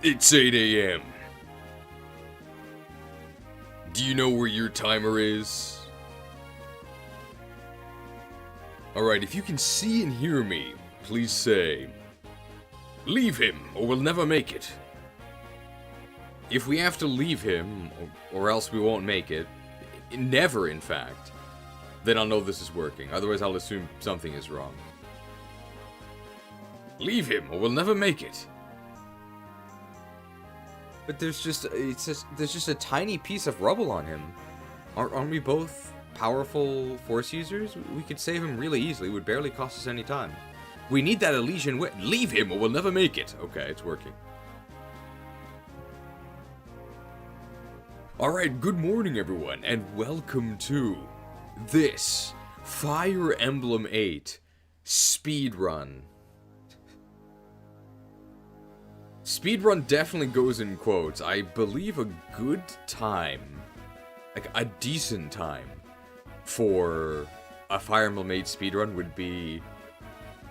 It's 8 a.m. Do you know where your timer is? Alright, if you can see and hear me, please say, leave him, or we'll never make it. If we have to leave him, or else we won't make it, never in fact, then I'll know this is working. Otherwise I'll assume something is wrong. Leave him, or we'll never make it. But there's just a tiny piece of rubble on him. Aren't we both powerful force users? We could save him really easily. It would barely cost us any time. We need that Elysian wit. Leave him or we'll never make it. Okay, it's working. Alright, good morning everyone, and welcome to this Fire Emblem 8 speedrun. Speedrun definitely goes in quotes. I believe a good time, like a decent time, for a Fire Emblem 8 speedrun would be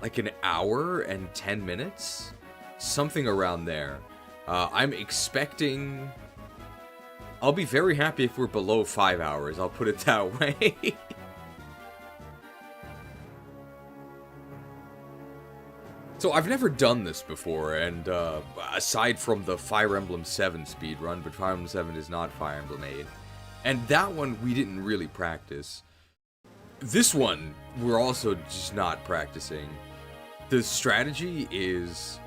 like an hour and 10 minutes? Something around there. I'm expecting... I'll be very happy if we're below 5 hours, I'll put it that way. So I've never done this before, and aside from the Fire Emblem 7 speedrun, but Fire Emblem 7 is not Fire Emblem 8. And that one we didn't really practice. This one, we're also just not practicing. The strategy is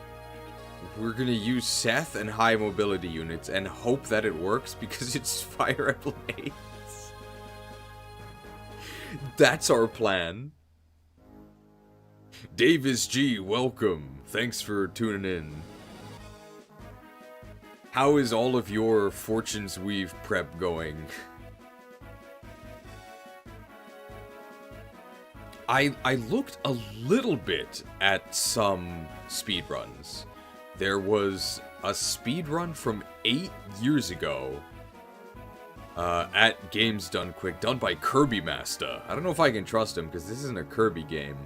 we're gonna use Seth and high mobility units and hope that it works because it's Fire Emblem 8. That's our plan. Davis G, welcome. Thanks for tuning in. How is all of your Fortune's Weave prep going? I looked a little bit at some speedruns. There was a speedrun from 8 years ago at Games Done Quick, done by Kirby Master. I don't know if I can trust him because this isn't a Kirby game.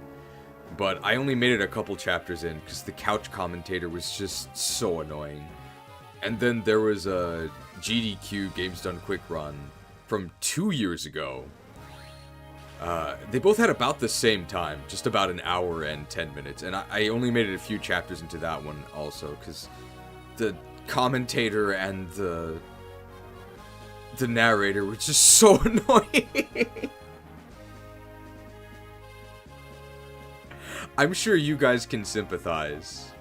But I only made it a couple chapters in because the couch commentator was just so annoying. And then there was a GDQ Games Done Quick run from 2 years ago. They both had about the same time, just about an hour and 10 minutes. And I only made it a few chapters into that one also because the commentator and the narrator were just so annoying. I'm sure you guys can sympathize.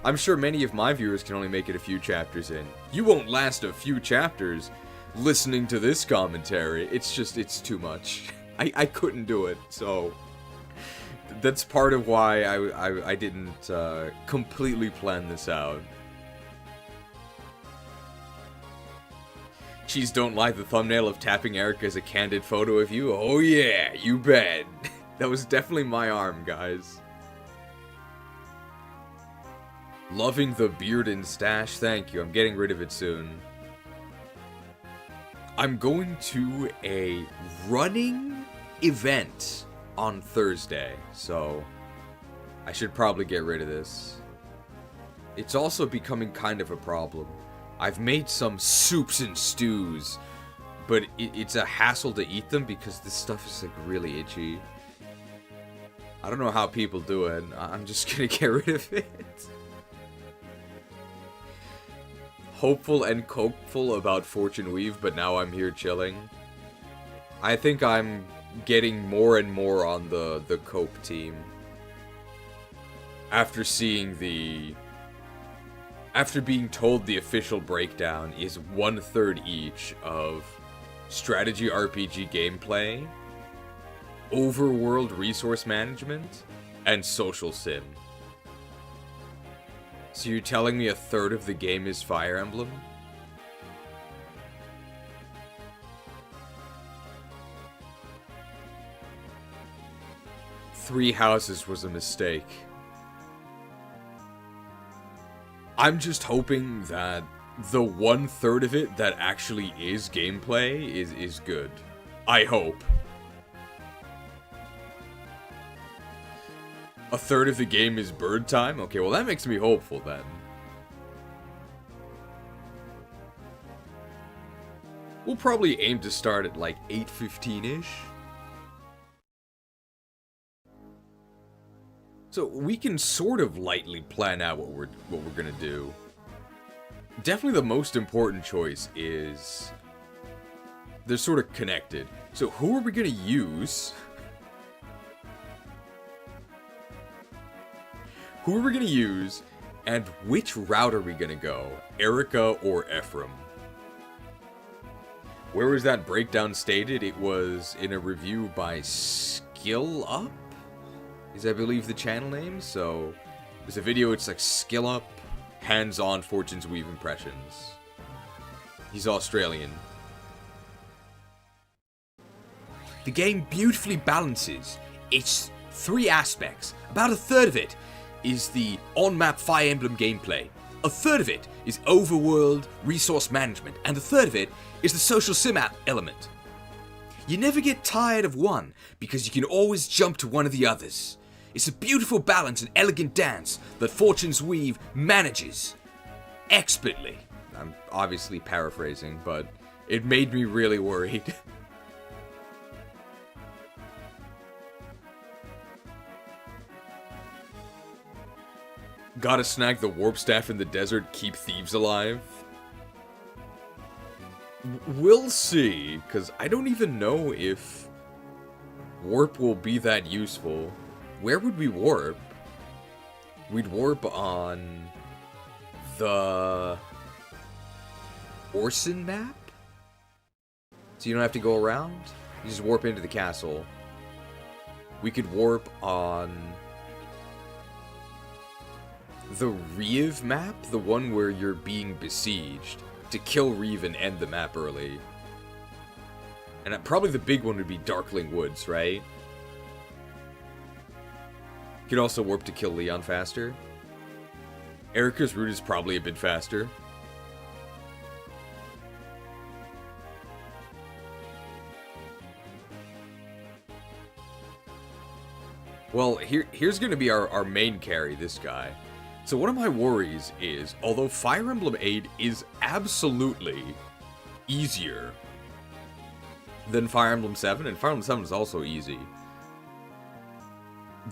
I'm sure many of my viewers can only make it a few chapters in. You won't last a few chapters listening to this commentary. It's too much. I couldn't do it, so... That's part of why I didn't completely plan this out. Cheese don't lie, the thumbnail of Tapping Erica is a candid photo of you? Oh yeah, you bet. That was definitely my arm, guys. Loving the beard and stash, thank you. I'm getting rid of it soon. I'm going to a running event on Thursday, so I should probably get rid of this. It's also becoming kind of a problem. I've made some soups and stews, but it's a hassle to eat them because this stuff is like really itchy. I don't know how people do it. I'm just gonna get rid of it. Hopeful and copeful about Fortune Weave, but now I'm here chilling. I think I'm getting more and more on the cope team. After being told the official breakdown is 1/3 each of strategy RPG gameplay, overworld resource management, and social sim. So you're telling me 1/3 of the game is Fire Emblem? Three Houses was a mistake. I'm just hoping that the 1/3 of it that actually is gameplay is good. I hope. A third of the game is bird time? Okay, well that makes me hopeful then. We'll probably aim to start at like 8:15-ish. So we can sort of lightly plan out what we're gonna do. Definitely the most important choice is they're sort of connected. So who are we gonna use? Who are we gonna use, and which route are we gonna go? Erica or Ephraim? Where was that breakdown stated? It was in a review by Skill Up, is I believe the channel name. So there's a video, it's like Skill Up, hands-on Fortune's Weave impressions. He's Australian. The game beautifully balances its three aspects. About a third of it is the on-map Fire Emblem gameplay. A third of it is overworld resource management, and a third of it is the social sim element. You never get tired of one, because you can always jump to one of the others. It's a beautiful balance and elegant dance that Fortune's Weave manages expertly. I'm obviously paraphrasing, but it made me really worried. Gotta snag the warp staff in the desert, keep thieves alive. We'll see, because I don't even know if warp will be that useful. Where would we warp? We'd warp on the Orson map? So you don't have to go around? You just warp into the castle. We could warp on the Reeve map, the one where you're being besieged, to kill Reeve and end the map early. And probably the big one would be Darkling Woods, right? You could also warp to kill Leon faster. Erica's route is probably a bit faster. Well, here's going to be our main carry, this guy. So one of my worries is, although Fire Emblem 8 is absolutely easier than Fire Emblem 7, and Fire Emblem 7 is also easy,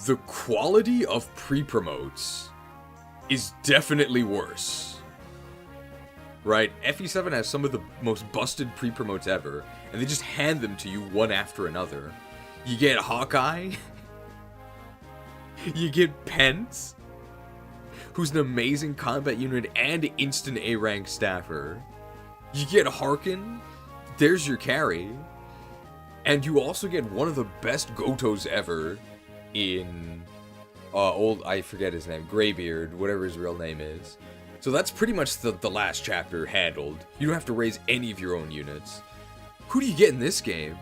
the quality of pre-promotes is definitely worse. Right? FE7 has some of the most busted pre-promotes ever, and they just hand them to you one after another. You get Hawkeye, you get Pence, who's an amazing combat unit and instant A-rank staffer. You get Harkin, there's your carry. And you also get one of the best Gotos ever in I forget his name, Greybeard, whatever his real name is. So that's pretty much the last chapter handled. You don't have to raise any of your own units. Who do you get in this game?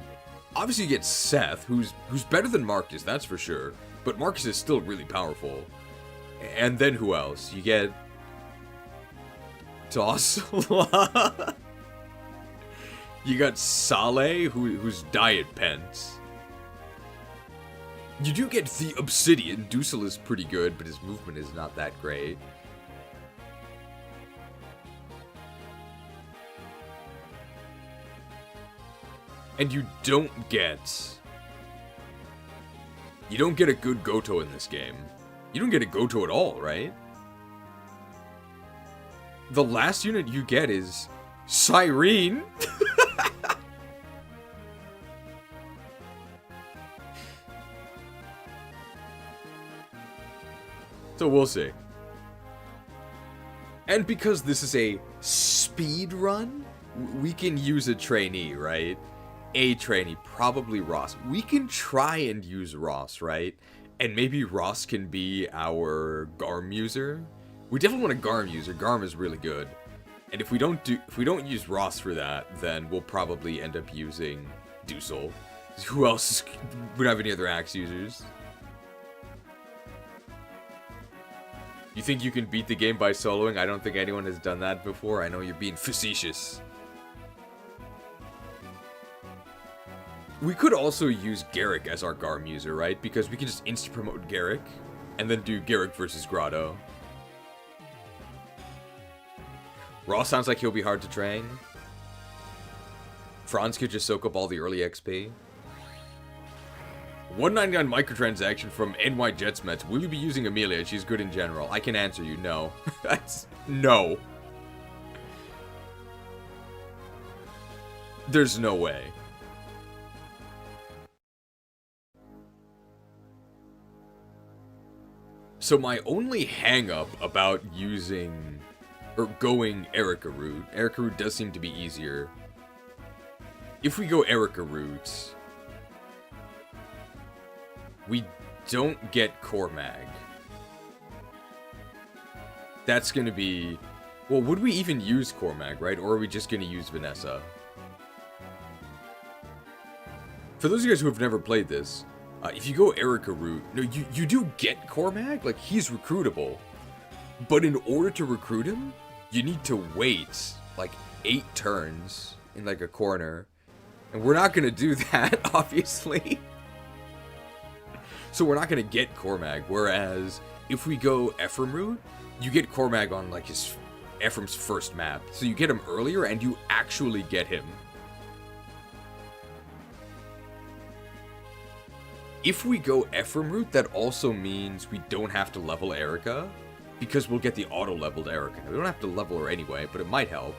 Obviously you get Seth, who's better than Marcus, that's for sure. But Marcus is still really powerful. And then who else? You get Tossla. You got Saleh, who's Diet Pence. You do get the Obsidian. Dusel is pretty good, but his movement is not that great. And you don't get a good Goto in this game. You don't get a Goto at all, right? The last unit you get is Cyrene. So we'll see. And because this is a speed run, we can use a trainee, right? A trainee, probably Ross. We can try and use Ross, right? And maybe Ross can be our Garm user. We definitely want a Garm user. Garm is really good. And if we don't use Ross for that, then we'll probably end up using Dusel. Who else? We don't have any other axe users. You think you can beat the game by soloing? I don't think anyone has done that before. I know you're being facetious. We could also use Garrick as our Garm user, right? Because we can just insta-promote Garrick. and then do Garrick versus Grotto. Raw sounds like he'll be hard to train. Franz could just soak up all the early XP. 199 microtransaction from NY Jetsmets. Will you be using Amelia? She's good in general. I can answer you, no. That's... no. There's no way. So my only hang-up about using... or going Erica route... Erica route does seem to be easier. If we go Erica route... we don't get Cormag. That's gonna be... well, would we even use Cormag, right? Or are we just gonna use Vanessa? For those of you guys who have never played this, if you go Erica route, no, you do get Cormag. Like, he's recruitable. But in order to recruit him, you need to wait, like, 8 turns in, like, a corner. And we're not gonna do that, obviously. So we're not gonna get Cormag, whereas if we go Ephraim route, you get Cormag on, like, Ephraim's first map. So you get him earlier, and you actually get him. If we go Ephraim route, that also means we don't have to level Erica, because we'll get the auto-leveled Erica. We don't have to level her anyway, but it might help.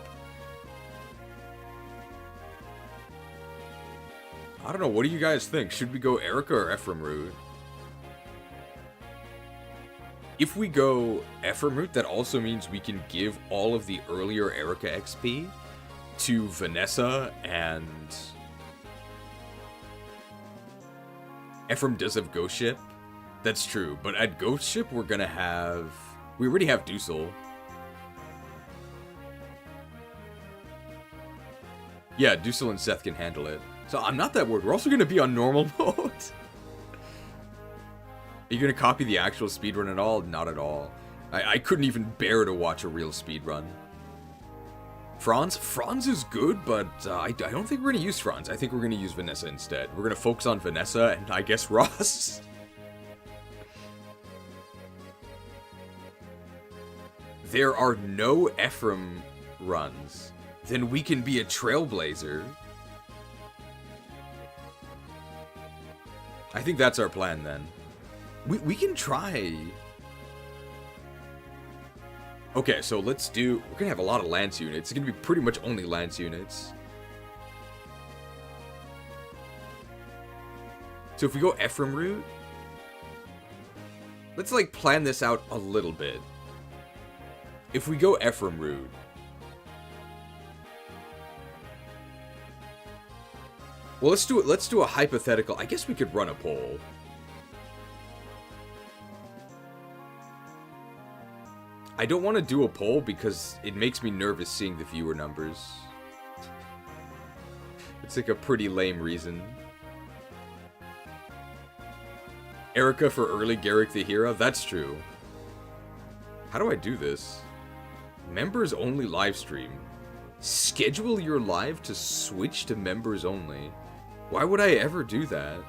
I don't know, what do you guys think? Should we go Erica or Ephraim route? If we go Ephraim route, that also means we can give all of the earlier Erica XP to Vanessa, and Ephraim does have Ghost Ship. That's true, but at Ghost Ship we're gonna have... we already have Dusel. Yeah, Dusel and Seth can handle it. So I'm not that worried. We're also gonna be on normal mode. Are you gonna copy the actual speedrun at all? Not at all. I couldn't even bear to watch a real speedrun. Franz is good, but I don't think we're gonna use Franz. I think we're gonna use Vanessa instead. We're gonna focus on Vanessa and I guess Ross. There are no Ephraim runs. Then we can be a trailblazer. I think that's our plan then. We can try. Okay, so let's do... we're gonna have a lot of Lance units. It's gonna be pretty much only Lance units. So if we go Ephraim route, let's like plan this out a little bit. If we go Ephraim route, well, let's do a hypothetical. I guess we could run a poll. I don't want to do a poll because it makes me nervous seeing the viewer numbers. It's like a pretty lame reason. Erica for early Garrick the hero? That's true. How do I do this? Members only live stream. Schedule your live to switch to members only. Why would I ever do that?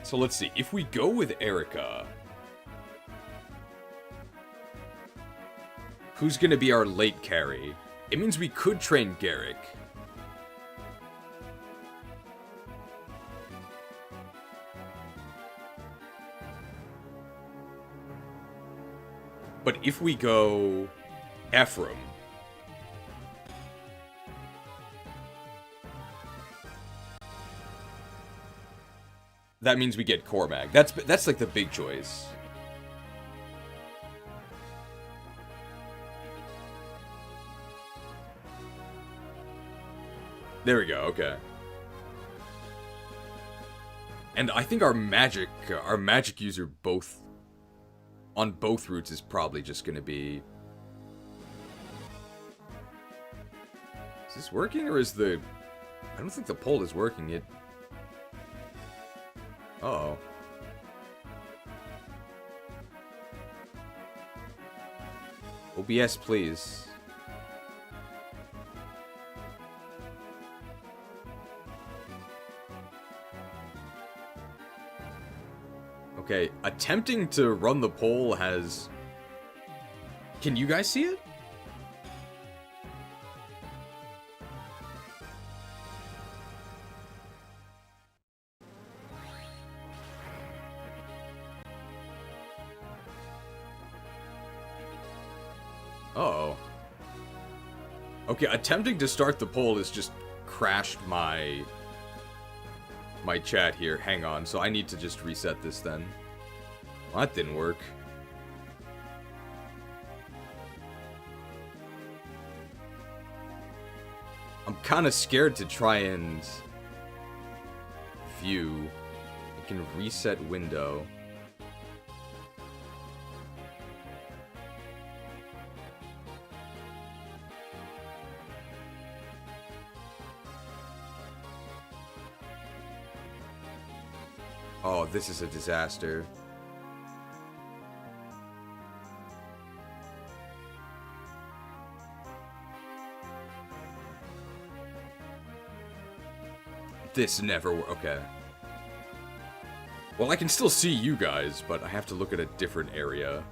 So let's see, if we go with Erica, who's gonna be our late carry? It means we could train Garrick. But if we go Ephraim, that means we get Cormag. That's like the big choice. There we go, okay. And I think our magic user on both routes is probably just gonna be... is this working, or is the... I don't think the poll is working. It... uh-oh. OBS, please. Okay, attempting to run the poll has... Can you guys see it? Uh-oh. Okay, attempting to start the poll has just crashed my chat here. Hang on, so I need to just reset this then. Well, that didn't work. I'm kind of scared to try and view. I can reset window. Oh, this is a disaster. This never worked. Okay. Well, I can still see you guys, but I have to look at a different area.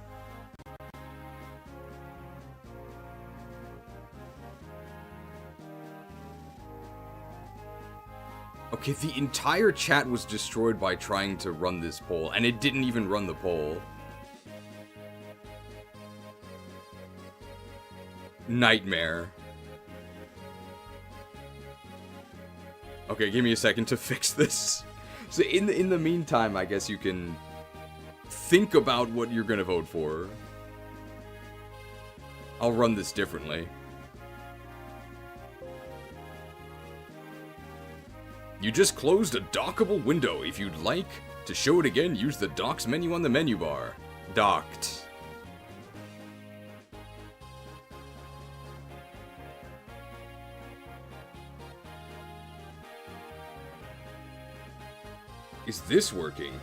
Okay, the entire chat was destroyed by trying to run this poll, and it didn't even run the poll. Nightmare. Okay, give me a second to fix this. So in the meantime, I guess you can think about what you're gonna vote for. I'll run this differently. You just closed a dockable window. If you'd like to show it again, use the Docks menu on the menu bar. Docked. Is this working?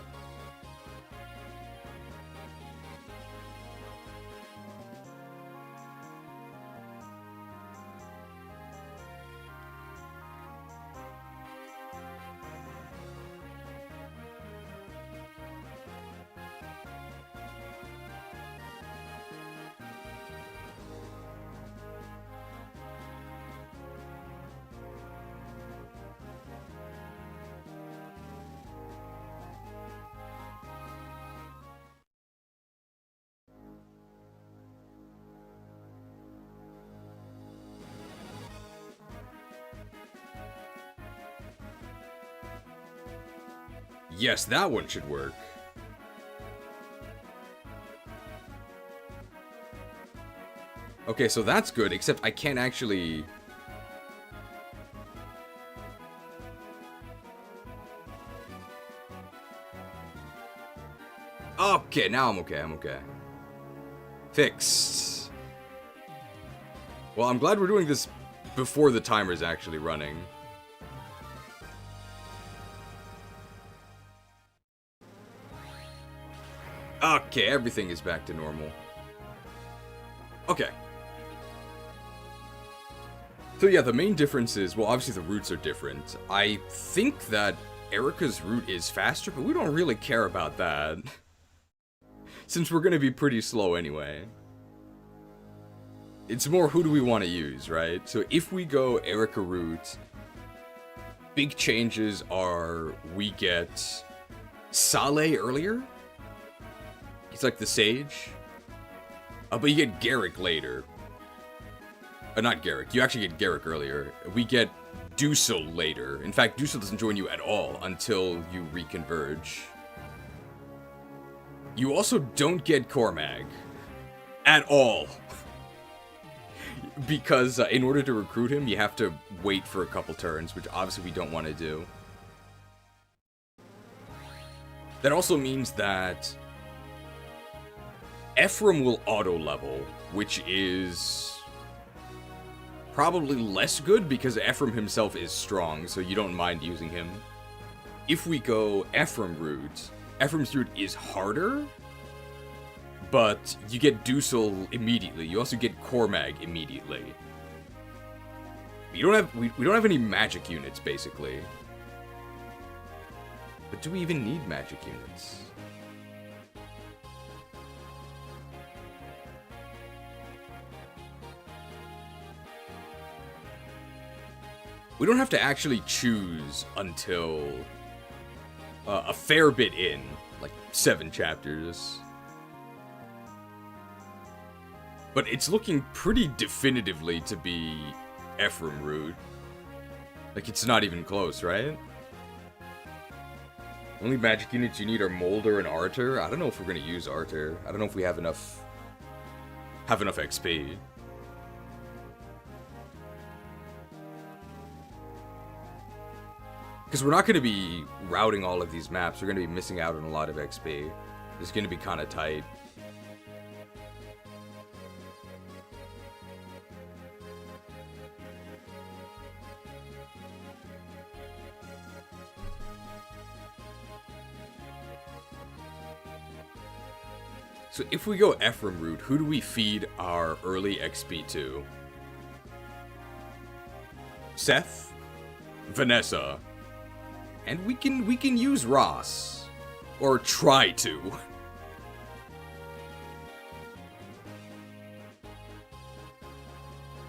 Yes, that one should work. Okay, so that's good, except I can't actually... Okay, now I'm okay. Fixed. Well, I'm glad we're doing this before the timer's actually running. Okay, everything is back to normal. Okay. So yeah, the main difference is, well, obviously the routes are different. I think that Erica's route is faster, but we don't really care about that. Since we're gonna be pretty slow anyway. It's more who do we want to use, right? So if we go Erica route, big changes are we get Saleh earlier. He's like the sage. But you get Garrick later. Not Garrick. You actually get Garrick earlier. We get Dusel later. In fact, Dusel doesn't join you at all until you reconverge. You also don't get Cormag. At all. Because in order to recruit him, you have to wait for a couple turns, which obviously we don't want to do. That also means that Ephraim will auto-level, which is probably less good because Ephraim himself is strong, so you don't mind using him. If we go Ephraim route, Ephraim's route is harder, but you get Dusel immediately. You also get Cormag immediately. We don't have any magic units, basically. But do we even need magic units? We don't have to actually choose until a fair bit in, like 7 chapters. But it's looking pretty definitively to be Ephraim route. Like, it's not even close, right? Only magic units you need are Molder and Arter. I don't know if we're gonna use Arter. I don't know if we have enough XP. Because we're not going to be routing all of these maps. We're going to be missing out on a lot of XP. It's going to be kind of tight. So if we go Ephraim route, who do we feed our early XP to? Seth? Vanessa? And we can use Ross. Or try to.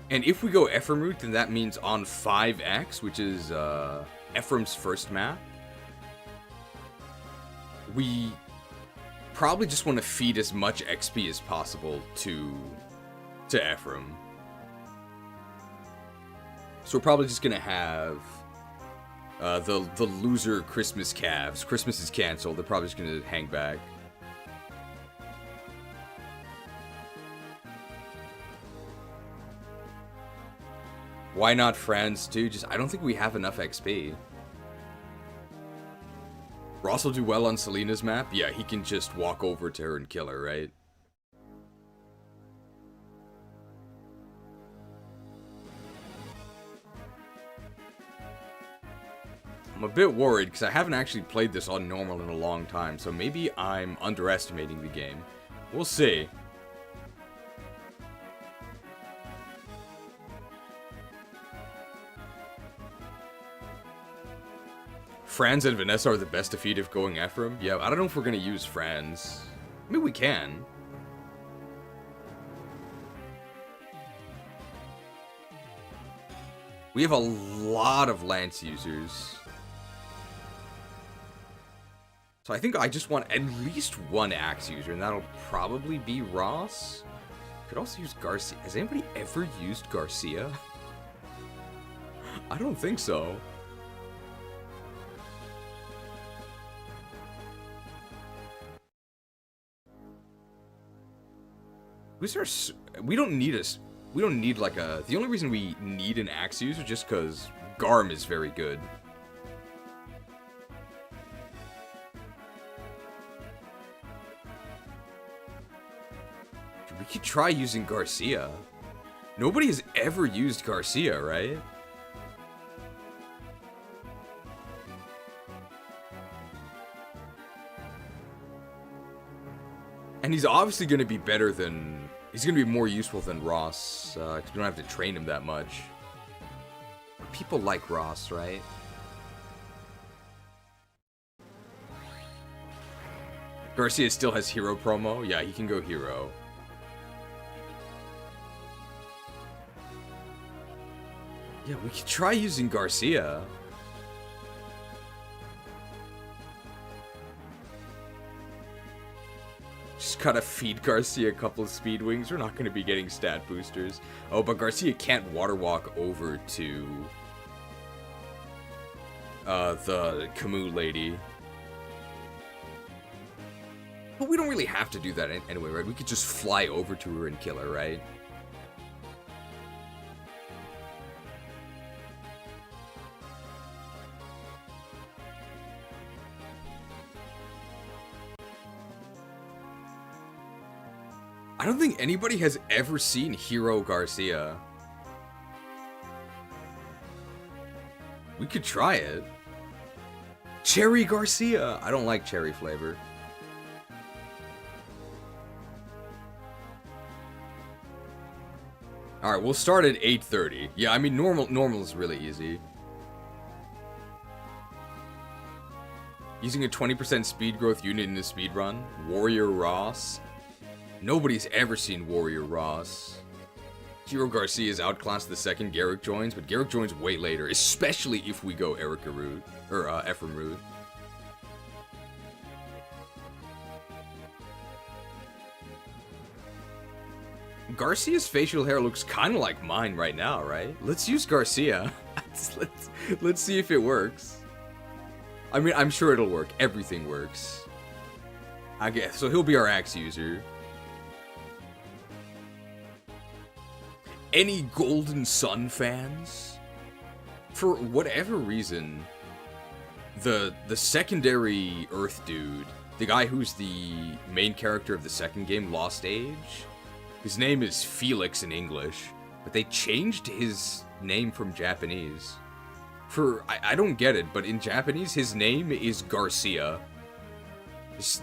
And if we go Ephraim route, then that means on 5X, which is Ephraim's first map, we probably just want to feed as much XP as possible to Ephraim. So we're probably just gonna have the loser Christmas calves. Christmas is canceled. They're probably just gonna hang back. Why not friends too? I don't think we have enough XP. Ross will do well on Selena's map. Yeah, he can just walk over to her and kill her, right? I'm a bit worried because I haven't actually played this on normal in a long time, so maybe I'm underestimating the game. We'll see. Franz and Vanessa are the best defeat if going Ephraim. Yeah, I don't know if we're going to use Franz. I mean, we can. We have a lot of Lance users. So I think I just want at least one Axe user, and that'll probably be Ross. Could also use Garcia. Has anybody ever used Garcia? I don't think so. We don't need like a... The only reason we need an Axe user is just because Garm is very good. We could try using Garcia. Nobody has ever used Garcia, right? And he's obviously going to be better than... He's going to be more useful than Ross, because we don't have to train him that much. People like Ross, right? Garcia still has hero promo? Yeah, he can go hero. Yeah, we could try using Garcia. Just gotta feed Garcia a couple of speed wings. We're not gonna be getting stat boosters. Oh, but Garcia can't water walk over to the Camus lady. But we don't really have to do that anyway, right? We could just fly over to her and kill her, right? I don't think anybody has ever seen Hero Garcia. We could try it. Cherry Garcia! I don't like cherry flavor. Alright, we'll start at 8:30. Yeah, I mean, normal is really easy. Using a 20% speed growth unit in a speedrun. Warrior Ross. Nobody's ever seen Warrior Ross. Hero Garcia's outclassed the second Garrick joins, but Garrick joins way later, especially if we go Erica route, or Ephraim route. Garcia's facial hair looks kind of like mine right now, right? Let's use Garcia. let's see if it works. I mean, I'm sure it'll work. Everything works. I guess. So he'll be our axe user. Any Golden Sun fans? For whatever reason, the secondary Earth dude, the guy who's the main character of the second game, Lost Age, his name is Felix in English, but they changed his name from Japanese. I don't get it, but in Japanese, his name is Garcia.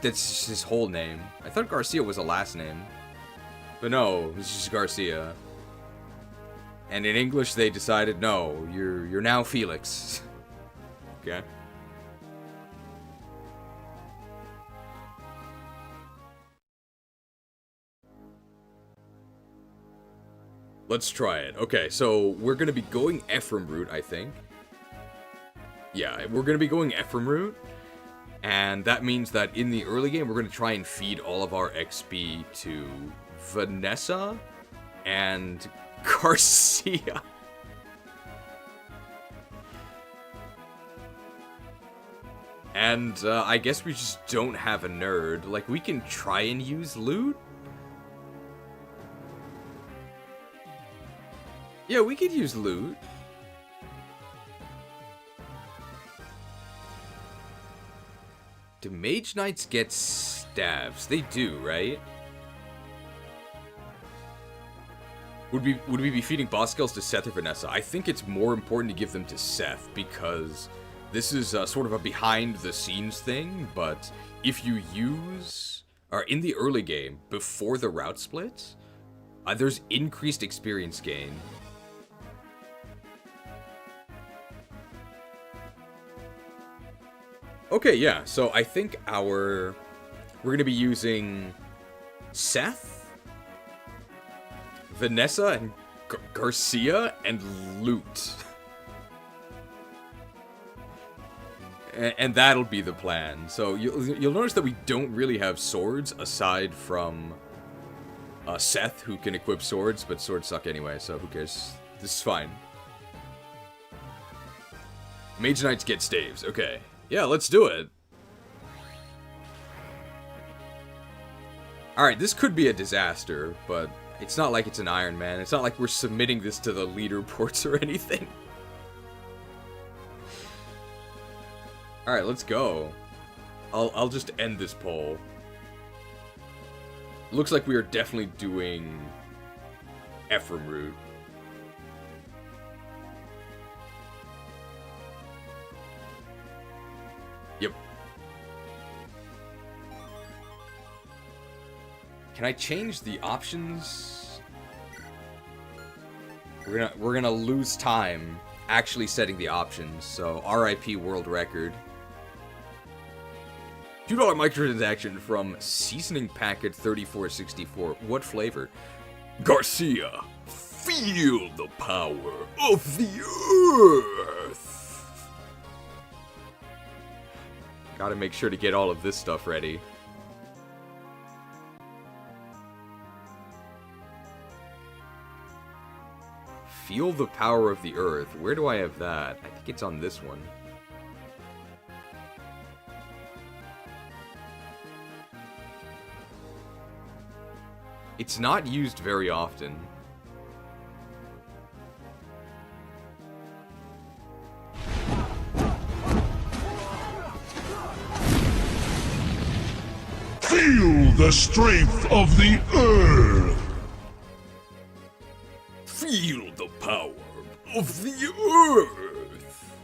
That's his whole name. I thought Garcia was a last name. But no, it's just Garcia. And in English, they decided, no, you're now Felix. Okay. Let's try it. Okay, so we're going to be going Ephraim route, I think. Yeah, we're going to be going Ephraim route. And that means that in the early game, we're going to try and feed all of our XP to Vanessa and Garcia. And I guess we just don't have a nerd. Like, we can try and use loot. Yeah, we could use loot. Do Mage Knights get staves? They do, right? Would we be feeding boss skills to Seth or Vanessa? I think it's more important to give them to Seth, because this is sort of a behind-the-scenes thing, but if you use... or in the early game, before the route split, there's increased experience gain. Okay, yeah, so I think we're going to be using Seth, Vanessa, and Garcia, and loot. And that'll be the plan. So you'll notice that we don't really have swords, aside from Seth, who can equip swords, but swords suck anyway, so who cares? This is fine. Mage Knights get staves, okay. Yeah, let's do it. Alright, this could be a disaster, but it's not like it's an Iron Man. It's not like we're submitting this to the leaderboards or anything. Alright, let's go. I'll just end this poll. Looks like we are definitely doing Ephraim route. Yep. Can I change the options? We're gonna lose time actually setting the options, so RIP world record. $2 microtransaction from Seasoning Packet 3464. What flavor? Garcia, feel the power of the earth. Gotta make sure to get all of this stuff ready. Feel the power of the earth. Where do I have that? I think it's on this one. It's not used very often. Feel the strength of the earth! Feel the power of the earth!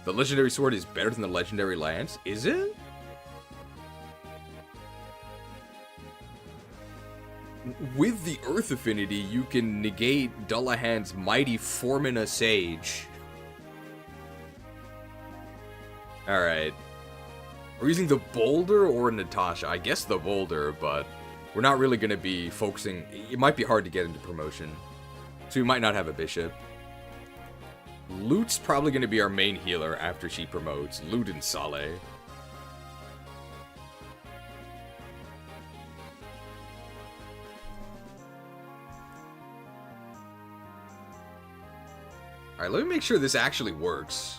The legendary sword is better than the legendary lance? Is it? with the Earth Affinity, you can negate Dullahan's Mighty Formina Sage. Alright. We're using the Boulder or Natasha? I guess the Boulder, but we're not really going to be focusing. It might be hard to get into promotion, so we might not have a Bishop. Lute's probably going to be our main healer after she promotes. Lute and Saleh. Alright, let me make sure this actually works.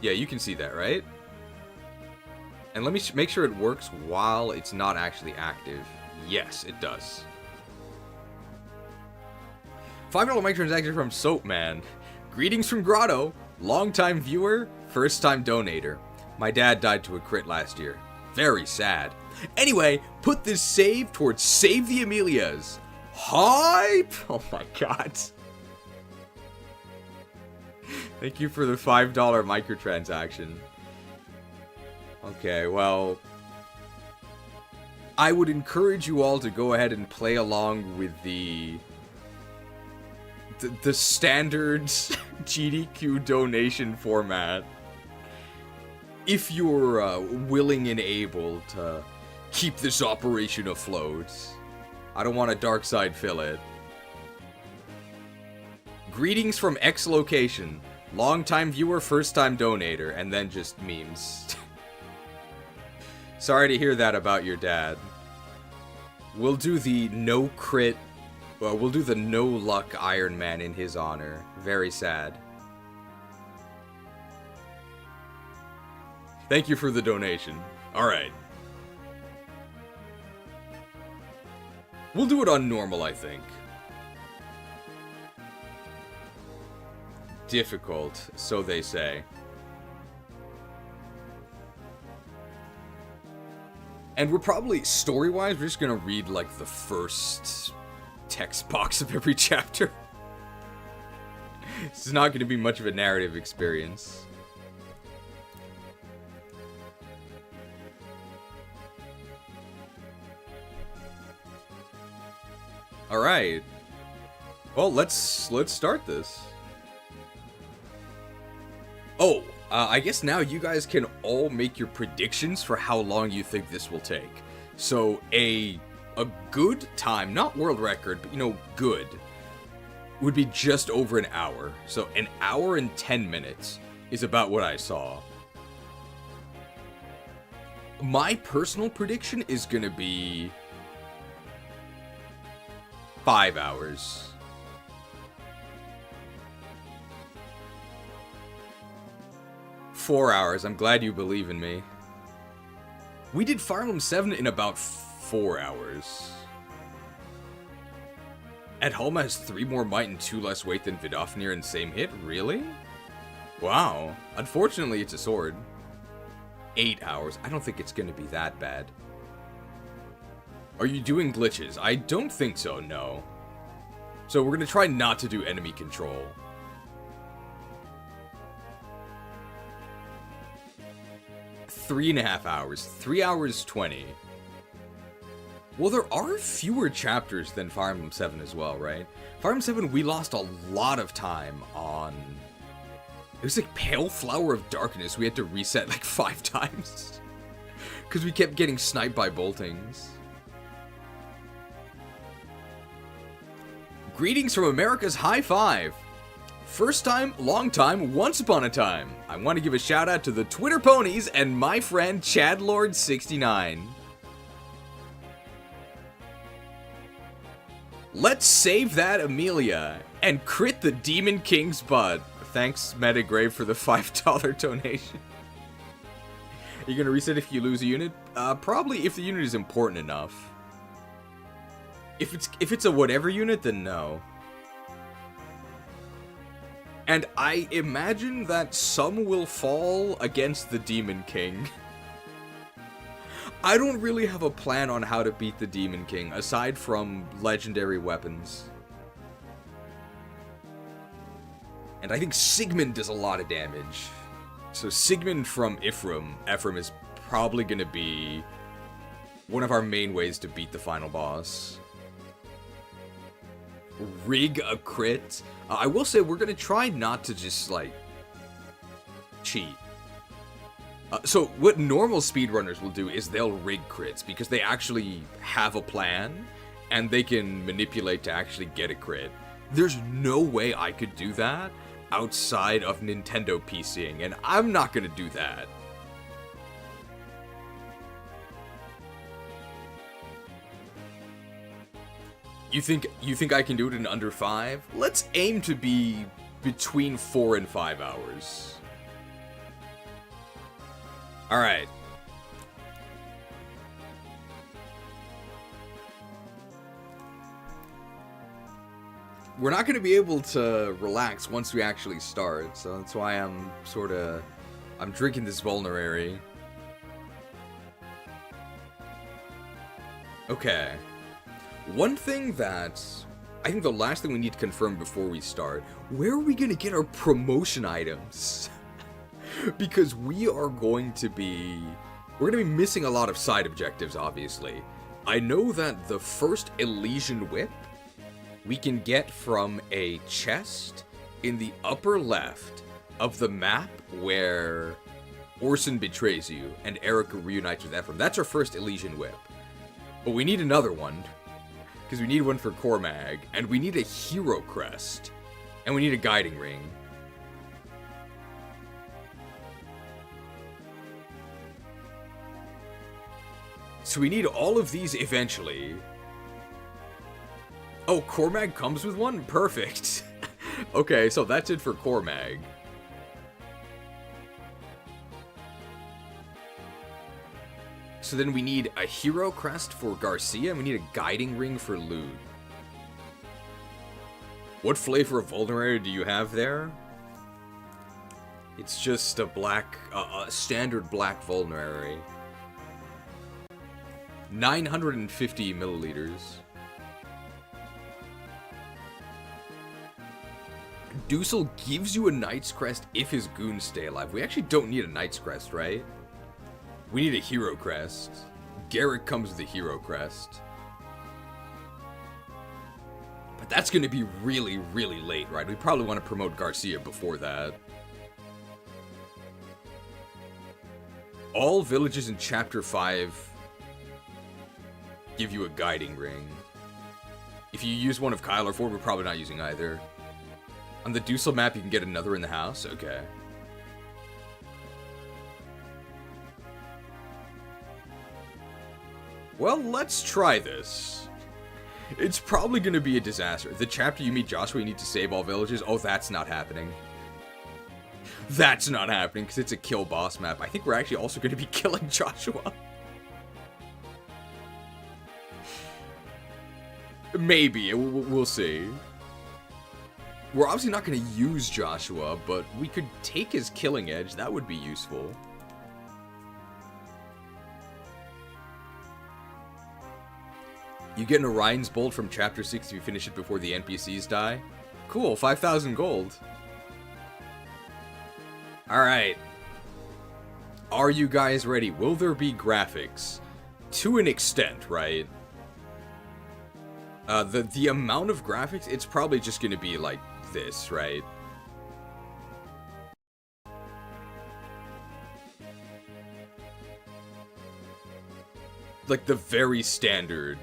Yeah, you can see that, right? And let me make sure it works while it's not actually active. Yes, it does. $5 microtransaction from Soapman. Greetings from Grotto. Long-time viewer, first-time donator. My dad died to a crit last year. Very sad. Anyway, put this save towards Save the Amelias. Hype! Oh my god. Thank you for the $5 microtransaction. Okay, well, I would encourage you all to go ahead and play along with the standard GDQ donation format if you're willing and able to keep this operation afloat. I don't want a dark side fill it. Greetings from X location. Long-time viewer, first-time donator, and then just memes. Sorry to hear that about your dad. We'll do the no crit, well, we'll do the no luck Iron Man in his honor. Very sad. Thank you for the donation. Alright. We'll do it on normal, I think. Difficult, so they say. And we're probably, story-wise, we're just gonna read, like, the first text box of every chapter. This is not gonna be much of a narrative experience. Alright. Well, let's start this. Oh, I guess now you guys can all make your predictions for how long you think this will take. So, a good time, not world record, but, you know, good, would be just over an hour. So, an hour and 10 minutes is about what I saw. My personal prediction is gonna be 5 hours. 4 hours. I'm glad you believe in me. We did Fire Emblem 7 in about 4 hours. Ed Halma has 3 more might and 2 less weight than Vidofnir in same hit? Really? Wow. Unfortunately, it's a sword. 8 hours. I don't think it's going to be that bad. Are you doing glitches? I don't think so, no. So we're going to try not to do enemy control. 3.5 hours. 3 hours 20. Well, there are fewer chapters than Fire Emblem 7 as well, right? Fire Emblem 7, we lost a lot of time on... It was like Pale Flower of Darkness. We had to reset like 5 times. Because we kept getting sniped by boltings. Greetings from America's High Five. First time, long time, once upon a time. I want to give a shout out to the Twitter ponies and my friend Chadlord69. Let's save that Amelia and crit the Demon King's butt. Thanks, Metagrave, for the $5 donation. Are you gonna reset if you lose a unit? Probably if the unit is important enough. If it's a whatever unit, then no. And I imagine that some will fall against the Demon King. I don't really have a plan on how to beat the Demon King, aside from legendary weapons. And I think Sigmund does a lot of damage. So Sigmund from Ephraim is probably going to be one of our main ways to beat the final boss. Rig a crit. I will say we're gonna try not to just, like, cheat. So what normal speedrunners will do is they'll rig crits because they actually have a plan and they can manipulate to actually get a crit. There's no way I could do that outside of Nintendo PCing, and I'm not gonna do that. You think I can do it in under 5? Let's aim to be between 4 and 5 hours. Alright. We're not going to be able to relax once we actually start, so that's why I'm I'm drinking this vulnerary. Okay. One thing that I think the last thing we need to confirm before we start, where are we going to get our promotion items? Because we're going to be missing a lot of side objectives, obviously. I know that the first Elysian Whip we can get from a chest in the upper left of the map where Orson betrays you and Erica reunites with Ephraim. That's our first Elysian Whip. But we need another one, because we need one for Cormag, and we need a Hero Crest, and we need a Guiding Ring. So we need all of these eventually. Oh, Cormag comes with one? Perfect. Okay, so that's it for Cormag. So then we need a Hero Crest for Garcia, and we need a Guiding Ring for Lude. What flavor of Vulnerary do you have there? It's just a black, standard black Vulnerary. 950 milliliters. Dusel gives you a Knight's Crest if his goons stay alive. We actually don't need a Knight's Crest, right? We need a Hero Crest. Garrick comes with a Hero Crest. But that's going to be really, really late, right? We probably want to promote Garcia before that. All villages in Chapter 5 give you a Guiding Ring. If you use one of Kyle or Ford, we're probably not using either. On the Dusel map, you can get another in the house? Okay. Well, let's try this. It's probably going to be a disaster. The chapter you meet Joshua, you need to save all villages. Oh, that's not happening. That's not happening, because it's a kill boss map. I think we're actually also going to be killing Joshua. Maybe. We'll see. We're obviously not going to use Joshua, but we could take his killing edge. That would be useful. You get an Orion's Bolt from Chapter 6 if you finish it before the NPCs die. Cool, 5,000 gold. Alright. Are you guys ready? Will there be graphics? To an extent, right? The amount of graphics, it's probably just going to be like this, right? Like the very standard.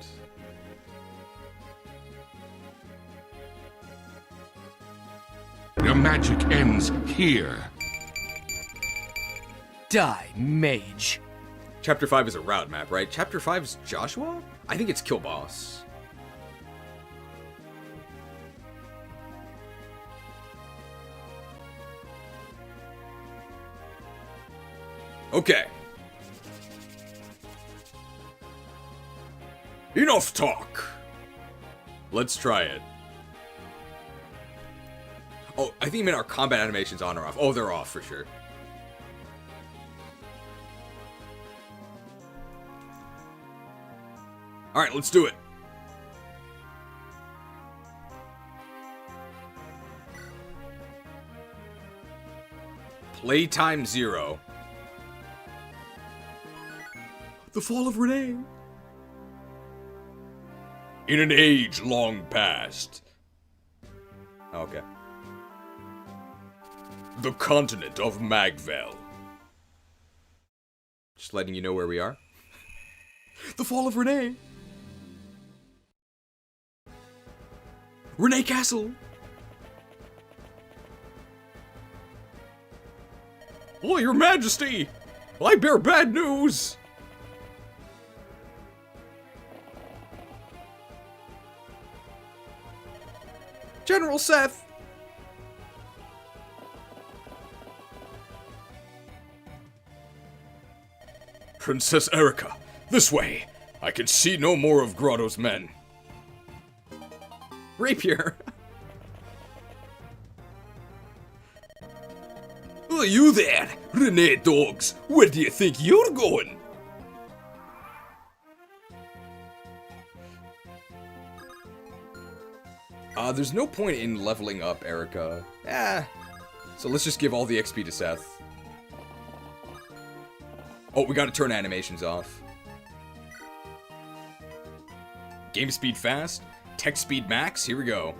Your magic ends here. Die, mage. Chapter 5 is a route map, right? Chapter 5 is Joshua? I think it's Kill Boss. Okay. Enough talk. Let's try it. Oh, I think you meant our combat animations on or off. Oh, they're off for sure. Alright, let's do it. Playtime 0. The Fall of Renee. In an age long past. Okay. The continent of Magvel. Just letting you know where we are. The fall of Renee. Renee Castle. Oh, your majesty! I bear bad news! General Seth! Princess Erica, this way! I can see no more of Grotto's men. Rapier! Oh, you there, Renee dogs! Where do you think you're going? There's no point in leveling up Erica. So let's just give all the XP to Seth. Oh, we gotta turn animations off. Game speed fast, tech speed max, here we go.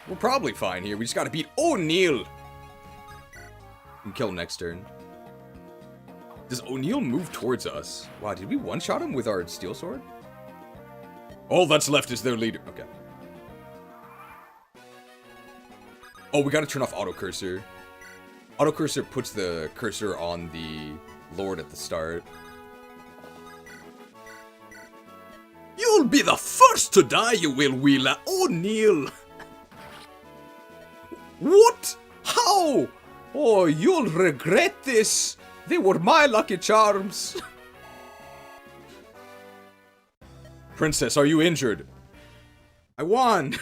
We're probably fine here, we just gotta beat O'Neil! We can kill him next turn. Does O'Neil move towards us? Wow, did we one-shot him with our steel sword? All that's left is their leader. Okay. Oh, we gotta turn off auto cursor. Auto cursor puts the cursor on the lord at the start. You'll be the first to die, you will, Wheeler O'Neil. What? How? Oh, you'll regret this. They were my lucky charms. Princess, are you injured? I won.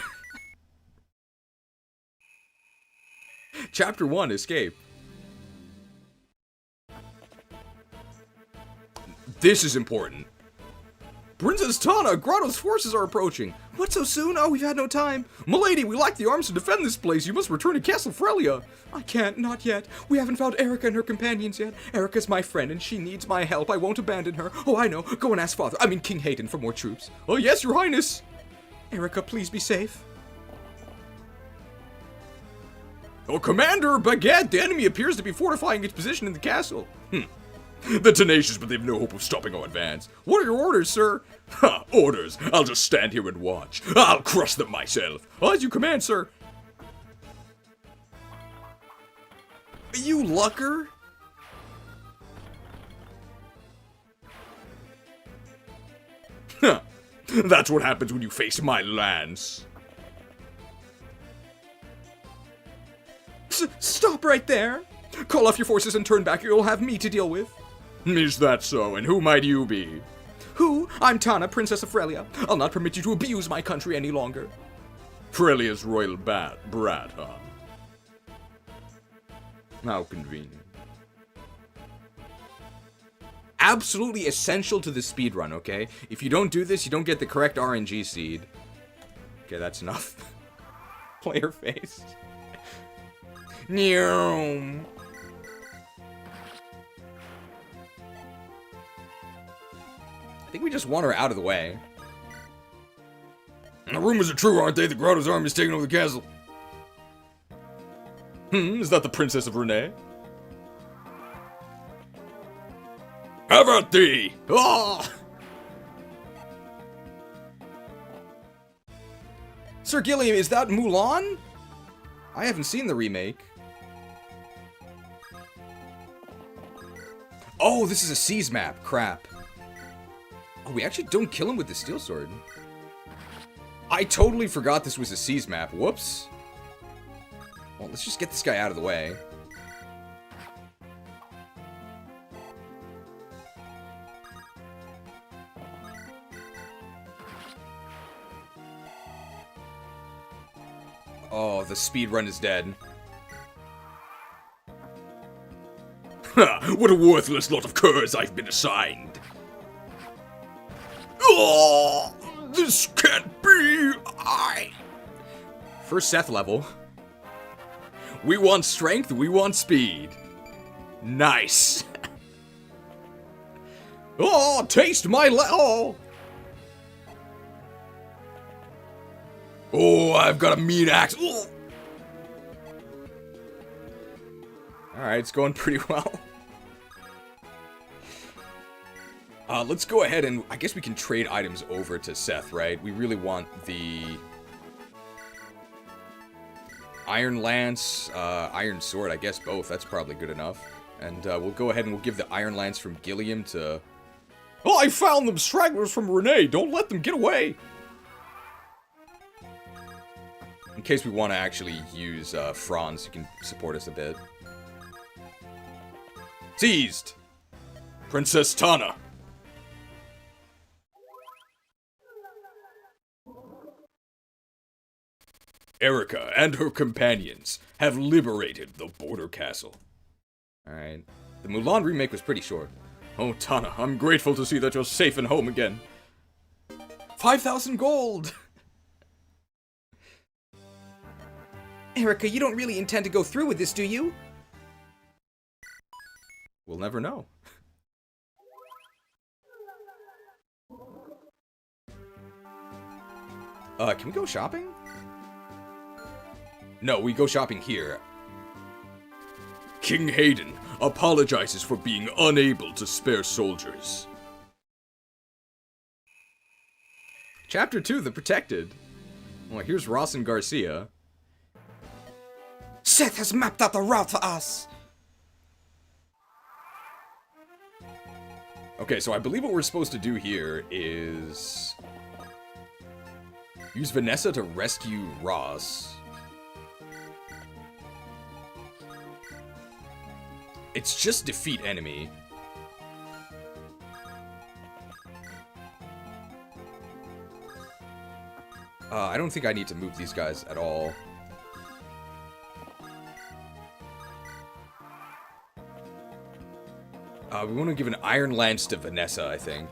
Chapter 1, Escape. This is important. Princess Tana, Grotto's forces are approaching. What, so soon? Oh, we've had no time. Milady, we lack the arms to defend this place. You must return to Castle Frelia. I can't, not yet. We haven't found Erica and her companions yet. Erica's my friend, and she needs my help. I won't abandon her. Oh, I know. Go and ask King Hayden for more troops. Oh, yes, your highness. Erica, please be safe. Oh, Commander Baguette, the enemy appears to be fortifying its position in the castle. They're tenacious, but they've no hope of stopping our advance. What are your orders, sir? Ha! Orders! I'll just stand here and watch. I'll crush them myself. As you command, sir. You lucker? Huh. That's what happens when you face my lance. Stop right there. Call off your forces and turn back, or you'll have me to deal with. Is that so? And who might you be? Who? I'm Tana, Princess of Frelia. I'll not permit you to abuse my country any longer. Frelia's royal brat, huh? How convenient. Absolutely essential to the speedrun, okay? If you don't do this, you don't get the correct RNG seed. Okay, that's enough. Player face. Neom. I think we just want her out of the way. The rumors are true, aren't they? The Grotto's army is taking over the castle. Is that the Princess of Renee? Have at thee! Oh! Sir Gilliam, is that Mulan? I haven't seen the remake. Oh, this is a Seas map. Crap. Oh, we actually don't kill him with the steel sword. I totally forgot this was a Seas map. Whoops. Well, let's just get this guy out of the way. Oh, the speedrun is dead. Ha! What a worthless lot of curs I've been assigned. Oh, this can't be. First Seth level. We want strength, we want speed. Nice. Oh, taste my oh! Oh, I've got a mean axe. Oh. Alright, it's going pretty well. Let's go ahead and... I guess we can trade items over to Seth, right? We really want the... Iron Lance, Iron Sword, I guess both. That's probably good enough. And we'll go ahead and we'll give the Iron Lance from Gilliam to... Oh, I found them! Stragglers from Renee! Don't let them get away! In case we want to actually use Franz, who can support us a bit. Seized! Princess Tana! Erica and her companions have liberated the border castle. Alright. The Mulan remake was pretty short. Oh, Tana, I'm grateful to see that you're safe and home again. 5,000 gold! Erica, you don't really intend to go through with this, do you? We'll never know. Can we go shopping? No, we go shopping here. King Hayden apologizes for being unable to spare soldiers. Chapter 2, The Protected. Well, here's Ross and Garcia. Seth has mapped out the route for us! Okay, so I believe what we're supposed to do here is... use Vanessa to rescue Ross. It's just defeat enemy. I don't think I need to move these guys at all. We want to give an Iron Lance to Vanessa, I think.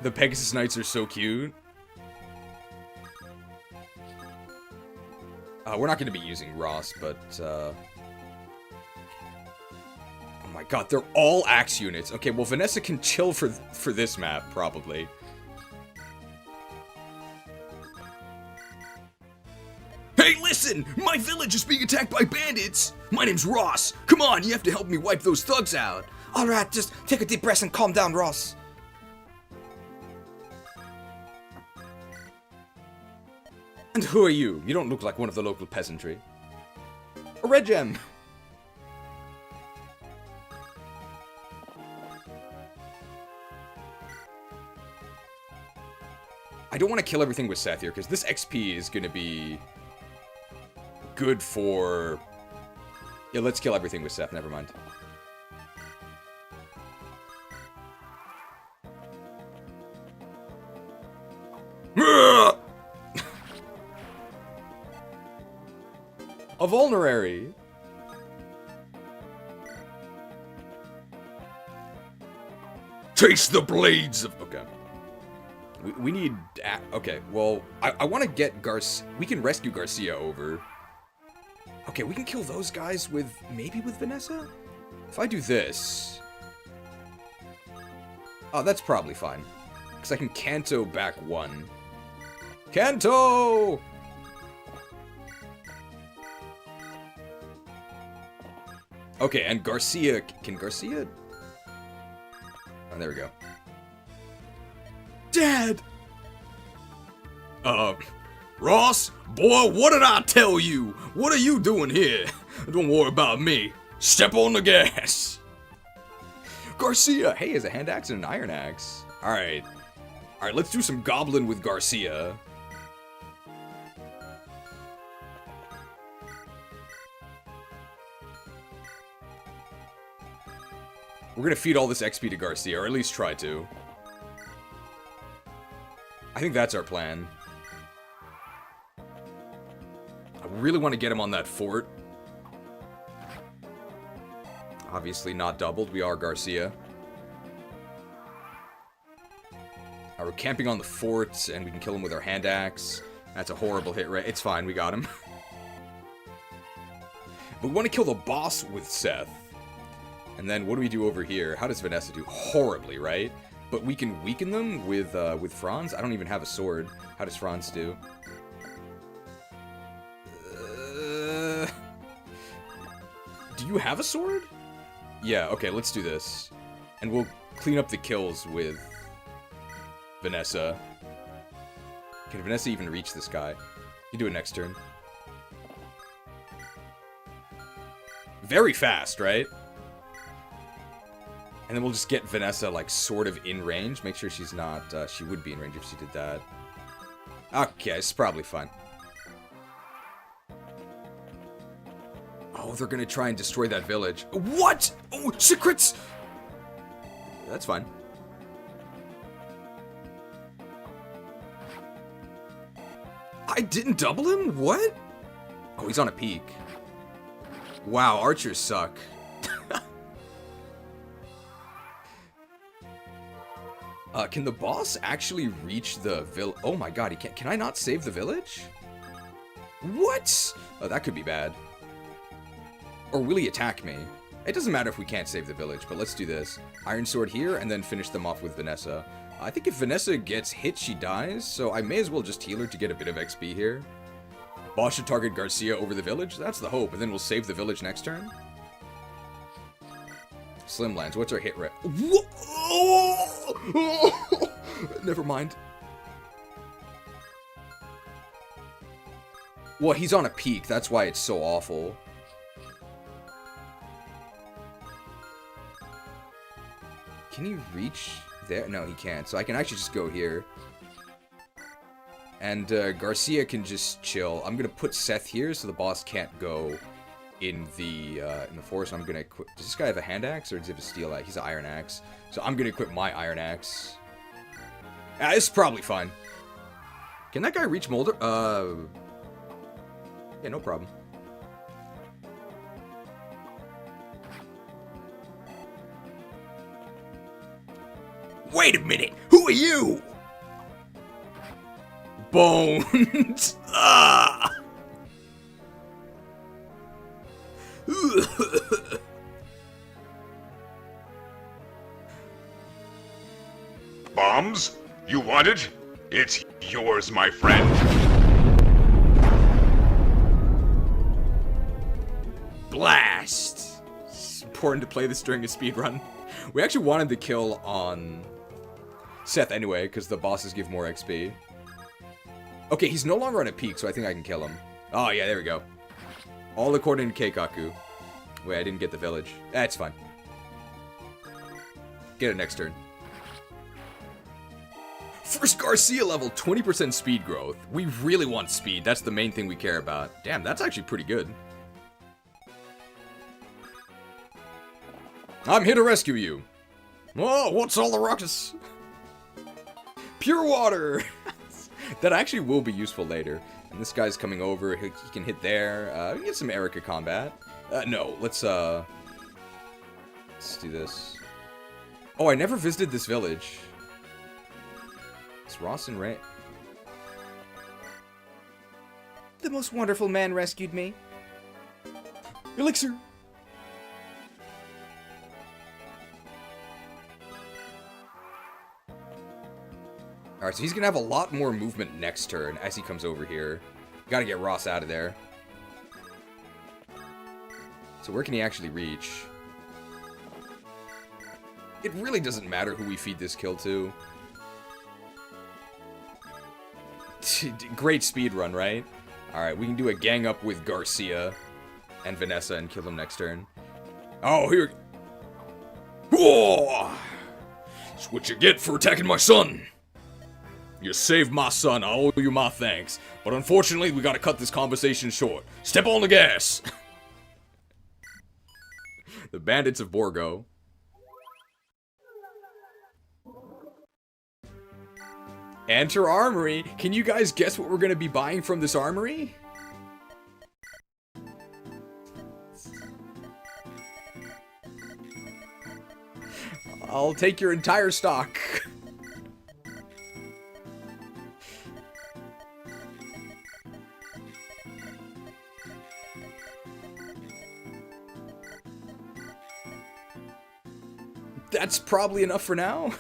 The Pegasus Knights are so cute. We're not going to be using Ross, but, oh my god, they're all axe units. Okay, well, Vanessa can chill for this map, probably. Hey, listen! My village is being attacked by bandits! My name's Ross! Come on, you have to help me wipe those thugs out! Alright, just take a deep breath and calm down, Ross. And who are you? You don't look like one of the local peasantry. A red gem! I don't want to kill everything with Seth here, because this XP is going to be good for... Yeah, let's kill everything with Seth, never mind. A vulnerary. Taste the blades of... Okay. We need... Okay, well, I want to get we can rescue Garcia over. Okay, we can kill those guys with... Maybe with Vanessa? If I do this... Oh, that's probably fine. Because I can Kanto back one. Kanto! Okay, and Garcia... Can Garcia... Oh, there we go. Dad! Ross? Boy, what did I tell you? What are you doing here? Don't worry about me. Step on the gas. Garcia! Hey, has a hand axe and an iron axe. Alright. Alright, let's do some goblin with Garcia. We're gonna feed all this XP to Garcia, or at least try to. I think that's our plan. I really want to get him on that fort. Obviously not doubled, we are Garcia. We're camping on the fort, and we can kill him with our hand axe. That's a horrible hit rate. It's fine, we got him. But we want to kill the boss with Seth. And then what do we do over here? How does Vanessa do? Horribly, right? But we can weaken them with Franz. I don't even have a sword. How does Franz do? Do you have a sword? Yeah, okay, let's do this. And we'll clean up the kills with Vanessa. Can Vanessa even reach this guy? You do it next turn. Very fast, right? And then we'll just get Vanessa, like, sort of in range. Make sure she's not... she would be in range if she did that. Okay, it's probably fine. Oh, they're gonna try and destroy that village. What? Oh, secrets! That's fine. I didn't double him? What? Oh, he's on a peak. Wow, archers suck. Can the boss actually reach the village? Oh my god, he can't. Can I not save the village? What? Oh, that could be bad. Or will he attack me? It doesn't matter if we can't save the village, but let's do this. Iron Sword here, and then finish them off with Vanessa. I think if Vanessa gets hit, she dies, so I may as well just heal her to get a bit of XP here. Boss should target Garcia over the village. That's the hope, and then we'll save the village next turn. Slimlands, what's our hit rate? Never mind. Well, he's on a peak. That's why it's so awful. Can he reach there? No, he can't. So I can actually just go here. And Garcia can just chill. I'm going to put Seth here so the boss can't go in the forest. I'm going to equip... Does this guy have a hand axe or does he have a steel axe? He's an iron axe. So I'm going to equip my iron axe. This is probably fine. Can that guy reach Molder? Yeah, no problem. Wait a minute! Who are you? Bones! Ah! Bombs? You want it? It's yours, my friend. Blast! It's important to play this during a speedrun. We actually wanted the kill on Seth anyway, because the bosses give more XP. Okay, he's no longer on a peak, so I think I can kill him. Oh, yeah, there we go. All according to Keikaku. Wait, I didn't get the village. That's fine. Get it next turn. First Garcia level, 20% speed growth. We really want speed. That's the main thing we care about. Damn, that's actually pretty good. I'm here to rescue you. Oh, what's all the ruckus? Pure water! That actually will be useful later. And this guy's coming over. He can hit there. We can get some Erica combat. No, let's do this. Oh, I never visited this village. It's Ross and Ray. The most wonderful man rescued me. Elixir! Alright, so he's gonna have a lot more movement next turn as he comes over here. Gotta get Ross out of there. So where can he actually reach? It really doesn't matter who we feed this kill to. Great speed run, right? Alright, we can do a gang up with Garcia and Vanessa and kill them next turn. Oh, here... Whoa! That's what you get for attacking my son! You saved my son, I owe you my thanks. But unfortunately, we gotta cut this conversation short. Step on the gas! The Bandits of Borgo. Enter Armory! Can you guys guess what we're gonna be buying from this armory? I'll take your entire stock. That's probably enough for now.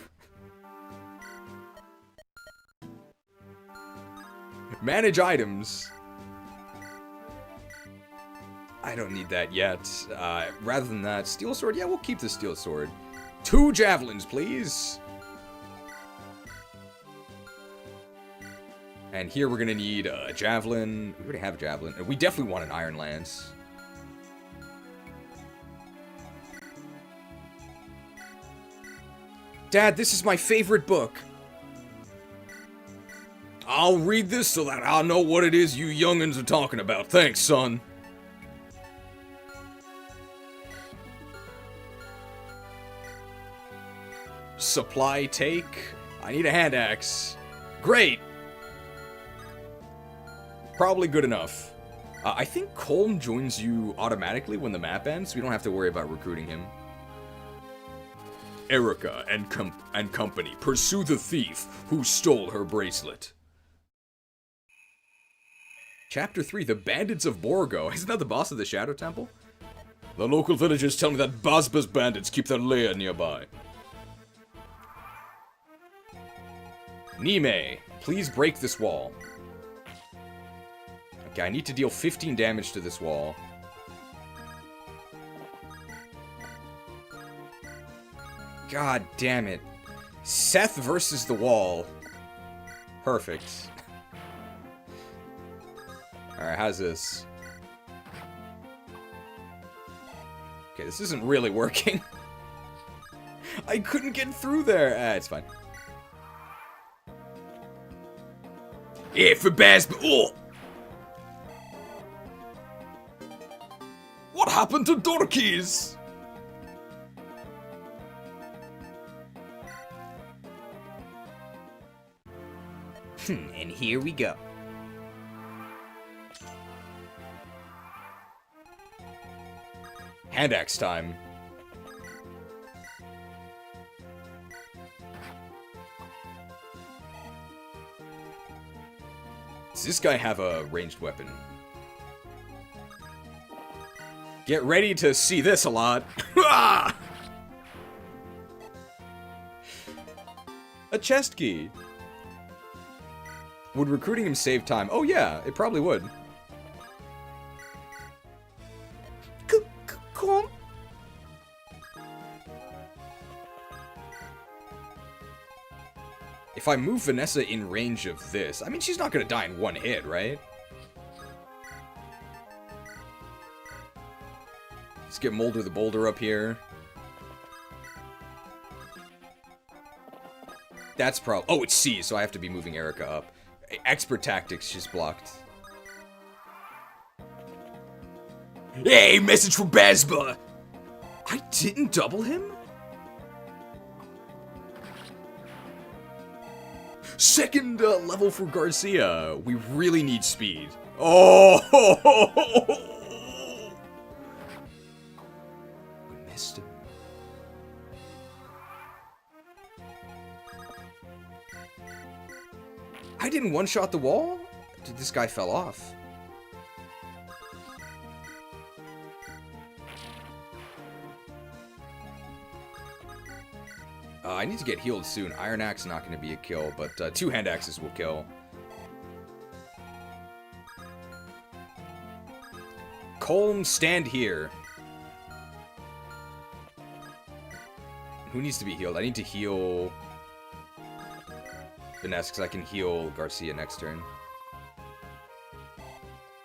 Manage items. I don't need that yet. Rather than that, steel sword? Yeah, we'll keep the steel sword. 2 javelins, please. And here we're gonna need a javelin. We already have a javelin. We definitely want an iron lance. Dad, this is my favorite book. I'll read this so that I'll know what it is you young'uns are talking about. Thanks, son. Supply take. I need a hand axe. Great. Probably good enough. I think Colm joins you automatically when the map ends, so we don't have to worry about recruiting him. Erica and company pursue the thief who stole her bracelet. Chapter 3, The Bandits of Borgo. Isn't that the boss of the Shadow Temple? The local villagers tell me that Basba's bandits keep their lair nearby. Nime, please break this wall. Okay, I need to deal 15 damage to this wall. God damn it. Seth versus the wall. Perfect. Alright, how's this? Okay, this isn't really working. I couldn't get through there. It's fine. Yeah, for Baz. Oh! What happened to Dorkies? And here we go. Hand axe time. Does this guy have a ranged weapon? Get ready to see this a lot. A chest key. Would recruiting him save time? Oh yeah, it probably would. Come. If I move Vanessa in range of this, I mean, she's not gonna die in one hit, right? Let's get Molder the Boulder up here. That's oh, it's C, so I have to be moving Erica up. Expert tactics, she's blocked. Hey, message from Basba! I didn't double him? Second level for Garcia. We really need speed. Oh! We missed him. I didn't one-shot the wall? Did this guy fell off? I need to get healed soon. Iron Axe not going to be a kill, but 2 hand axes will kill. Colm, stand here. Who needs to be healed? I need to heal Vanessa, because I can heal Garcia next turn.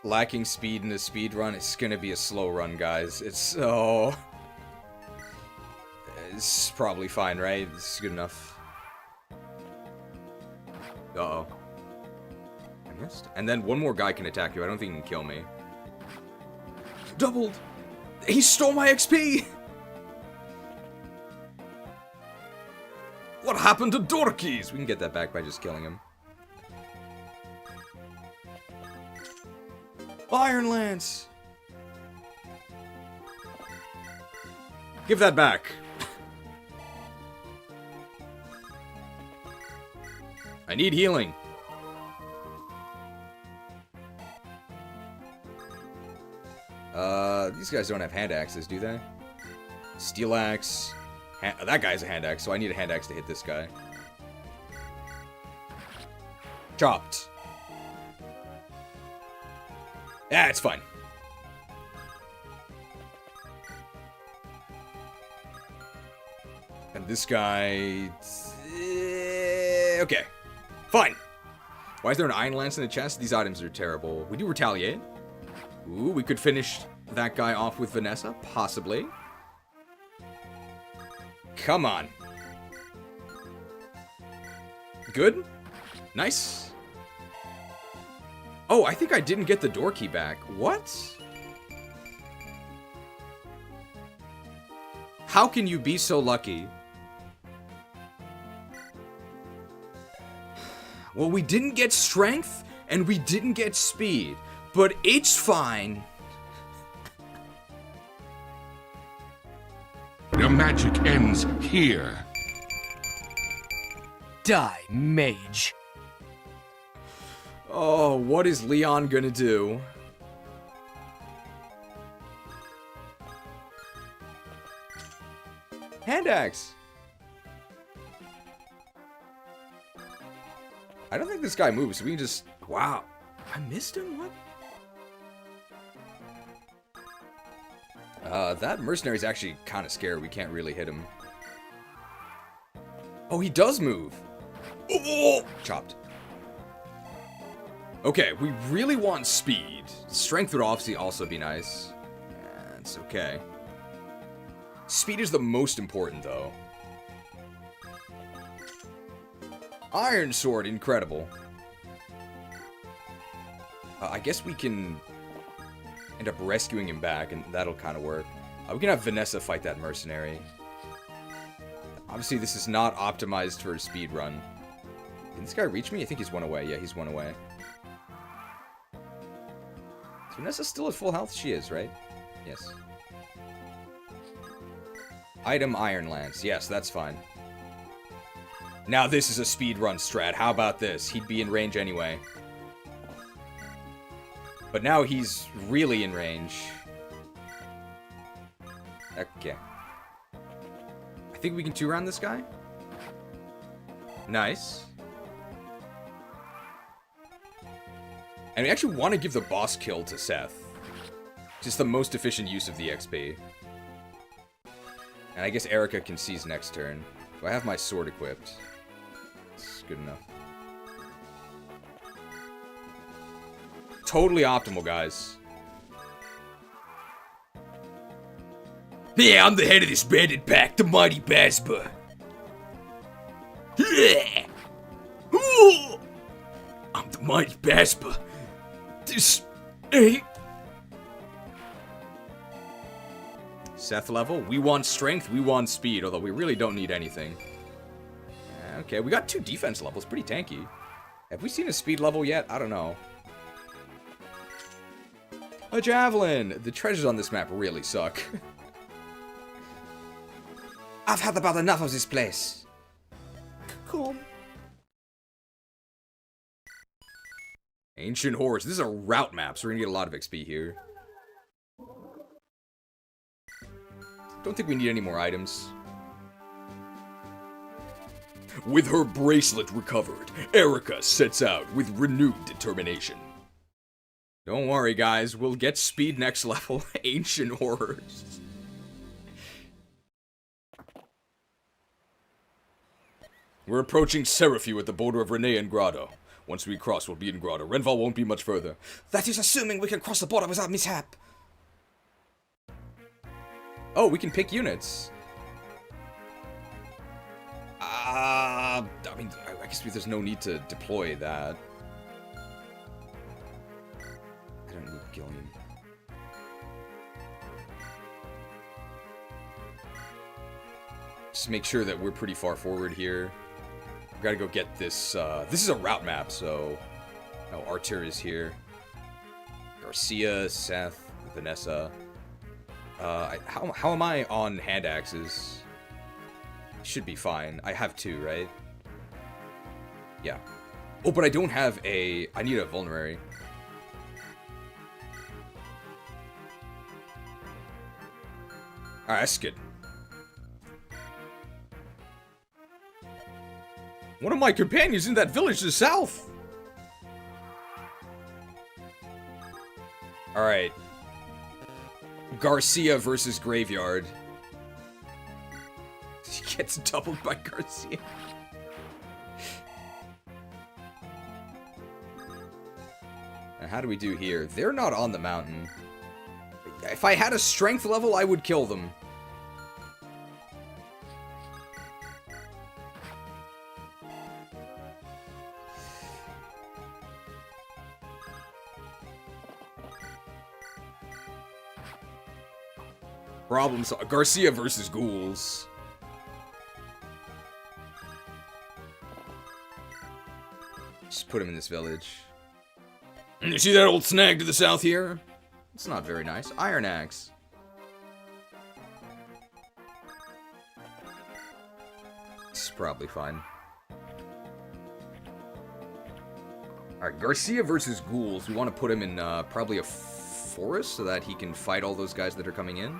Lacking speed in a speed run, it's going to be a slow run, guys. It's so... It's probably fine, right? This is good enough. Uh-oh. I missed. And then one more guy can attack you. I don't think he can kill me. Doubled! He stole my XP! What happened to Dorkies? We can get that back by just killing him. Iron Lance! Give that back. I need healing. These guys don't have hand axes, do they? Steel axe, That guy's a hand axe, so I need a hand axe to hit this guy. Chopped. Yeah, it's fine. And this guy... okay. Fine. Why is there an iron lance in the chest? These items are terrible. We do retaliate. Ooh, we could finish that guy off with Vanessa. Possibly. Come on. Good. Nice. Oh, I think I didn't get the door key back. What? How can you be so lucky? Well, we didn't get strength, and we didn't get speed. But it's fine. Your magic ends here. Die, mage. Oh, what is Leon gonna do? Hand axe. I don't think this guy moves, so we can just... Wow. I missed him? What? That mercenary's actually kind of scary. We can't really hit him. Oh, he does move. Oh! Chopped. Okay, we really want speed. Strength would obviously also be nice. Yeah, it's okay. Speed is the most important, though. Iron Sword, incredible. I guess we can end up rescuing him back, and that'll kind of work. We can have Vanessa fight that mercenary. Obviously, this is not optimized for a speed run. Did this guy reach me? I think he's one away. Yeah, he's one away. Is Vanessa still at full health? She is, right? Yes. Item Iron Lance. Yes, that's fine. Now this is a speedrun strat. How about this? He'd be in range anyway. But now he's really in range. Okay. I think we can 2-round this guy. Nice. And we actually want to give the boss kill to Seth. Just the most efficient use of the XP. And I guess Erica can seize next turn. Do I have my sword equipped? It's good enough. Totally optimal, guys. Yeah, I'm the head of this bandit pack, the mighty Basba. I'm the mighty Basba. This ain't... Seth level. We want strength, we want speed, although we really don't need anything. Okay, we got 2 defense levels, pretty tanky. Have we seen a speed level yet? I don't know. A javelin! The treasures on this map really suck. I've had about enough of this place. Come. Ancient Horrors. This is a route map, so we're gonna get a lot of XP here. Don't think we need any more items. With her bracelet recovered, Erica sets out with renewed determination. Don't worry, guys. We'll get speed next level. Ancient Horrors. We're approaching Seraphiu at the border of Renee and Grotto. Once we cross, we'll be in Grotto. Renval won't be much further. That is assuming we can cross the border without mishap. Oh, we can pick units. I mean, I guess there's no need to deploy that. I don't need Gillian. Just make sure that we're pretty far forward here. We gotta go get this. This is a route map, so... Oh, Artur is here. Garcia, Seth, Vanessa. How am I on hand axes? Should be fine. I have 2, right? Yeah. Oh, but I don't have a... I need a vulnerary. Alright, that's good. One of my companions in that village to the south! Alright. Garcia versus Graveyard. He gets doubled by Garcia. And how do we do here? They're not on the mountain. If I had a strength level, I would kill them. Problems. Garcia versus ghouls. Just put him in this village. You see that old snag to the south here? It's not very nice. Iron Axe. It's probably fine. Alright, Garcia versus ghouls. We want to put him in probably a forest so that he can fight all those guys that are coming in.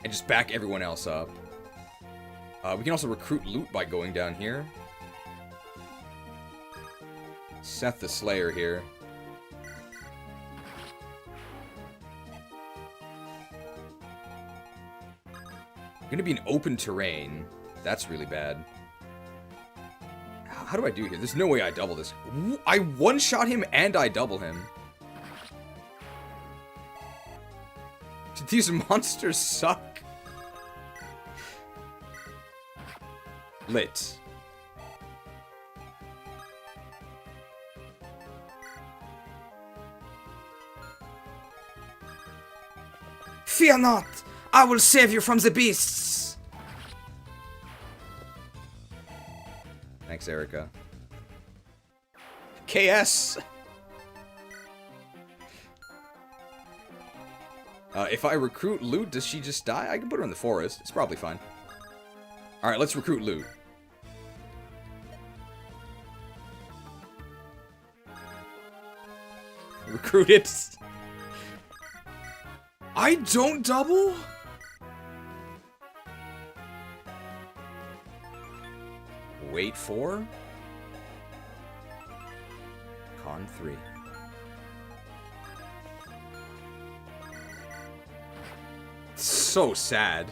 And just back everyone else up. We can also recruit loot by going down here. Seth the Slayer here. Gonna be an open terrain. That's really bad. How do I do here? There's no way I double this. I one-shot him and I double him. These monsters suck. Lit. Fear not! I will save you from the beasts! Thanks, Erica. KS! If I recruit loot, does she just die? I can put her in the forest. It's probably fine. Alright, let's recruit loot. Recruit it. I don't double? Wait for Con 3. So sad.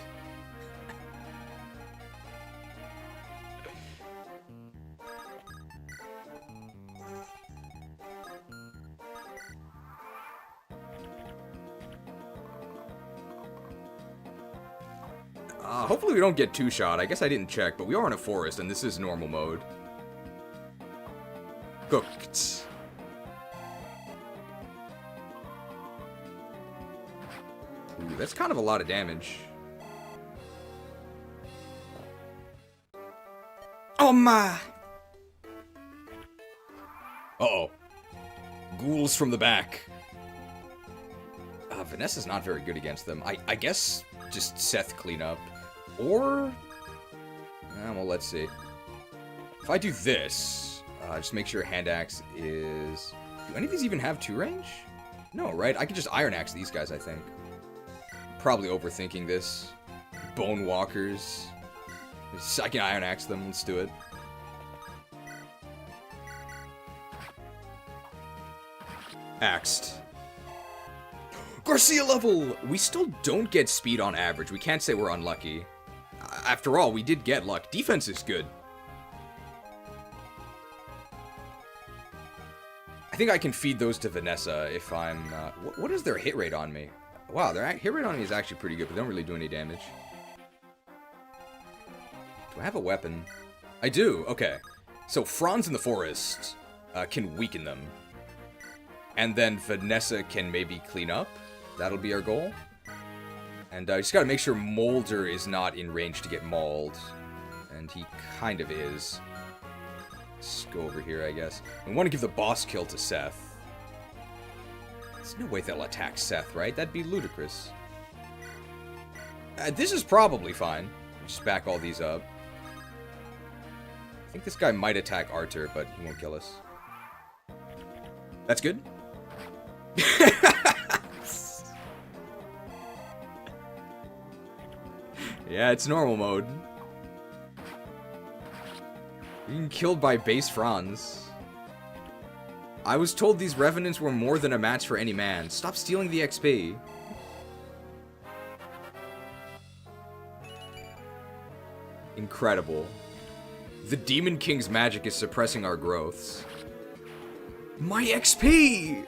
Hopefully we don't get two-shot. I guess I didn't check, but we are in a forest, and this is normal mode. Cooked. Ooh, that's kind of a lot of damage. Oh my! Uh-oh. Ghouls from the back. Vanessa's not very good against them. I guess just Seth clean up. Or... well, let's see. If I do this, just make sure hand axe is... Do any of these even have 2 range? No, right? I could just iron axe these guys, I think. Probably overthinking this. Bone walkers. I can iron axe them. Let's do it. Axed. Garcia level! We still don't get speed on average. We can't say we're unlucky. After all, we did get luck. Defense is good. I think I can feed those to Vanessa if I'm... what is their hit rate on me? Wow, their hit rate on me is actually pretty good, but they don't really do any damage. Do I have a weapon? I do, okay. So Franz in the forest can weaken them. And then Vanessa can maybe clean up. That'll be our goal. And I just gotta make sure Molder is not in range to get mauled. And he kind of is. Let's go over here, I guess. We want to give the boss kill to Seth. There's no way they'll attack Seth, right? That'd be ludicrous. This is probably fine. Just back all these up. I think this guy might attack Arthur, but he won't kill us. That's good. Yeah, it's normal mode. Being killed by base Franz. I was told these revenants were more than a match for any man. Stop stealing the XP. Incredible. The Demon King's magic is suppressing our growths. My XP!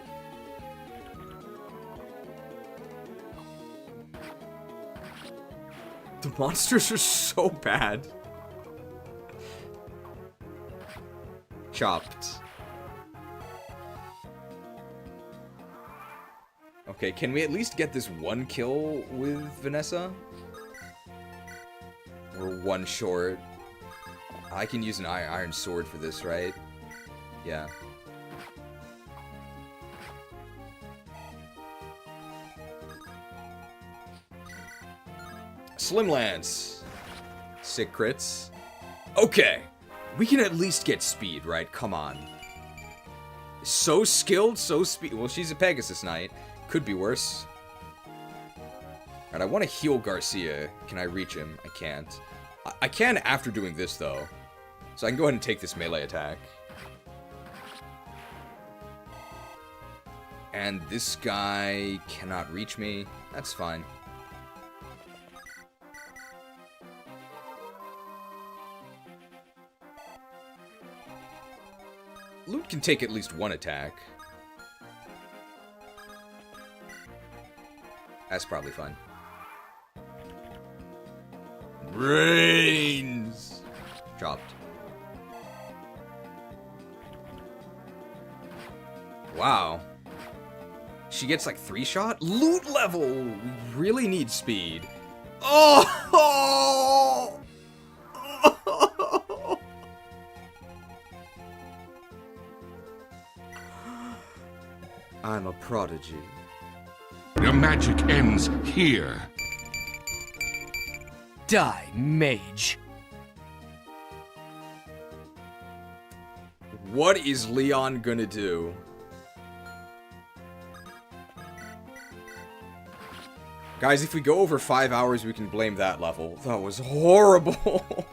The monsters are so bad. Chopped. Okay, can we at least get this one kill with Vanessa? We're one short. I can use an iron sword for this, right? Yeah. Slim Lance. Sick crits. Okay. We can at least get speed, right? Come on. So skilled, so speed. Well, she's a Pegasus Knight. Could be worse. Alright, I want to heal Garcia. Can I reach him? I can't. I can after doing this, though. So I can go ahead and take this melee attack. And this guy cannot reach me. That's fine. Loot can take at least one attack. That's probably fun. Brains! Dropped. Wow. She gets like 3-shot? Loot level! We really need speed. Oh! I'm a prodigy. Your magic ends here. Die, mage. What is Leon gonna do? Guys, if we go over 5 hours, we can blame that level. That was horrible.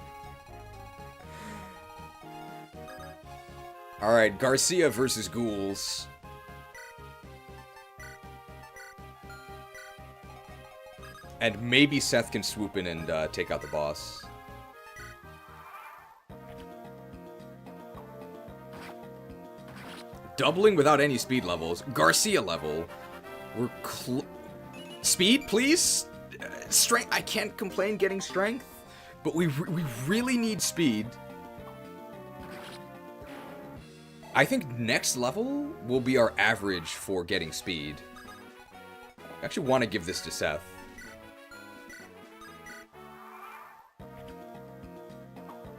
Alright, Garcia versus ghouls. And maybe Seth can swoop in and take out the boss. Doubling without any speed levels. Garcia level. We're speed, please? Strength. I can't complain getting strength. But we really need speed. I think next level will be our average for getting speed. I actually want to give this to Seth.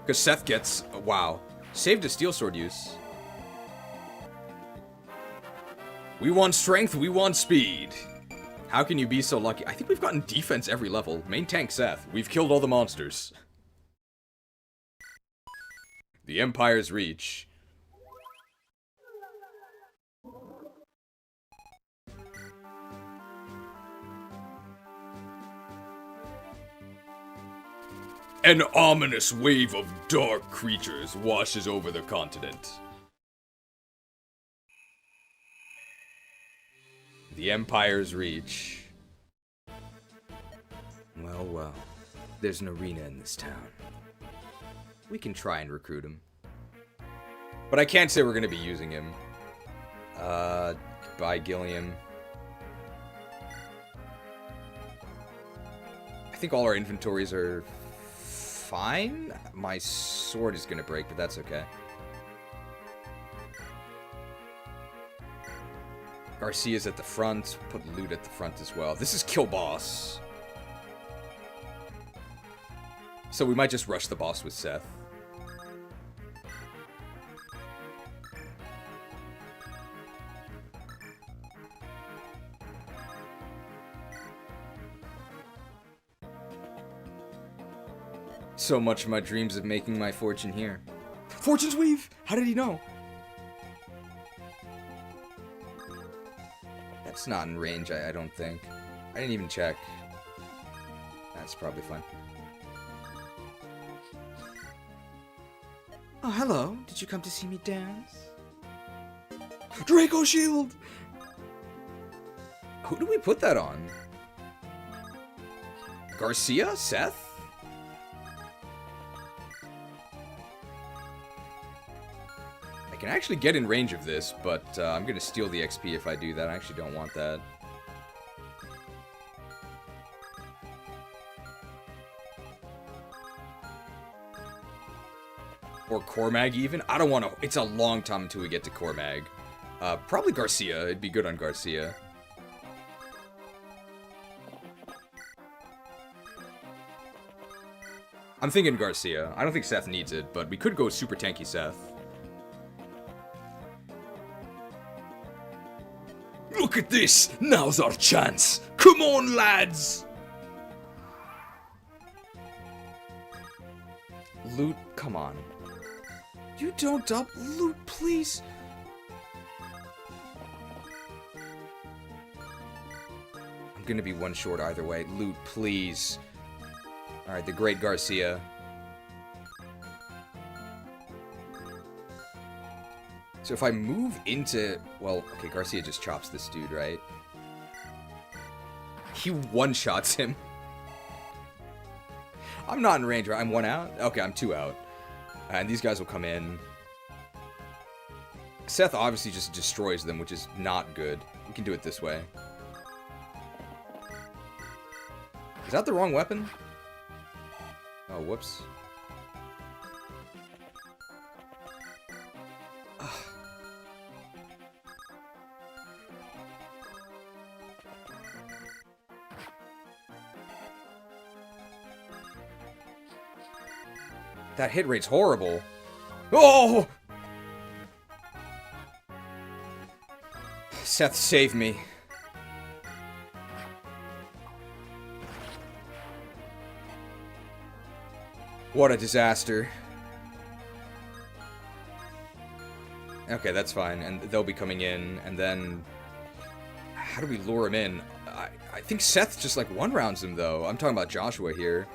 Because Seth gets... wow. Saved a steel sword use. We want strength, we want speed. How can you be so lucky? I think we've gotten defense every level. Main tank Seth. We've killed all the monsters. The Empire's Reach. An ominous wave of dark creatures washes over the continent. The Empire's Reach. Well, well. There's an arena in this town. We can try and recruit him. But I can't say we're going to be using him. Bye, Gilliam. I think all our inventories are fine. My sword is going to break, but that's okay. Garcia's at the front. Put loot at the front as well. This is kill boss. So we might just rush the boss with Seth. So much of my dreams of making my fortune here. Fortune's Weave! How did he know? That's not in range, I don't think. I didn't even check. That's probably fine. Oh, hello. Did you come to see me dance? Draco Shield! Who do we put that on? Garcia? Seth? I can actually get in range of this, but I'm going to steal the XP if I do that. I actually don't want that. Or Cormag even? I don't want to... It's a long time until we get to Cormag. Probably Garcia. It'd be good on Garcia. I'm thinking Garcia. I don't think Seth needs it, but we could go super tanky Seth. Look at this! Now's our chance! Come on, lads! Loot, come on. You don't up loot, please. I'm gonna be one short either way. Loot, please. Alright, the Great Garcia. So if I move into... Well, okay, Garcia just chops this dude, right? He one-shots him. I'm not in range, right? I'm 1 out? Okay, I'm 2 out. And these guys will come in. Seth obviously just destroys them, which is not good. We can do it this way. Is that the wrong weapon? Oh, whoops. That hit rate's horrible. Oh! Seth, save me. What a disaster. Okay, that's fine. And they'll be coming in, and then... How do we lure him in? I think Seth just, like, one-rounds him, though. I'm talking about Joshua here.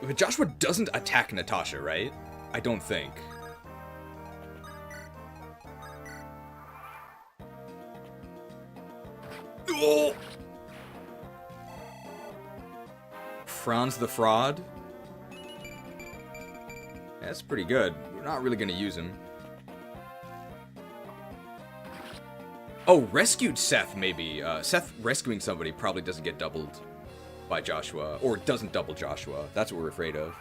But Joshua doesn't attack Natasha, right? I don't think. Oh! Franz the Fraud? That's pretty good. We're not really gonna use him. Oh, rescued Seth, maybe. Seth rescuing somebody probably doesn't get doubled by Joshua, or doesn't double Joshua. That's what we're afraid of.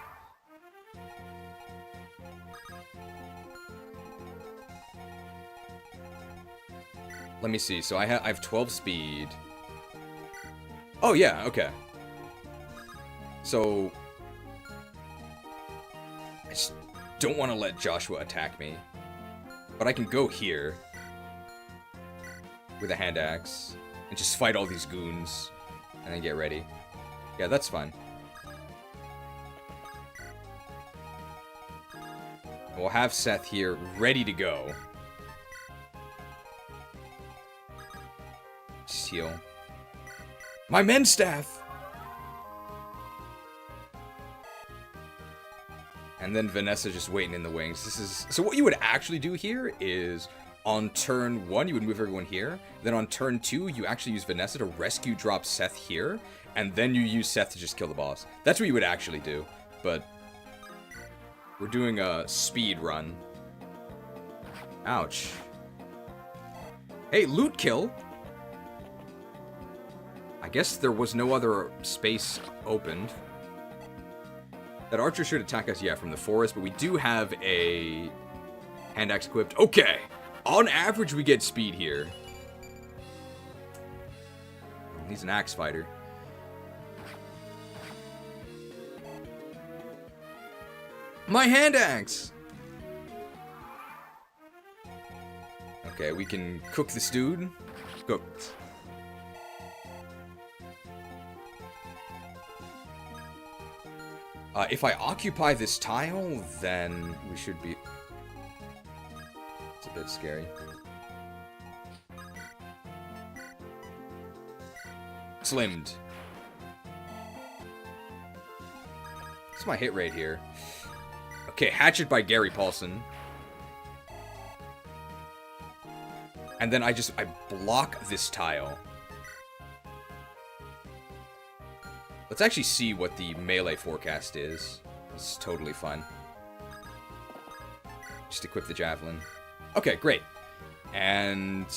Let me see. So I have 12 speed. Oh yeah, okay. So I just don't want to let Joshua attack me, but I can go here with a hand axe and just fight all these goons and then get ready. Yeah, that's fine. We'll have Seth here, ready to go. Just heal. My men's staff! And then Vanessa just waiting in the wings. This is... So what you would actually do here is... On turn 1, you would move everyone here. Then on turn 2, you actually use Vanessa to rescue drop Seth here. And then you use Seth to just kill the boss. That's what you would actually do. But we're doing a speed run. Ouch. Hey, loot kill. I guess there was no other space opened. That archer should attack us, yeah, from the forest. But we do have a hand axe equipped. Okay. On average, we get speed here. He's an axe fighter. My hand axe! Okay, we can cook this dude. Cooked. If I occupy this tile, then we should be... It's a bit scary. Slimmed. my hit rate here? Okay, Hatchet by Gary Paulson. And then I block this tile. Let's actually see what the melee forecast is. This is totally fun. Just equip the javelin. Okay, great. And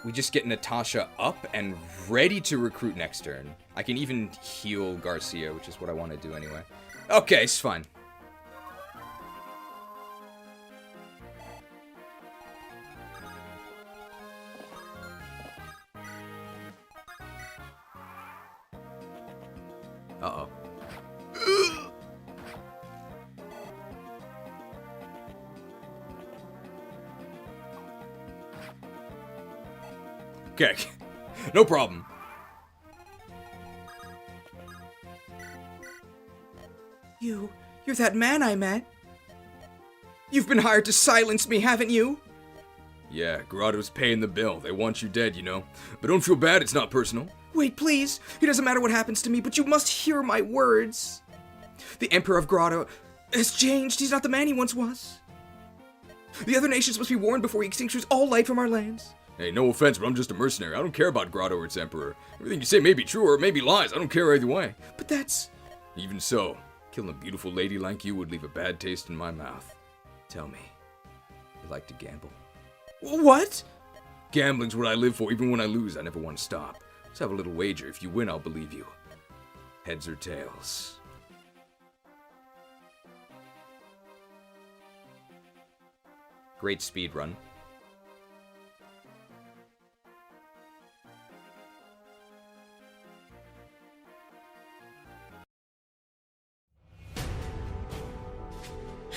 we just get Natasha up and ready to recruit next turn. I can even heal Garcia, which is what I want to do anyway. Okay, it's fine. Uh-oh. Okay. No problem. You're that man I met. You've been hired to silence me, haven't you? Yeah, Grotto's paying the bill. They want you dead, you know. But don't feel bad, it's not personal. Wait, please. It doesn't matter what happens to me, but you must hear my words. The Emperor of Grotto has changed. He's not the man he once was. The other nations must be warned before he extinguishes all light from our lands. Hey, no offense, but I'm just a mercenary. I don't care about Grotto or its Emperor. Everything you say may be true or it may be lies. I don't care either way. But that's... Even so, killing a beautiful lady like you would leave a bad taste in my mouth. Tell me, you like to gamble? What? Gambling's what I live for. Even when I lose, I never want to stop. Let's have a little wager. If you win, I'll believe you. Heads or tails? Great speed run.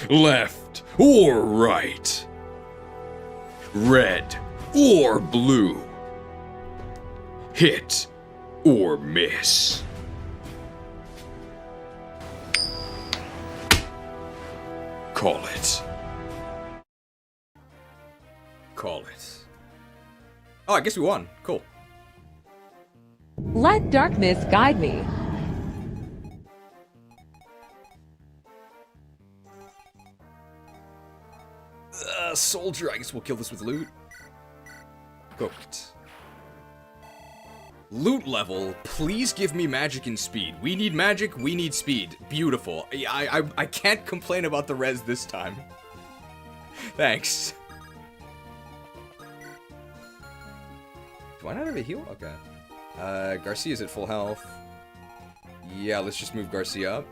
Left or right? Red or blue? Hit or miss? Call it. Call it. Oh, I guess we won. Cool. Let darkness guide me. Soldier. I guess we'll kill this with loot. Cooked. Loot level. Please give me magic and speed. We need magic. We need speed. Beautiful. I can't complain about the res this time. Thanks. Do I not have a heal? Okay. Garcia's at full health. Yeah, let's just move Garcia up.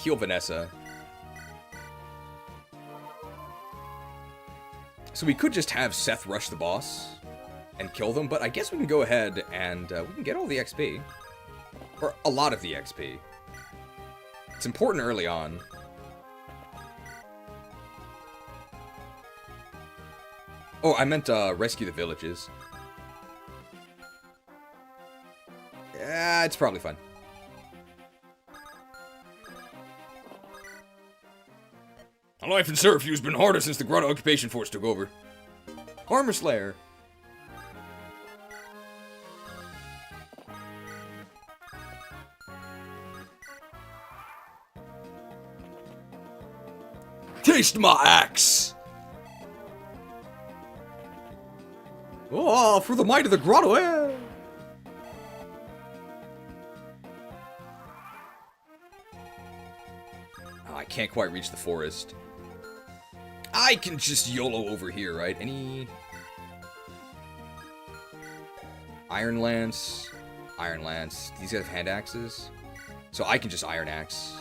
Heal Vanessa. So we could just have Seth rush the boss and kill them, but I guess we can go ahead and we can get all the XP. Or a lot of the XP. It's important early on. Oh, I meant rescue the villages. Yeah, it's probably fine. Life and Serfew's been harder since the Grotto Occupation Force took over. Armor Slayer. Taste my axe! Oh, for the might of the grotto, eh? Oh, I can't quite reach the forest. I can just YOLO over here, right? Any... Iron Lance. Iron Lance. These guys have hand axes. So I can just Iron Axe.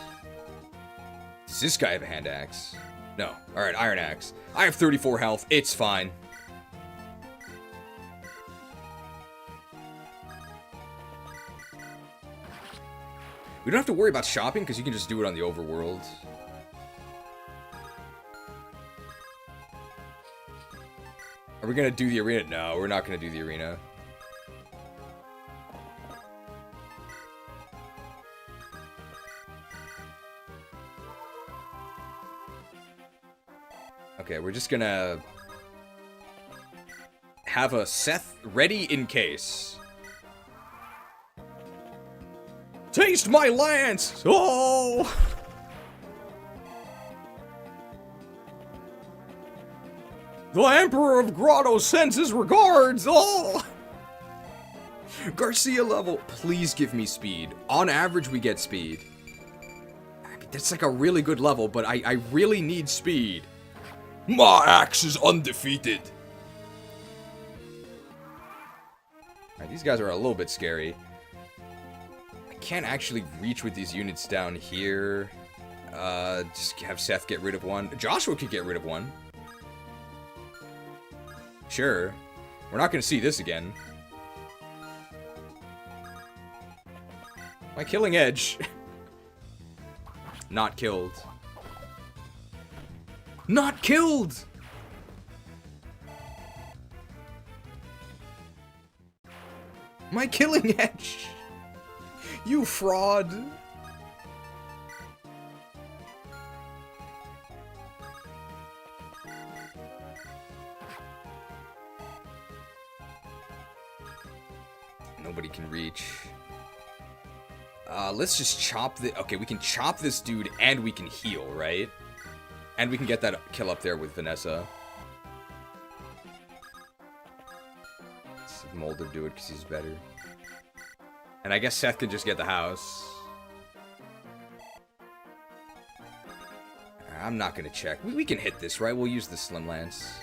Does this guy have a hand axe? No. Alright, Iron Axe. I have 34 health. It's fine. We don't have to worry about shopping because you can just do it on the overworld. Are we gonna do the arena? No, we're not gonna do the arena. Okay, we're just gonna have a Seth ready in case. Feast my lance! Oh! The Emperor of Grotto sends his regards! Oh! Garcia level. Please give me speed. On average, we get speed. I mean, that's like a really good level, but I really need speed. My axe is undefeated. Alright, these guys are a little bit scary. I can't actually reach with these units down here. Just have Seth get rid of one. Joshua could get rid of one. Sure. We're not going to see this again. My killing edge. Not killed. Not killed! My killing edge! You fraud! Nobody can reach. Let's just chop the... Okay, we can chop this dude and we can heal, right? And we can get that kill up there with Vanessa. Let's have Mulder do it because he's better. And I guess Seth can just get the house. I'm not gonna check. We can hit this, right? We'll use the Slim Lance.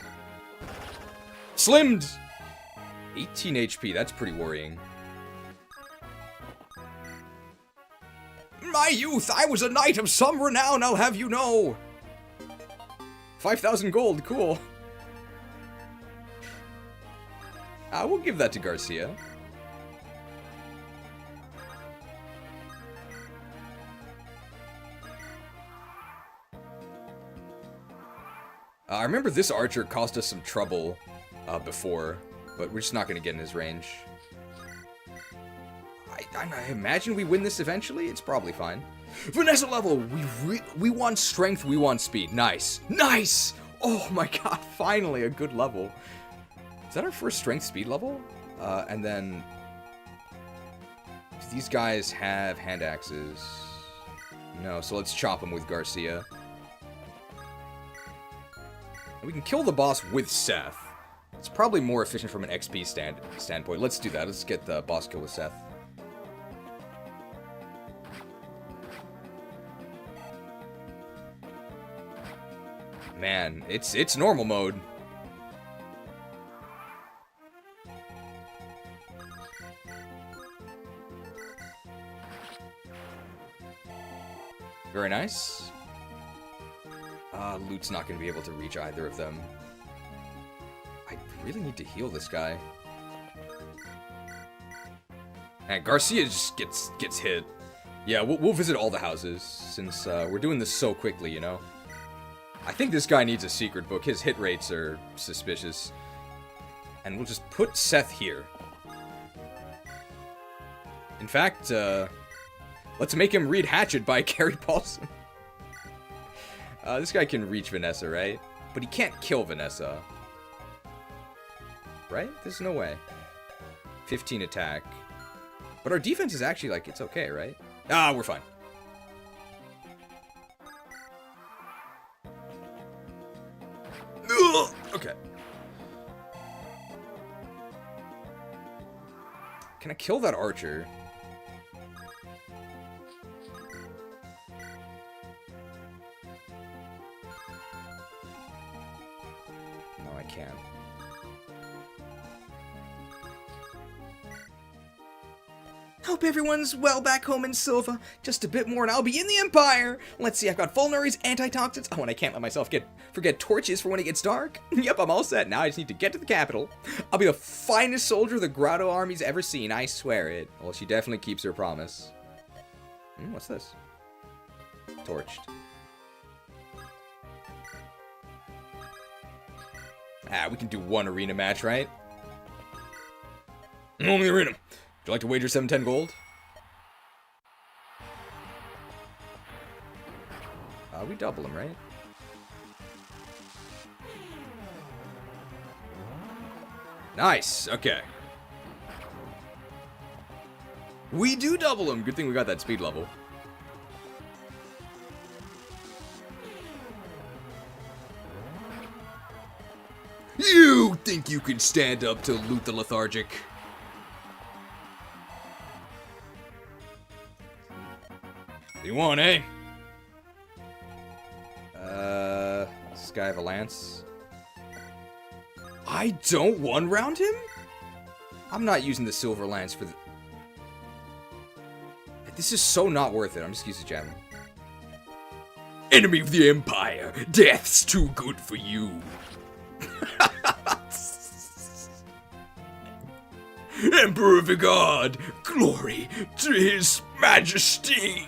Slimmed! 18 HP, that's pretty worrying. My youth, I was a knight of some renown, I'll have you know! 5,000 gold, cool. We'll give that to Garcia. I remember this archer caused us some trouble before, but we're just not going to get in his range. I imagine we win this eventually. It's probably fine. Vanessa level. We want strength. We want speed. Nice. Nice. Oh my god. Finally a good level. Is that our first strength speed level? And then... Do these guys have hand axes? No, so let's chop them with Garcia. We can kill the boss with Seth. It's probably more efficient from an XP standpoint. Let's do that. Let's get the boss kill with Seth. Man, it's normal mode. Very nice. Loot's not going to be able to reach either of them. I really need to heal this guy. And Garcia just gets hit. Yeah, we'll visit all the houses, since we're doing this so quickly, you know? I think this guy needs a secret book. His hit rates are suspicious. And we'll just put Seth here. In fact, let's make him read Hatchet by Carrie Paulson. This guy can reach Vanessa, right? But he can't kill Vanessa. Right? There's no way. 15 attack. But our defense is actually, like, it's okay, right? We're fine. Okay. Can I kill that archer? No, I can't. Hope everyone's well back home in Silva. Just a bit more and I'll be in the Empire. Let's see, I've got vulneraries, antitoxins. Oh, and I can't let myself forget torches for when it gets dark. Yep, I'm all set. Now I just need to get to the capital. I'll be the finest soldier the Grotto army's ever seen. I swear it. Well, she definitely keeps her promise. What's this? Torched. We can do one arena match, right? Only arena. Would you like to wager 710 gold? We double him, right? Nice, okay. We do double him. Good thing we got that speed level. You think you can stand up to Loot the Lethargic? You want, eh? This guy have a lance? I don't one-round him? I'm not using the silver lance for the... This is so not worth it. I'm just using jamming. Enemy of the Empire, death's too good for you. Emperor of the God, glory to his majesty.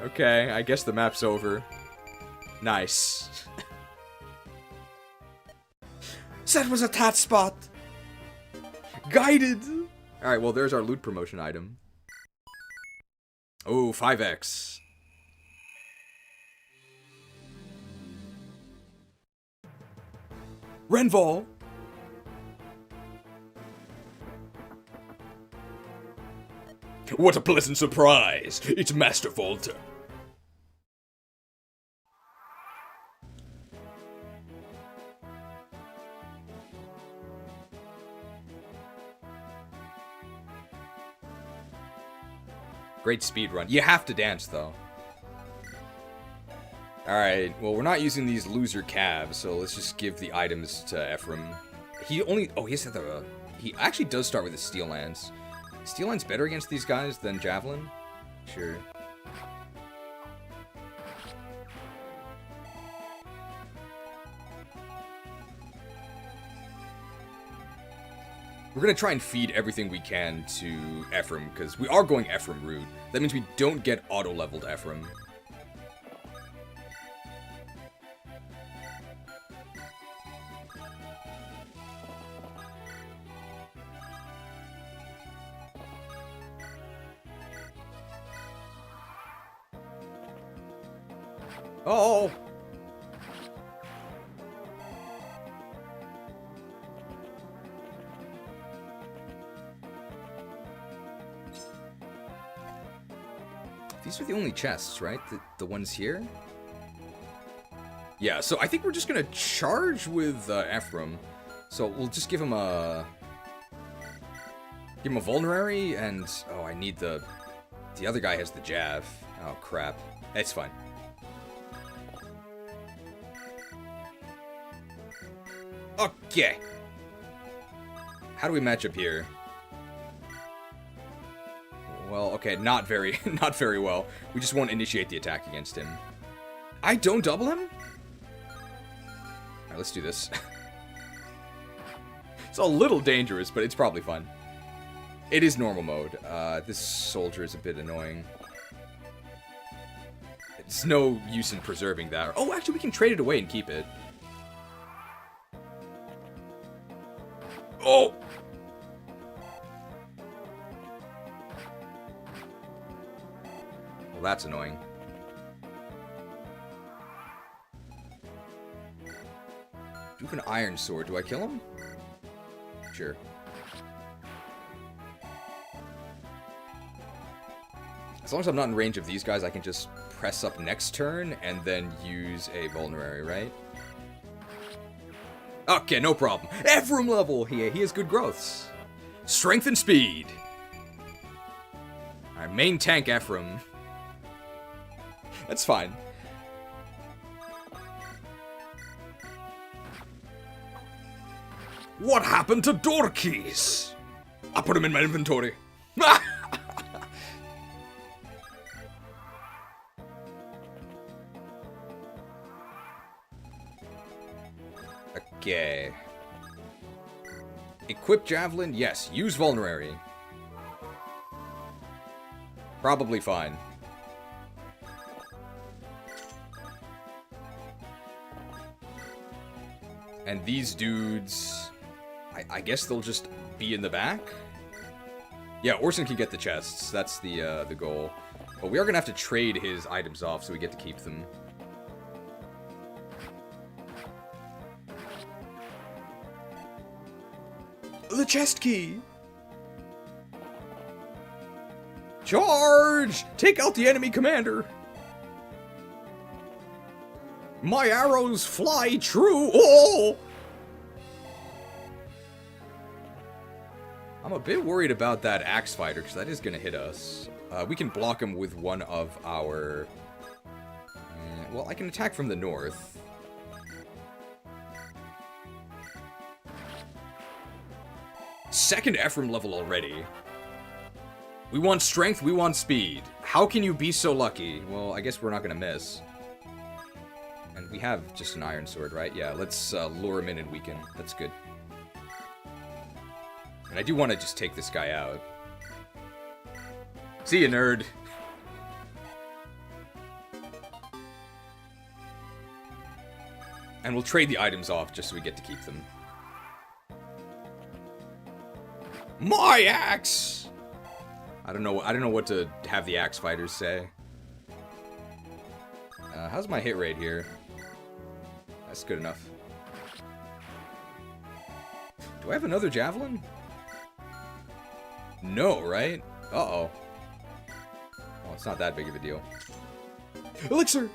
Okay, I guess the map's over. Nice. That was a tat spot. Guided. Alright, well, there's our loot promotion item. Oh, 5x. Renval. What a pleasant surprise! It's Master Volta. Great speed run. You have to dance, though. Alright, well, we're not using these loser calves, so let's just give the items to Ephraim. He only... Oh, he actually does start with a Steel Lance. Steel Lance better against these guys than Javelin? Sure. We're gonna try and feed everything we can to Ephraim, because we are going Ephraim route. That means we don't get auto-leveled Ephraim. Oh! These are the only chests, right? The ones here? Yeah, so I think we're just gonna charge with Ephraim. So we'll just give him a... Give him a vulnerary, and... Oh, I need the... The other guy has the jav. Oh, crap. It's fine. Okay. How do we match up here? Well, okay, not very well. We just won't initiate the attack against him. I don't double him? Alright, let's do this. It's a little dangerous, but it's probably fun. It is normal mode. This soldier is a bit annoying. It's no use in preserving that. Oh, actually, we can trade it away and keep it. Oh! Well, that's annoying. Do you have an iron sword? Do I kill him? Sure. As long as I'm not in range of these guys, I can just press up next turn and then use a vulnerary, right? Okay, no problem. Ephraim level! He has good growths. Strength and speed. Alright, main tank Ephraim. That's fine. What happened to door keys? I put them in my inventory. Okay. Equip Javelin? Yes. Use Vulnerary. Probably fine. And these dudes... I guess they'll just be in the back? Yeah, Orson can get the chests. That's the goal. But we are gonna have to trade his items off so we get to keep them. The chest key! Charge! Take out the enemy commander! My arrows fly true! Oh! I'm a bit worried about that axe fighter, because that is going to hit us. We can block him with one of our... well, I can attack from the north. Second Ephraim level already. We want strength, we want speed. How can you be so lucky? Well, I guess we're not going to miss. And we have just an iron sword, right? Yeah, let's lure him in and weaken. That's good. And I do want to just take this guy out. See ya, nerd. And we'll trade the items off just so we get to keep them. My axe! I don't know what to have the axe fighters say. How's my hit rate here? That's good enough. Do I have another javelin? No, right? Uh-oh. Well, it's not that big of a deal. Elixir!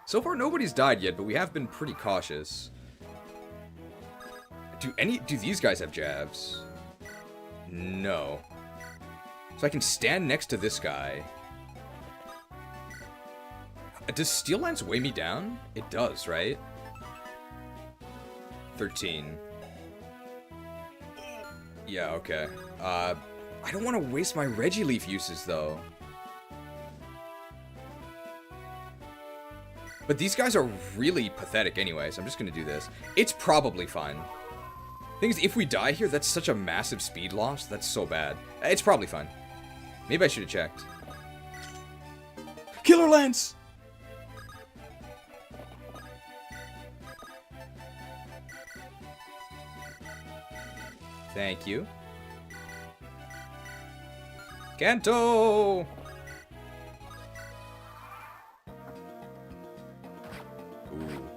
So far, nobody's died yet, but we have been pretty cautious. Do these guys have javs? No. So I can stand next to this guy. Does Steel Lance weigh me down? It does, right? 13. Yeah, okay. I don't want to waste my Regileaf uses, though. But these guys are really pathetic anyway, so I'm just gonna do this. It's probably fine. Thing is, if we die here, that's such a massive speed loss. That's so bad. It's probably fine. Maybe I should have checked. Killer Lance! Thank you. Kanto! Ooh.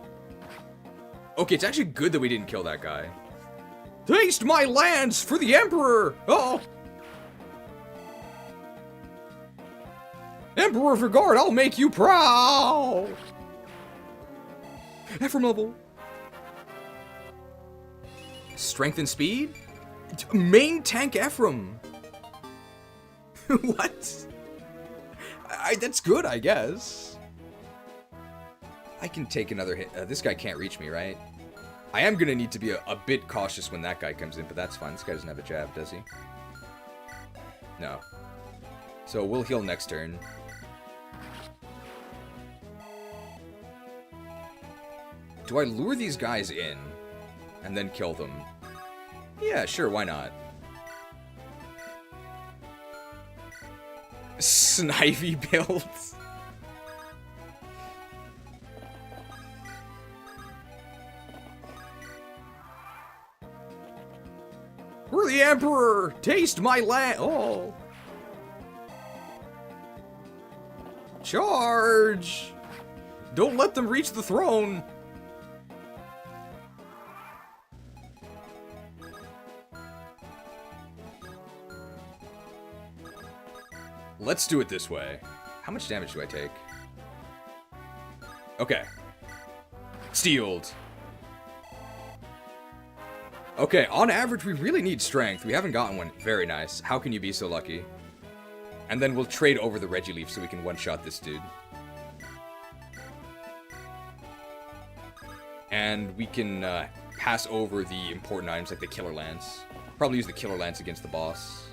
Okay, it's actually good that we didn't kill that guy. Taste my lance for the Emperor! Oh! Emperor Vigard, I'll make you proud! Ephraim level. Strength and speed? Main tank Ephraim. What? That's good, I guess. I can take another hit. This guy can't reach me, right? I am going to need to be a bit cautious when that guy comes in, but that's fine. This guy doesn't have a jab, does he? No. So we'll heal next turn. Do I lure these guys in and then kill them? Yeah, sure, why not? Snivy builds. We're the Emperor! Taste my land! Oh! Charge! Don't let them reach the throne! Let's do it this way. How much damage do I take? Okay. Steeled. Okay, on average, we really need strength. We haven't gotten one. Very nice. How can you be so lucky? And then we'll trade over the Regileaf so we can one-shot this dude. And we can pass over the important items like the Killer Lance. Probably use the Killer Lance against the boss.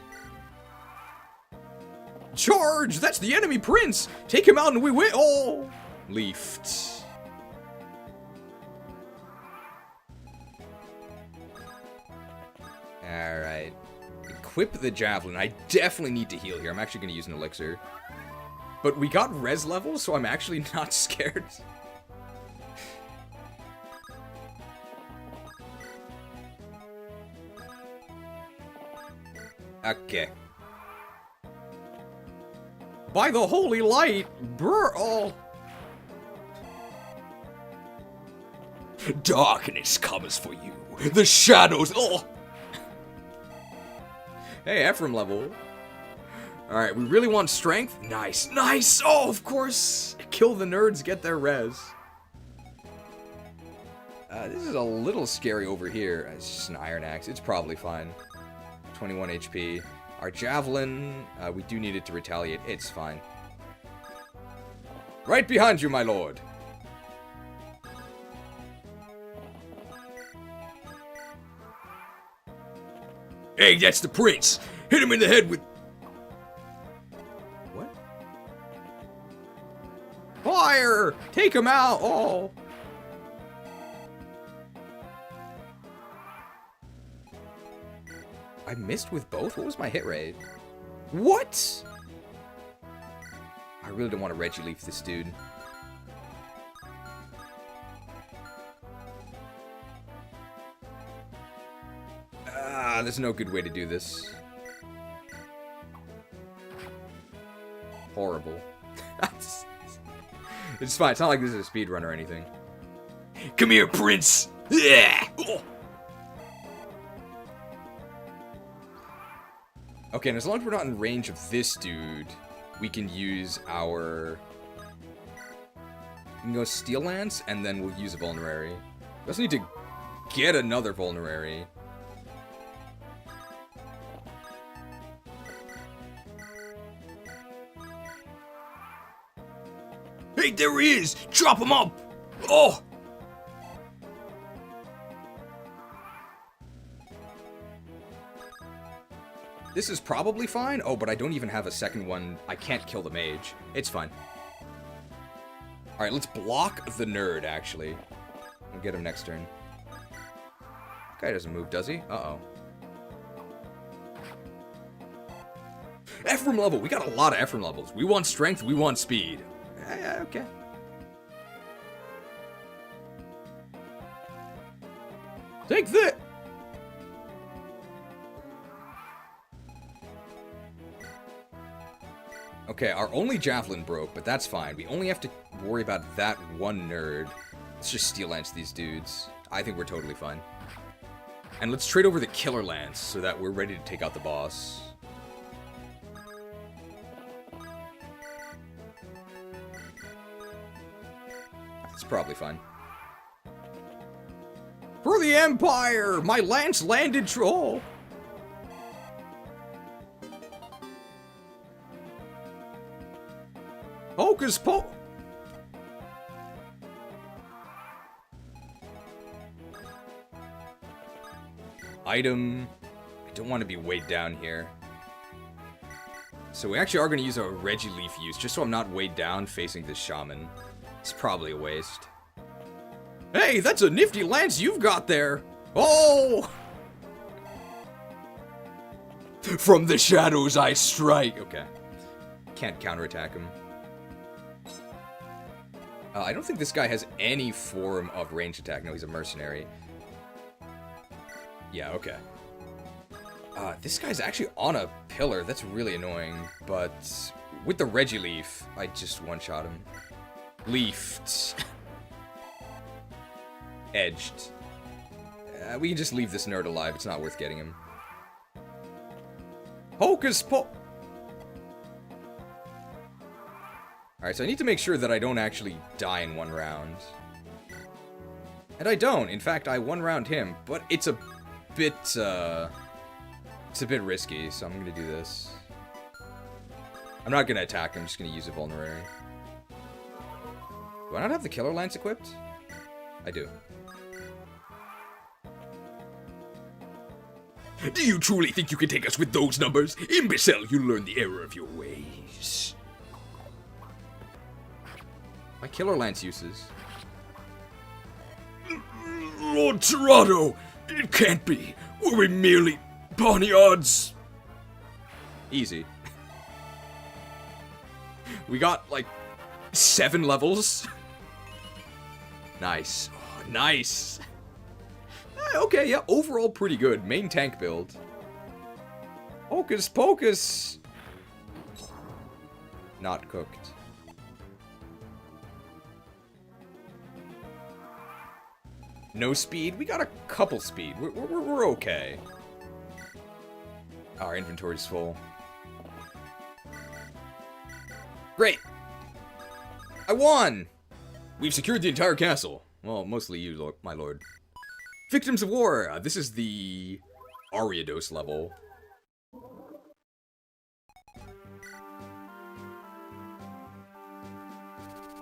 Charge! That's the enemy prince! Take him out and we win! Oh! Leafed. Alright. Equip the javelin. I definitely need to heal here. I'm actually going to use an elixir. But we got res level, so I'm actually not scared. Okay. By the holy light! Brr! Oh! Darkness comes for you. The shadows. Oh. Hey, Ephraim level. Alright, we really want strength? Nice. Nice! Oh, of course! Kill the nerds, get their res. This is a little scary over here. It's just an iron axe. It's probably fine. 21 HP. Our javelin, we do need it to retaliate. It's fine. Right behind you, my lord. Hey, that's the prince. Hit him in the head with... What? Fire! Take him out! Oh! I missed with both? What was my hit rate? What? I really don't want to Regileaf this dude. There's no good way to do this. Horrible. It's fine. It's not like this is a speedrun or anything. Come here, prince. Yeah. Oh. Okay, and as long as we're not in range of this dude, we can use our... We can go Steel Lance, and then we'll use a Vulnerary. We also need to get another Vulnerary. Hey, there he is! Drop him up! Oh! This is probably fine. Oh, but I don't even have a second one. I can't kill the mage. It's fine. Alright, let's block the nerd, actually. We'll get him next turn. Guy doesn't move, does he? Uh-oh. Ephraim level! We got a lot of Ephraim levels. We want strength, we want speed. Yeah, okay. Take that! Okay, our only javelin broke, but that's fine. We only have to worry about that one nerd. Let's just Steel Lance these dudes. I think we're totally fine. And let's trade over the Killer Lance so that we're ready to take out the boss. That's probably fine. For the Empire! My lance landed troll! Hocus po... Item. I don't want to be weighed down here. So we actually are going to use our Regileaf use, just so I'm not weighed down facing this shaman. It's probably a waste. Hey, that's a nifty lance you've got there! Oh! From the shadows I strike. Okay. Can't counterattack him. I don't think this guy has any form of ranged attack. No, he's a mercenary. Yeah, okay. This guy's actually on a pillar. That's really annoying. But with the Regileaf, I just one-shot him. Leafed. Edged. We can just leave this nerd alive. It's not worth getting him. Hocus po... Alright, so I need to make sure that I don't actually die in one round. And I don't. In fact, I one-round him, but it's a bit, it's a bit risky, so I'm gonna do this. I'm not gonna attack him, I'm just gonna use a Vulnerary. Do I not have the Killer Lance equipped? I do. Do you truly think you can take us with those numbers? Imbecile, you learn the error of your ways. My Killer Lance uses. Lord Toronto, it can't be. Were we merely pawniards? Easy. We got, like, 7 levels. Nice. Oh, nice. Okay, yeah, overall pretty good. Main tank build. Hocus pocus. Not cooked. No speed? We got a couple speed. We're okay. Our inventory's full. Great! I won! We've secured the entire castle. Well, mostly you, my lord. Victims of War! This is the Ariados level.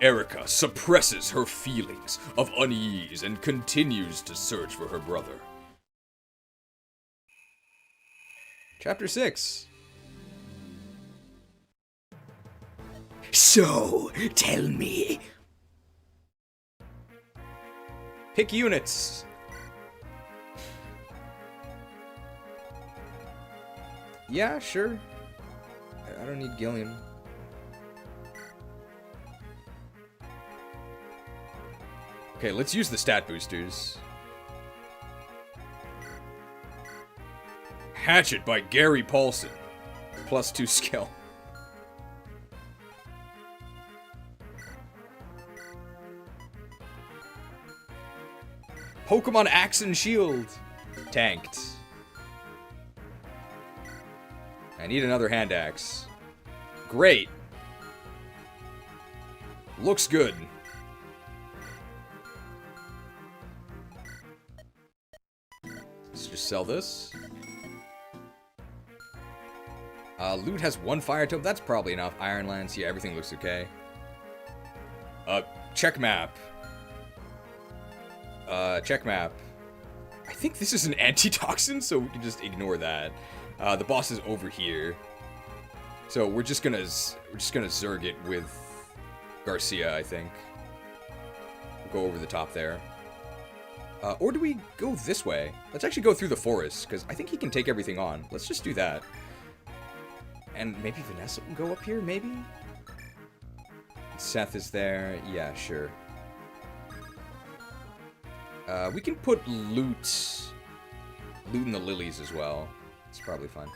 Erica suppresses her feelings of unease and continues to search for her brother. Chapter 6. So, tell me. Pick units. Yeah, sure. I don't need Gillian. Okay, let's use the stat boosters. Hatchet by Gary Paulson. +2 skill. Pokemon Axe and Shield. Tanked. I need another hand axe. Great. Looks good. Let's just sell this. Loot has 1 fire tome. That's probably enough. Iron Lance. Yeah, everything looks okay. Check map. Check map. I think this is an antitoxin, so we can just ignore that. The boss is over here. So we're just gonna Zerg it with Garcia, I think. We'll go over the top there. Or do we go this way? Let's actually go through the forest, because I think he can take everything on. Let's just do that. And maybe Vanessa can go up here, maybe? Seth is there. Yeah, sure. We can put loot in the lilies as well. It's probably fine.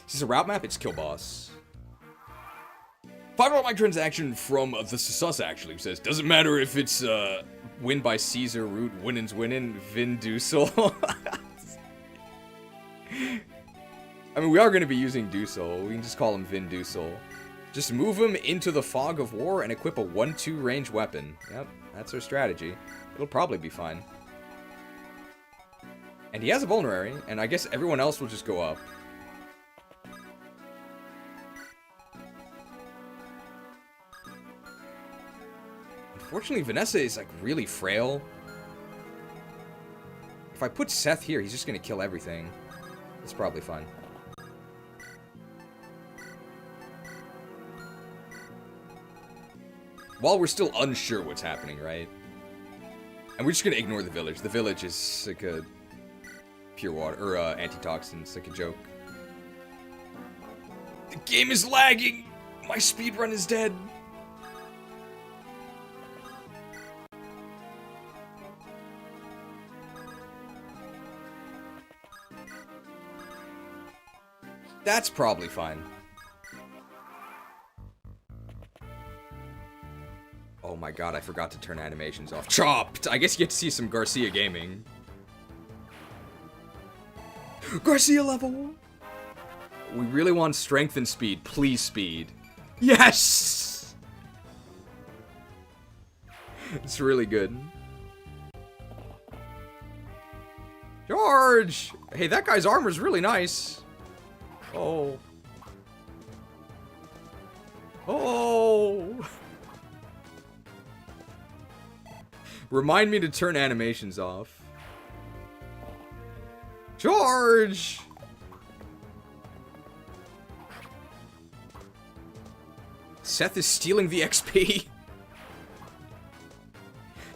Is this a route map? It's kill boss. 5 microtransaction from the Sus actually says, doesn't matter if it's win by Caesar route, winning's winning, Vin Dusel. I mean, we are going to be using Dusel. We can just call him Vin Dusel. Just move him into the fog of war and equip a 1-2 range weapon. Yep, that's our strategy. It'll probably be fine. And he has a vulnerary, and I guess everyone else will just go up. Unfortunately, Vanessa is, like, really frail. If I put Seth here, he's just gonna kill everything. It's probably fine. While we're still unsure what's happening, right? And we're just gonna ignore the village. The village is like a pure water, or antitoxin. It's like a joke. The game is lagging! My speedrun is dead! That's probably fine. Oh my god, I forgot to turn animations off. Chopped! I guess you get to see some Garcia gaming. Garcia level! We really want strength and speed. Please speed. Yes! It's really good. George! Hey, that guy's armor's really nice. Oh. Oh! Remind me to turn animations off. George! Seth is stealing the XP.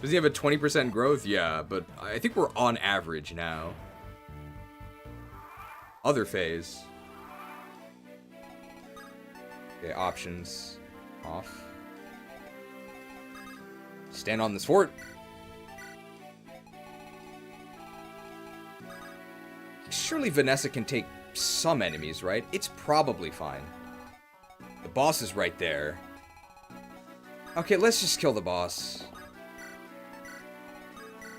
Does he have a 20% growth? Yeah, but I think we're on average now. Other phase. Okay, options. Off. Stand on this fort. Surely Vanessa can take some enemies, right? It's probably fine. The boss is right there. Okay, let's just kill the boss.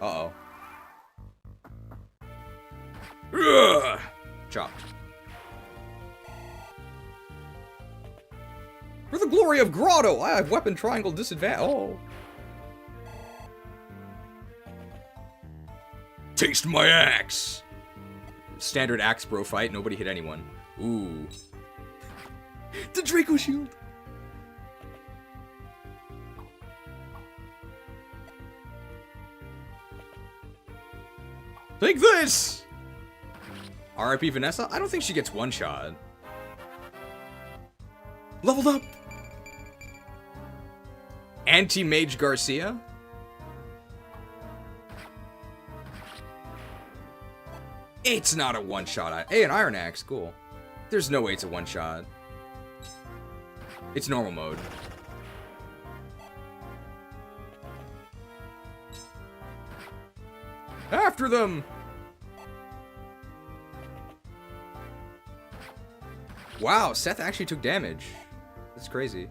Uh-oh. Ugh! Chopped. For the glory of Grotto, I have weapon triangle disadvantage. Oh. Taste my axe! Standard axe bro fight, nobody hit anyone. Ooh. The Draco Shield! Take this! RIP Vanessa? I don't think she gets one shot. Leveled up! Anti-Mage Garcia? It's not a one-shot. Hey, an Iron Axe. Cool. There's no way it's a one-shot. It's normal mode. After them! Wow, Seth actually took damage. That's crazy.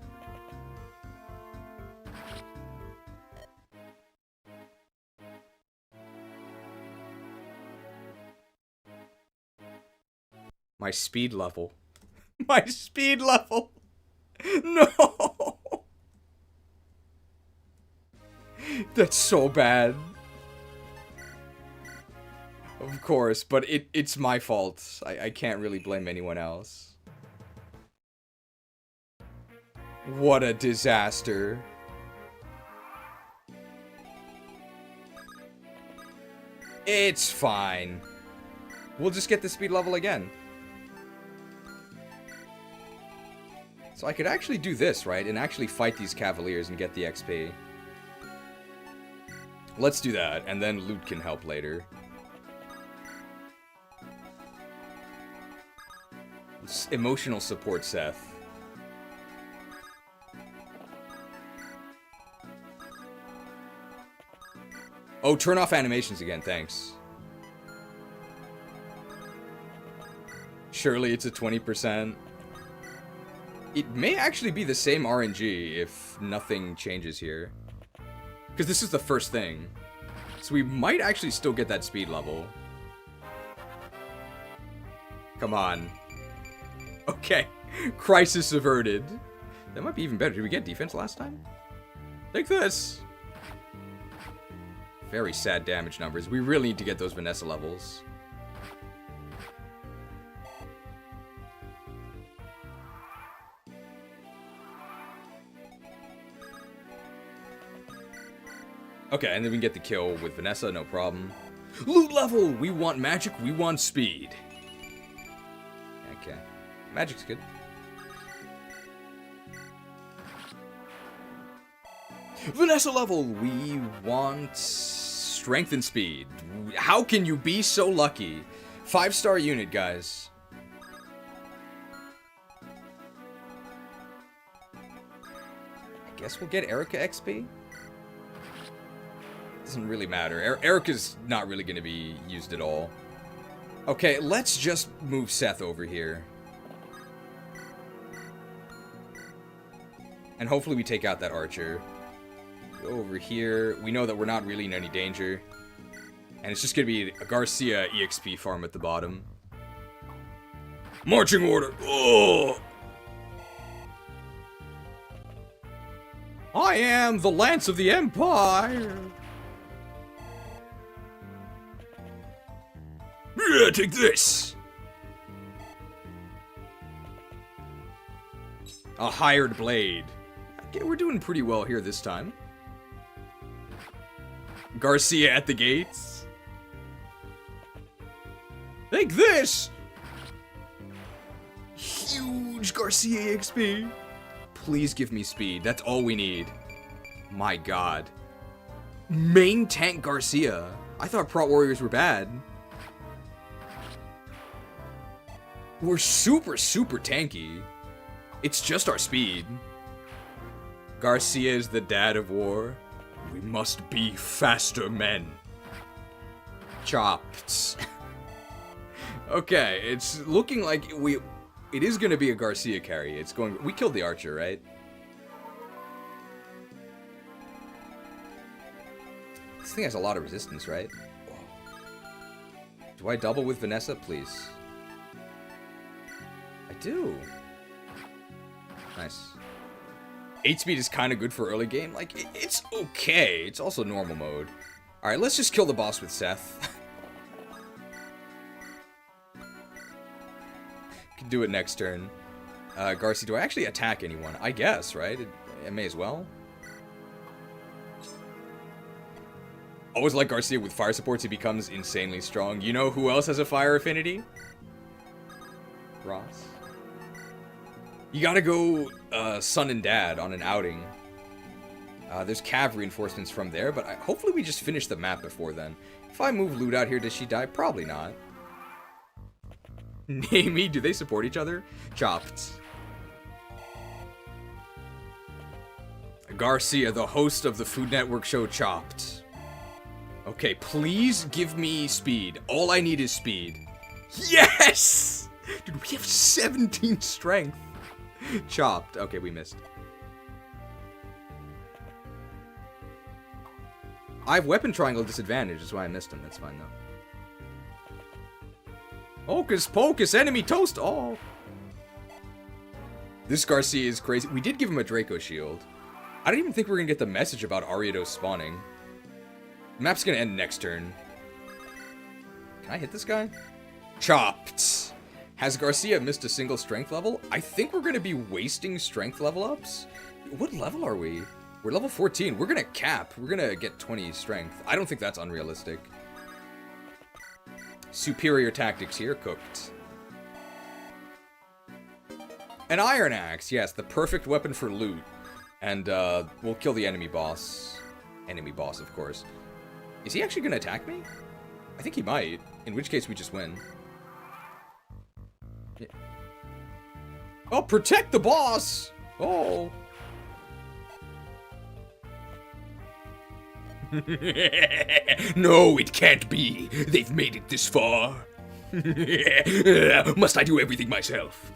My speed level. My speed level! No! That's so bad. Of course, but it's my fault. I can't really blame anyone else. What a disaster. It's fine. We'll just get the speed level again. So I could actually do this, right? And actually fight these Cavaliers and get the XP. Let's do that, and then loot can help later. Emotional support Seth. Oh, turn off animations again, thanks. Surely it's a 20%. It may actually be the same RNG if nothing changes here. Because this is the first thing. So we might actually still get that speed level. Come on. Okay. Crisis averted. That might be even better. Did we get defense last time? Take this. Very sad damage numbers. We really need to get those Vanessa levels. Okay, and then we can get the kill with Vanessa, no problem. Loot level! We want magic, we want speed. Okay. Magic's good. Vanessa level! We want strength and speed. How can you be so lucky? 5-star unit, guys. I guess we'll get Erica XP? Doesn't really matter. Erica's not really going to be used at all. Okay, let's just move Seth over here. And hopefully we take out that archer. Go over here. We know that we're not really in any danger. And it's just going to be a Garcia EXP farm at the bottom. Marching order! Oh! I am the Lance of the Empire! Yeah, take this! A hired blade. Okay, we're doing pretty well here this time. Garcia at the gates. Take this! Huge Garcia XP. Please give me speed. That's all we need. My god. Main tank Garcia. I thought Prot Warriors were bad. We're super, super tanky. It's just our speed. Garcia is the dad of war. We must be faster men. Chopped. Okay, it's looking like it is going to be a Garcia carry. It's going. We killed the archer, right? This thing has a lot of resistance, right? Do I double with Vanessa, please? I do. Nice. 8 speed is kind of good for early game. Like, it's okay. It's also normal mode. Alright, let's just kill the boss with Seth. Can do it next turn. Garcia, do I actually attack anyone? I guess, right? I may as well. Always like Garcia with fire supports, he becomes insanely strong. You know who else has a fire affinity? Ross. You gotta go son and dad on an outing. There's cav reinforcements from there, but hopefully we just finish the map before then. If I move Loot out here, does she die? Probably not. Namey, do they support each other? Chopped. Garcia, the host of the Food Network show Chopped. Okay, please give me speed. All I need is speed. Yes! Dude, we have 17 strength. Chopped. Okay, we missed. I have weapon triangle disadvantage, that's why I missed him. That's fine, though. Hocus pocus, enemy toast! Oh! This Garcia is crazy. We did give him a Draco shield. I don't even think we're gonna get the message about Ariados spawning. Map's gonna end next turn. Can I hit this guy? Chopped! Has Garcia missed a single strength level? I think we're gonna be wasting strength level ups. What level are we? We're level 14. We're gonna cap. We're gonna get 20 strength. I don't think that's unrealistic. Superior tactics here, cooked. An iron axe, yes, the perfect weapon for loot. And we'll kill the enemy boss. Enemy boss, of course. Is he actually gonna attack me? I think he might. In which case we just win. Yeah. Oh, protect the boss! Oh. No, it can't be. They've made it this far. Must I do everything myself?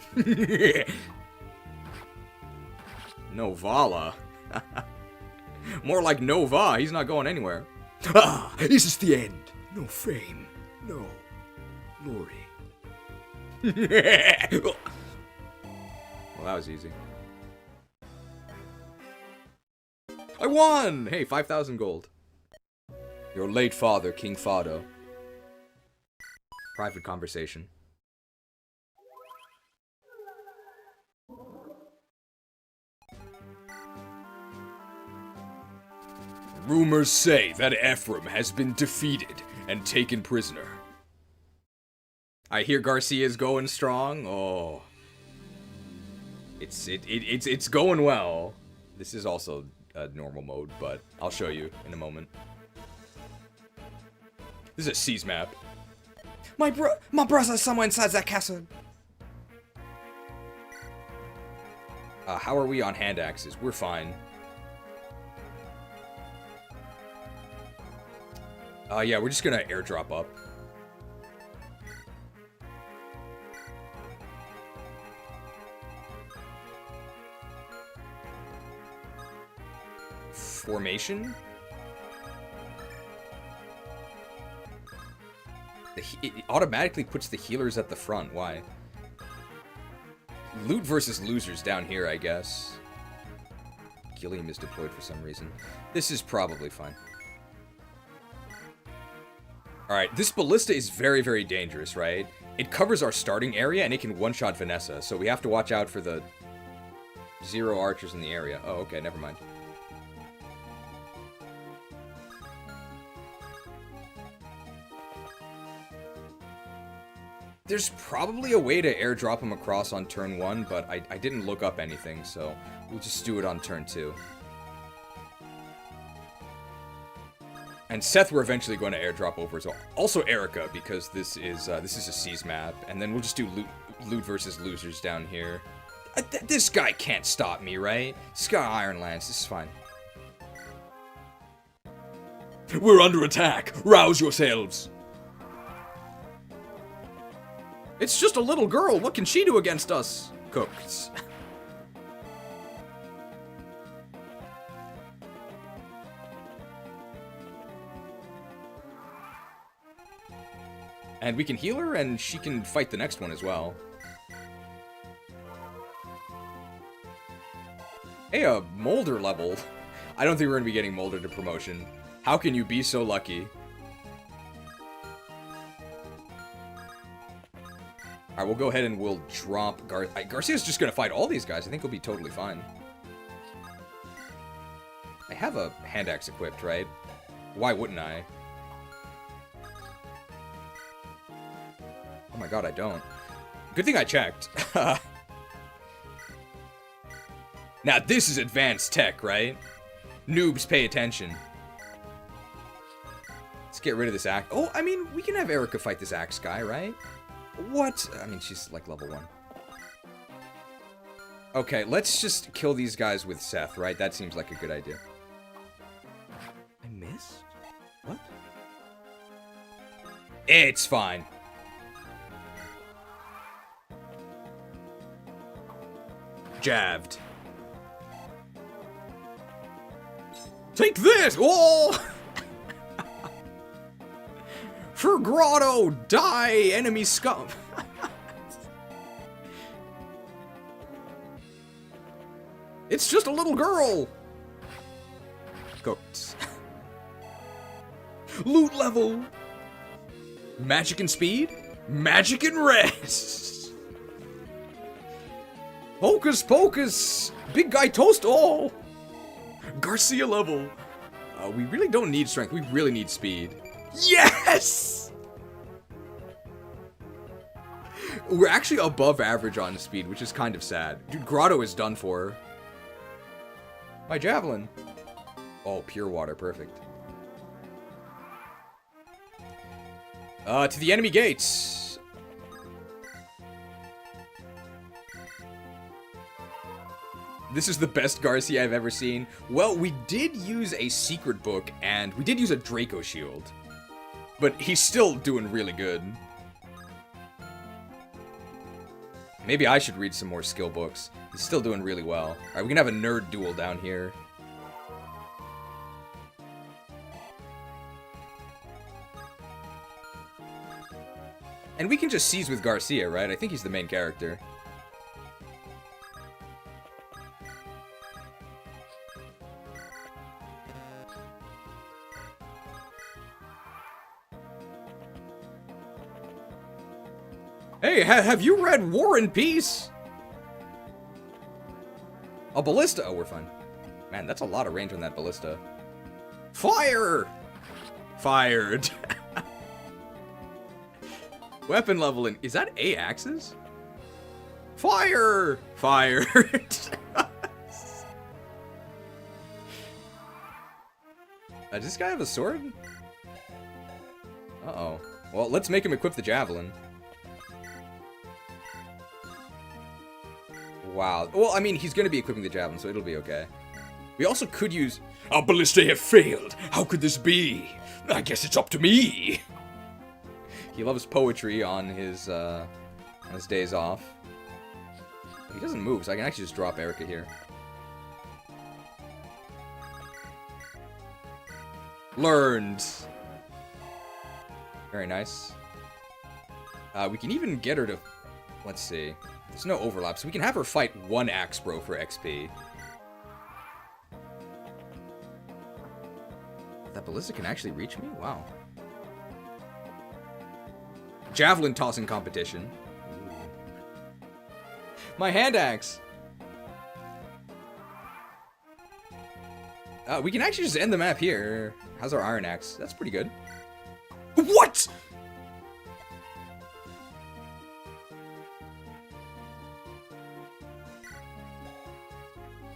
Novala. More like Nova. He's not going anywhere. Ah, this is the end. No fame. No glory. Well, that was easy. I won! Hey, 5,000 gold. Your late father, King Fado. Private conversation. Rumors say that Ephraim has been defeated and taken prisoner. I hear Garcia's going strong. Oh. It's going well. This is also a normal mode, but I'll show you in a moment. This is a C's map. My brother's somewhere inside that castle. How are we on hand axes? We're fine. Yeah, we're just gonna airdrop up. Formation? It automatically puts the healers at the front. Why? Loot versus losers down here, I guess. Gilliam is deployed for some reason. This is probably fine. Alright, this ballista is very, very dangerous, right? It covers our starting area, and it can one-shot Vanessa, so we have to watch out for the 0 archers in the area. Oh, okay, never mind. There's probably a way to airdrop him across on turn 1, but I didn't look up anything, so we'll just do it on turn 2. And Seth we're eventually going to airdrop over as well. Also Erica, because this is a C's map, and then we'll just do loot versus losers down here. This guy can't stop me, right? This guy Ironlands, this is fine. We're under attack! Rouse yourselves! It's just a little girl. What can she do against us? Cooked. And we can heal her, and she can fight the next one as well. Hey, a Molder level. I don't think we're going to be getting Molder to promotion. How can you be so lucky? Alright, we'll go ahead and we'll drop Garcia's just going to fight all these guys. I think he'll be totally fine. I have a hand axe equipped, right? Why wouldn't I? Oh my god, I don't. Good thing I checked. Now this is advanced tech, right? Noobs pay attention. Let's get rid of this axe. Oh, I mean, we can have Erica fight this axe guy, right? What? I mean, she's like level 1. Okay, let's just kill these guys with Seth, right? That seems like a good idea. I missed? What? It's fine. Jabbed. Take this! Oh! For Grotto, die, enemy scum! It's just a little girl! Goats. Loot level! Magic and speed? Magic and rest! Hocus pocus! Big guy toast all! Garcia level! We really don't need strength, we really need speed. Yes! We're actually above average on speed, which is kind of sad. Dude, Grotto is done for. My javelin. Oh, pure water, perfect. To the enemy gates. This is the best Garcia I've ever seen. Well, we did use a secret book, and we did use a Draco shield. But he's still doing really good. Maybe I should read some more skill books. He's still doing really well. Alright, we can have a nerd duel down here. And we can just seize with Garcia, right? I think he's the main character. Hey, have you read War and Peace? A ballista. Oh, we're fine. Man, that's a lot of range on that ballista. Fire! Fired. Weapon leveling. Is that A axes? Fire! Fired. Does this guy have a sword? Uh-oh. Well, let's make him equip the javelin. Wow. Well, I mean, he's going to be equipping the javelin, so it'll be okay. We also could use... Our ballistae have failed. How could this be? I guess it's up to me. He loves poetry on his days off. He doesn't move, so I can actually just drop Erica here. Learned. Very nice. We can even get her to... Let's see. There's no overlap, so we can have her fight one Axe Bro for XP. That ballista can actually reach me? Wow. Javelin tossing competition. Ooh. My hand axe! We can actually just end the map here. How's our iron axe? That's pretty good. What?!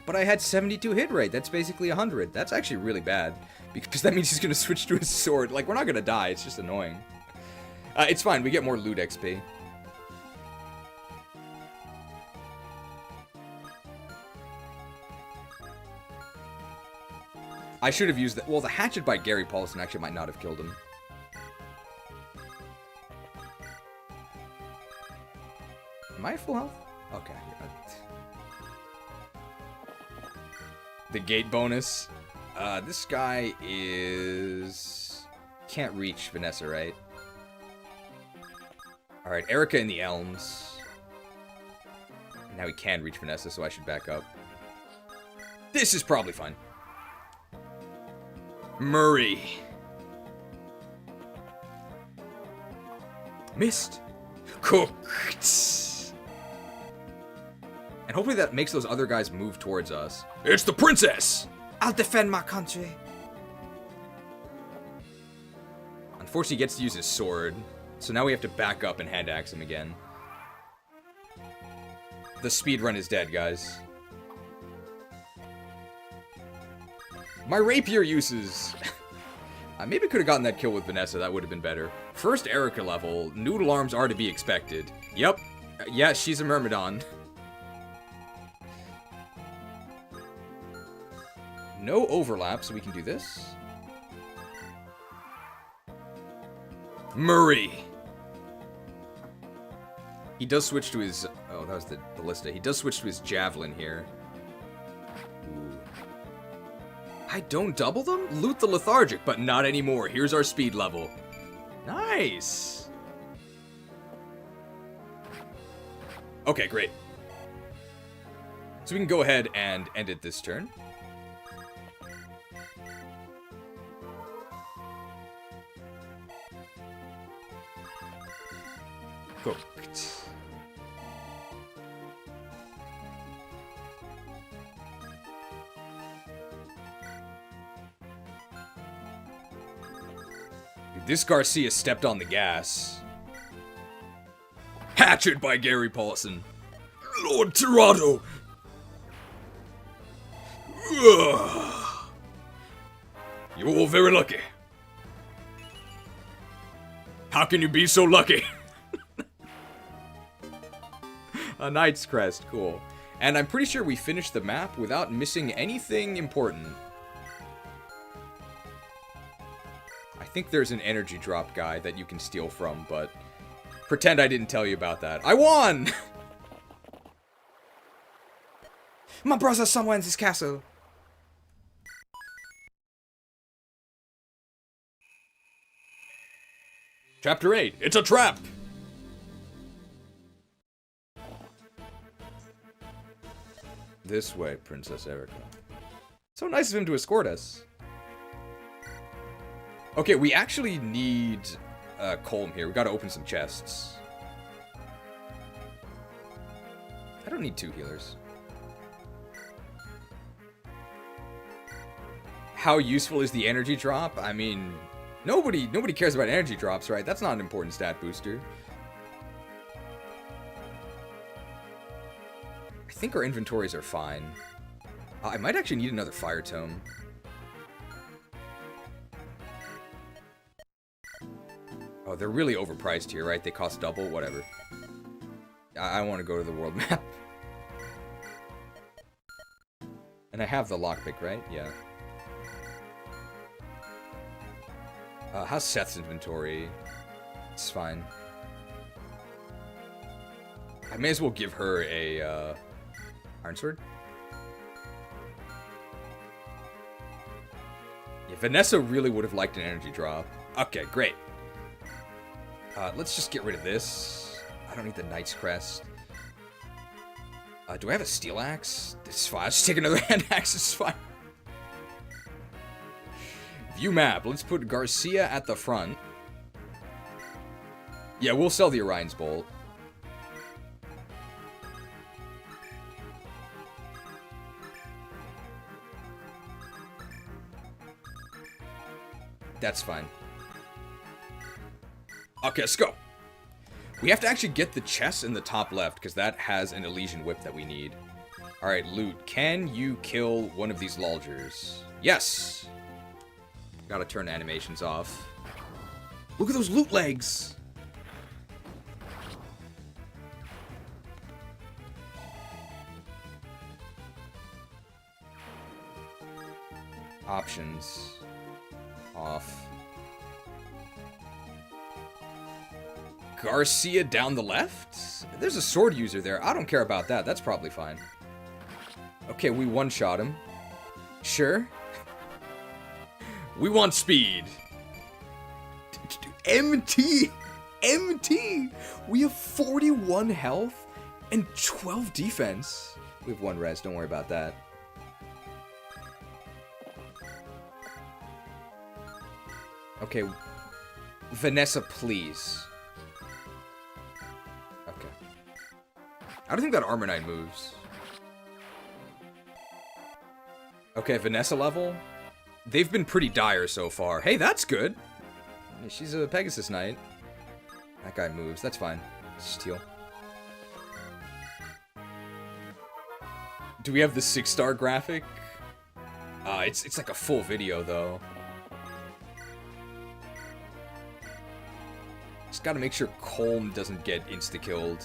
But I had 72 hit rate. That's basically 100. That's actually really bad. Because that means he's going to switch to his sword. Like, we're not going to die. It's just annoying. It's fine. We get more loot XP. I should have used that. Well, the hatchet by Gary Paulson actually might not have killed him. Am I at full health? Okay. The gate bonus. This guy is... Can't reach Vanessa, right? Alright, Erica in the Elms. Now he can reach Vanessa, so I should back up. This is probably fine. Murray. Missed. Cooked. And hopefully that makes those other guys move towards us. It's the princess! I'll defend my country. Unfortunately, he gets to use his sword. So now we have to back up and hand axe him again. The speedrun is dead, guys. My rapier uses. I maybe could have gotten that kill with Vanessa. That would have been better. First Erica level. Noodle arms are to be expected. Yep. Yeah, she's a Myrmidon. No overlap, so we can do this. Murray. He does switch to his... Oh, that was the ballista. He does switch to his javelin here. Ooh. I don't double them? Loot the lethargic, but not anymore. Here's our speed level. Nice. Okay, great. So we can go ahead and end it this turn. Cooked. This Garcia stepped on the gas. Hatchet by Gary Paulson. Lord Tirado! You're very lucky. How can you be so lucky? A Knight's Crest, cool. And I'm pretty sure we finished the map without missing anything important. I think there's an energy drop guy that you can steal from, but pretend I didn't tell you about that. I won! My brother's somewhere in this castle. Chapter 8, it's a trap! This way, Princess Erica. So nice of him to escort us. Okay, we actually need Colm here. We gotta open some chests. I don't need 2 healers. How useful is the energy drop? I mean, nobody cares about energy drops, right? That's not an important stat booster. I think our inventories are fine. I might actually need another fire tome. Oh, they're really overpriced here, right? They cost double? Whatever. I want to go to the world map. And I have the lockpick, right? Yeah. How's Seth's inventory? It's fine. I may as well give her a, Iron Sword? Yeah, Vanessa really would have liked an energy drop. Okay, great. Let's just get rid of this. I don't need the Knight's Crest. Do I have a steel axe? This is fine. I'll just take another hand axe. It's fine. View map. Let's put Garcia at the front. Yeah, we'll sell the Orion's Bolt. That's fine. Okay, let's go. We have to actually get the chest in the top left, because that has an Elysian Whip that we need. Alright, loot. Can you kill one of these Lulgers? Yes! Gotta turn animations off. Look at those loot legs! Options. Off. Garcia down the left? There's a sword user there. I don't care about that. That's probably fine. Okay, we one-shot him. Sure. We want speed. MT. empty. We have 41 health and 12 defense. We have 1 res, don't worry about that. Okay, Vanessa, please. Okay. I don't think that Armor Knight moves. Okay, Vanessa level. They've been pretty dire so far. Hey, that's good. She's a Pegasus Knight. That guy moves. That's fine. Let's just heal. Do we have the 6-star graphic? It's like a full video, though. Just gotta make sure Colm doesn't get insta-killed.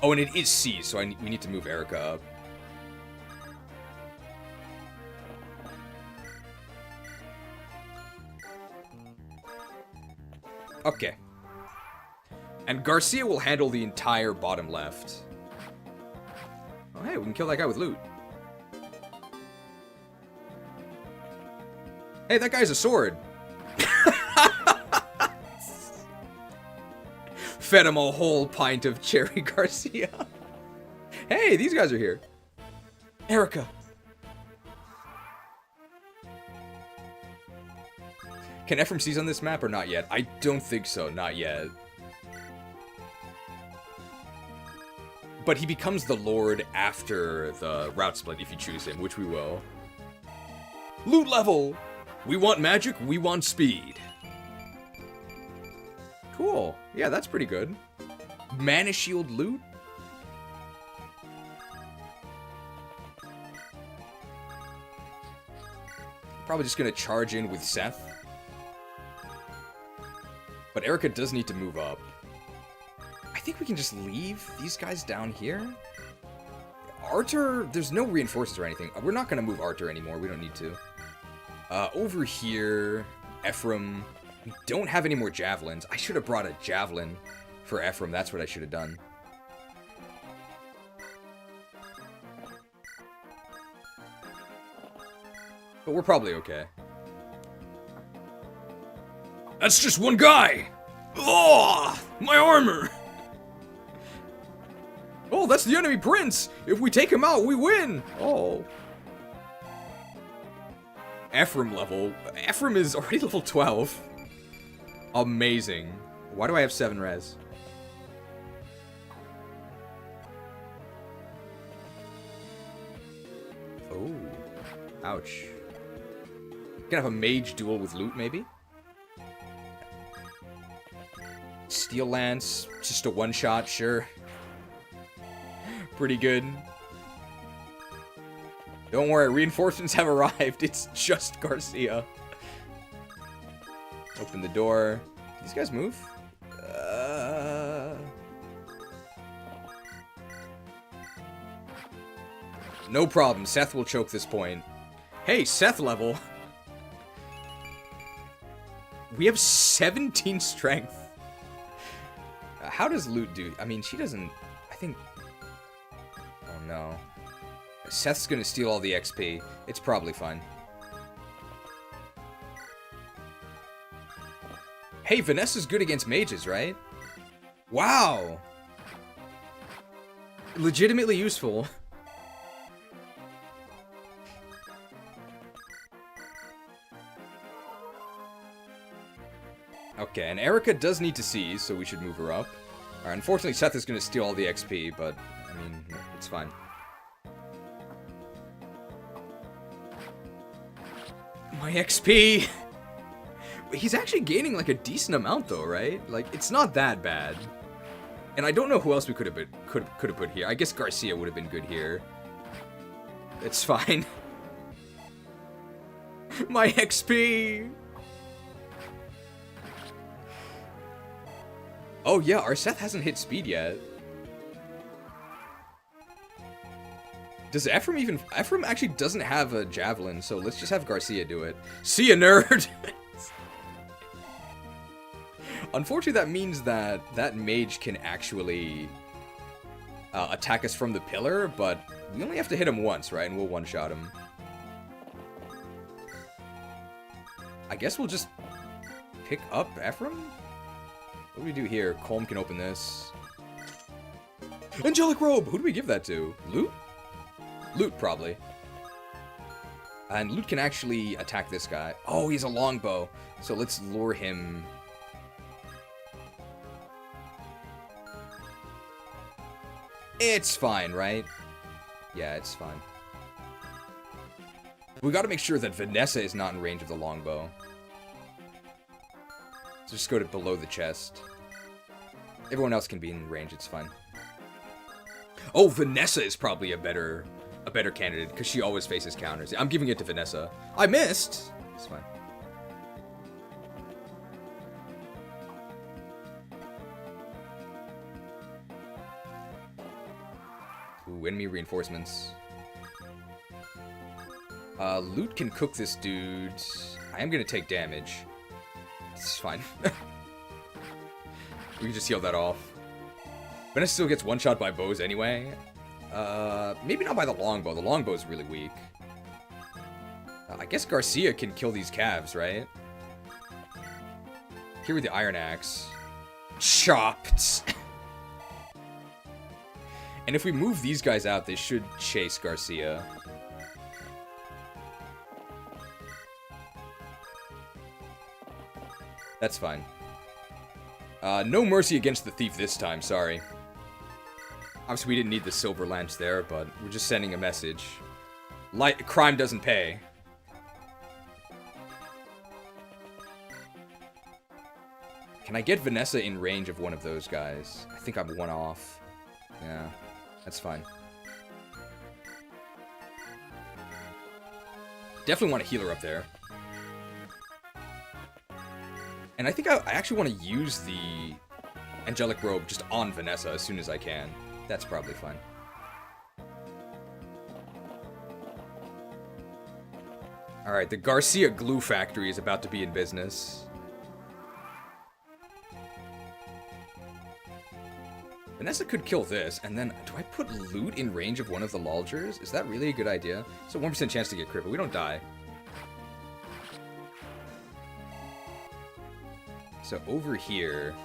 Oh, and it is C, so we need to move Erica up. Okay. And Garcia will handle the entire bottom left. Oh, hey, we can kill that guy with loot. Hey, that guy's a sword. Fed him a whole pint of Cherry Garcia. Hey, these guys are here. Erica. Can Ephraim seize on this map or not yet? I don't think so, not yet. But he becomes the Lord after the route split if you choose him, which we will. Loot level! We want magic, we want speed. Cool. Yeah, that's pretty good. Mana shield loot? Probably just gonna charge in with Seth. But Erica does need to move up. I think we can just leave these guys down here. Arthur, there's no reinforcements or anything. We're not gonna move Arthur anymore, we don't need to. Over here, Ephraim. We don't have any more javelins. I should have brought a javelin for Ephraim. That's what I should have done. But we're probably okay. That's just one guy! Oh, my armor! Oh, that's the enemy prince! If we take him out, we win! Oh. Ephraim level. Ephraim is already level 12. Amazing. Why do I have 7 res? Oh. Ouch. Gonna have a mage duel with loot, maybe? Steel Lance, just a one-shot, sure. Pretty good. Don't worry, reinforcements have arrived. It's just Garcia. Open the door. These guys move? No problem. Seth will choke this point. Hey, Seth level. We have 17 strength. How does loot do? I mean, she doesn't... I think... Oh, no. Seth's gonna steal all the XP. It's probably fine. Hey, Vanessa's good against mages, right? Wow! Legitimately useful. Okay, and Erica does need to seize, so we should move her up. Alright, unfortunately Seth is going to steal all the XP, but, I mean, it's fine. My XP! He's actually gaining, like, a decent amount, though, right? Like, it's not that bad. And I don't know who else we could have put here. I guess Garcia would have been good here. It's fine. My XP! Oh yeah, our Seth hasn't hit speed yet. Does Ephraim even... Ephraim actually doesn't have a javelin, so let's just have Garcia do it. See ya, nerd! Unfortunately, that means that that mage can actually attack us from the pillar, but we only have to hit him once, right? And we'll one-shot him. I guess we'll just pick up Ephraim? What do we do here? Colm can open this. Angelic Robe! Who do we give that to? Loot? Loot, probably. And Loot can actually attack this guy. Oh, he's a longbow. So let's lure him. It's fine, right? Yeah, it's fine. We gotta make sure that Vanessa is not in range of the longbow. So just go to below the chest. Everyone else can be in range, it's fine. Oh, Vanessa is probably a better candidate, because she always faces counters. I'm giving it to Vanessa. I missed! It's fine. Ooh, enemy reinforcements. Loot can cook this dude. I am gonna take damage. It's fine. We can just heal that off. Vanessa still gets one shot by bows anyway. Maybe not by the longbow. The longbow is really weak. I guess Garcia can kill these calves, right? Here with the iron axe. Chopped! And if we move these guys out, they should chase Garcia. That's fine. No mercy against the thief this time, sorry. Obviously, we didn't need the silver lance there, but we're just sending a message. Crime doesn't pay. Can I get Vanessa in range of one of those guys? I think I'm one off. Yeah, that's fine. Definitely want to heal her up there. And I think I actually want to use the Angelic Robe just on Vanessa as soon as I can. That's probably fine. Alright, the Garcia Glue Factory is about to be in business. Vanessa could kill this, and then do I put Loot in range of one of the Lulgers? Is that really a good idea? It's a 1% chance to get crit, but we don't die. So over here,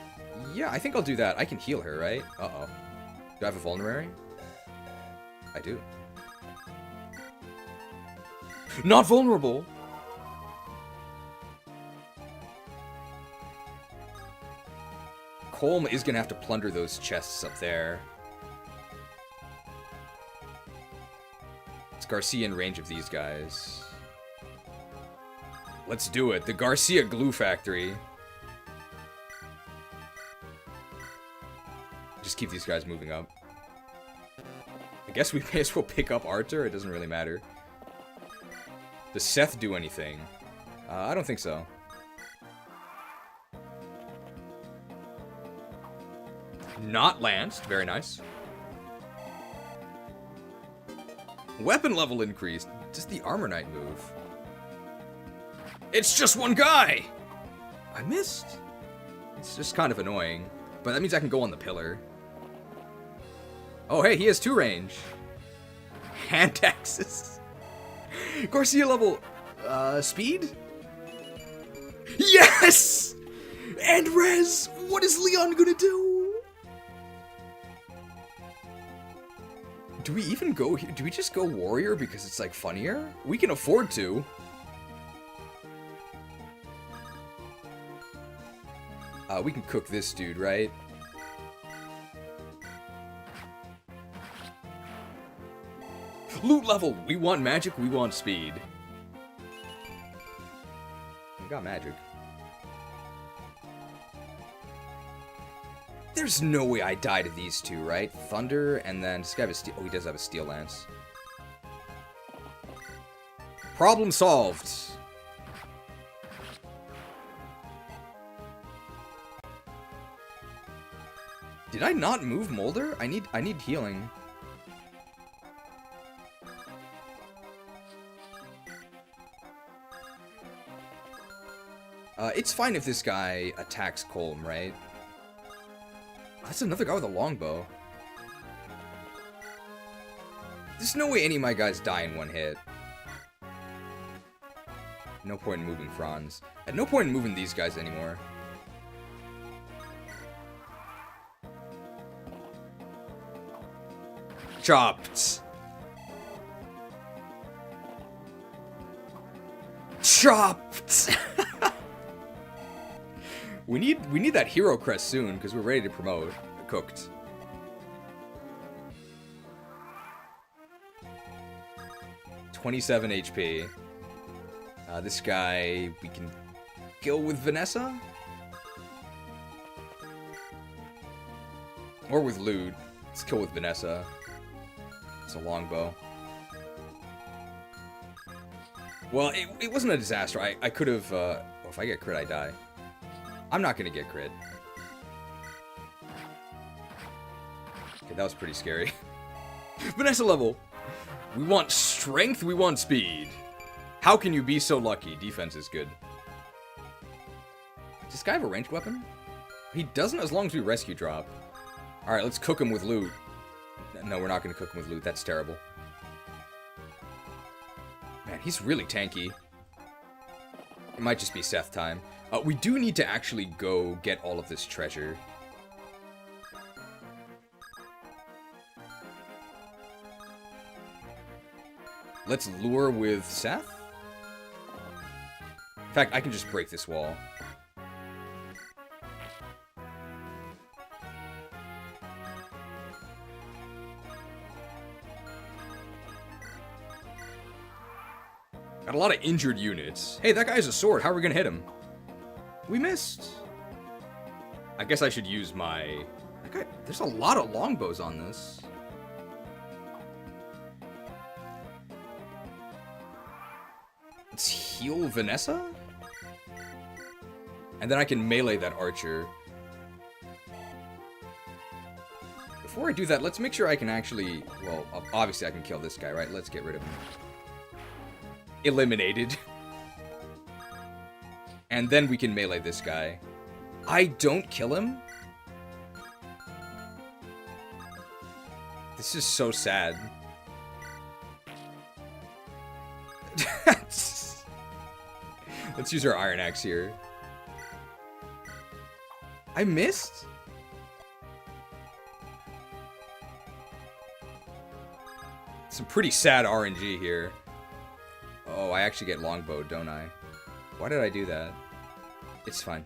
yeah, I think I'll do that. I can heal her, right? Uh-oh. Do I have a vulnerary? I do. Not vulnerable! Colm is gonna have to plunder those chests up there. It's Garcia in range of these guys. Let's do it. The Garcia Glue Factory. Just keep these guys moving up. I guess we may as well pick up Arthur. It doesn't really matter. Does Seth do anything? I don't think so. Not lanced. Very nice. Weapon level increased. Does the Armor Knight move? It's just one guy! I missed. It's just kind of annoying. But that means I can go on the pillar. Oh, hey, he has 2 range. Hand axes. Garcia level, speed? Yes! And res! What is Leon gonna do? Do we even go here? Do we just go warrior because it's, like, funnier? We can afford to. We can cook this dude, right? Loot level! We want magic, we want speed. We got magic. There's no way I die to these two, right? Thunder, and then this guy has a steel. Oh, he does have a steel lance. Problem solved. Did I not move Molder? I need healing. It's fine if this guy attacks Colm, right? That's another guy with a longbow. There's no way any of my guys die in one hit. No point in moving Franz. At no point in moving these guys anymore. Chopped. Chopped. we need that hero crest soon because we're ready to promote. Cooked. $27 HP. This guy we can kill with Vanessa? Or with loot. Let's kill with Vanessa. It's a longbow. Well, it wasn't a disaster. I could have... oh, if I get crit, I die. I'm not going to get crit. Okay, that was pretty scary. Vanessa level! We want strength, we want speed. How can you be so lucky? Defense is good. Does this guy have a ranged weapon? He doesn't as long as we rescue drop. Alright, let's cook him with loot. No, we're not going to cook him with loot. That's terrible. Man, he's really tanky. It might just be Seth time. We do need to actually go get all of this treasure. Let's lure with Seth? In fact, I can just break this wall. Got a lot of injured units. Hey, that guy has a sword. How are we gonna hit him? We missed. I guess I should use my... That guy... There's a lot of longbows on this. Let's heal Vanessa? And then I can melee that archer. Before I do that, let's make sure I can actually... Well, obviously I can kill this guy, right? Let's get rid of him. Eliminated. And then we can melee this guy. I don't kill him? This is so sad. Let's use our Iron Axe here. I missed? Some pretty sad RNG here. Oh, I actually get longbow, don't I? Why did I do that? It's fine.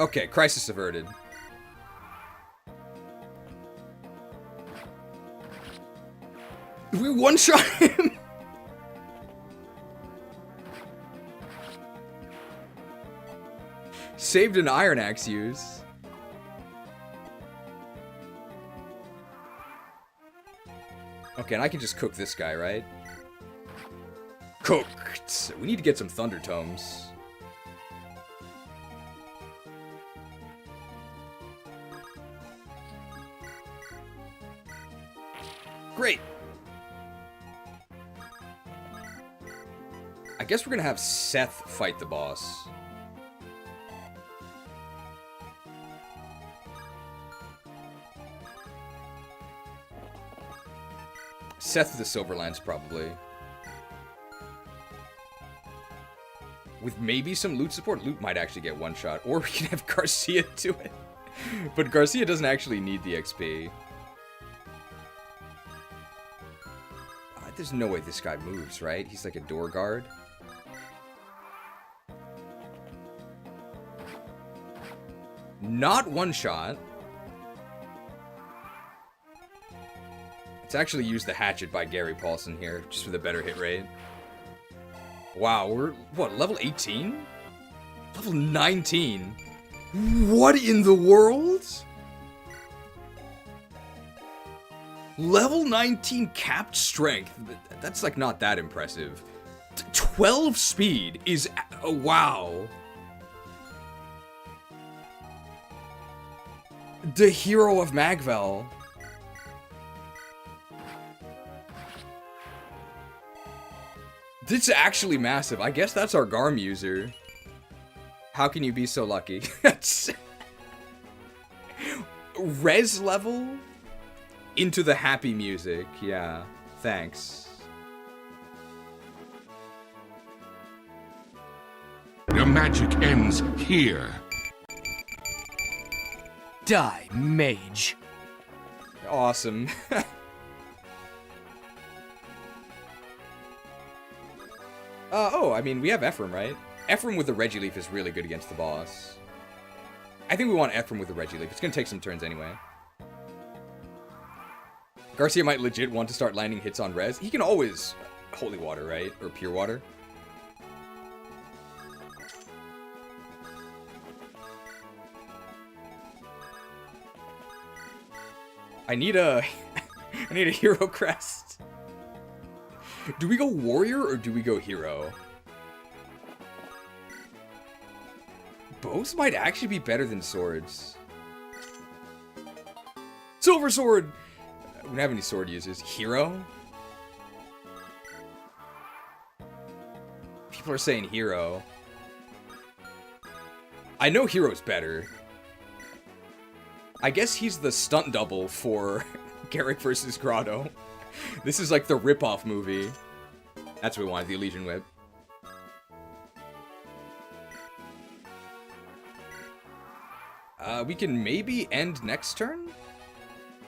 Okay, crisis averted. We one-shot him! Saved an Iron Axe use. Okay, and I can just cook this guy, right? Cooked! We need to get some Thunder Tomes. Great! I guess we're gonna have Seth fight the boss. Seth of the Silverlands, probably. With maybe some loot support. Loot might actually get one shot. Or we can have Garcia do it. But Garcia doesn't actually need the XP. There's no way this guy moves, right? He's like a door guard. Not one shot. Let's actually use the hatchet by Gary Paulson here, just for the better hit rate. Wow, we're, what, level 18? Level 19? What in the world? Level 19 capped strength. That's like not that impressive. 12 speed is, wow. The hero of Magvel. This is actually massive. I guess that's our Garm user. How can you be so lucky? Res level? Into the happy music. Yeah, thanks. Your magic ends here. Die, mage. Awesome. Oh, I mean, we have Ephraim, right? Ephraim with the Regileaf is really good against the boss. I think we want Ephraim with the Regileaf. It's gonna take some turns anyway. Garcia might legit want to start landing hits on res. He can always Holy Water, right? Or Pure Water. I need a hero crest. Do we go warrior or do we go hero? Bows might actually be better than swords. Silver sword! We don't have any sword users. Hero? People are saying hero. I know hero's better. I guess he's the stunt double for Garrick versus Grotto. This is like the rip-off movie. That's what we wanted, the Elysian Whip. We can maybe end next turn?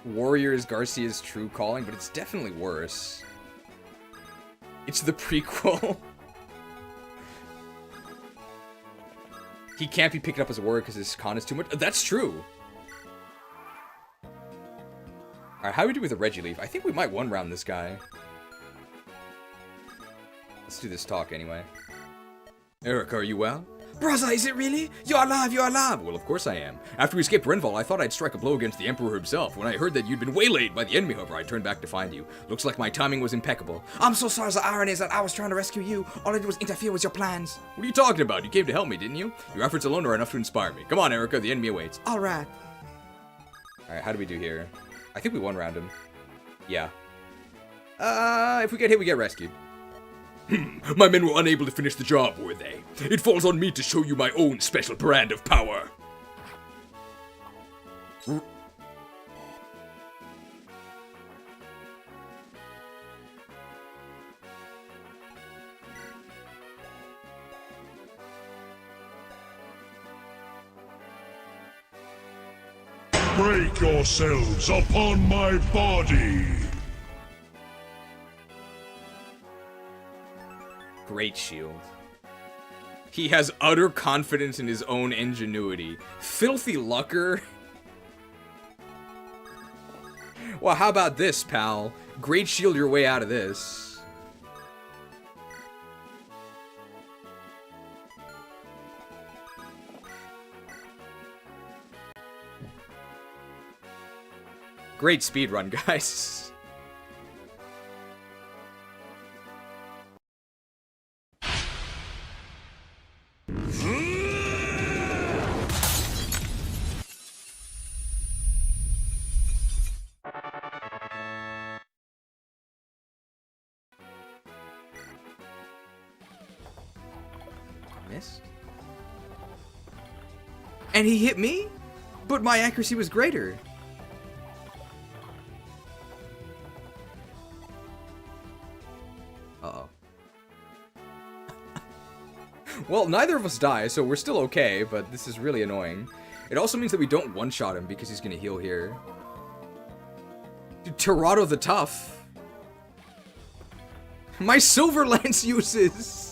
Warrior is Garcia's true calling, but it's definitely worse. It's the prequel. He can't be picked up as a warrior because his con is too much. That's true. Alright, how do we do with a Regileaf? I think we might one-round this guy. Let's do this talk anyway. Eric, are you well? Brother, is it really? You're alive, you're alive! Well, of course I am. After we escaped Renval, I thought I'd strike a blow against the Emperor himself. When I heard that you'd been waylaid by the enemy, however, I turned back to find you. Looks like my timing was impeccable. I'm so sorry, the irony is that I was trying to rescue you. All I did was interfere with your plans. What are you talking about? You came to help me, didn't you? Your efforts alone are enough to inspire me. Come on, Erica, the enemy awaits. Alright. Alright, how do we do here? I think we one-round him. Yeah. If we get hit, we get rescued. My men were unable to finish the job, were they? It falls on me to show you my own special brand of power. Break yourselves upon my body. Great shield. He has utter confidence in his own ingenuity. Filthy Lucker. Well, how about this, pal? Great shield your way out of this. Great speedrun, guys. Missed. And he hit me? But my accuracy was greater. Uh-oh. Well, neither of us die, so we're still okay, but this is really annoying. It also means that we don't one-shot him because he's gonna heal here. Dude, Tirado the Tough. My Silver Lance uses.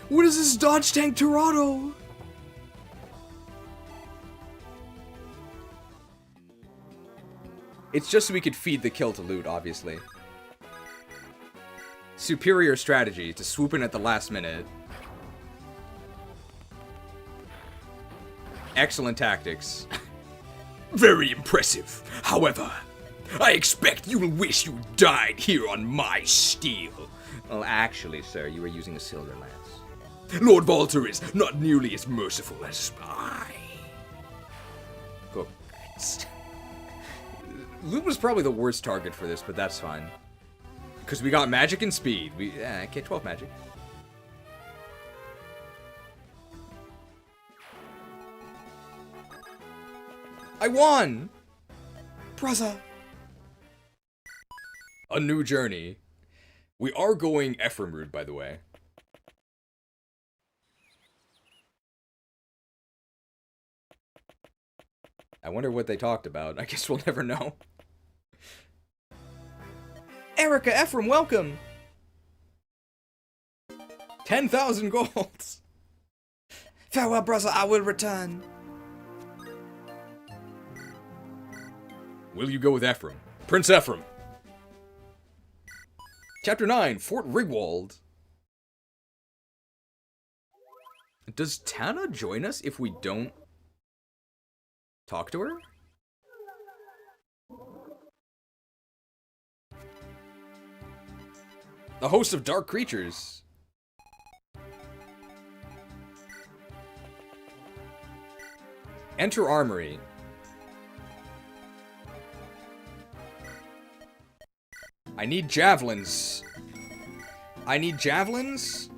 What is this dodge tank Tirado? It's just so we could feed the kill to loot, obviously. Superior strategy to swoop in at the last minute. Excellent tactics. Very impressive. However, I expect you'll wish you died here on my steel. Well, actually, sir, you were using a Silver Lance. Lord Valter is not nearly as merciful as I. Cool. Loot was probably the worst target for this, but that's fine. Because we got magic and speed. Okay, 12 magic. I won! Brother. A new journey. We are going Ephraim route, by the way. I wonder what they talked about. I guess we'll never know. Erica, Ephraim, welcome! 10,000 golds! Farewell, brother, I will return. Will you go with Ephraim? Prince Ephraim! Chapter 9, Fort Rigwald. Does Tana join us if we don't talk to her? The host of dark creatures. Enter armory. I need javelins. I need javelins.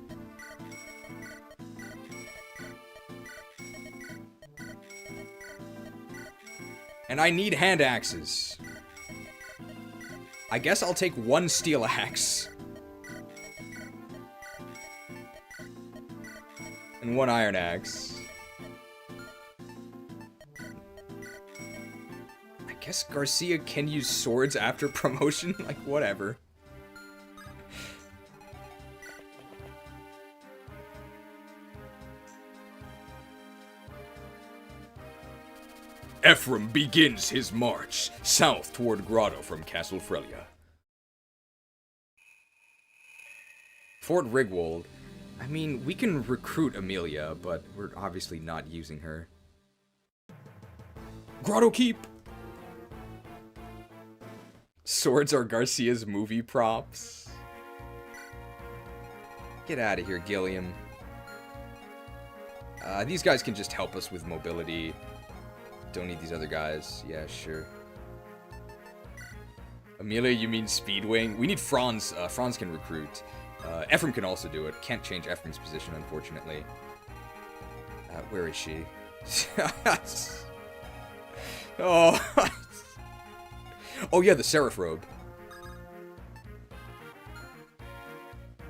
And I need hand axes. I guess I'll take one steel axe. And one iron axe. I guess Garcia can use swords after promotion? Like, whatever. Ephraim begins his march south toward Grotto from Castle Frelia. Fort Rigwald. I mean, we can recruit Amelia, but we're obviously not using her. Grotto Keep! Swords are Garcia's movie props. Get out of here, Gilliam. These guys can just help us with mobility. Don't need these other guys. Yeah, sure. Amelia, you mean Speedwing? We need Franz. Franz can recruit. Ephraim can also do it. Can't change Ephraim's position, unfortunately. Where is she? Oh. Oh yeah, the Seraph Robe.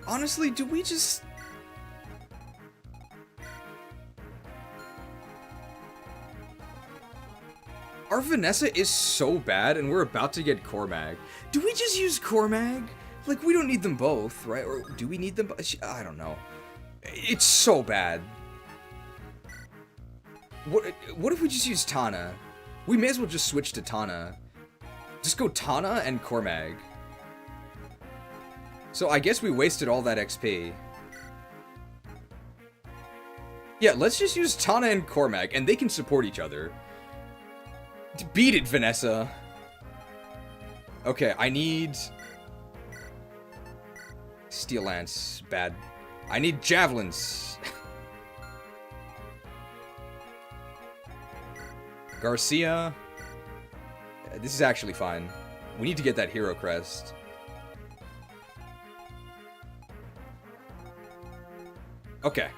Honestly, do we just... Our Vanessa is so bad, and we're about to get Cormag. Do we just use Cormag? Like, we don't need them both, right? Or do we need them both? I don't know. It's so bad. What if we just use Tana? We may as well just switch to Tana. Just go Tana and Cormag. So I guess we wasted all that XP. Yeah, let's just use Tana and Cormag, and they can support each other. Beat it, Vanessa. Okay, I need... Steel Lance. Bad. I need javelins. Garcia. This is actually fine. We need to get that hero crest. Okay.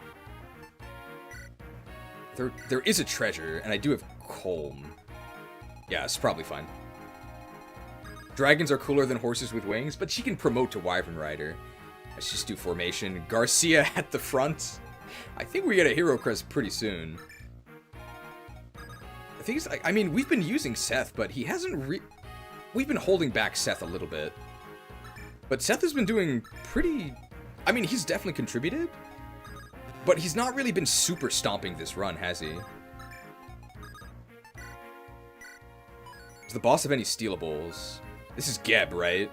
There is a treasure, and I do have Colm. Yeah, it's probably fine. Dragons are cooler than horses with wings, but she can promote to Wyvern Rider. Let's just do formation. Garcia at the front. I think we get a hero crest pretty soon. I think it's like, I mean, we've been using Seth, but he hasn't we've been holding back Seth a little bit. But Seth has been doing pretty... I mean, he's definitely contributed. But he's not really been super stomping this run, has he? Does the boss have any stealables? This is Geb, right?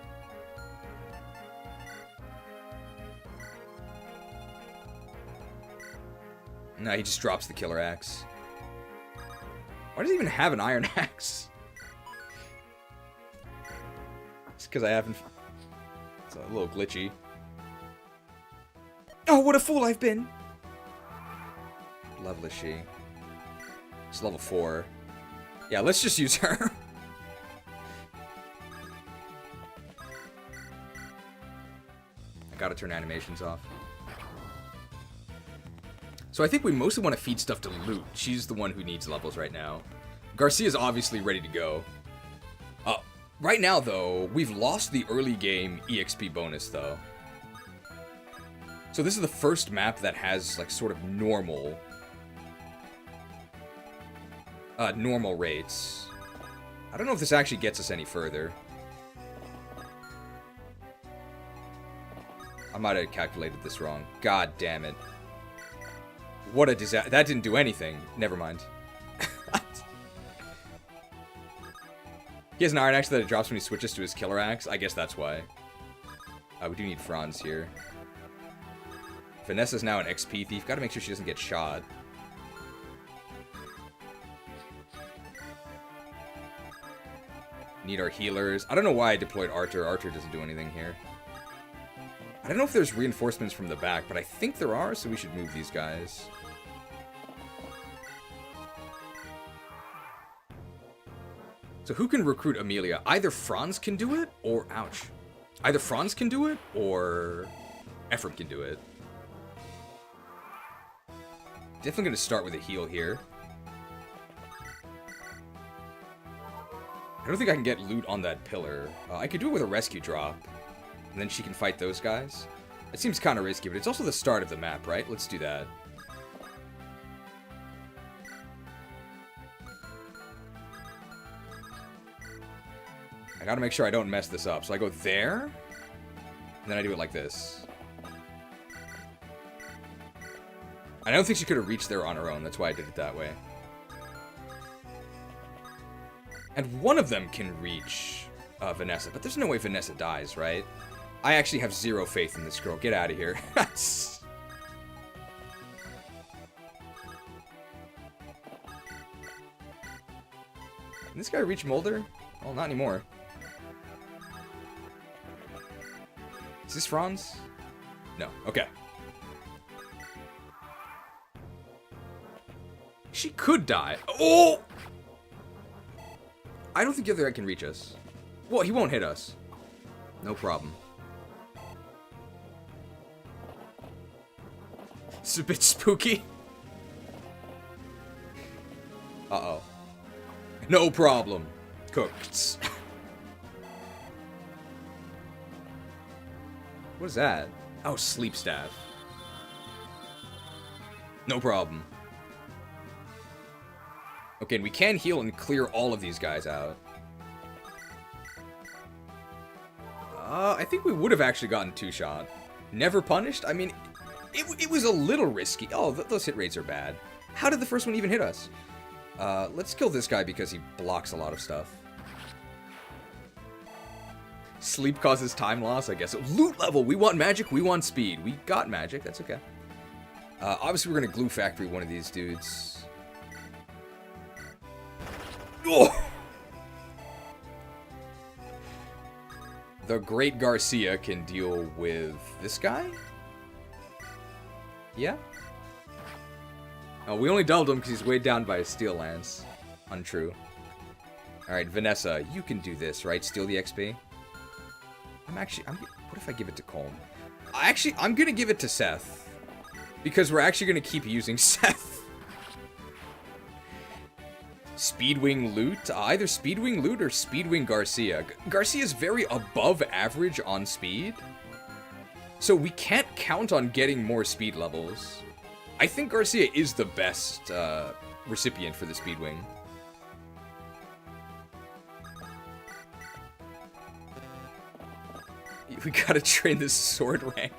No, he just drops the killer axe. Why does he even have an iron axe? It's because I haven't... It's a little glitchy. Oh, what a fool I've been! Level is she? She's level 4. Yeah, let's just use her. I gotta turn animations off. So I think we mostly want to feed stuff to Loot. She's the one who needs levels right now. Garcia's obviously ready to go. Oh, Right now, though, we've lost the early game EXP bonus, though. So this is the first map that has, like, sort of normal... normal rates. I don't know if this actually gets us any further. I might have calculated this wrong. God damn it. What a disaster. That didn't do anything. Never mind. He has an Iron Axe that it drops when he switches to his Killer Axe. I guess that's why. We do need Franz here. Vanessa's now an XP thief. Gotta make sure she doesn't get shot. Need our healers. I don't know why I deployed Archer. Archer doesn't do anything here. I don't know if there's reinforcements from the back, but I think there are, so we should move these guys. So who can recruit Amelia? Either Franz can do it, or... Ouch. Either Franz can do it, or... Ephraim can do it. Definitely going to start with a heal here. I don't think I can get loot on that pillar. I could do it with a rescue drop. And then she can fight those guys. It seems kind of risky, but it's also the start of the map, right? Let's do that. I gotta make sure I don't mess this up. So I go there, and then I do it like this. I don't think she could have reached there on her own. That's why I did it that way. And one of them can reach Vanessa, but there's no way Vanessa dies, right? I actually have zero faith in this girl. Get out of here. Can this guy reach Mulder? Well, not anymore. Is this Franz? No. Okay. She could die. Oh! I don't think the other guy can reach us. Well, he won't hit us. No problem. It's a bit spooky. Uh-oh. No problem. Cooked. What is that? Oh, sleep staff. No problem. Okay, and we can heal and clear all of these guys out. I think we would have actually gotten two-shot. Never punished? I mean, it was a little risky. Oh, those hit rates are bad. How did the first one even hit us? Let's kill this guy because he blocks a lot of stuff. Sleep causes time loss, I guess. Loot level! We want magic, we want speed. We got magic, that's okay. Obviously, we're gonna glue factory one of these dudes. Oh! The Great Garcia can deal with this guy? Yeah? Oh, we only doubled him because he's weighed down by a steel lance. Untrue. Alright, Vanessa, you can do this, right? Steal the XP? What if I give it to Colm? I'm gonna give it to Seth. Because we're actually gonna keep using Seth. Speedwing loot? Either Speedwing loot or Speedwing Garcia. Garcia's very above average on speed. So we can't count on getting more speed levels. I think Garcia is the best recipient for the Speedwing. We gotta train this sword rank.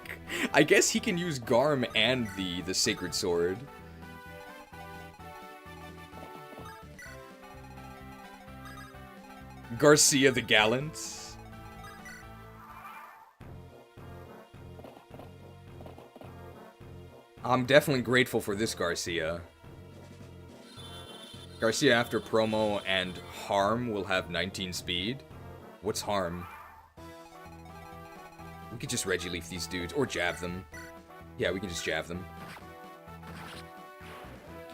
I guess he can use Garm and the Sacred Sword. Garcia the Gallant. I'm definitely grateful for this Garcia. Garcia after promo and Harm will have 19 speed. What's Harm? We could just Regileaf these dudes, or jab them. Yeah, we can just jab them.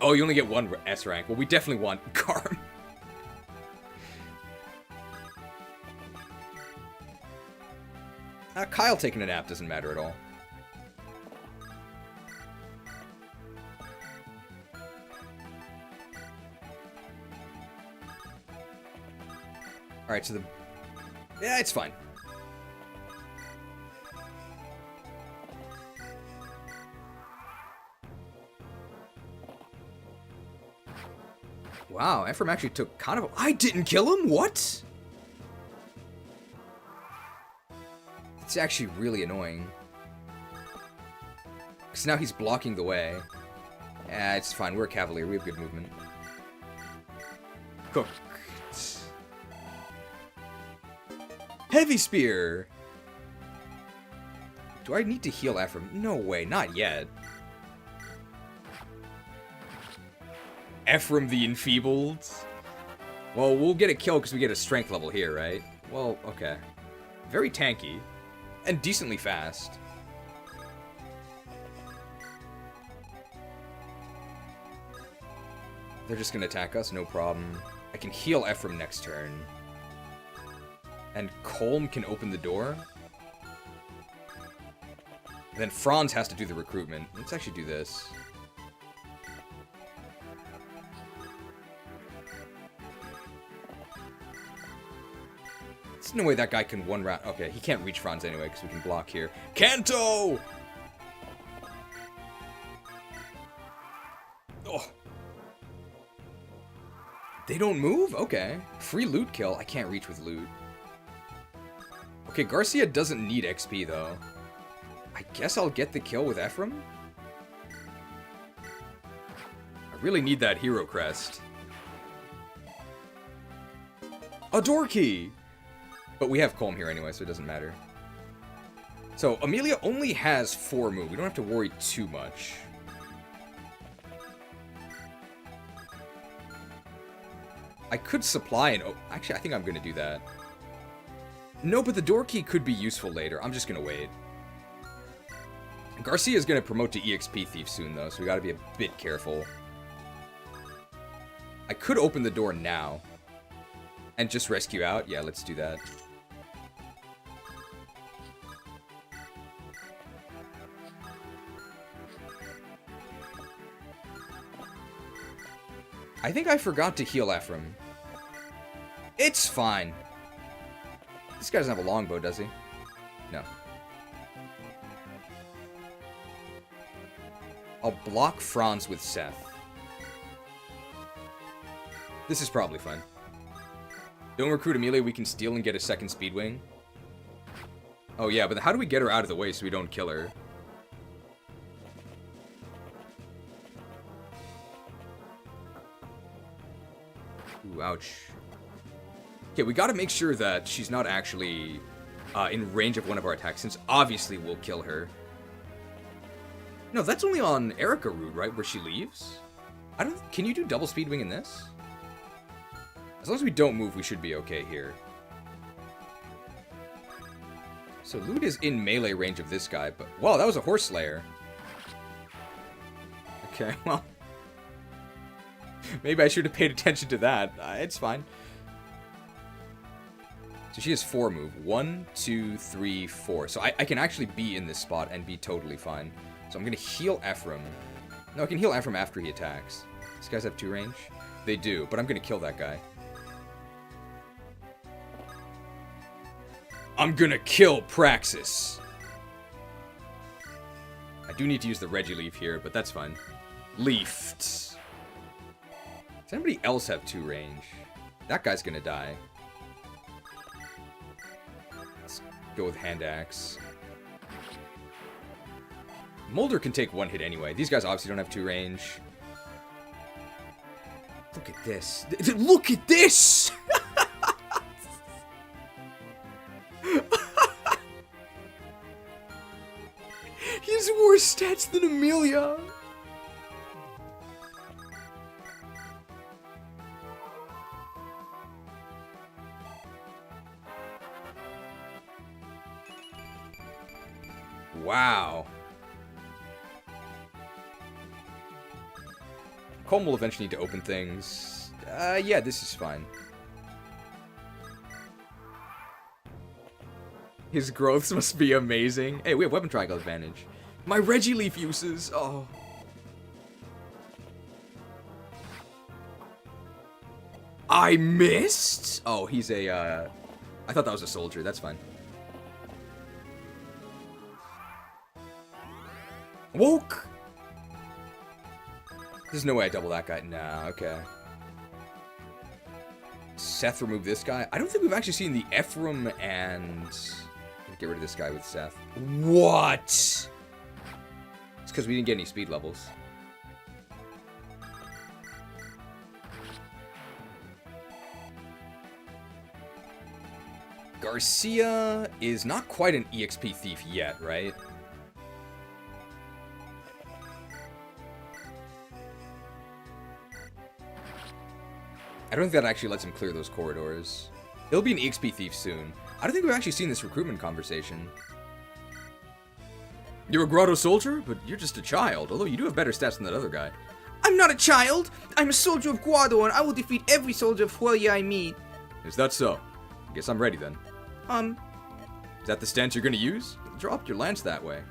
Oh, you only get one S rank. Well, we definitely want Garm. Kyle taking a nap doesn't matter at all. Alright, so Yeah, it's fine. Wow, Ephraim actually took kind of... I didn't kill him? What? It's actually really annoying. Because now he's blocking the way. Yeah, it's fine. We're a Cavalier. We have good movement. Cooked. Heavy Spear! Do I need to heal Ephraim? No way, not yet. Ephraim the Enfeebled? Well, we'll get a kill because we get a strength level here, right? Well, okay. Very tanky. And decently fast. They're just gonna attack us, no problem. I can heal Ephraim next turn. And Colm can open the door. And then Franz has to do the recruitment. Let's actually do this. There's no way that guy can one round. Okay, he can't reach Franz anyway because we can block here. Kanto! Oh. They don't move? Okay. Free loot kill. I can't reach with loot. Okay, Garcia doesn't need XP though. I guess I'll get the kill with Ephraim? I really need that hero crest. A door key! But we have Colm here anyway, so it doesn't matter. So, Amelia only has 4 move. We don't have to worry too much. I could supply an... Oh, actually, I think I'm going to do that. No, but the door key could be useful later. I'm just going to wait. Garcia's going to promote to EXP Thief soon, though, so we got to be a bit careful. I could open the door now. And just rescue out? Yeah, let's do that. I think I forgot to heal Ephraim. It's fine. This guy doesn't have a longbow, does he? No. I'll block Franz with Seth. This is probably fun. Don't recruit Amelia, we can steal and get a second Speedwing. Oh yeah, but how do we get her out of the way so we don't kill her? Ooh, ouch. Okay, we gotta make sure that she's not actually in range of one of our attacks, since obviously we'll kill her. No, that's only on Erica route, right? Where she leaves? I don't... Can you do double Speedwing in this? As long as we don't move, we should be okay here. So Lute is in melee range of this guy, but... Wow, that was a Horse Slayer. Okay, well... Maybe I should have paid attention to that. It's fine. So she has 4 move. 1, 2, 3, 4. So I can actually be in this spot and be totally fine. So I'm going to heal Ephraim. No, I can heal Ephraim after he attacks. These guys have 2 range? They do, but I'm going to kill that guy. I'm gonna kill Praxis. I do need to use the Regileaf here, but that's fine. Leafed. Does anybody else have 2 range? That guy's gonna die. Let's go with Hand Axe. Mulder can take 1 hit anyway. These guys obviously don't have 2 range. Look at this. Look at this! He has worse stats than Amelia. Wow. Colm will eventually need to open things. Yeah, this is fine. His growths must be amazing. Hey, we have weapon triangle advantage. My Regileaf uses. Oh. I missed? Oh, he's a I thought that was a soldier. That's fine. Woke! There's no way I double that guy. Nah, okay. Seth remove this guy. I don't think we've actually seen the Ephraim and... Get rid of this guy with Seth. What? It's because we didn't get any speed levels. Garcia is not quite an EXP thief yet, right? I don't think that actually lets him clear those corridors. He'll be an EXP thief soon. I don't think we've actually seen this recruitment conversation. You're a Grotto soldier, but you're just a child, although you do have better stats than that other guy. I'm not a child! I'm a soldier of Guado, and I will defeat every soldier of Huelia I meet. Is that so? I guess I'm ready then. Is that the stance you're gonna use? Drop your lance that way.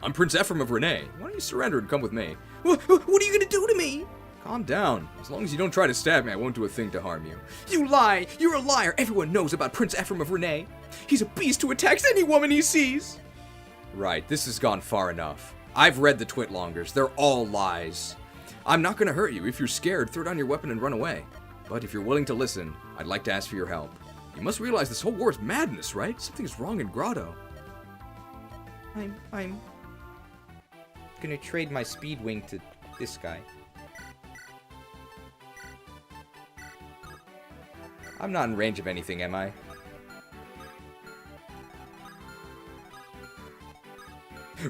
I'm Prince Ephraim of Renee. Why don't you surrender and come with me? What are you gonna do to me? Calm down. As long as you don't try to stab me, I won't do a thing to harm you. You lie! You're a liar! Everyone knows about Prince Ephraim of Renee. He's a beast who attacks any woman he sees! Right, this has gone far enough. I've read the Twitlongers. They're all lies. I'm not gonna hurt you. If you're scared, throw down your weapon and run away. But if you're willing to listen, I'd like to ask for your help. You must realize this whole war is madness, right? Something's wrong in Grotto. I'm gonna trade my speed wing to this guy. I'm not in range of anything, am I?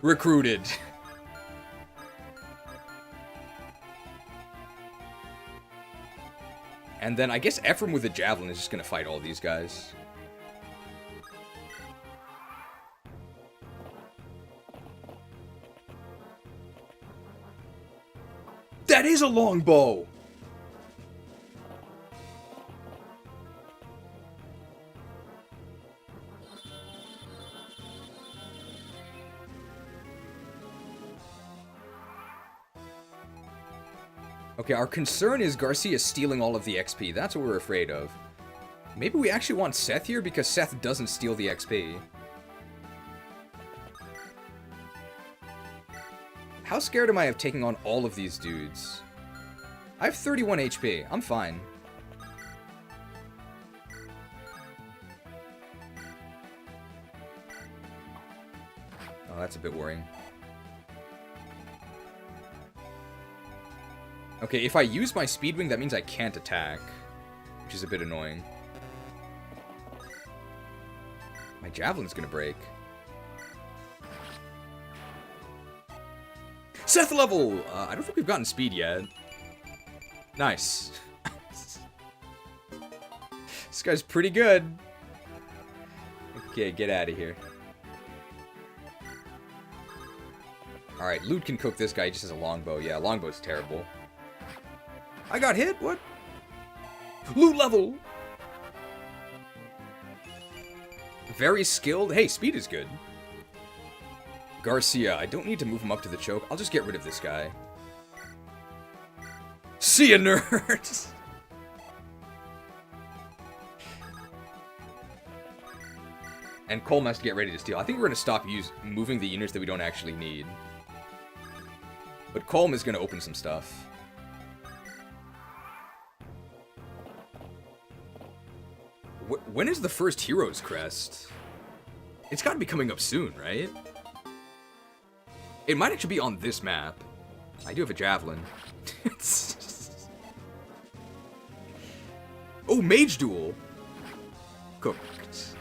Recruited. And then I guess Ephraim with a javelin is just gonna fight all these guys. That is a longbow! Okay, our concern is Garcia stealing all of the XP. That's what we're afraid of. Maybe we actually want Seth here because Seth doesn't steal the XP. How scared am I of taking on all of these dudes? I have 31 HP. I'm fine. Oh, that's a bit worrying. Okay, if I use my Speedwing, that means I can't attack, which is a bit annoying. My Javelin's gonna break. Seth level! I don't think we've gotten speed yet. Nice. This guy's pretty good. Okay, get out of here. Alright, Loot can cook this guy. He just has a longbow. Yeah, longbow's terrible. I got hit? What? Loot level! Very skilled. Hey, speed is good. Garcia, I don't need to move him up to the choke. I'll just get rid of this guy. See ya, nerds! And Colm has to get ready to steal. I think we're going to stop moving the units that we don't actually need. But Colm is going to open some stuff. When is the first Hero's Crest? It's got to be coming up soon, right? It might actually be on this map. I do have a Javelin. Oh, Mage Duel! Cooked.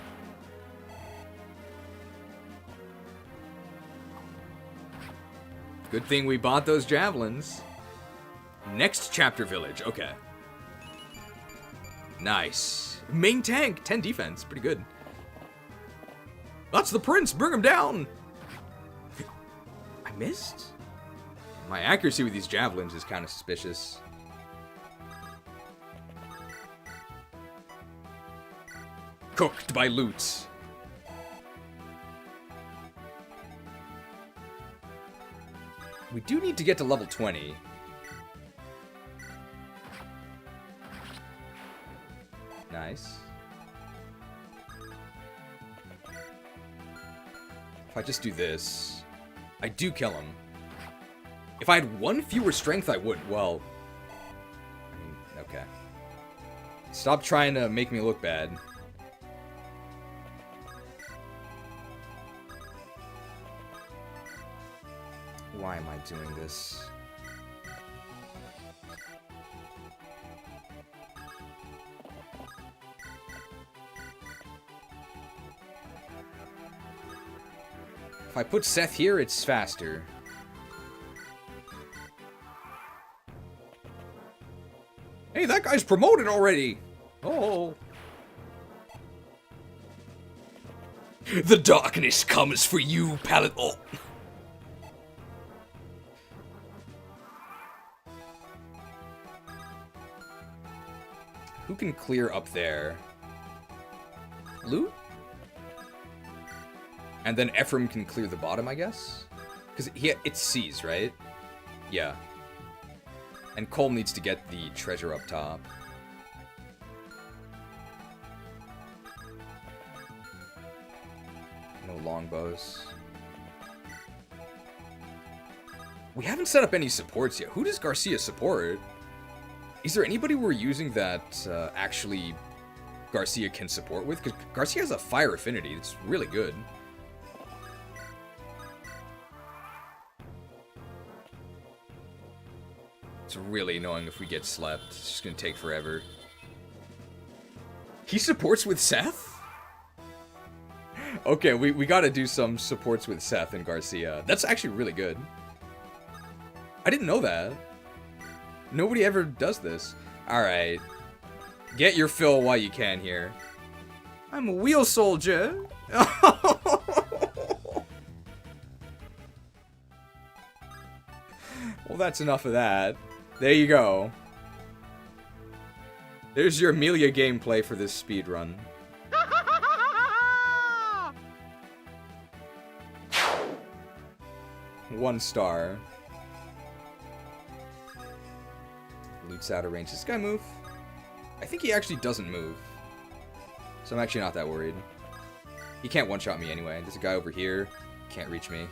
Good thing we bought those Javelins. Next chapter village, okay. Nice. Main tank, 10 defense, pretty good. That's the prince, bring him down! I missed? My accuracy with these javelins is kind of suspicious. Cooked by Loots. We do need to get to level 20. Nice. If I just do this, I do kill him. If I had one fewer strength, I would. Well, I mean, okay. Stop trying to make me look bad. Why am I doing this? If I put Seth here, it's faster. Hey, that guy's promoted already! Oh. The darkness comes for you, Pallet. Oh. Who can clear up there? Lou? And then Ephraim can clear the bottom, I guess? Because it's C's, right? Yeah. And Cole needs to get the treasure up top. No longbows. We haven't set up any supports yet. Who does Garcia support? Is there anybody we're using that actually Garcia can support with? Because Garcia has a fire affinity. It's really good. It's really annoying if we get slept. It's just gonna take forever. He supports with Seth? Okay, we gotta do some supports with Seth and Garcia. That's actually really good. I didn't know that. Nobody ever does this. Alright. Get your fill while you can here. I'm a wheel soldier. Well, that's enough of that. There you go. There's your Amelia gameplay for this speedrun. 1 star. Loot's out of range. Does this guy move? I think he actually doesn't move. So I'm actually not that worried. He can't one-shot me anyway. There's a guy over here. Can't reach me.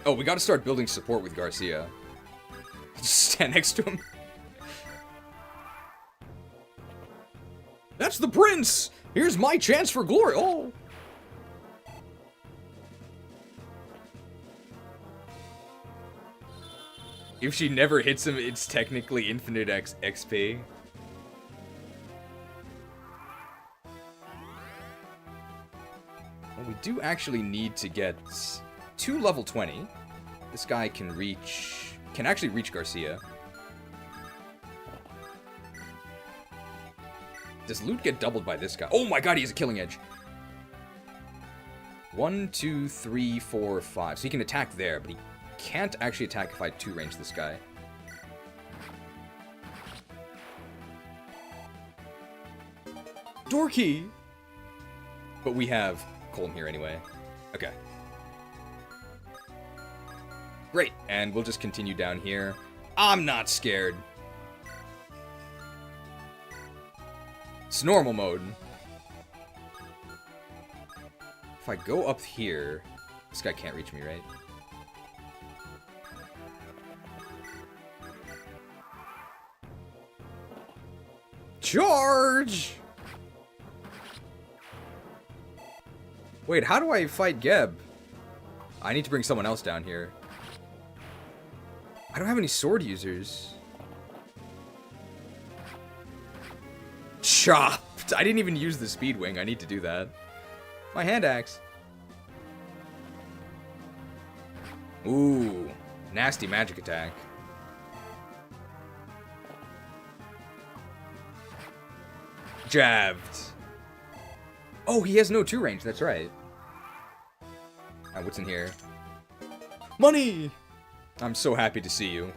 Oh, we gotta start building support with Garcia. I'll just stand next to him. That's the prince! Here's my chance for glory! Oh! If she never hits him, it's technically infinite XP. Well, we do actually need to get 2 level 20. This guy can actually reach Garcia. Does loot get doubled by this guy? Oh my god, he has a killing edge. 1, 2, 3, 4, 5. So he can attack there, but he can't actually attack if I 2-range this guy. Door key! But we have Colton here anyway. Okay. Great, and we'll just continue down here. I'm not scared. It's normal mode. If I go up here, this guy can't reach me, right? Charge! Wait, how do I fight Geb? I need to bring someone else down here. I don't have any sword users. Chopped! I didn't even use the speed wing. I need to do that. My hand axe. Ooh, nasty magic attack. Jabbed. Oh, he has no 2-range. That's right. Alright, what's in here? Money! I'm so happy to see you.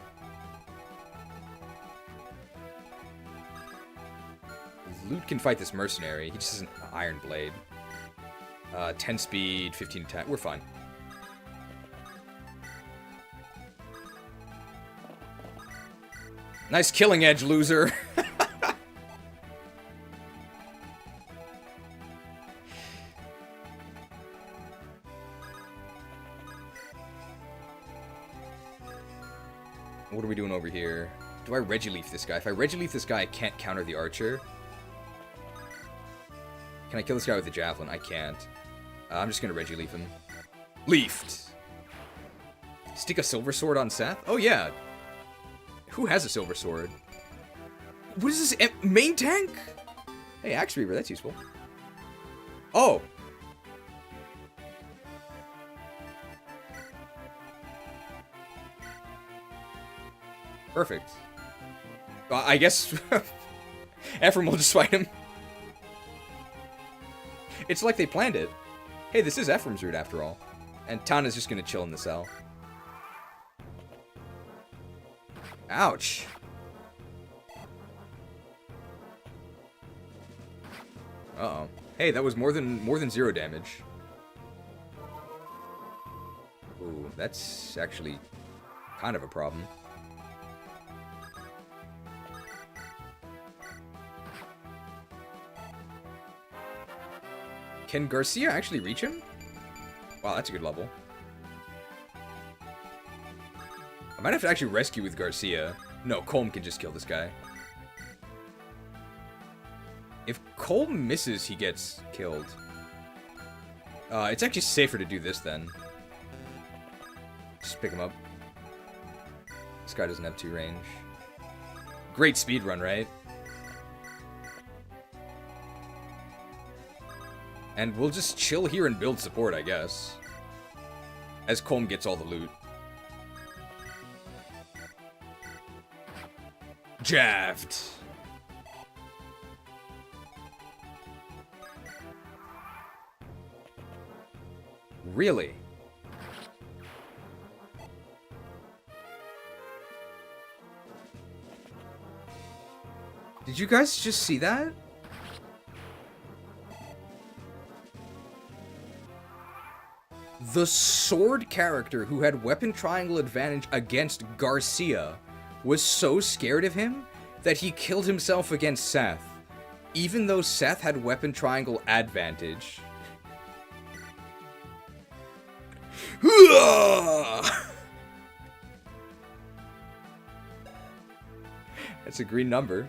Loot can fight this mercenary. He just has an iron blade. 10 speed, 15 attack. We're fine. Nice killing edge, loser. What are we doing over here? Do I Regileaf this guy? If I Regileaf this guy, I can't counter the archer. Can I kill this guy with the javelin? I can't. I'm just gonna Regileaf him. Leafed. Stick a silver sword on Seth? Oh yeah. Who has a silver sword? What is this? Main tank? Hey, Axe Reaver, that's useful. Oh. Perfect. I guess Ephraim will just fight him. It's like they planned it. Hey, this is Ephraim's route after all. And Tana's just gonna chill in the cell. Ouch. Uh-oh. Hey, that was more than 0 damage. Ooh, that's actually kind of a problem. Can Garcia actually reach him? Wow, that's a good level. I might have to actually rescue with Garcia. No, Colm can just kill this guy. If Colm misses, he gets killed. It's actually safer to do this then. Just pick him up. This guy doesn't have 2 range. Great speed run, right? And we'll just chill here and build support, I guess. As Colm gets all the loot. Jaft. Really? Did you guys just see that? The sword character who had weapon triangle advantage against Garcia was so scared of him that he killed himself against Seth, even though Seth had weapon triangle advantage. That's a green number.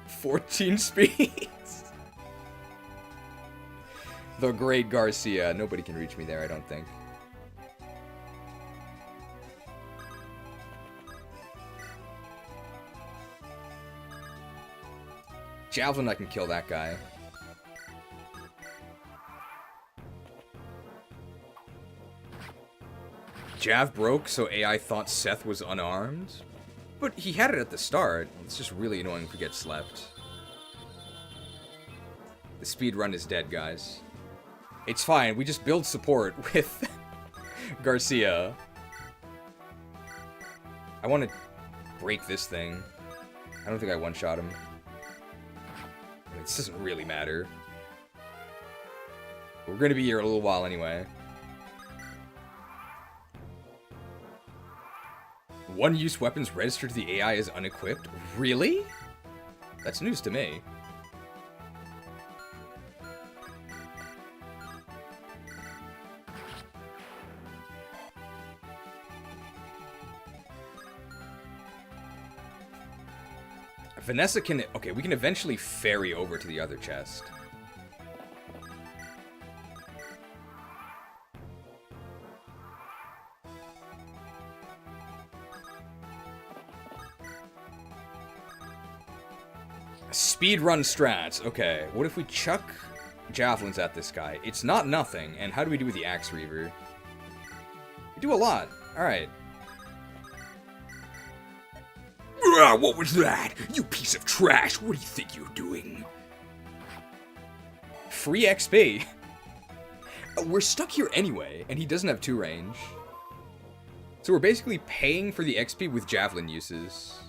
"14 speeds. The great Garcia. Nobody can reach me there, I don't think. Javelin, I can kill that guy. Jav broke, so AI thought Seth was unarmed. But he had it at the start. It's just really annoying if he gets slept. The speed run is dead, guys. It's fine, we just build support with Garcia. I want to break this thing. I don't think I one-shot him. I mean, this doesn't really matter. We're going to be here a little while anyway. One-use weapons registered to the AI as unequipped? Really? That's news to me. Vanessa can... Okay, we can eventually ferry over to the other chest. Speedrun strats. Okay, what if we chuck javelins at this guy? It's not nothing. And how do we do with the Axe Reaver? We do a lot. Alright. What was that? You piece of trash. What do you think you're doing? Free XP. We're stuck here anyway, and he doesn't have 2 range. So we're basically paying for the XP with javelin uses.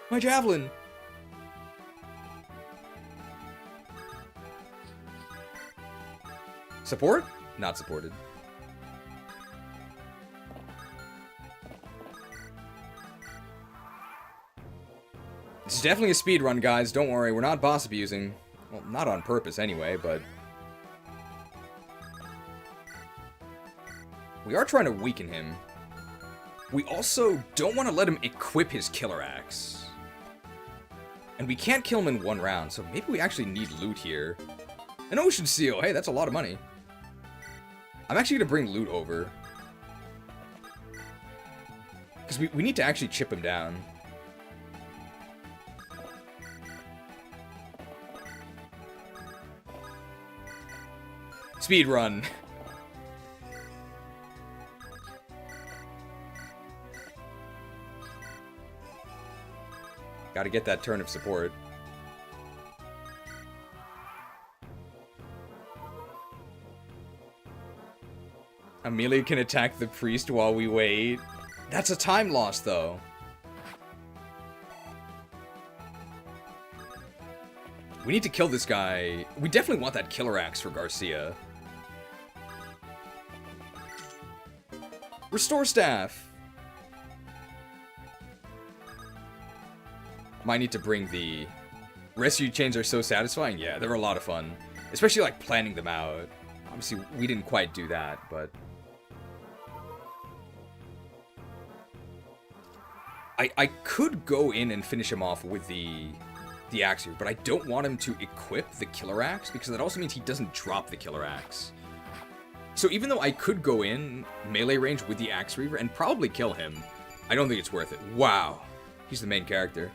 My javelin! Support? Not supported. This is definitely a speed run, guys. Don't worry, we're not boss abusing. Well, not on purpose anyway, but... we are trying to weaken him. We also don't want to let him equip his killer axe. And we can't kill him in one round, so maybe we actually need loot here. An ocean seal! Hey, that's a lot of money. I'm actually going to bring loot over. Because we need to actually chip him down. Speed run. Gotta get that turn of support. Amelia can attack the priest while we wait. That's a time loss, though. We need to kill this guy. We definitely want that killer axe for Garcia. Restore staff. Might need to bring the... rescue chains are so satisfying. Yeah, they're a lot of fun. Especially, like, planning them out. Obviously, we didn't quite do that, but... I could go in and finish him off with the axe here, but I don't want him to equip the killer axe, because that also means he doesn't drop the killer axe. So even though I could go in melee range with the axe reaver and probably kill him, I don't think it's worth it. Wow. He's the main character.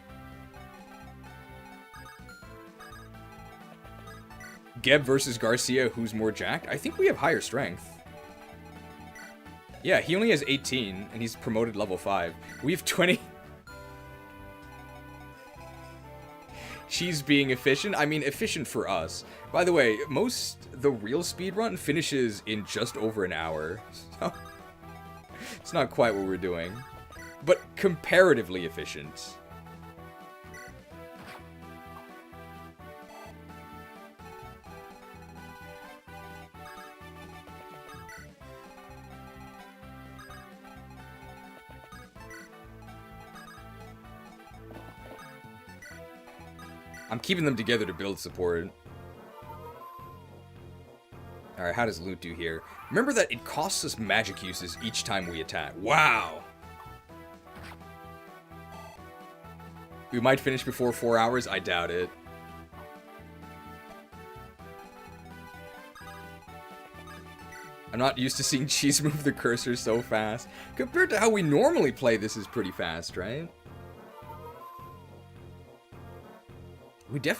Geb versus Garcia, who's more jacked? I think we have higher strength. Yeah, he only has 18, and he's promoted level 5. We have 20. She's being efficient. I mean, efficient for us. By the way, the real speedrun finishes in just over an hour. So, it's not quite what we're doing. But comparatively efficient. I'm keeping them together to build support. Alright, how does loot do here? Remember that it costs us magic uses each time we attack. Wow! We might finish before 4 hours? I doubt it. I'm not used to seeing Cheese move the cursor so fast. Compared to how we normally play, this is pretty fast, right?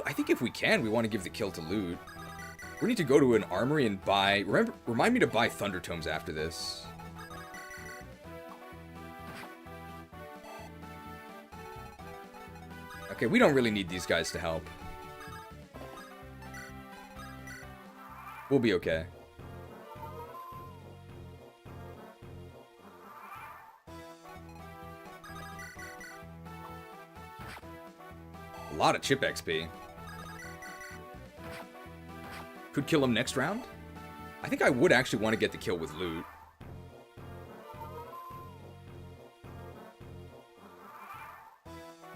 I think if we can, we want to give the kill to loot. We need to go to an armory and buy... Remind me to buy Thunder Tomes after this. Okay, we don't really need these guys to help. We'll be okay. A lot of chip XP. Could kill him next round? I think I would actually want to get the kill with loot.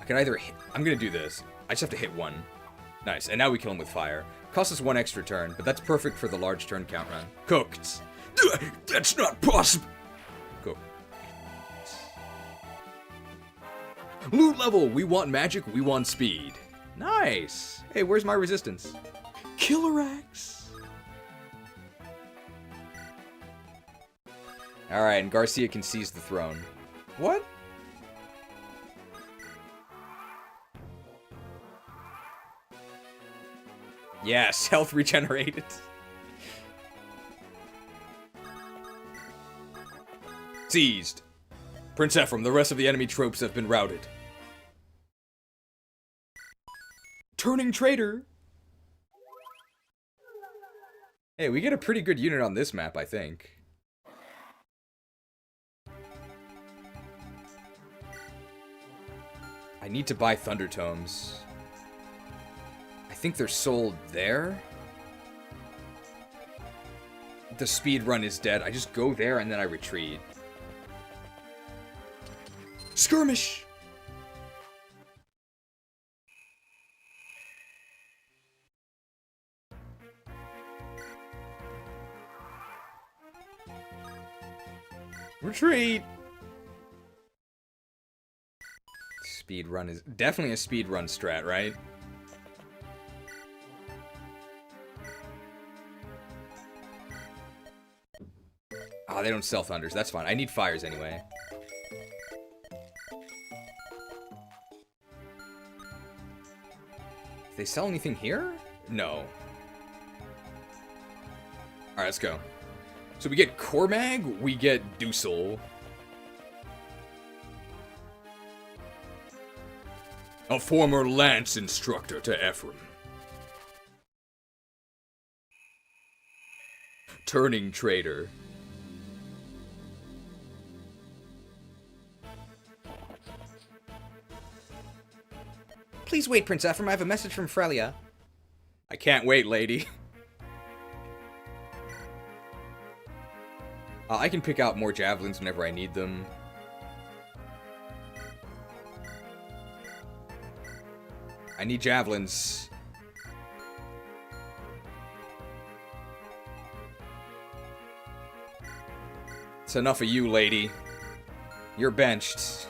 I can either hit... I'm gonna do this. I just have to hit one. Nice, and now we kill him with fire. Costs us 1 extra turn, but that's perfect for the large turn count run. Cooked. That's not possible. Cooked. Loot level! We want magic, we want speed. Nice! Hey, where's my resistance? Killer axe! Alright, and Garcia can seize the throne. What? Yes, health regenerated. Seized. Prince Ephraim, the rest of the enemy tropes have been routed. Turning traitor. Hey, we get a pretty good unit on this map, I think. I need to buy Thunder Tomes. I think they're sold there. the speed run is dead, I just go there and then I retreat. Skirmish! Retreat! Speed run is definitely a speed run strat, right? Oh, they don't sell thunders. That's fine. I need fires anyway. Do they sell anything here? No. Alright, let's go. So we get Cormag, we get Dusel. A former lance instructor to Ephraim. Turning trader. Please wait, Prince Ephraim. I have a message from Frelia. I can't wait, lady. I can pick out more javelins whenever I need them. I need javelins. It's enough of you, lady. You're benched.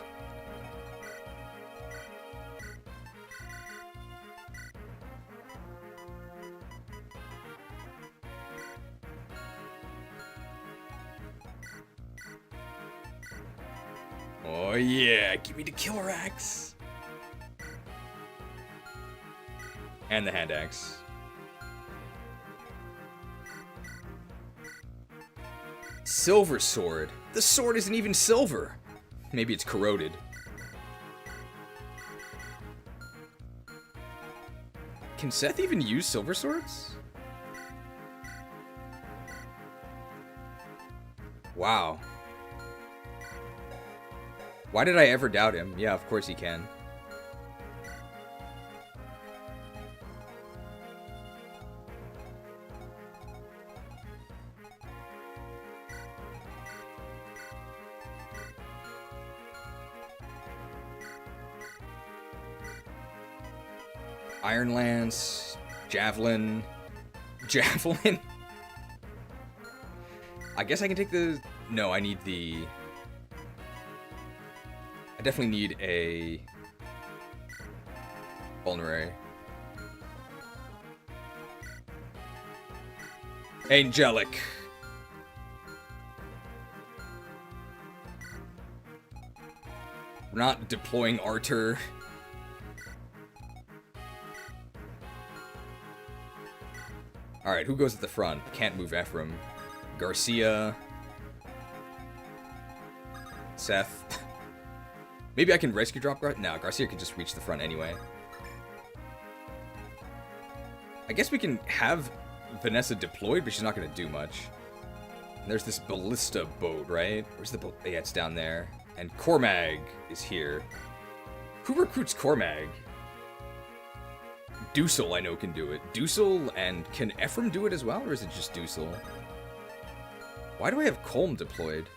Oh yeah, give me the killer axe. And the hand axe. Silver sword. The sword isn't even silver. Maybe it's corroded. Can Seth even use silver swords? Wow. Why did I ever doubt him? Yeah, of course he can. Iron Lance, Javelin, Javelin. I guess I can take the... No, I need the... I definitely need a... Vulnerary. Angelic. We're not deploying Arthur. Alright, who goes at the front? Can't move Ephraim. Garcia. Seth. Maybe I can rescue drop Garcia? No, Garcia can just reach the front anyway. I guess we can have Vanessa deployed, but she's not going to do much. And there's this ballista boat, right? Where's the boat? Yeah, it's down there. And Cormag is here. Who recruits Cormag? Dusel, I know, can do it. Dusel, and can Ephraim do it as well, or is it just Dusel? Why do I have Colm deployed?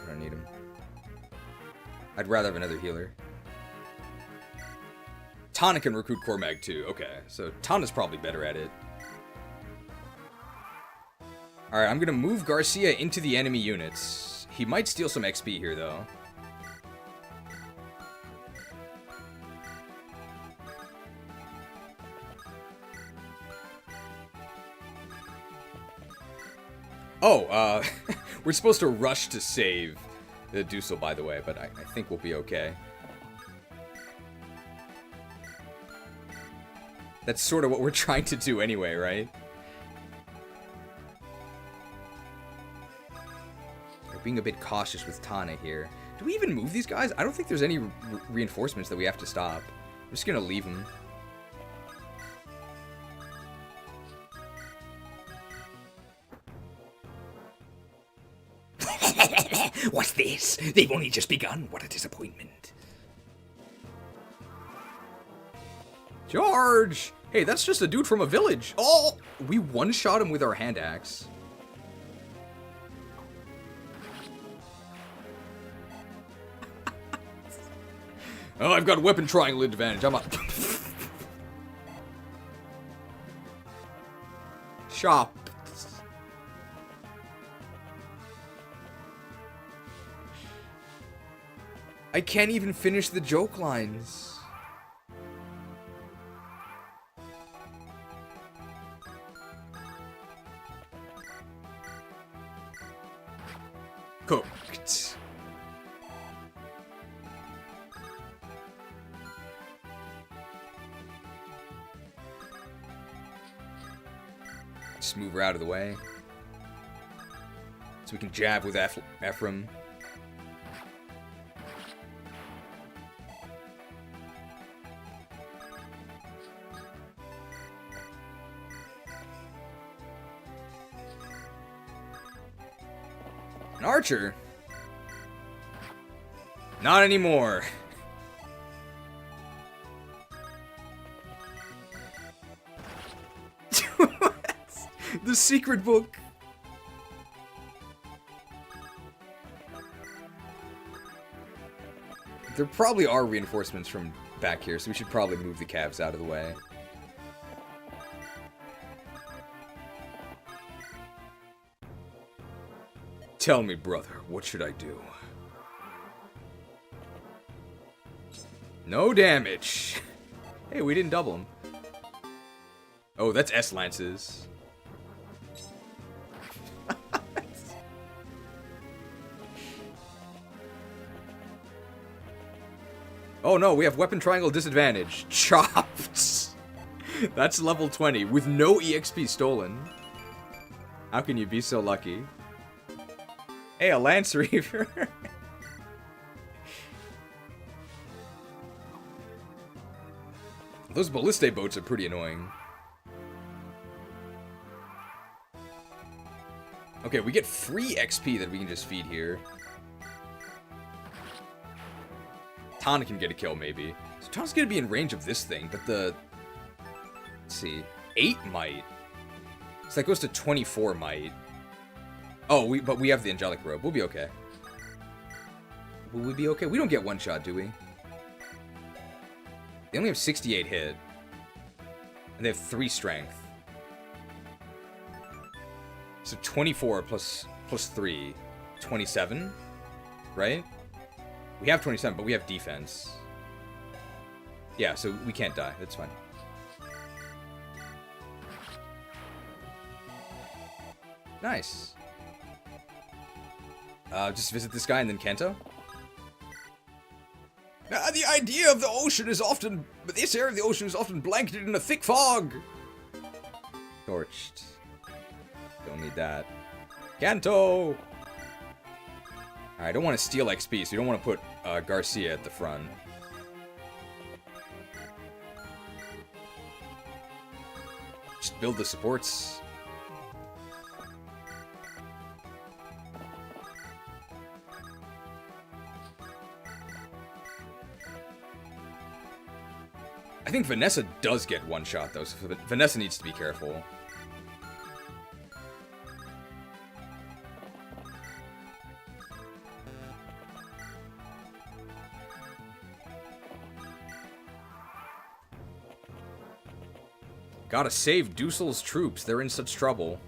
I don't need him. I'd rather have another healer. Tana can recruit Cormag too. Okay, so Tana's probably better at it. Alright, I'm gonna move Garcia into the enemy units. He might steal some XP here, though. Oh, we're supposed to rush to save the Dusel, by the way, but I think we'll be okay. That's sort of what we're trying to do anyway, right? We're being a bit cautious with Tana here. Do we even move these guys? I don't think there's any reinforcements that we have to stop. I'm just gonna leave them. What's this? They've only just begun. What a disappointment. Charge! Hey, that's just a dude from a village. Oh, we one-shot him with our hand axe. Oh, I've got a weapon triangle advantage. I'm up. Shop. I can't even finish the joke lines. Cooked. Just move her out of the way. So we can jab with Ephraim. An archer? Not anymore. The secret book. There probably are reinforcements from back here, so we should probably move the calves out of the way. Tell me, brother, what should I do? No damage. Hey, we didn't double him. Oh, that's S-lances. Oh no, we have weapon triangle disadvantage. Chopped. That's level 20 with no EXP stolen. How can you be so lucky? Hey, a Lance Reaver. Those ballista boats are pretty annoying. Okay, we get free XP that we can just feed here. Tana can get a kill, maybe. So Tana's gonna be in range of this thing, but the... Let's see. 8 might. So that goes to 24 might. Oh, but we have the Angelic Robe. We'll be okay. Will we be okay? We don't get one shot, do we? They only have 68 hit. And they have 3 strength. So 24 plus 3. 27? Right? We have 27, but we have defense. Yeah, so we can't die. That's fine. Nice. Just visit this guy and then Kanto? The idea of the ocean is often... This area of the ocean is often blanketed in a thick fog. Torched. Don't need that. Kanto! I don't want to steal XP, so you don't want to put Garcia at the front. Just build the supports. I think Vanessa does get one shot, though, so Vanessa needs to be careful. Gotta save Dussel's troops. They're in such trouble.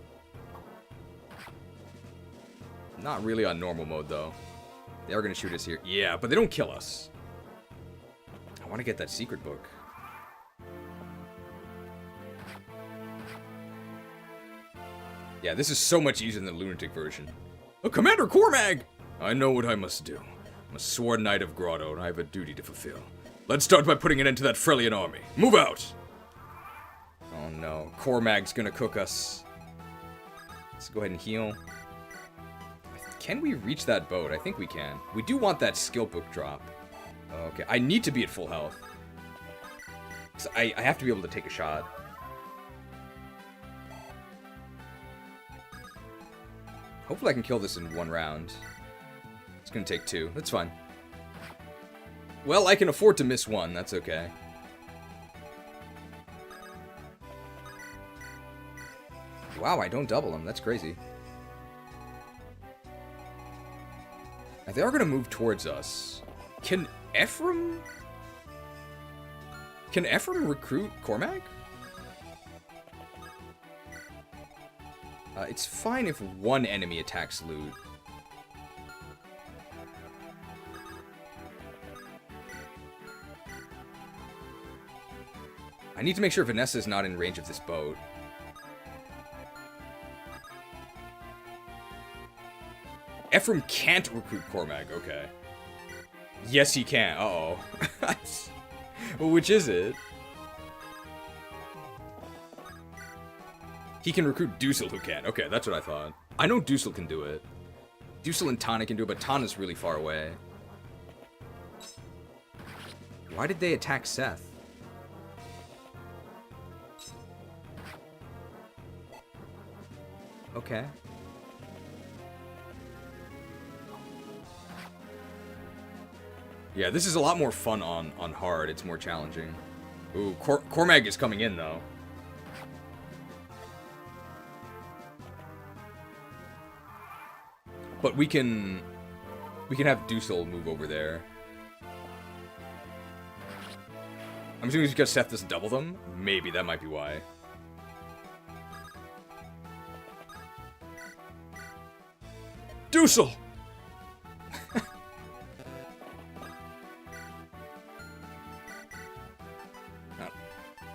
Not really on normal mode, though. They are gonna shoot us here. Yeah, but they don't kill us. I want to get that secret book. Yeah, this is so much easier than the lunatic version. Oh, Commander Cormag! I know what I must do. I'm a sworn knight of Grotto, and I have a duty to fulfill. Let's start by putting an end to that Freljin army. Move out! Oh no, Cormag's gonna cook us. Let's go ahead and heal. Can we reach that boat? I think we can. We do want that skill book drop. Okay, I need to be at full health. So I have to be able to take a shot. Hopefully I can kill this in one round. It's gonna take 2. That's fine. Well, I can afford to miss one. That's okay. Wow, I don't double them. That's crazy. Now, they are going to move towards us. Can Ephraim recruit Cormac? It's fine if one enemy attacks Loot. I need to make sure Vanessa's not in range of this boat. Ephraim can't recruit Cormac, okay. Yes, he can. Uh-oh. Well, which is it? He can recruit Dusel, who can. Okay, that's what I thought. I know Dusel can do it. Dusel and Tana can do it, but Tana's really far away. Why did they attack Seth? Okay. Yeah, this is a lot more fun on hard. It's more challenging. Ooh, Cormac is coming in, though. But we can have Dusel move over there. I'm assuming it's because Seth doesn't double them. Maybe that might be why. Dusel!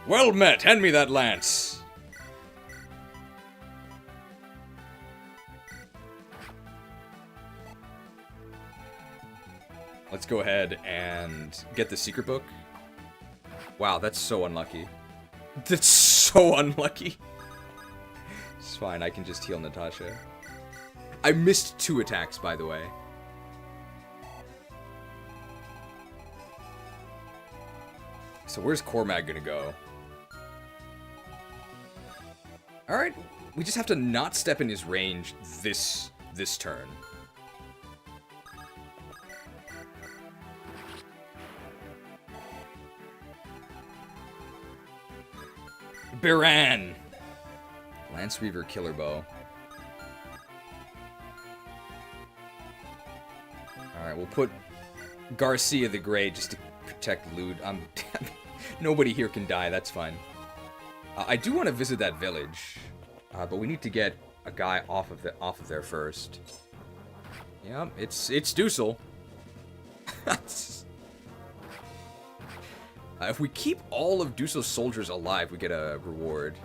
Well met. Hand me that lance. Let's go ahead and get the secret book. Wow, that's so unlucky. That's so unlucky. It's fine, I can just heal Natasha. I missed 2 attacks, by the way. So where's Cormac gonna go? Alright, we just have to not step in his range this turn. Baran! Lance Reaver Killer Bow. Alright, we'll put Garcia the Grey just to protect Lude. Nobody here can die, that's fine. I do want to visit that village, but we need to get a guy off of there first. Yeah, it's Dusel. If we keep all of Dusel's soldiers alive, we get a reward.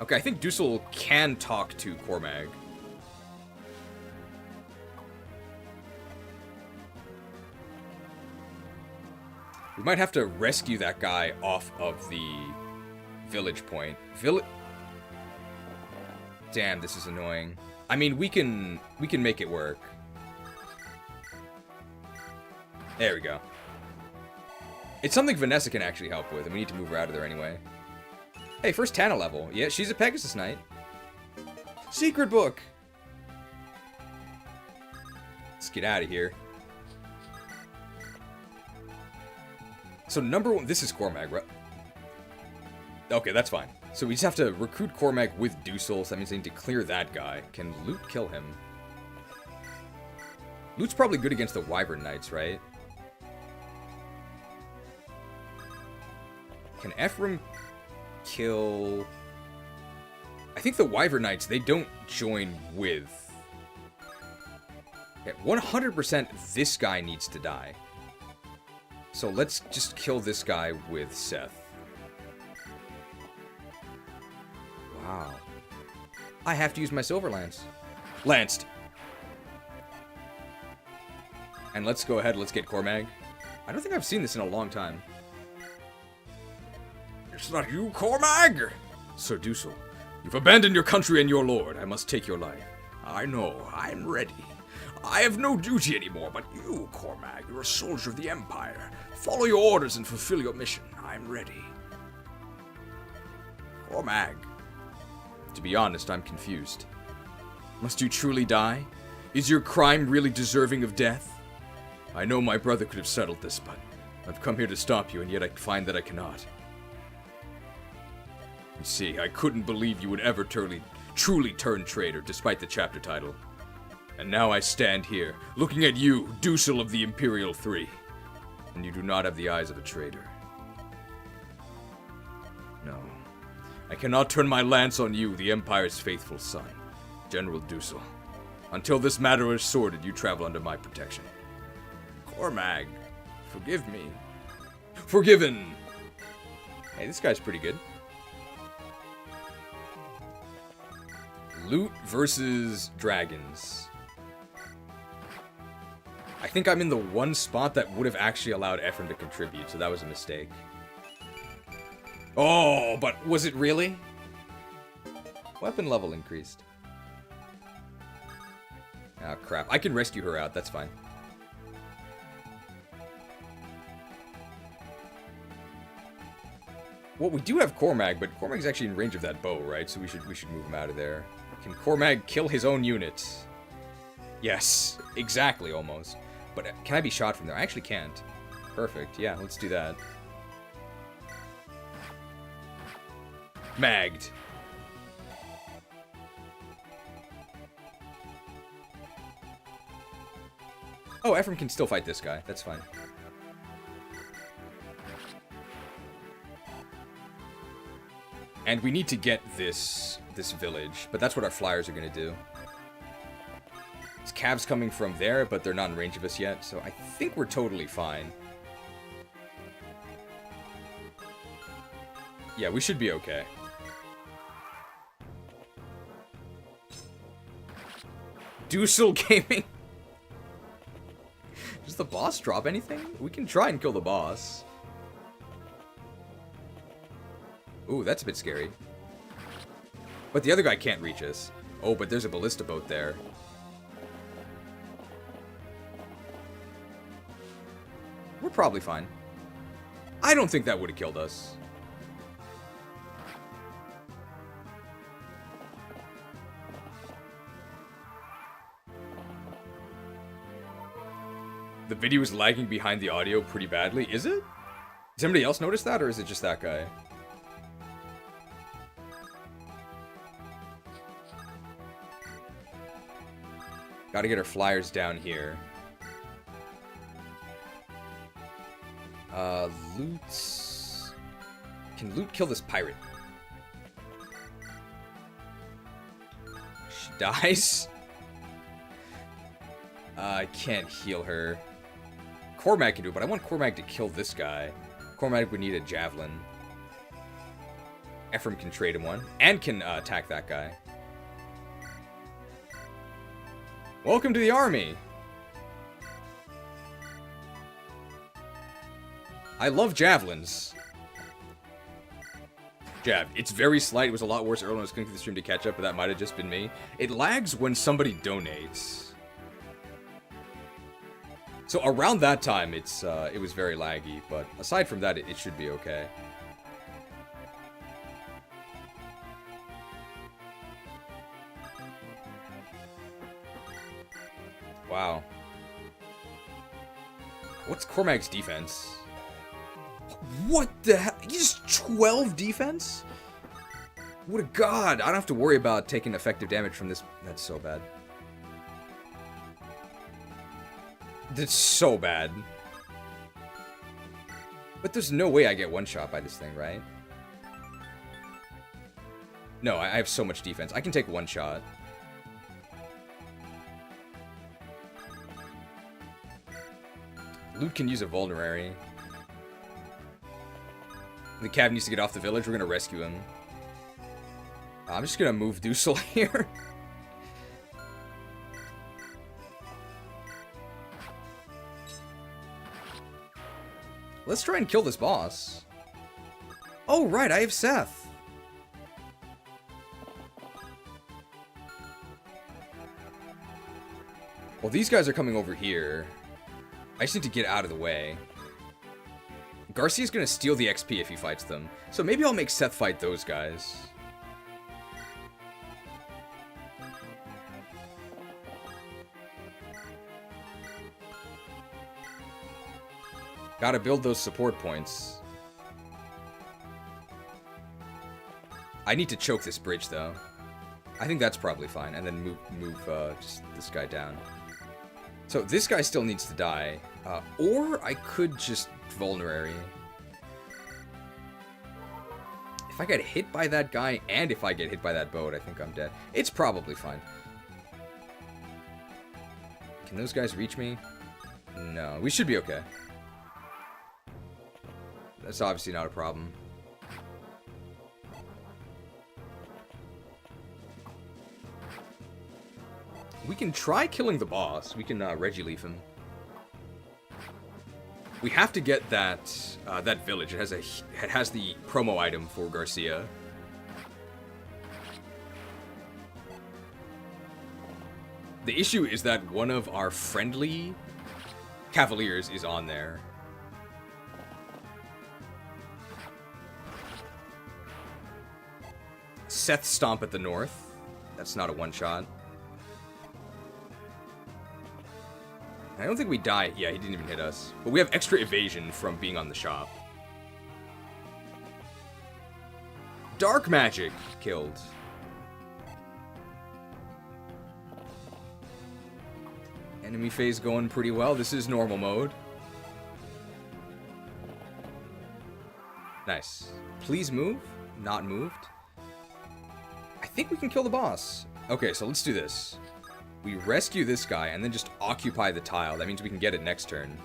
Okay, I think Dusel can talk to Cormac. We might have to rescue that guy off of the village point. Damn, this is annoying. I mean, we can make it work. There we go. It's something Vanessa can actually help with, and we need to move her out of there anyway. Hey, first Tana level. Yeah, she's a Pegasus Knight. Secret book! Let's get out of here. So number 1, this is Cormac, right? Okay, that's fine. So we just have to recruit Cormac with Dusel, so that means I need to clear that guy. Can Loot kill him? Loot's probably good against the Wyvern Knights, right? Can Ephraim kill... I think the Wyvern Knights, they don't join with... Okay, 100% this guy needs to die. So let's just kill this guy with Seth. Wow. I have to use my Silver Lance. Lanced. And let's go ahead, let's get Cormac. I don't think I've seen this in a long time. It's not you, Cormac! Sir Dusel. You've abandoned your country and your lord. I must take your life. I know. I'm ready. I have no duty anymore, but you, Cormac, you're a soldier of the Empire. Follow your orders and fulfill your mission. I'm ready. Cormac. To be honest, I'm confused. Must you truly die? Is your crime really deserving of death? I know my brother could have settled this, but I've come here to stop you, and yet I find that I cannot. You see, I couldn't believe you would ever truly turn traitor, despite the chapter title. And now I stand here, looking at you, Dussel of the Imperial Three. And you do not have the eyes of a traitor. No. I cannot turn my lance on you, the Empire's faithful son, General Dussel. Until this matter is sorted, you travel under my protection. Cormag, forgive me. Forgiven! Hey, this guy's pretty good. Loot versus dragons. I think I'm in the one spot that would have actually allowed Ephraim to contribute, so that was a mistake. Oh, but was it really? Weapon level increased. Ah, crap. I can rescue her out, that's fine. Well, we do have Cormag, but Cormag's actually in range of that bow, right? So we should move him out of there. Can Cormag kill his own unit? Yes, exactly, almost. But can I be shot from there? I actually can't. Perfect, yeah, let's do that. Magged. Oh, Ephraim can still fight this guy. That's fine. And we need to get this village, but that's what our flyers are going to do. There's cabs coming from there, but they're not in range of us yet, so I think we're totally fine. Yeah, we should be okay. Dussel Gaming. Does the boss drop anything? We can try and kill the boss. Ooh, that's a bit scary. But the other guy can't reach us. Oh, but there's a ballista boat there. We're probably fine. I don't think that would have killed us. The video is lagging behind the audio pretty badly. Is it? Does anybody else notice that, or is it just that guy? Gotta get our flyers down here. Loot... Can Loot kill this pirate? She dies? I can't heal her. Cormag can do it, but I want Cormag to kill this guy. Cormag would need a javelin. Ephraim can trade him one, and can attack that guy. Welcome to the army! I love javelins. Jab. It's very slight. It was a lot worse earlier when I was going through the stream to catch up, but that might have just been me. It lags when somebody donates. So around that time, it was very laggy, but aside from that, it should be okay. Wow. What's Cormag's defense? What the hell? He's 12 defense? What a god. I don't have to worry about taking effective damage from this. That's so bad. That's so bad. But there's no way I get one shot by this thing, right? No, I have so much defense. I can take one shot. Luke can use a vulnerary. The cab needs to get off the village. We're gonna rescue him. I'm just gonna move Dussel here. Let's try and kill this boss. Oh, right, I have Seth. Well, these guys are coming over here. I just need to get out of the way. Garcia's gonna steal the XP if he fights them. So maybe I'll make Seth fight those guys. Gotta build those support points. I need to choke this bridge, though. I think that's probably fine. And then move just this guy down. So this guy still needs to die. Or I could just vulnerary. If I get hit by that guy, and if I get hit by that boat, I think I'm dead. It's probably fine. Can those guys reach me? No, we should be okay. That's obviously not a problem. We can try killing the boss. We can Regileaf him. We have to get that that village. It has the promo item for Garcia. The issue is that one of our friendly Cavaliers is on there. Seth Stomp at the north. That's not a one-shot. I don't think we die. Yeah, he didn't even hit us. But we have extra evasion from being on the shop. Dark Magic killed. Enemy phase going pretty well. This is normal mode. Nice. Please move. Not moved. I think we can kill the boss. Okay, so let's do this. We rescue this guy and then just occupy the tile. That means we can get it next turn.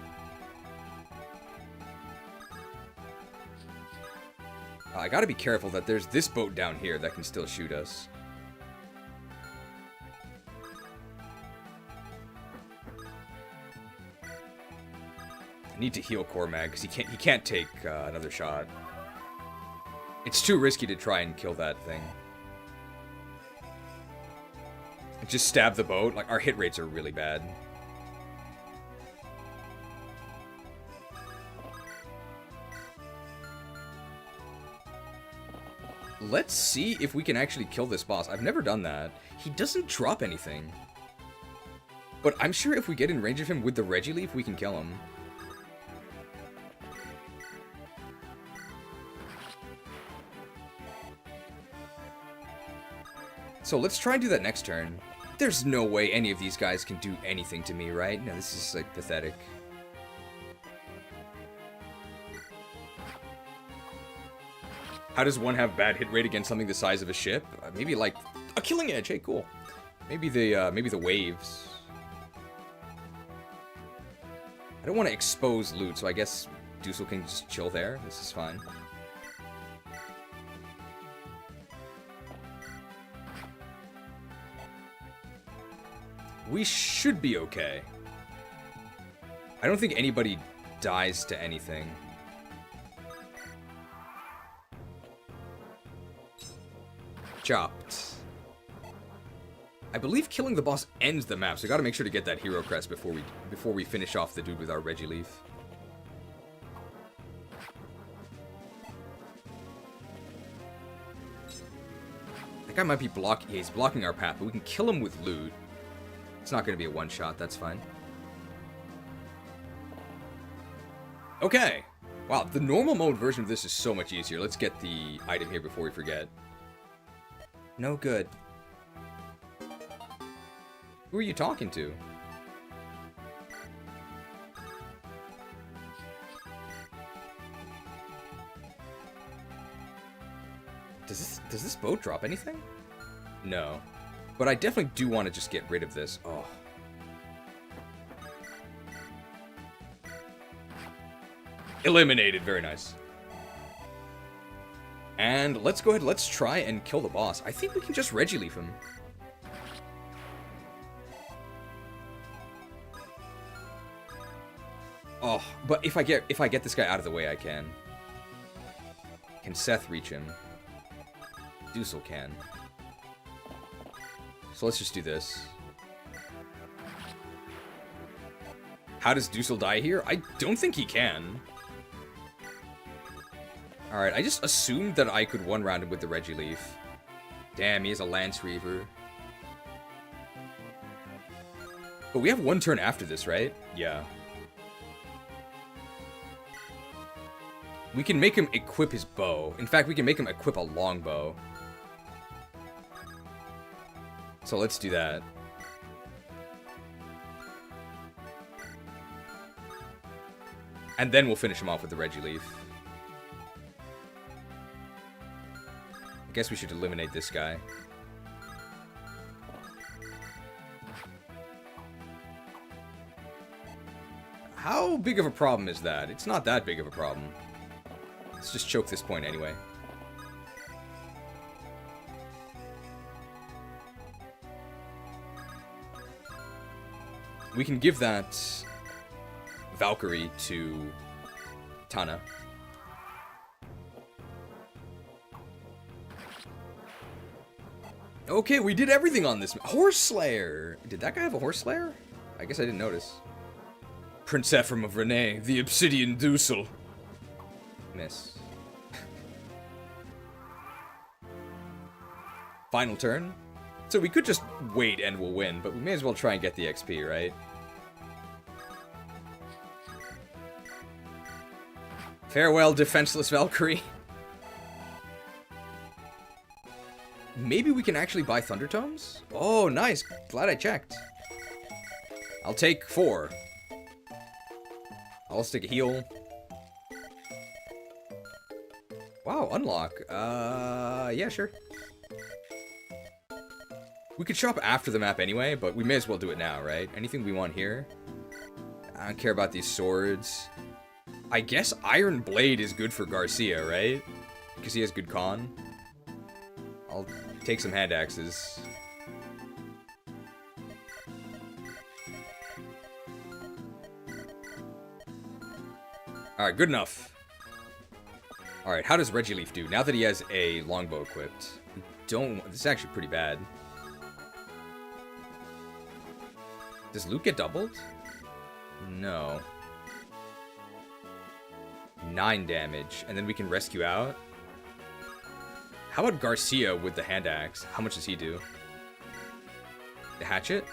I gotta be careful that there's this boat down here that can still shoot us. I need to heal Cormag because he can't take another shot. It's too risky to try and kill that thing. Just stab the boat. Like, our hit rates are really bad. Let's see if we can actually kill this boss. I've never done that. He doesn't drop anything. But I'm sure if we get in range of him with the Regileaf, we can kill him. So let's try and do that next turn. There's no way any of these guys can do anything to me, right? No, this is, like, pathetic. How does one have bad hit rate against something the size of a ship? Maybe, like, a Killing Edge. Hey, cool. Maybe the waves. I don't want to expose loot, so I guess Dusel can just chill there. This is fine. We should be okay. I don't think anybody dies to anything. Chopped. I believe killing the boss ends the map, so we gotta make sure to get that hero crest before we finish off the dude with our Regileaf. That guy might be blocking. Yeah, he's blocking our path, but we can kill him with loot. It's not going to be a one-shot, that's fine. Okay. Wow, the normal mode version of this is so much easier. Let's get the item here before we forget. No good. Who are you talking to? Does this boat drop anything? No. But I definitely do want to just get rid of this. Oh. Eliminated. Very nice. And let's go ahead. Let's try and kill the boss. I think we can just Regileaf him. Oh, but if I get this guy out of the way, I can. Can Seth reach him? Dusel can. So let's just do this. How does Dusel die here? I don't think he can. Alright, I just assumed that I could one-round him with the Regileaf. Damn, he has a Lance Reaver. But we have one turn after this, right? Yeah. We can make him equip his bow. In fact, we can make him equip a longbow. So let's do that. And then we'll finish him off with the Regileaf. I guess we should eliminate this guy. How big of a problem is that? It's not that big of a problem. Let's just choke this point anyway. We can give that Valkyrie to Tana. Okay, we did everything on this. Horse Slayer! Did that guy have a Horse Slayer? I guess I didn't notice. Prince Ephraim of Renee, the Obsidian Dusel. Miss. Final turn. So we could just wait and we'll win, but we may as well try and get the XP, right? Farewell, defenseless Valkyrie. Maybe we can actually buy Thunder Tomes? Oh, nice. Glad I checked. I'll take 4. I'll stick a heal. Wow, unlock. Yeah, sure. We could shop after the map anyway, but we may as well do it now, right? Anything we want here? I don't care about these swords. I guess Iron Blade is good for Garcia, right? Because he has good con. I'll take some hand axes. Alright, good enough. Alright, how does Regileaf do? Now that he has a longbow equipped. This is actually pretty bad. Does loot get doubled? No. 9 damage, and then we can rescue out. How about Garcia with the hand axe? How much does he do? The hatchet?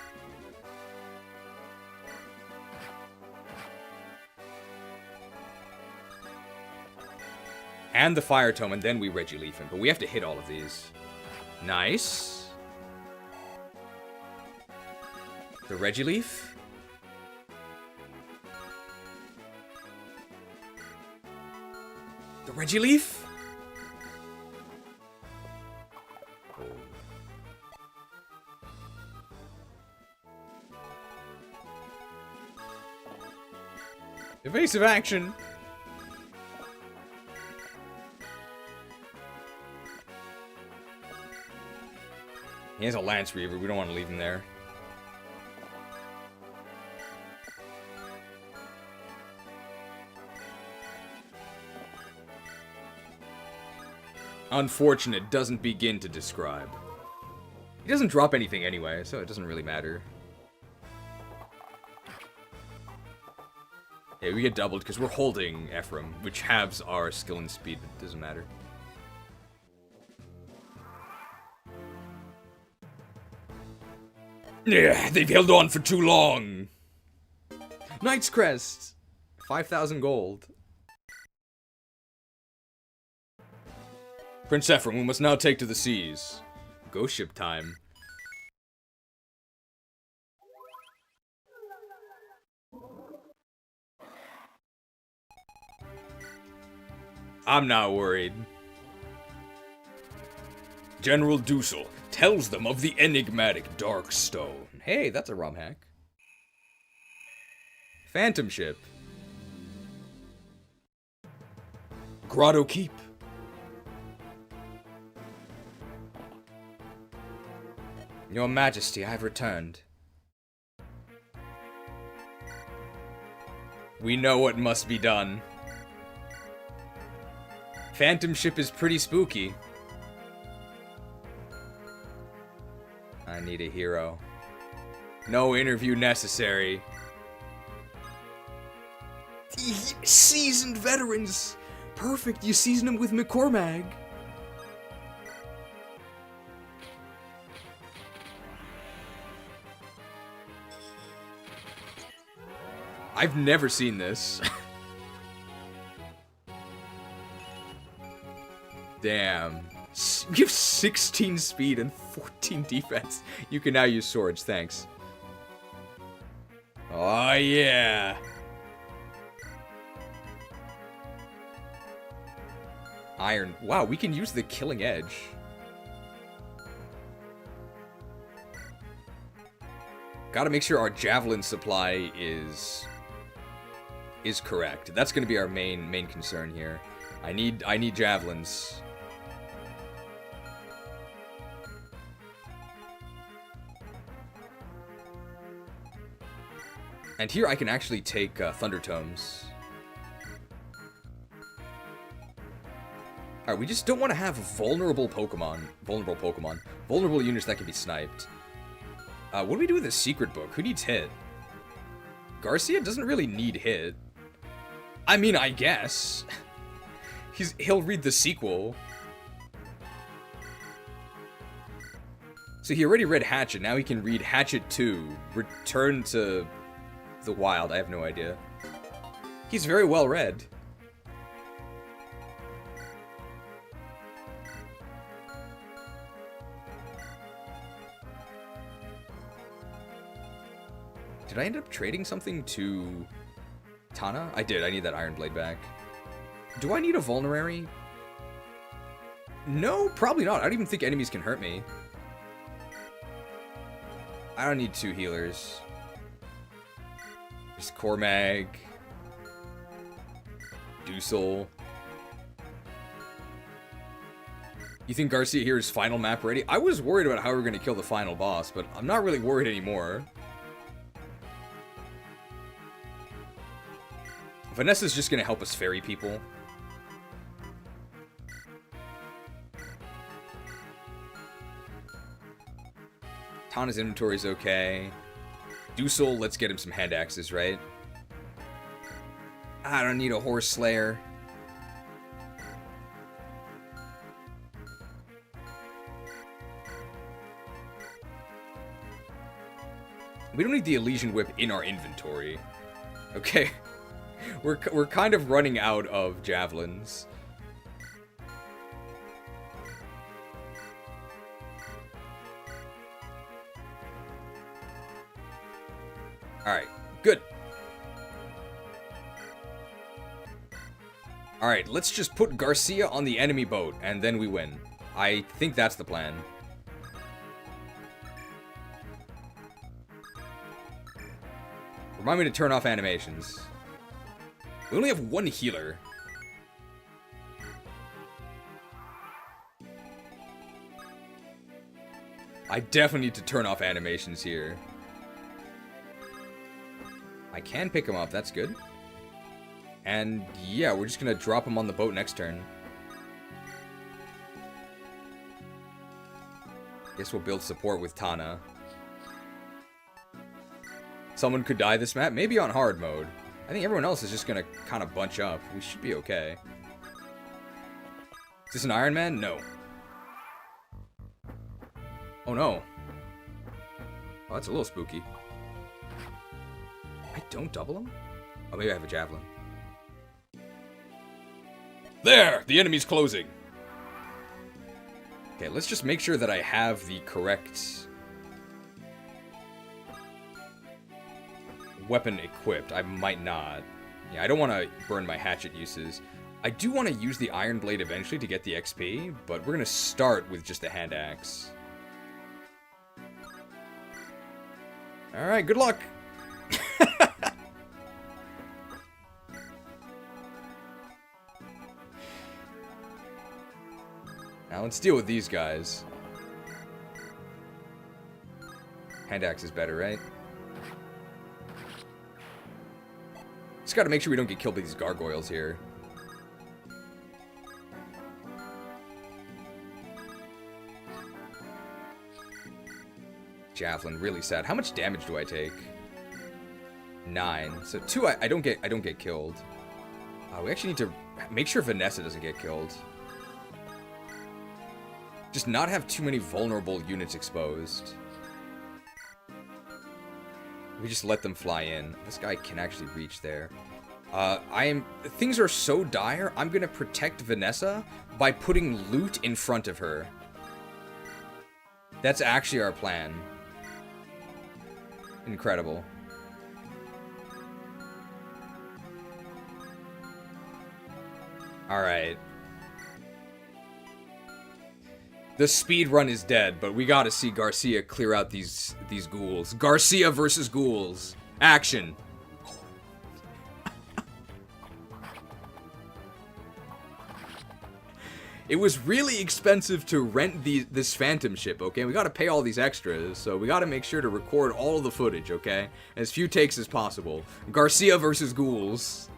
And the fire tome, and then we Regileaf him. But we have to hit all of these. Nice. The Regileaf. The Regileaf. Evasive action. He has a Lance Reaver. We don't want to leave him there. Unfortunate doesn't begin to describe. He doesn't drop anything anyway, so it doesn't really matter. Yeah, we get doubled because we're holding Ephraim, which halves our skill and speed, but it doesn't matter. Yeah, they've held on for too long. Knight's Crest! 5,000 gold. Prince Ephraim, we must now take to the seas. Ghost ship time. I'm not worried. General Dusel tells them of the enigmatic Dark Stone. Hey, that's a ROM hack. Phantom ship. Grotto Keep. Your Majesty, I have returned. We know what must be done. Phantom ship is pretty spooky. I need a hero. No interview necessary. Seasoned veterans. Perfect, you season them with McCormack. I've never seen this. Damn. You have 16 speed and 14 defense. You can now use swords, thanks. Oh, yeah. Iron. Wow, we can use the killing edge. Gotta make sure our javelin supply is correct. That's gonna be our main concern here. I need javelins. And here I can actually take Thunder Tomes. Alright, we just don't want to have vulnerable units that can be sniped. What do we do with the secret book? Who needs hit? Garcia doesn't really need hit. I mean, I guess. He'll read the sequel. So he already read Hatchet, now he can read Hatchet 2. Return to the wild, I have no idea. He's very well read. Did I end up trading something to Tana? I did. I need that Iron Blade back. Do I need a Vulnerary? No, probably not. I don't even think enemies can hurt me. I don't need 2 healers. Just Cormag. Dusel. You think Garcia here is final map ready? I was worried about how we were going to kill the final boss, but I'm not really worried anymore. Vanessa's just gonna help us ferry people. Tana's inventory is okay. Dusel, let's get him some hand axes, right? I don't need a Horse Slayer. We don't need the Elysian Whip in our inventory. Okay. We're kind of running out of javelins. Alright, good. Alright, let's just put Garcia on the enemy boat, and then we win. I think that's the plan. Remind me to turn off animations. We only have 1 healer. I definitely need to turn off animations here. I can pick him up, that's good. And yeah, we're just gonna drop him on the boat next turn. Guess we'll build support with Tana. Someone could die this map, maybe on hard mode. I think everyone else is just gonna kind of bunch up. We should be okay. Is this an Iron Man? No. Oh no. Oh, that's a little spooky. I don't double him? Oh, maybe I have a javelin. There! The enemy's closing! Okay, let's just make sure that I have the correct weapon equipped. I might not. Yeah, I don't want to burn my hatchet uses. I do want to use the Iron Blade eventually to get the XP, but we're going to start with just the hand axe. Alright, good luck! Now let's deal with these guys. Hand axe is better, right? Just gotta make sure we don't get killed by these gargoyles here. Javelin, really sad. How much damage do I take? 9. So 2, I don't get killed. We actually need to make sure Vanessa doesn't get killed. Just not have too many vulnerable units exposed. We just let them fly in. This guy can actually reach there. Things are so dire, I'm gonna protect Vanessa, by putting loot in front of her. That's actually our plan. Incredible. Alright. The speed run is dead, but we gotta see Garcia clear out these ghouls. Garcia versus ghouls. Action. It was really expensive to rent this phantom ship, okay? We gotta pay all these extras, so we gotta make sure to record all of the footage, okay? As few takes as possible. Garcia versus ghouls.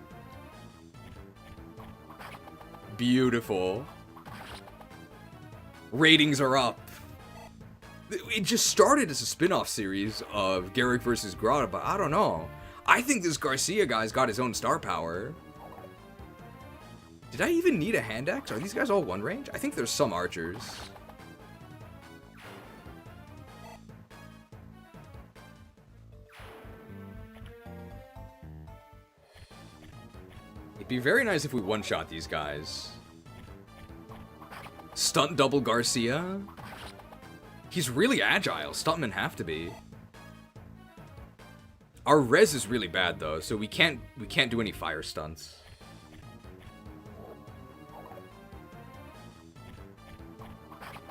Beautiful. Ratings are up. It just started as a spin-off series of Garrick versus Grotto, but I don't know. I think this Garcia guy's got his own star power. Did I even need a hand axe? Are these guys all one range? I think there's some archers. It'd be very nice if we one-shot these guys. Stunt double Garcia? He's really agile. Stuntmen have to be. Our res is really bad though, so we can't do any fire stunts.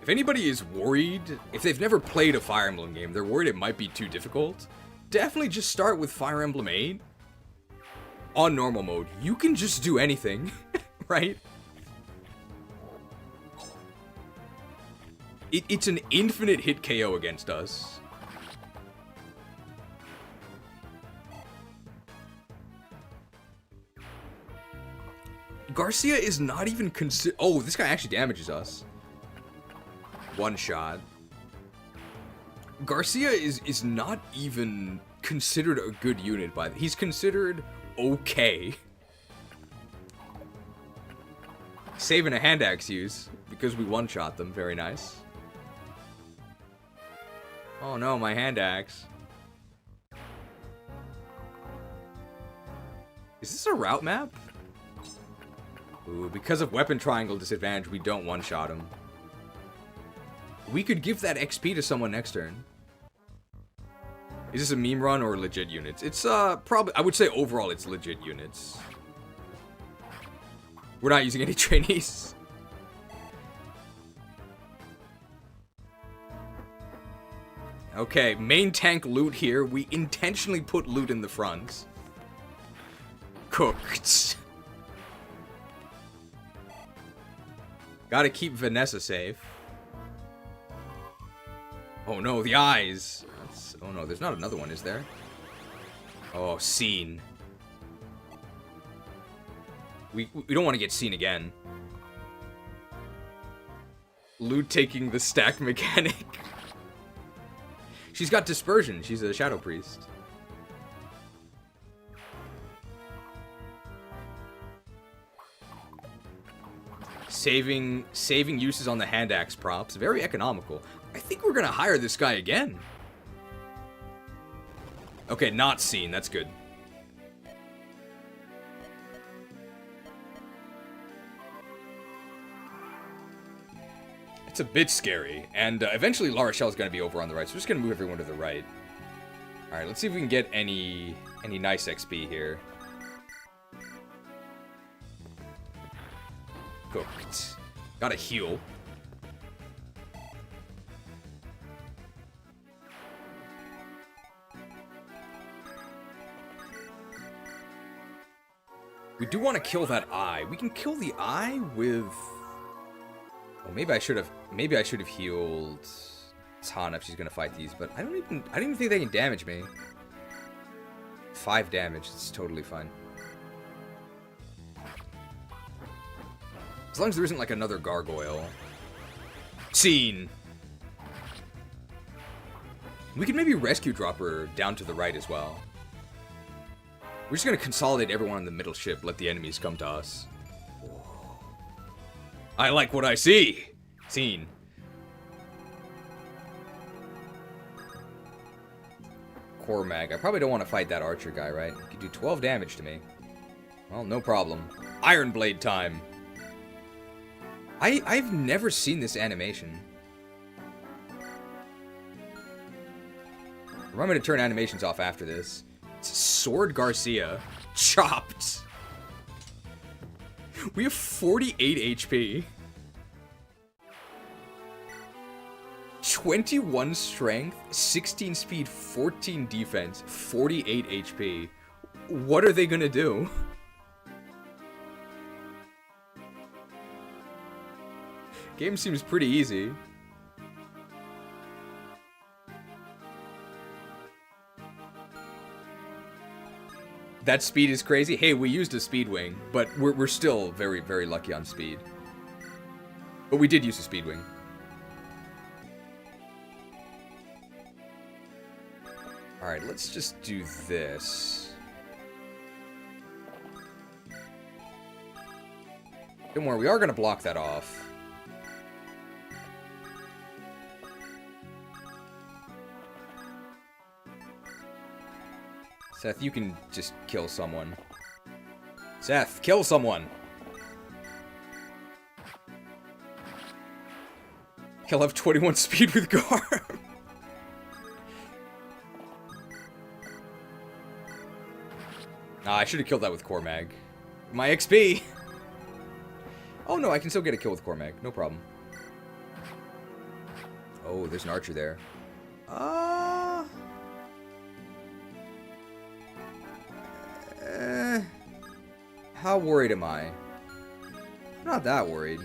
If anybody is worried, if they've never played a Fire Emblem game, they're worried it might be too difficult, definitely just start with Fire Emblem 8 on normal mode. You can just do anything, right? It's an infinite hit KO against us. Garcia is not even oh, this guy actually damages us. One shot. Garcia is not even considered a good unit by he's considered okay. Saving a hand axe use because we one-shot them. Very nice. Oh no, my hand axe. Is this a route map? Ooh, because of weapon triangle disadvantage, we don't one-shot him. We could give that XP to someone next turn. Is this a meme run or legit units? It's probably, I would say overall it's legit units. We're not using any trainees. Okay, main tank loot here. We intentionally put loot in the front. Cooked. Gotta keep Vanessa safe. Oh no, the eyes. Oh no, there's not another one, is there? Oh, seen. We don't want to get seen again. Loot taking the stack mechanic. She's got dispersion. She's a shadow priest. Saving uses on the hand axe props. Very economical. I think we're gonna hire this guy again. Okay, not seen. That's good. It's a bit scary, and eventually La Rochelle's gonna be over on the right, so we're just gonna move everyone to the right. All right, let's see if we can get any nice XP here. Cooked. Gotta heal. We do want to kill that eye. We can kill the eye with. Well, maybe I should have healed Tana if she's gonna fight these, but I don't even think they can damage me. 5 damage. It's totally fine. As long as there isn't like another gargoyle. Seen. We could maybe rescue drop her down to the right as well. We're just gonna consolidate everyone on the middle ship, let the enemies come to us. I like what I see! Seen. Core mag. I probably don't want to fight that archer guy, right? He could do 12 damage to me. Well, no problem. Iron Blade time! I've never seen this animation. I'm going to turn animations off after this. It's Sword Garcia. Chopped. We have 48 HP. 21 strength, 16 speed, 14 defense, 48 HP. What are they gonna do? Game seems pretty easy. That speed is crazy. Hey, we used a speed wing, but we're still very, very lucky on speed. But we did use a speed wing. Alright, let's just do this. Don't worry, we are going to block that off. Seth, you can just kill someone. Seth, kill someone! He'll have 21 speed with Garm. I should have killed that with Cormag. My XP! Oh no, I can still get a kill with Cormag. No problem. Oh, there's an archer there. How worried am I? I'm not that worried.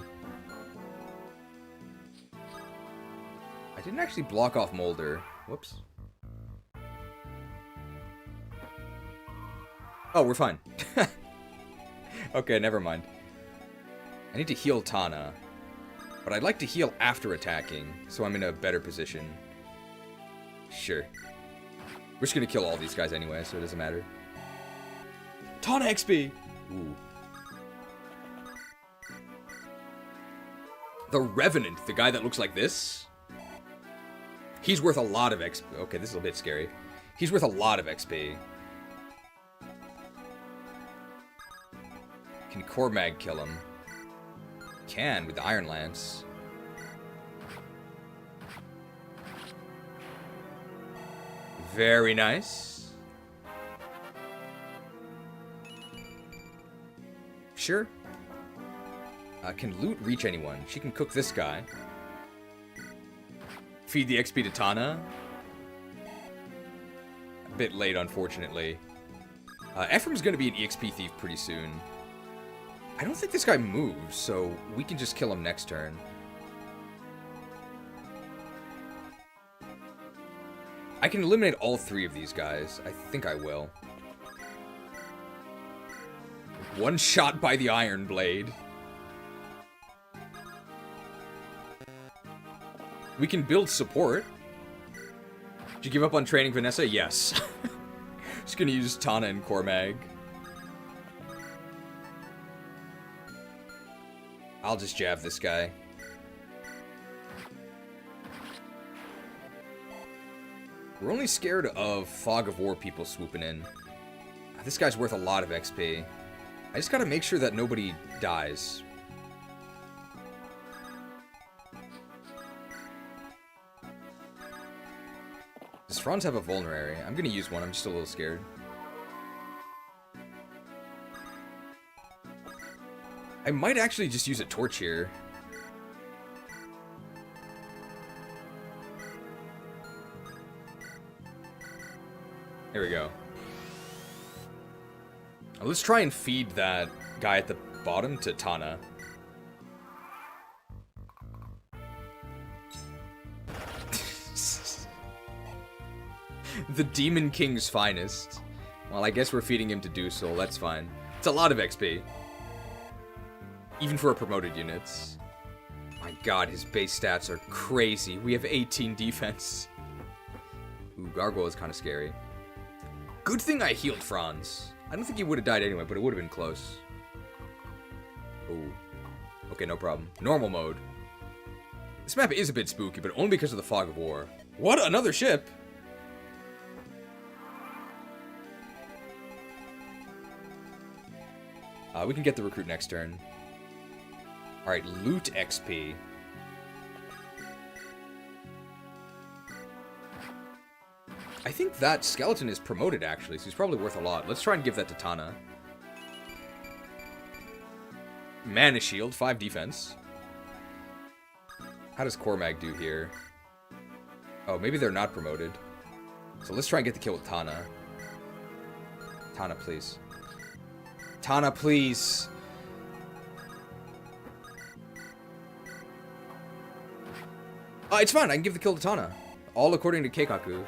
I didn't actually block off Molder. Whoops. Oh, we're fine. Okay, never mind. I need to heal Tana. But I'd like to heal after attacking, so I'm in a better position. Sure. We're just gonna kill all these guys anyway, so it doesn't matter. Tana XP! Ooh. The Revenant, the guy that looks like this? He's worth a lot of XP. Okay, this is a bit scary. He's worth a lot of XP. Can Cormag kill him? Can, with the Iron Lance. Very nice. Sure. Can Loot reach anyone? She can cook this guy. Feed the XP to Tana. A bit late, unfortunately. Ephraim's gonna be an EXP thief pretty soon. I don't think this guy moves, so we can just kill him next turn. I can eliminate all three of these guys. I think I will. One shot by the Iron Blade. We can build support. Did you give up on training Vanessa? Yes. Just gonna use Tana and Cormag. I'll just jab this guy. We're only scared of Fog of War people swooping in. This guy's worth a lot of XP. I just gotta make sure that nobody dies. Does Franz have a vulnerary? I'm gonna use one, I'm just a little scared. I might actually just use a torch here. There we go. Now let's try and feed that guy at the bottom to Tana. The Demon King's finest. Well, I guess we're feeding him to Dusel, that's fine. It's a lot of XP. Even for our promoted units. My god, his base stats are crazy. We have 18 defense. Ooh, Gargoyle is kind of scary. Good thing I healed Franz. I don't think he would have died anyway, but it would have been close. Ooh. Okay, no problem. Normal mode. This map is a bit spooky, but only because of the Fog of War. What? Another ship? We can get the recruit next turn. Alright, loot XP. I think that skeleton is promoted, actually, so he's probably worth a lot. Let's try and give that to Tana. Mana Shield, 5 defense. How does Cormag do here? Oh, maybe they're not promoted. So let's try and get the kill with Tana. Tana, please. Tana, please. It's fine. I can give the kill to Tana. All according to Keikaku.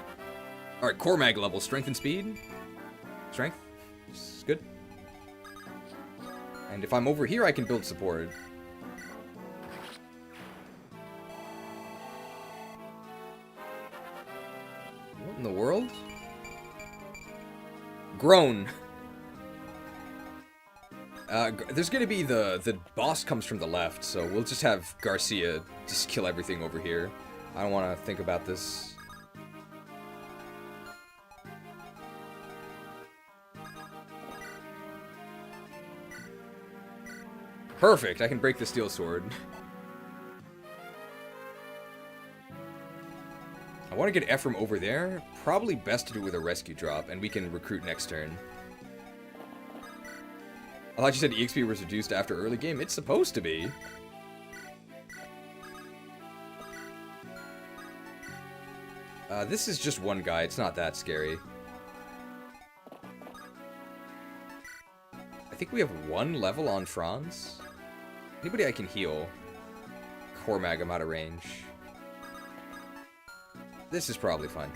Alright, Cormag level. Strength and speed. Strength. This is good. And if I'm over here, I can build support. What in the world? Groan. There's gonna be the boss comes from the left, so we'll just have Garcia just kill everything over here. I don't want to think about this. Perfect, I can break the steel sword. I want to get Ephraim over there. Probably best to do it with a rescue drop, and we can recruit next turn. I thought you said EXP was reduced after early game. It's supposed to be. This is just one guy. It's not that scary. I think we have 1 level on Franz. Anybody I can heal? Cormag, I'm out of range. This is probably fine.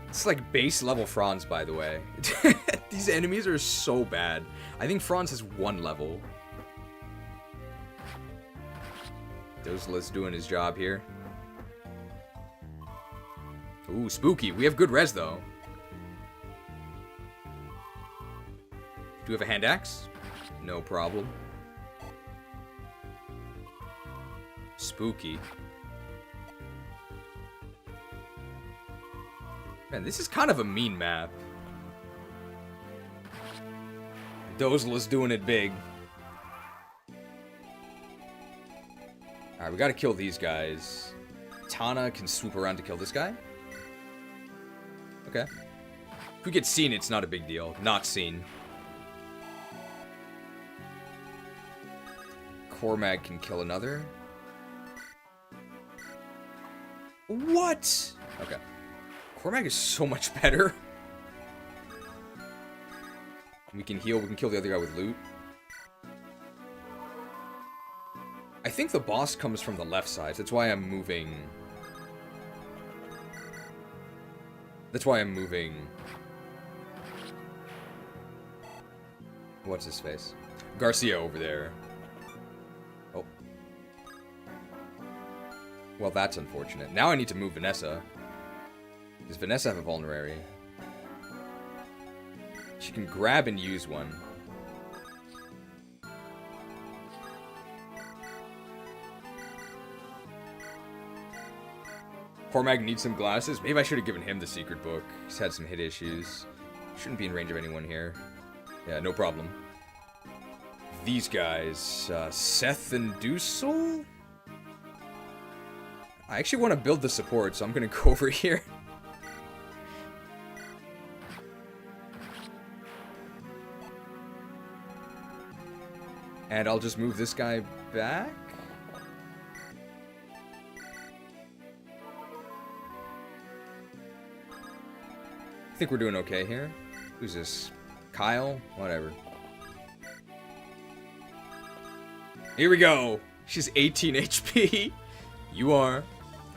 It's like base level Franz, by the way. These enemies are so bad. I think Franz has 1 level. Dozla's doing his job here. Ooh, spooky. We have good res, though. Do we have a hand axe? No problem. Spooky. Man, this is kind of a mean map. Dozla's doing it big. Alright, we gotta kill these guys. Tana can swoop around to kill this guy. Okay. If we get seen, it's not a big deal. Not seen. Cormag can kill another. What? Okay. Cormag is so much better. We can heal. We can kill the other guy with loot. I think the boss comes from the left side. That's why I'm moving. That's why I'm moving. What's his face? Garcia over there. Oh. Well, that's unfortunate. Now I need to move Vanessa. Does Vanessa have a vulnerary? She can grab and use one. Cormag needs some glasses. Maybe I should have given him the secret book. He's had some hit issues. Shouldn't be in range of anyone here. Yeah, no problem. These guys, Seth and Dusel? I actually want to build the support, so I'm going to go over here. And I'll just move this guy back. I think we're doing okay here. Who's this? Kyle? Whatever. Here we go. She's 18 HP. You are.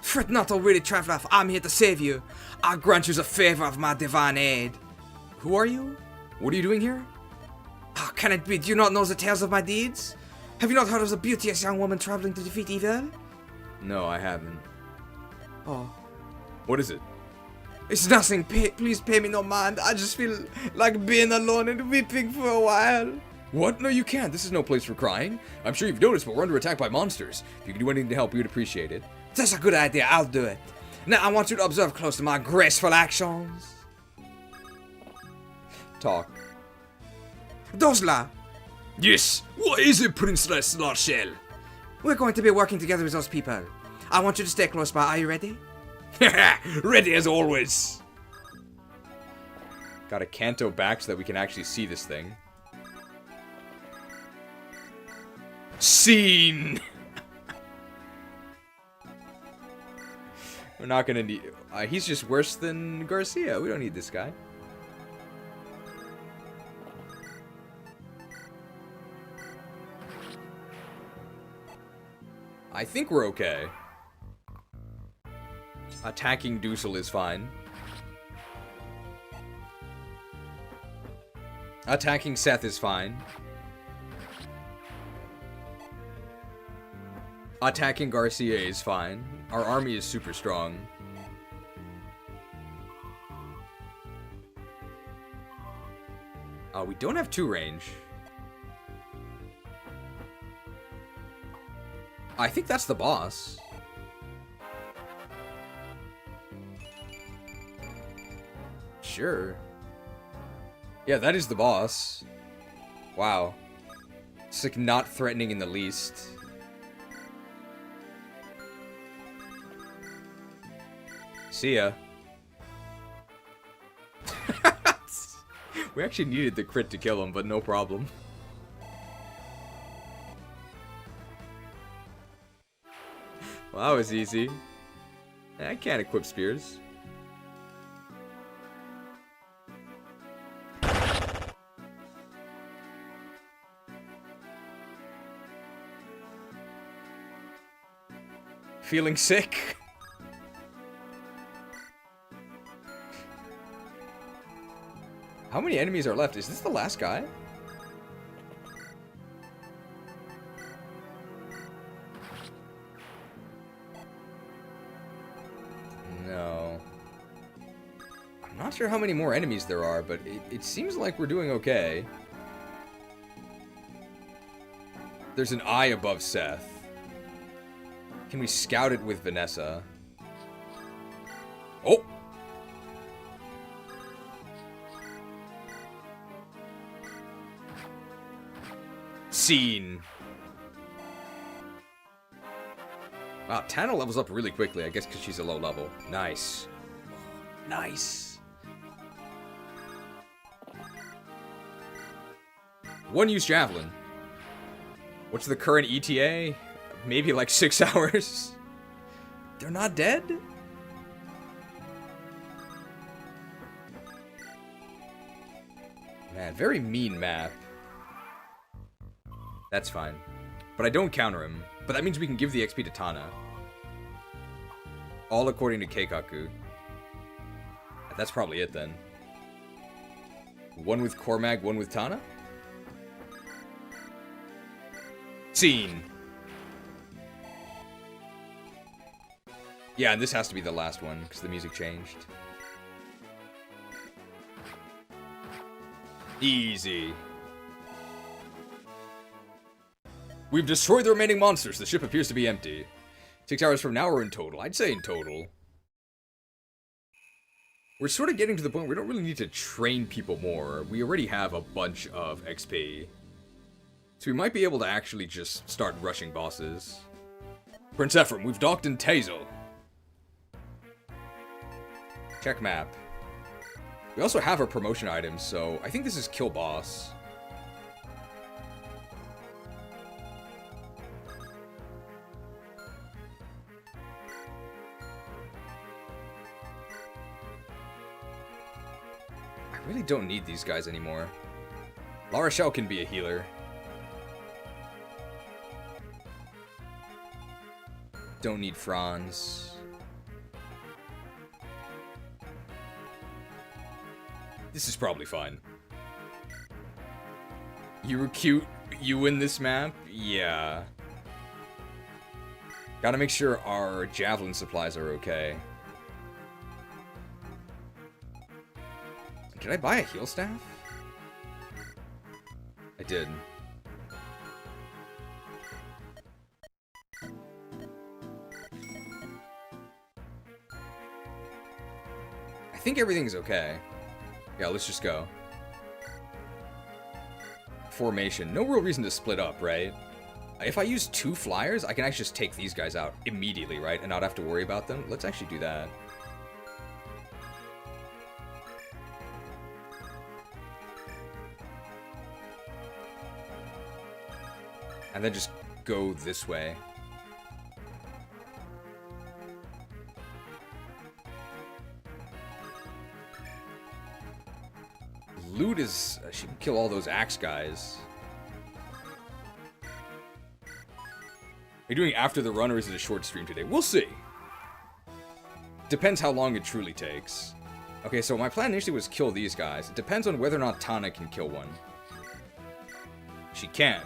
Fret not, already, traveler. I'm here to save you. I grant you the favor of my divine aid. Who are you? What are you doing here? How can it be? Do you not know the tales of my deeds? Have you not heard of the beauteous young woman traveling to defeat evil? No, I haven't. Oh. What is it? It's nothing. Please pay me no mind. I just feel like being alone and weeping for a while. What? No, you can't. This is no place for crying. I'm sure you've noticed, but we're under attack by monsters. If you can do anything to help, we would appreciate it. That's a good idea. I'll do it. Now, I want you to observe closely my graceful actions. Talk. Dozla, Yes, what is it, Princess Larshell? We're going to be working together with those people. I want you to stay close by. Are you ready? Ready as always. Got a Kanto back so that we can actually see this thing. Scene. We're not gonna need... he's just worse than Garcia. We don't need this guy. I think we're okay. Attacking Dusel is fine. Attacking Seth is fine. Attacking Garcia is fine. Our army is super strong. We don't have 2 range. I think that's the boss. Sure. Yeah, that is the boss. Wow. It's like not threatening in the least. See ya. We actually needed the crit to kill him, but no problem. Well, that was easy. I can't equip spears. Feeling sick? How many enemies are left? Is this the last guy? No. I'm not sure how many more enemies there are, but it seems like we're doing okay. There's an eye above Seth. Can we scout it with Vanessa? Oh! Scene. Wow, Tana levels up really quickly, I guess because she's a low level. Nice. Nice. One-use javelin. What's the current ETA? Maybe like 6 hours. They're not dead? Man, very mean map. That's fine. But I don't counter him. But that means we can give the XP to Tana. All according to Keikaku. That's probably it then. One with Cormag, one with Tana? Scene. Yeah, and this has to be the last one, because the music changed. Easy. We've destroyed the remaining monsters. The ship appears to be empty. 6 hours from now or in total? I'd say in total. We're sort of getting to the point where we don't really need to train people more. We already have a bunch of XP. So we might be able to actually just start rushing bosses. Prince Ephraim, we've docked in Tazel. Check map. We also have our promotion items, so I think this is kill boss. I really don't need these guys anymore. La Rochelle can be a healer. Don't need Franz. This is probably fine. You recruit you in this map? Yeah. Gotta make sure our javelin supplies are okay. Did I buy a heal staff? I did. I think everything's okay. Yeah, let's just go. formation. No real reason to split up, right? If I use 2 flyers, I can actually just take these guys out immediately, right? And not have to worry about them. Let's actually do that. And then just go this way. Loot is... she can kill all those axe guys. Are you doing after the run, or is it a short stream today? We'll see. Depends how long it truly takes. Okay, so my plan initially was kill these guys. It depends on whether or not Tana can kill one. She can.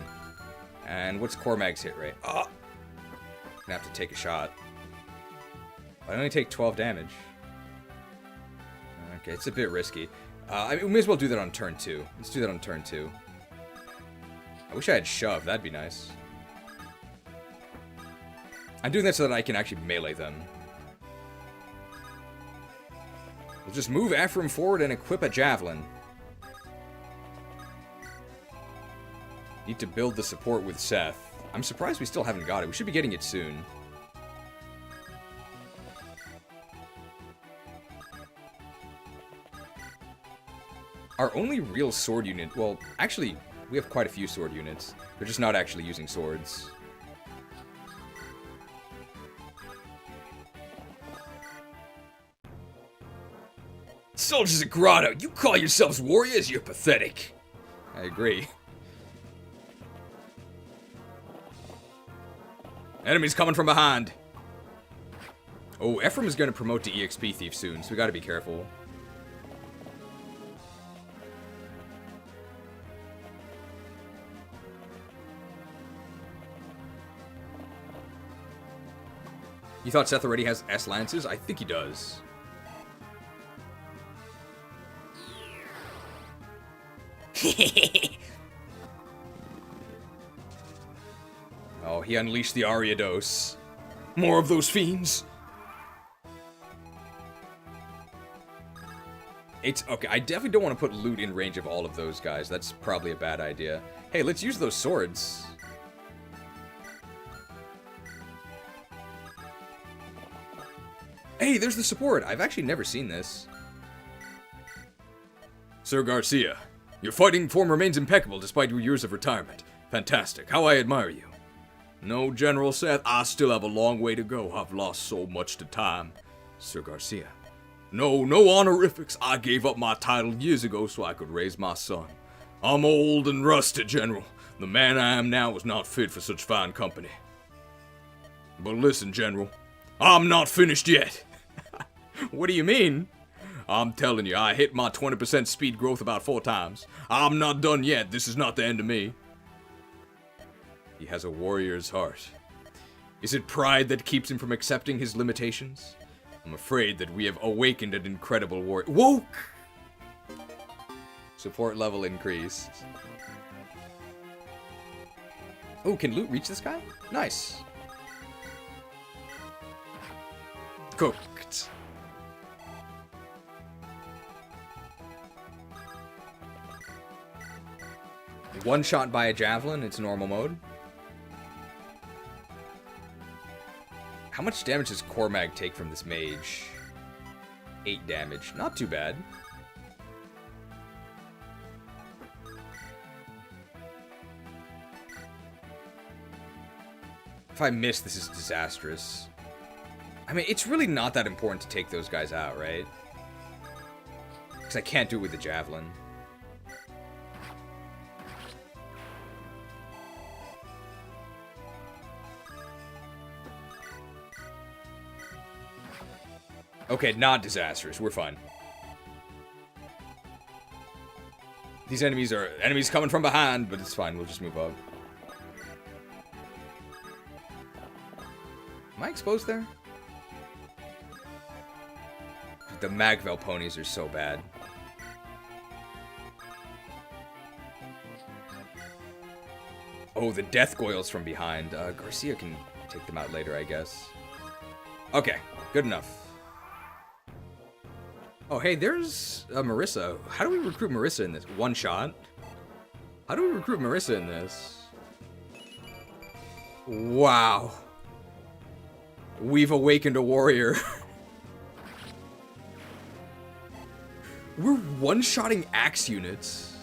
And what's Cormag's hit rate? Oh! Gonna have to take a shot. I only take 12 damage. Okay, it's a bit risky. I mean, we may as well do that on turn 2. Let's do that on turn 2. I wish I had shove. That'd be nice. I'm doing that so that I can actually melee them. We'll just move Ephraim forward and equip a javelin. Need to build the support with Seth. I'm surprised we still haven't got it. We should be getting it soon. Our only real sword unit... well, actually, we have quite a few sword units. They're just not actually using swords. Soldiers of Grotto, you call yourselves warriors? You're pathetic. I agree. Enemies coming from behind. Oh, Ephraim is going to promote to EXP Thief soon, so we gotta be careful. You thought Seth already has S lances? I think he does. Oh, he unleashed the Ariados. More of those fiends. It's okay. I definitely don't want to put loot in range of all of those guys. That's probably a bad idea. Hey, let's use those swords. Hey, there's the support. I've actually never seen this. Sir Garcia, your fighting form remains impeccable despite your years of retirement. Fantastic. How I admire you. No, General Seth, I still have a long way to go. I've lost so much to time. Sir Garcia. No honorifics. I gave up my title years ago so I could raise my son. I'm old and rusted, General. The man I am now is not fit for such fine company. But listen, General, I'm not finished yet. What do you mean? I'm telling you, I hit my 20% speed growth about 4 times. I'm not done yet. This is not the end of me. He has a warrior's heart. Is it pride that keeps him from accepting his limitations? I'm afraid that we have awakened an incredible warrior. Whoa! Support level increased. Oh, can loot reach this guy? Nice. Cooked. One shot by a javelin, it's normal mode. How much damage does Cormag take from this mage? 8 damage. Not too bad. If I miss, this is disastrous. I mean, it's really not that important to take those guys out, right? Because I can't do it with the javelin. Okay, not disastrous. We're fine. These enemies are enemies coming from behind, but it's fine. We'll just move up. Am I exposed there? The Magvel ponies are so bad. Oh, the Death Goyles from behind. Garcia can take them out later, I guess. Okay, good enough. Oh, hey, there's Marissa. How do we recruit Marissa in this? One shot? How do we recruit Marissa in this? Wow. We've awakened a warrior. We're one-shotting axe units.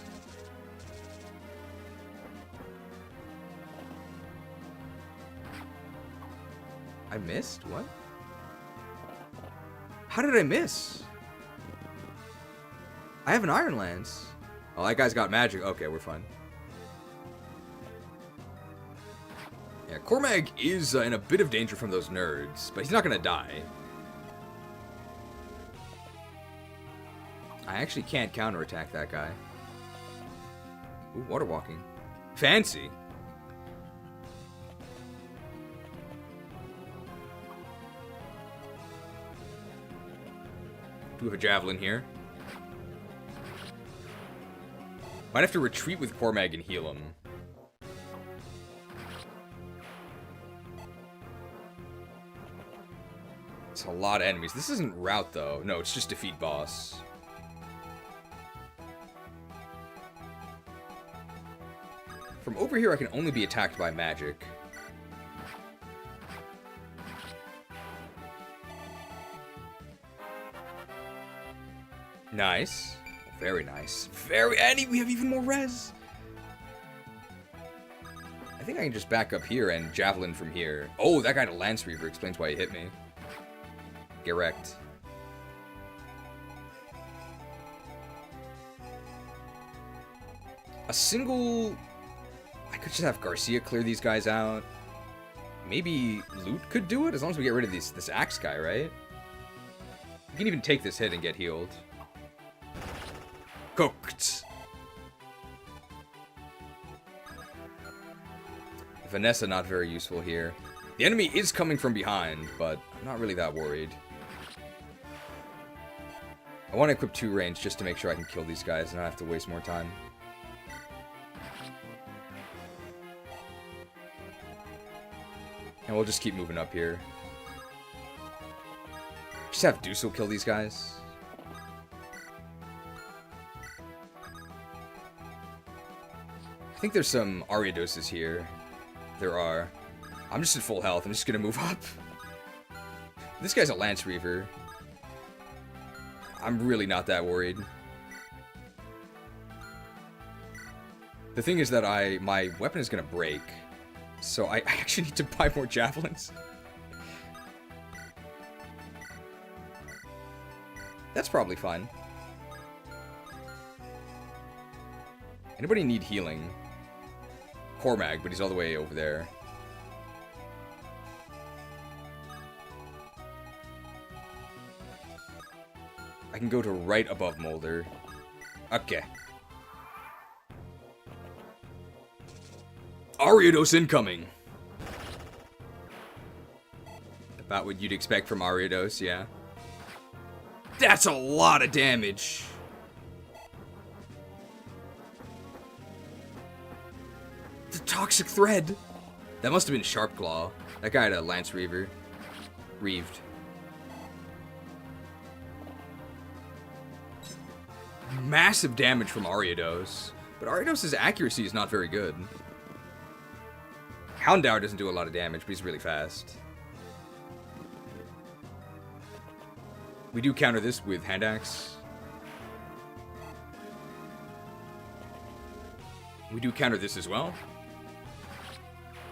I missed? What? How did I miss? I have an Iron Lance. Oh, that guy's got magic. Okay, we're fine. Yeah, Cormag is in a bit of danger from those nerds, but he's not gonna die. I actually can't counterattack that guy. Ooh, water walking. Fancy. Do we have a javelin here? Might have to retreat with Cormag and heal him. It's a lot of enemies. This isn't route, though. No, it's just defeat boss. From over here, I can only be attacked by magic. Nice. Very nice. And we have even more res. I think I can just back up here and javelin from here. Oh, that guy had a Lance Reaver. Explains why he hit me. Get wrecked. A single... I could just have Garcia clear these guys out. Maybe loot could do it, as long as we get rid of this axe guy, right? We can even take this hit and get healed. Cooked. Vanessa not very useful here. The enemy is coming from behind, but I'm not really that worried. I want to equip 2 range just to make sure I can kill these guys and not have to waste more time. And we'll just keep moving up here. Just have Dusel kill these guys. I think there's some Ariadoses here. There are. I'm just at full health. I'm just gonna move up. This guy's a Lance Reaver. I'm really not that worried. The thing is that my weapon is gonna break. So I actually need to buy more javelins. That's probably fine. Anybody need healing? Cormag, but he's all the way over there. I can go to right above Molder. Okay. Ariados incoming! About what you'd expect from Ariados, yeah. That's a lot of damage! The toxic thread! That must have been Sharp Claw. That guy had a Lance Reaver. Reaved. Massive damage from Ariados. But Ariados' accuracy is not very good. Houndour doesn't do a lot of damage, but he's really fast. We do counter this with Hand Axe. We do counter this as well.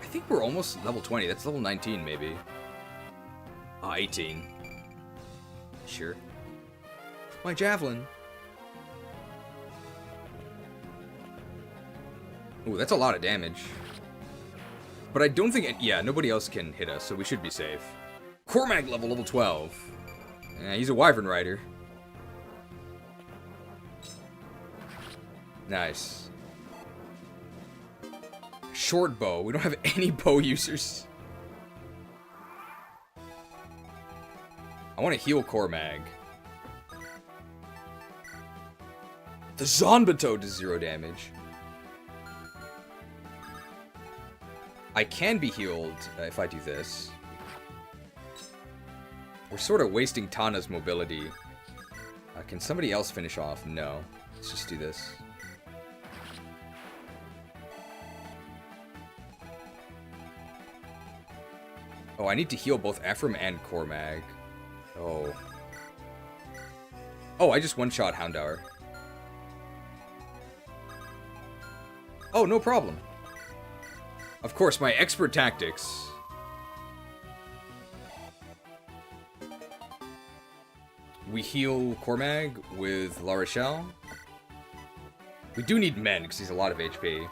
I think we're almost level 20. That's level 19, maybe. 18. Sure. My javelin. Ooh, that's a lot of damage. But I don't think... Yeah, nobody else can hit us, so we should be safe. Cormag level 12. Yeah, he's a Wyvern Rider. Nice. Short bow. We don't have any bow users. I want to heal Cormag. The Zonbato does 0 damage. I can be healed if I do this. We're sort of wasting Tana's mobility. Can somebody else finish off? No. Let's just do this. Oh, I need to heal both Ephraim and Cormag. Oh. Oh, I just one-shot Houndour. Oh, no problem. Of course, my expert tactics. We heal Cormag with La Rochelle. We do need men, because he's a lot of HP.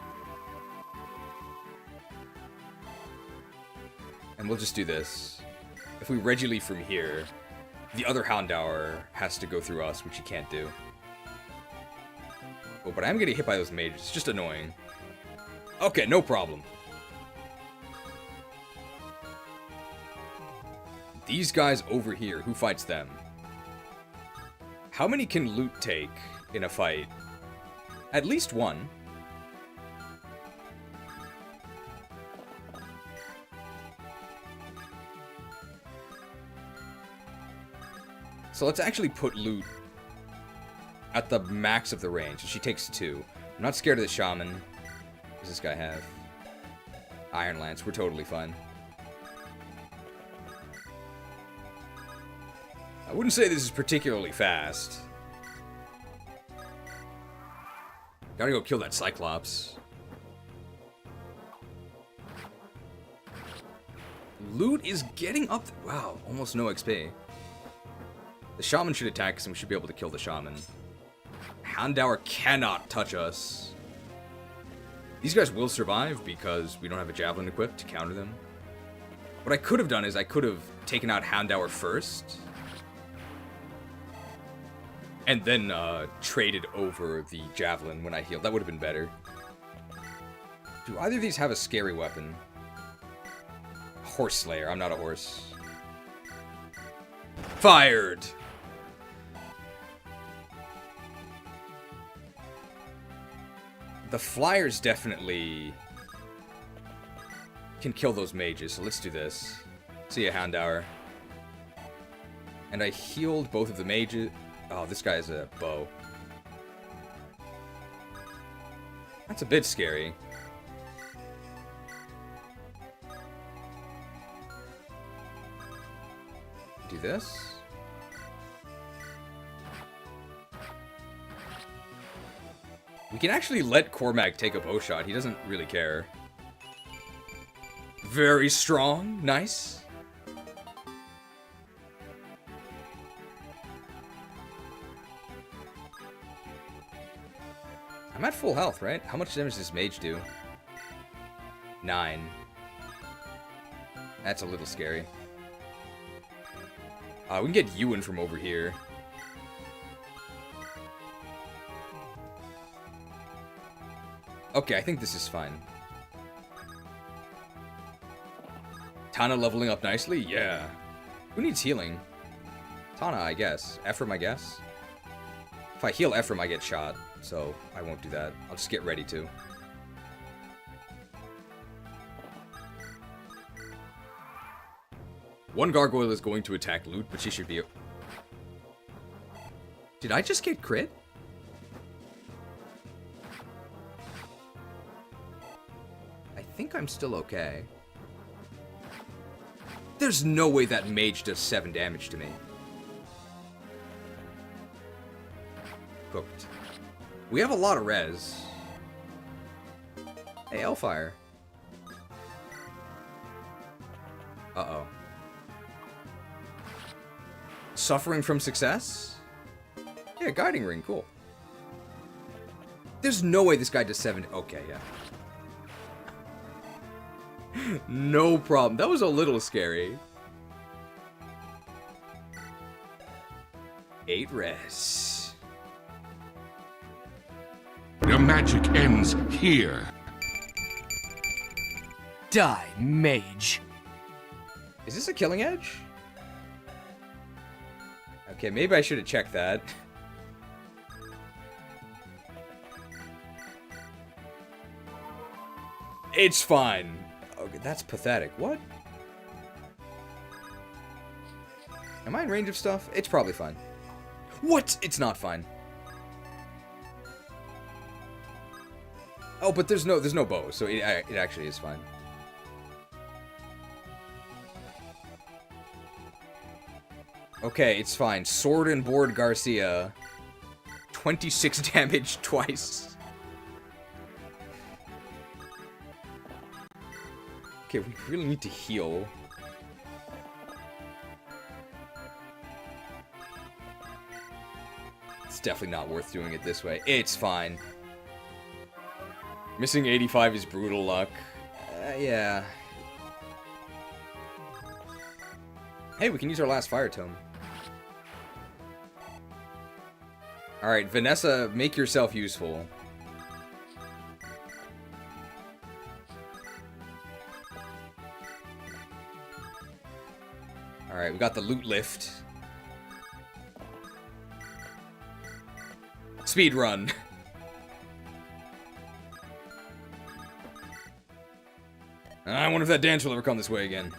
And we'll just do this. If we Reggie from here, the other Houndour has to go through us, which he can't do. Oh, but I'm getting hit by those mages. It's just annoying. Okay, no problem. These guys over here, who fights them? How many can Loot take in a fight? At least one. So let's actually put Loot at the max of the range. So she takes 2. I'm not scared of the Shaman. What does this guy have? Iron Lance. We're totally fine. I wouldn't say this is particularly fast. Gotta go kill that Cyclops. Loot is getting up. Wow, almost no XP. The Shaman should attack us and we should be able to kill the Shaman. Houndour cannot touch us. These guys will survive because we don't have a Javelin equipped to counter them. What I could have done is I could have taken out Houndour first. And then traded over the Javelin when I healed. That would have been better. Do either of these have a scary weapon? Horse Slayer. I'm not a horse. Fired! The Flyers definitely can kill those mages, so let's do this. See ya, Houndour. And I healed both of the mages. Oh, this guy has a bow. That's a bit scary. Do this. We can actually let Cormag take a bow shot. He doesn't really care. Very strong. Nice. I'm at full health, right? How much damage does this mage do? 9. That's a little scary. We can get Ewan from over here. Okay, I think this is fine. Tana leveling up nicely? Yeah. Who needs healing? Tana, I guess. Ephraim, I guess. If I heal Ephraim, I get shot. So, I won't do that. I'll just get ready to. One gargoyle is going to attack Loot, but she should be... Did I just get crit? I think I'm still okay. There's no way that mage does 7 damage to me. Cooked. We have a lot of res. Hey, Hellfire. Uh-oh. Suffering from success? Yeah, Guiding Ring, cool. There's no way this guy does 7... Okay, yeah. No problem. That was a little scary. 8 res. Your magic ends here. Die, mage. Is this a killing edge? Okay, maybe I should have checked that. It's fine. Okay, that's pathetic. What? Am I in range of stuff? It's probably fine. What? It's not fine. Oh, but there's no bow, so it actually is fine. Okay, it's fine. Sword and Board Garcia. 26 damage twice. Okay, we really need to heal. It's definitely not worth doing it this way. It's fine. Missing 85 is brutal luck. Yeah. Hey, we can use our last Fire Tome. Alright, Vanessa, make yourself useful. Alright, we got the loot lift. Speed run. I wonder if that dance will ever come this way again.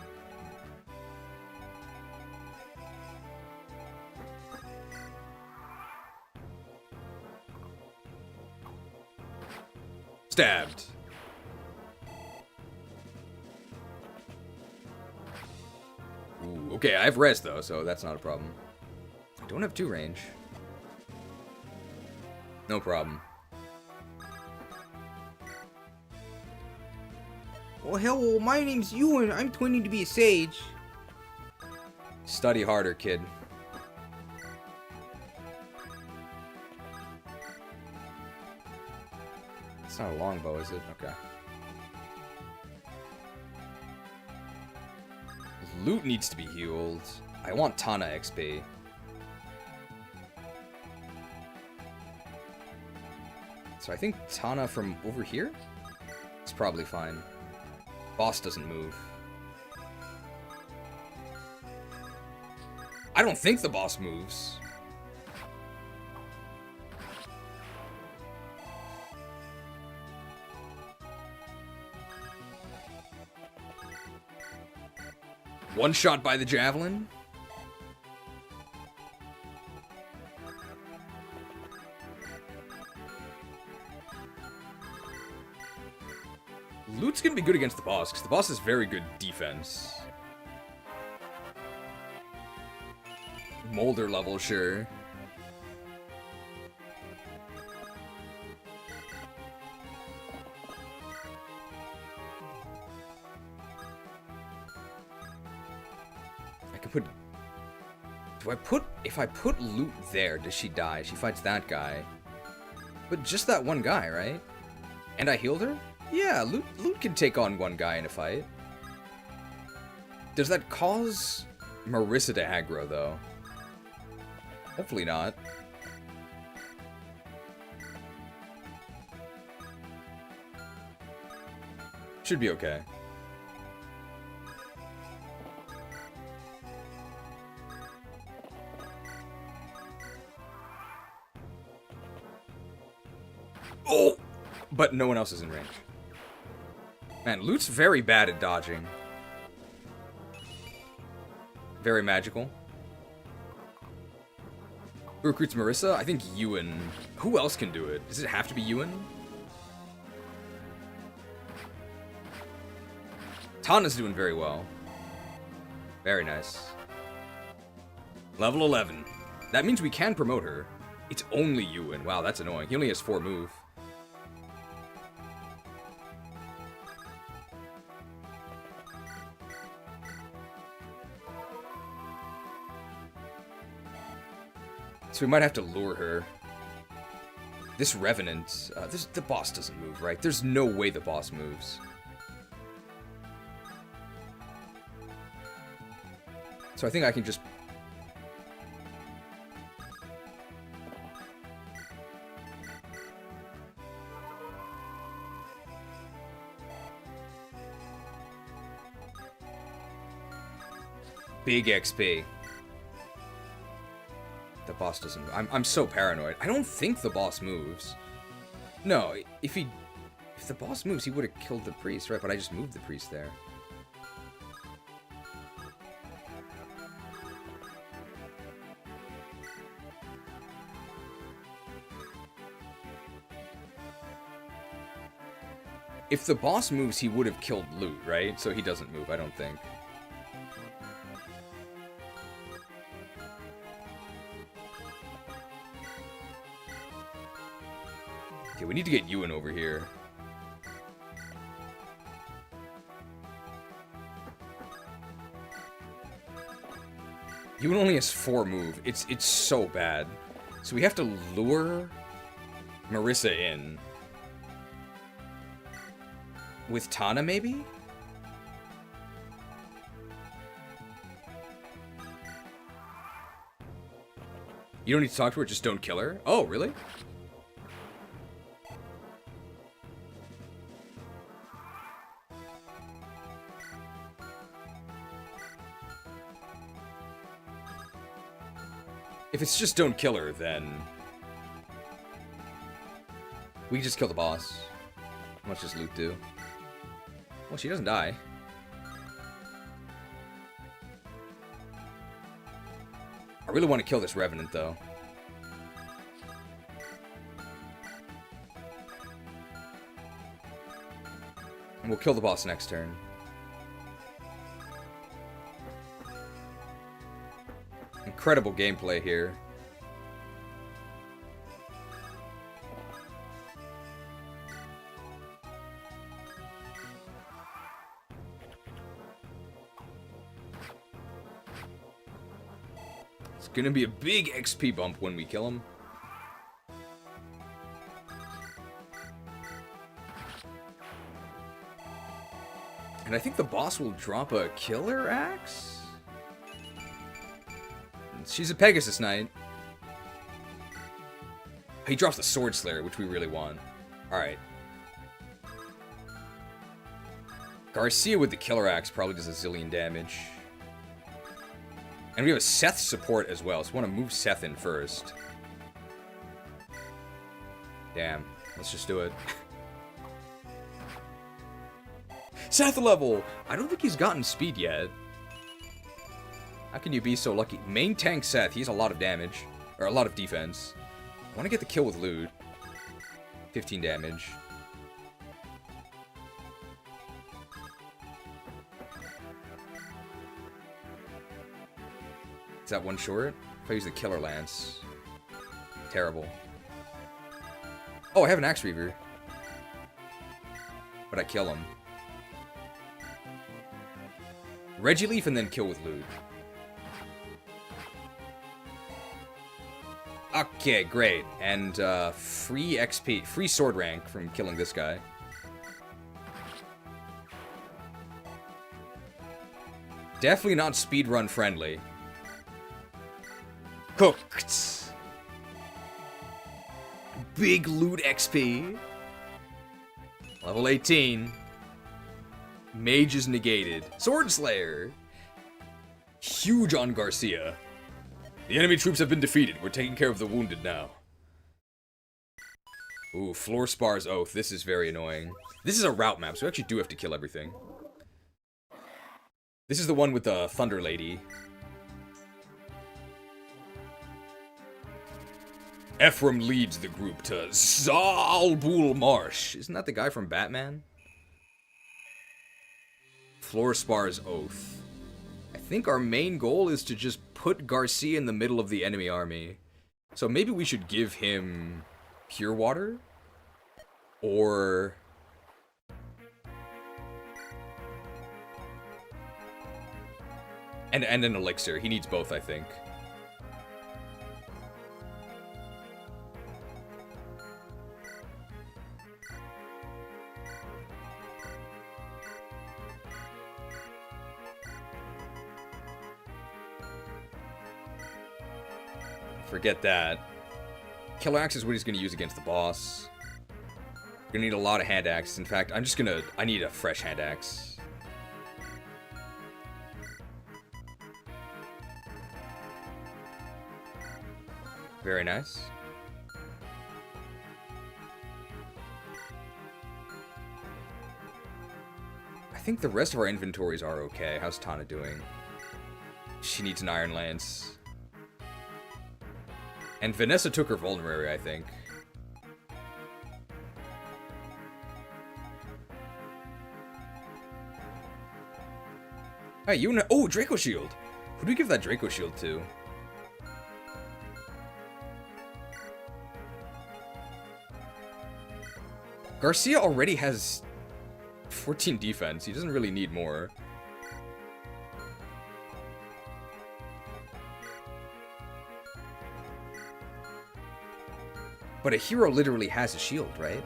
Stabbed. Ooh, okay, I have res though, so that's not a problem. I don't have 2 range. No problem. Well, hello, my name's Ewan. I'm 20 to be a sage. Study harder, kid. It's not a longbow, is it? Okay. Loot needs to be healed. I want Tana XP. So I think Tana from over here is probably fine. Boss doesn't move. I don't think the boss moves. One shot by the javelin. Loot's gonna be good against the boss, because the boss has very good defense. Molder level, sure. I can put... If I put loot there, does she die? She fights that guy. But just that one guy, right? And I healed her? Yeah, loot can take on one guy in a fight. Does that cause Marissa to aggro, though? Hopefully not. Should be okay. Oh! But no one else is in range. Man, loot's very bad at dodging. Very magical. Who recruits Marissa? I think Ewan. Who else can do it? Does it have to be Ewan? Tana's doing very well. Very nice. Level 11. That means we can promote her. It's only Ewan. Wow, that's annoying. He only has 4 move. So we might have to lure her. This Revenant, the boss doesn't move, right? There's no way the boss moves. So I think I can just... Big XP. The boss doesn't... I'm so paranoid. I don't think the boss moves. No, if the boss moves, he would have killed the priest, right? But I just moved the priest there. If the boss moves, he would have killed Loot, right? So he doesn't move, I don't think. Okay, we need to get Ewan over here. Ewan only has 4 move. It's so bad. So we have to lure Marissa in. With Tana, maybe? You don't need to talk to her, just don't kill her? Oh, really? If it's just don't kill her, then... we can just kill the boss. How much does Luke do? Well, she doesn't die. I really want to kill this Revenant, though. And we'll kill the boss next turn. Incredible gameplay here. It's gonna be a big XP bump when we kill him. And I think the boss will drop a killer axe? She's a Pegasus Knight. He drops the Sword Slayer, which we really want. Alright. Garcia with the Killer Axe probably does a zillion damage. And we have a Seth support as well, so we want to move Seth in first. Damn. Let's just do it. Seth level! I don't think he's gotten speed yet. How can you be so lucky? Main tank Seth, he has a lot of damage. Or a lot of defense. I want to get the kill with loot. 15 damage. Is that one short? If I use the Killer Lance. Terrible. Oh, I have an Axe Reaver. But I kill him. Regileaf and then kill with loot. Okay, great. And free XP, free sword rank from killing this guy. Definitely not speedrun friendly. Cooked. Big loot XP. Level 18. Mage is negated. Sword Slayer. Huge on Garcia. The enemy troops have been defeated. We're taking care of the wounded now. Ooh, Floorspar's Oath. This is very annoying. This is a route map, so we actually do have to kill everything. This is the one with the Thunder Lady. Ephraim leads the group to Zalbul Marsh. Isn't that the guy from Batman? Floorspar's Oath. I think our main goal is to just put Garcia in the middle of the enemy army. So maybe we should give him Pure Water? Or... And an Elixir. He needs both, I think. Forget that. Killer Axe is what he's going to use against the boss. We're going to need a lot of hand axes. In fact, I need a fresh hand axe. Very nice. I think the rest of our inventories are okay. How's Tana doing? She needs an Iron Lance. And Vanessa took her vulnerary, I think. Hey, you know. Oh, Draco Shield! Who do we give that Draco Shield to? Garcia already has 14 defense. He doesn't really need more. But a hero literally has a shield, right?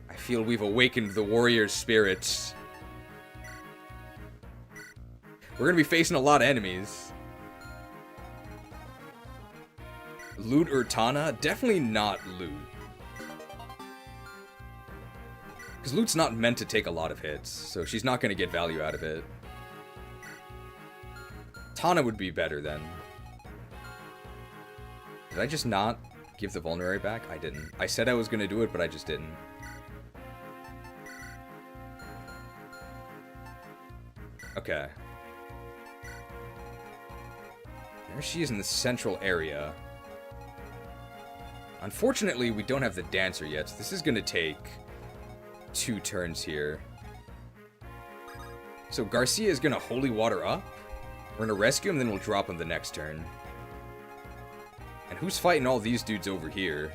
I feel we've awakened the warrior's spirits. We're gonna be facing a lot of enemies. Loot or Tana? Definitely not Loot. Because Loot's not meant to take a lot of hits, so she's not gonna get value out of it. Tana would be better then. Did I just not give the vulnerary back? I didn't. I said I was gonna do it, but I just didn't. Okay. There she is in the central area. Unfortunately, we don't have the dancer yet, so this is gonna take 2 turns here. So Garcia is gonna holy water up. We're gonna rescue him, then we'll drop him the next turn. And who's fighting all these dudes over here?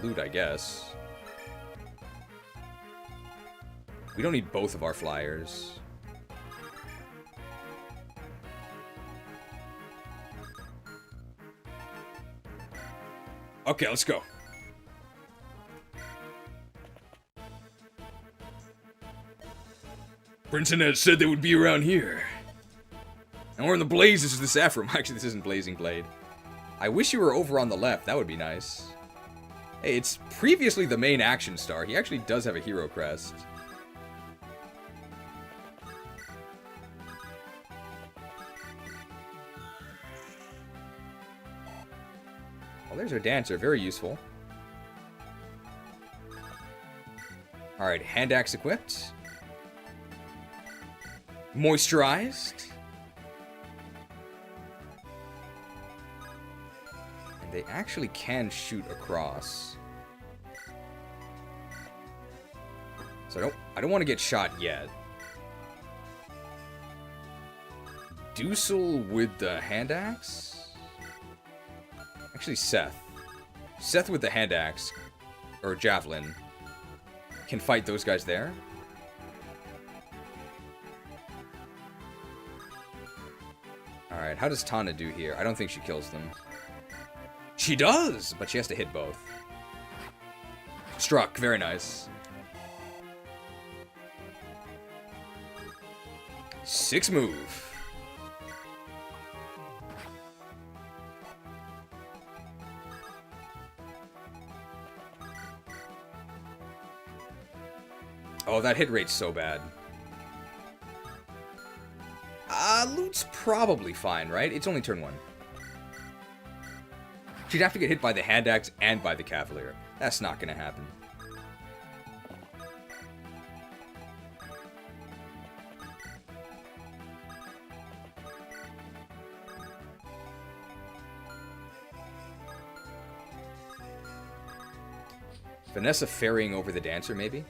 Loot, I guess. We don't need both of our flyers. Okay, let's go. Prince Inez said they would be around here. And we're in the blazes of the Saffron. Actually, this isn't Blazing Blade. I wish you were over on the left. That would be nice. Hey, it's previously the main action star. He actually does have a hero crest. Well, there's our dancer. Very useful. Alright, hand axe equipped. Moisturized. And they actually can shoot across. So I don't want to get shot yet. Dusel with the hand axe? Actually, Seth. Seth with the hand axe, or javelin, can fight those guys there. Alright, how does Tana do here? I don't think she kills them. She does! But she has to hit both. Struck, very nice. 6 move. Oh, that hit rate's so bad. Loot's probably fine, right? It's only turn 1. She'd have to get hit by the hand axe and by the cavalier. That's not gonna happen. Vanessa ferrying over the dancer, maybe?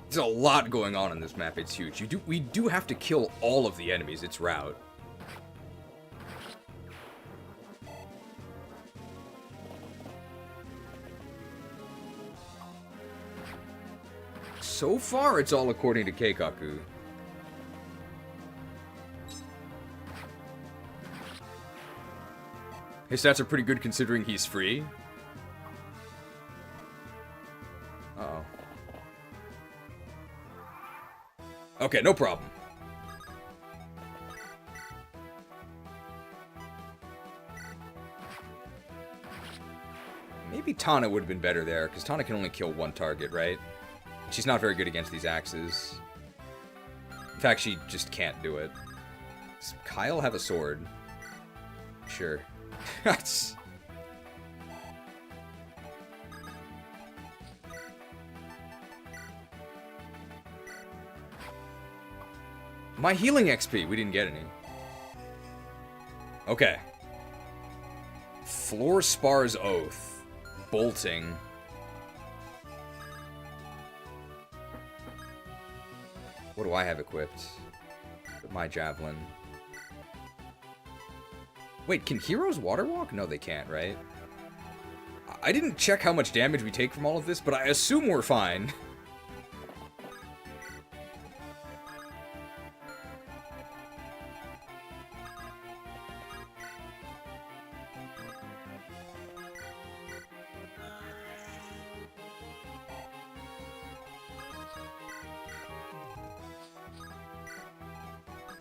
There's a lot going on this map. It's huge. We do have to kill all of the enemies. It's route. So far, it's all according to Keikaku. His stats are pretty good considering he's free. Uh-oh. Okay, no problem. Maybe Tana would have been better there, because Tana can only kill 1 target, right? She's not very good against these axes. In fact, she just can't do it. Does Kyle have a sword? Sure. That's... My healing XP, we didn't get any. Okay. Floor Spar's Oath. Bolting. What do I have equipped? My javelin. Wait, can heroes water walk? No, they can't, right? I didn't check how much damage we take from all of this, but I assume we're fine.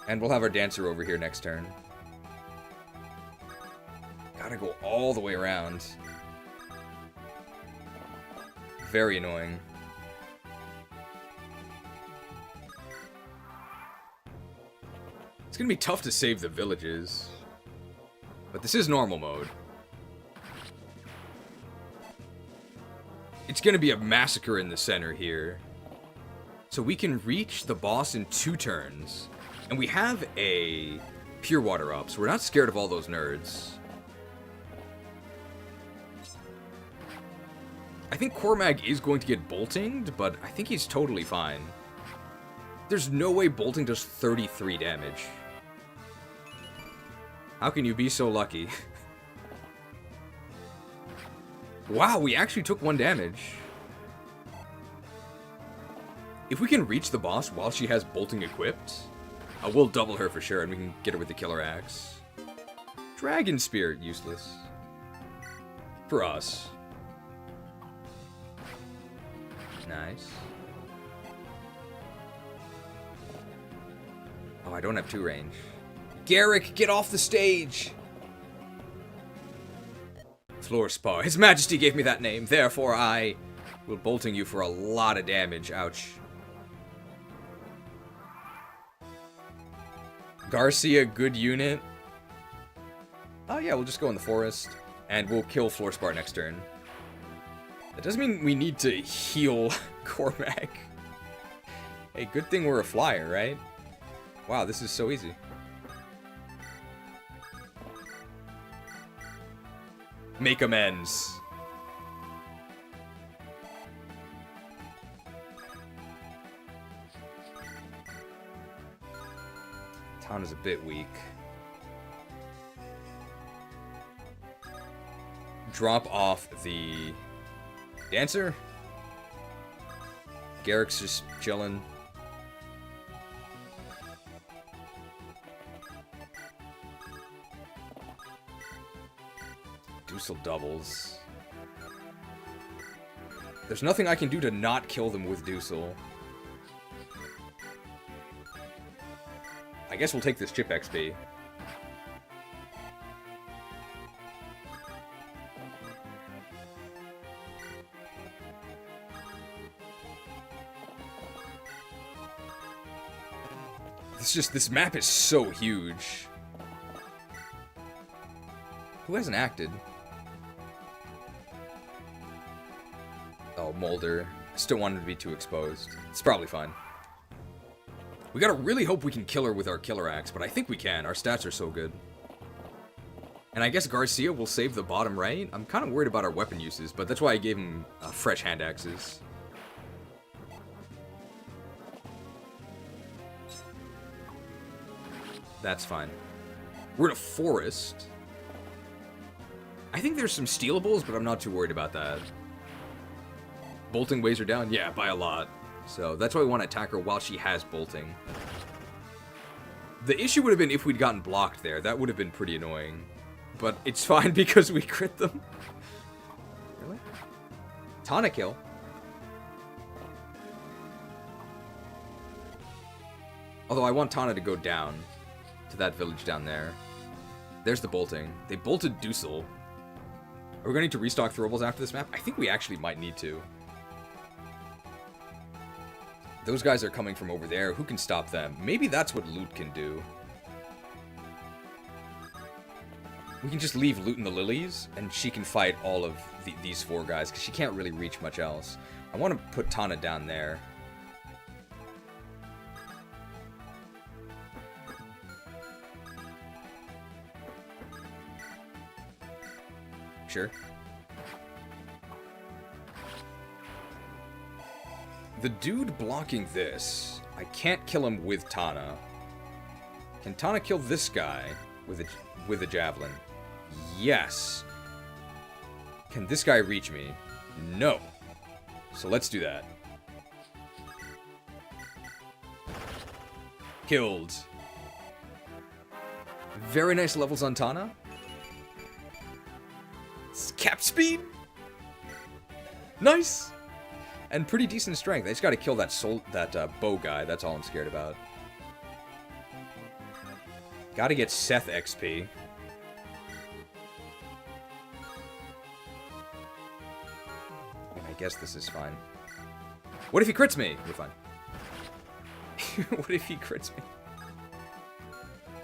And we'll have our dancer over here next turn. Gotta go all the way around. Very annoying. It's gonna be tough to save the villages. But this is normal mode. It's gonna be a massacre in the center here. So we can reach the boss in 2 turns. And we have a pure water up, so we're not scared of all those nerds. I think Cormag is going to get boltinged, but I think he's totally fine. There's no way bolting does 33 damage. How can you be so lucky? Wow, we actually took 1 damage. If we can reach the boss while she has bolting equipped, we'll double her for sure, and we can get her with the killer axe. Dragon Spear, useless. For us. Nice. Oh, I don't have 2 range. Garrick, get off the stage! Floorspar. His Majesty gave me that name, therefore I will bolting you for a lot of damage. Ouch. Garcia, good unit. Oh yeah, we'll just go in the forest, and we'll kill Floorspar next turn. That doesn't mean we need to heal Cormac. Hey, good thing we're a flyer, right? Wow, this is so easy. Make amends. Town is a bit weak. Drop off the dancer. Garrick's just chilling. Dussel doubles. There's nothing I can do to not kill them with Dussel. I guess we'll take this chip XP. This map is so huge. Who hasn't acted? Oh, Mulder. I still want him to be too exposed. It's probably fine. We gotta really hope we can kill her with our killer axe, but I think we can. Our stats are so good. And I guess Garcia will save the bottom right. I'm kind of worried about our weapon uses, but that's why I gave him fresh hand axes. That's fine. We're in a forest. I think there's some stealables, but I'm not too worried about that. Bolting weighs her down? Yeah, by a lot. So that's why we want to attack her while she has bolting. The issue would have been if we'd gotten blocked there. That would have been pretty annoying. But it's fine because we crit them. Really? Tana kill. Although I want Tana to go down to that village down there. There's the bolting. They bolted Dussel. Are we going to need to restock throwables after this map? I think we actually might need to. Those guys are coming from over there. Who can stop them? Maybe that's what Loot can do. We can just leave Loot in the lilies, and she can fight all of these 4 guys, because she can't really reach much else. I want to put Tana down there. Sure. The dude blocking this, I can't kill him with Tana. Can Tana kill this guy with a javelin? Yes. Can this guy reach me? No. So let's do that. Killed. Very nice levels on Tana. Cap speed. Nice. And pretty decent strength. I just gotta kill that bow guy. That's all I'm scared about. Gotta get Seth XP. And I guess this is fine. What if he crits me? We're fine. What if he crits me?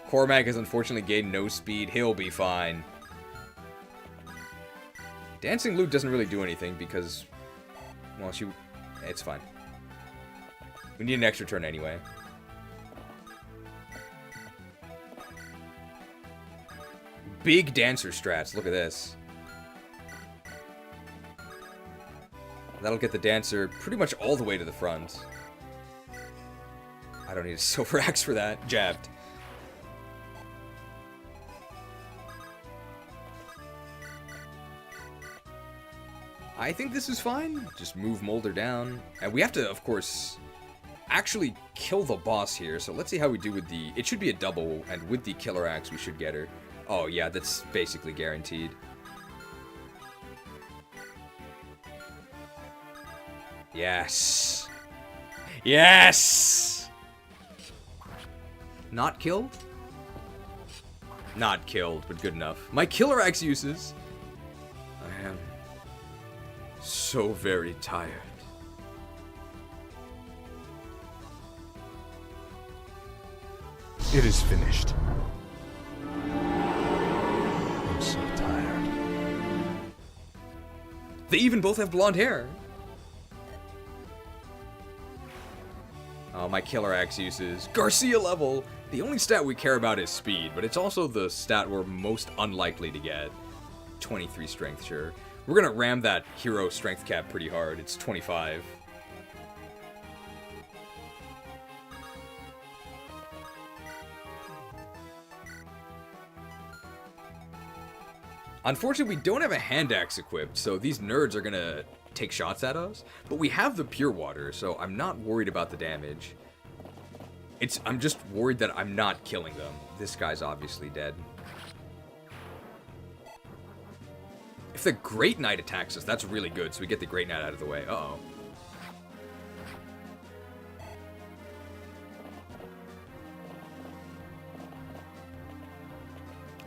Cormac has unfortunately gained no speed. He'll be fine. Dancing Lute doesn't really do anything because... Well, it's fine. We need an extra turn anyway. Big dancer strats. Look at this. That'll get the dancer pretty much all the way to the front. I don't need a silver axe for that. Jabbed. I think this is fine. Just move Molder down. And we have to, of course, actually kill the boss here. So let's see how we do with the... It should be a double, and with the killer axe we should get her. Oh yeah, that's basically guaranteed. Yes. Yes! Not killed? Not killed, but good enough. My killer axe uses... I am so very tired. It is finished. I'm so tired. They even both have blonde hair. Oh, my killer axe uses Garcia level. The only stat we care about is speed, but it's also the stat we're most unlikely to get. 23 strength, sure. We're gonna ram that hero strength cap pretty hard. It's 25. Unfortunately, we don't have a hand axe equipped, so these nerds are gonna take shots at us. But we have the pure water, so I'm not worried about the damage. I'm just worried that I'm not killing them. This guy's obviously dead. If the Great Knight attacks us, that's really good, so we get the Great Knight out of the way. Uh-oh.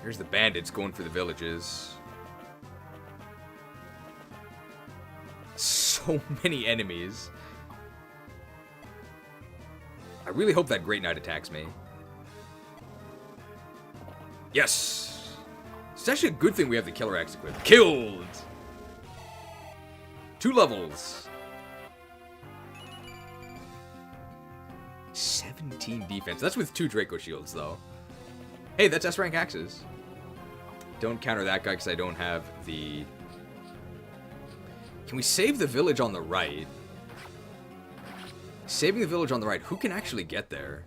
Here's the bandits going for the villages. So many enemies. I really hope that Great Knight attacks me. Yes! It's actually a good thing we have the Killer Axe equipped. Killed! 2 levels. 17 defense. That's with 2 Draco Shields, though. Hey, that's S-rank axes. Don't counter that guy because I don't have the... Can we save the village on the right? Saving the village on the right. Who can actually get there?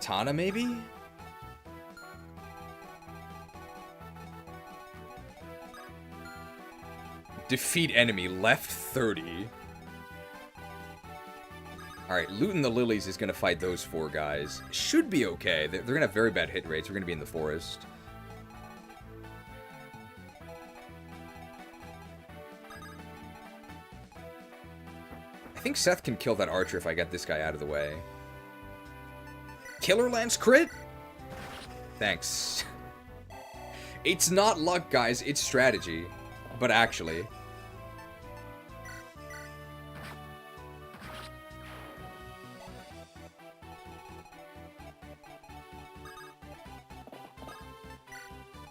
Tana, maybe? Defeat enemy. Left 30. Alright, Looting the Lilies is going to fight those 4 guys. Should be okay. They're going to have very bad hit rates. We're going to be in the forest. I think Seth can kill that archer if I get this guy out of the way. Killer Lance crit? Thanks. It's not luck, guys. It's strategy. But actually...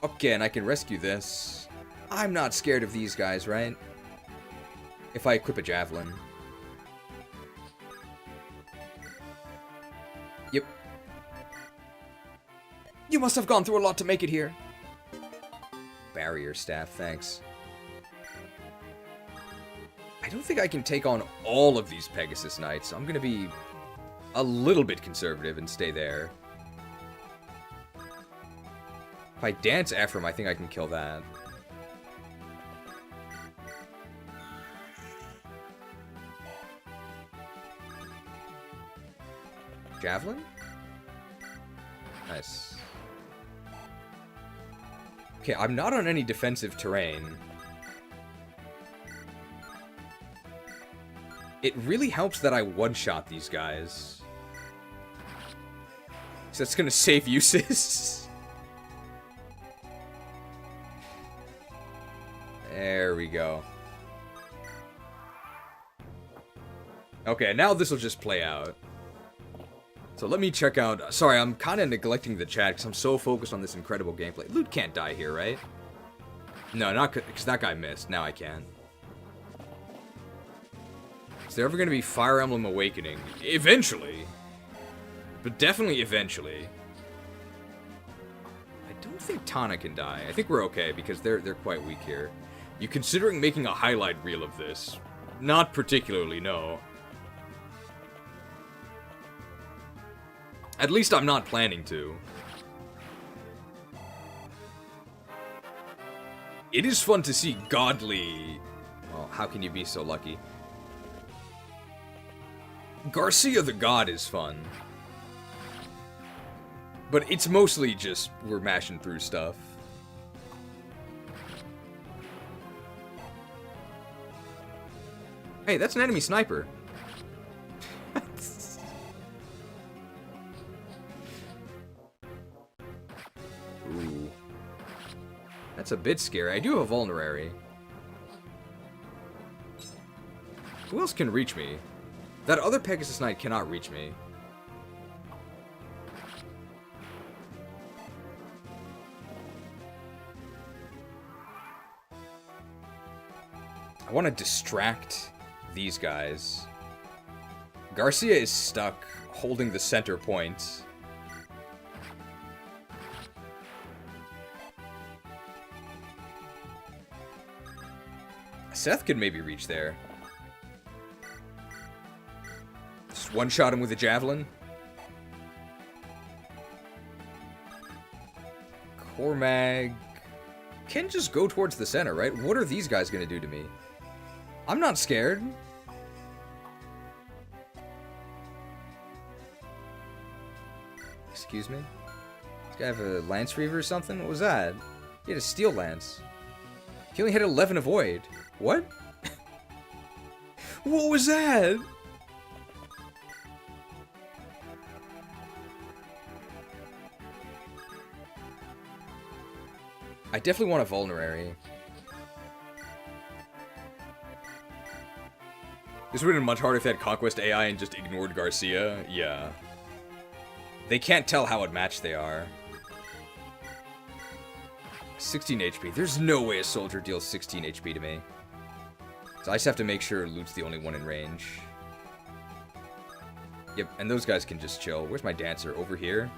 Okay, and I can rescue this. I'm not scared of these guys, right? If I equip a javelin. Yep. You must have gone through a lot to make it here. Barrier staff, thanks. don't think I can take on all of these Pegasus Knights. I'm gonna be a little bit conservative and stay there. If I dance Ephraim, I think I can kill that. Javelin? Nice. Okay, I'm not on any defensive terrain. It really helps that I one-shot these guys. So that's gonna save uses. There we go. Okay, now this will just play out. So let me check out... Sorry, I'm kind of neglecting the chat because I'm so focused on this incredible gameplay. Loot can't die here, right? No, not because that guy missed. Now I can. Is there ever going to be Fire Emblem Awakening? Eventually. But definitely eventually. I don't think Tana can die. I think we're okay because they're quite weak here. You considering making a highlight reel of this? Not particularly, no. At least I'm not planning to. It is fun to see godly... Well, how can you be so lucky? Garcia the God is fun. But it's mostly just we're mashing through stuff. Hey, that's an enemy sniper. Ooh. That's a bit scary. I do have a vulnerary. Who else can reach me? That other Pegasus Knight cannot reach me. I want to distract these guys. Garcia is stuck holding the center point. Seth could maybe reach there. Just one-shot him with a javelin. Cormag can just go towards the center, right? What are these guys gonna do to me? I'm not scared. Excuse me? This guy have a Lance Reaver or something? What was that? He had a Steel Lance. He only had 11 avoid. What? What was that? I definitely want a vulnerary. This would have been much harder if they had Conquest AI and just ignored Garcia. Yeah. They can't tell how outmatched they are. 16 HP. There's no way a soldier deals 16 HP to me. So I just have to make sure Loot's the only one in range. Yep, and those guys can just chill. Where's my dancer? Over here?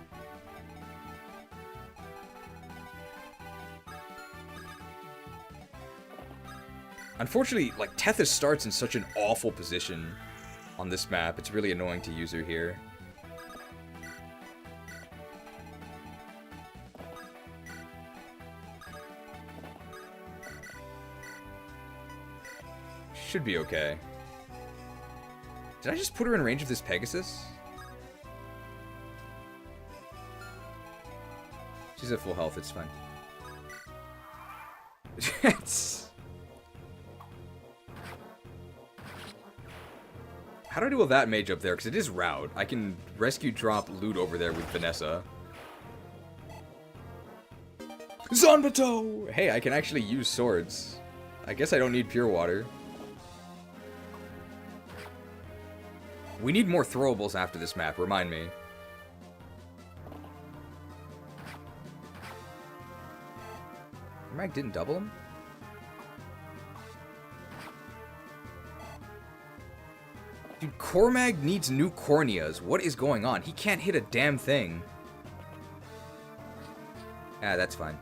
Unfortunately, like, Tethys starts in such an awful position on this map. It's really annoying to use her here. Should be okay. Did I just put her in range of this Pegasus? She's at full health, it's fine. How do I deal with that mage up there? Because it is route. I can rescue drop Loot over there with Vanessa. Zanbato! Hey, I can actually use swords. I guess I don't need pure water. We need more throwables after this map, remind me. Mag didn't double him? Dude, Cormag needs new corneas. What is going on? He can't hit a damn thing. Ah, that's fine.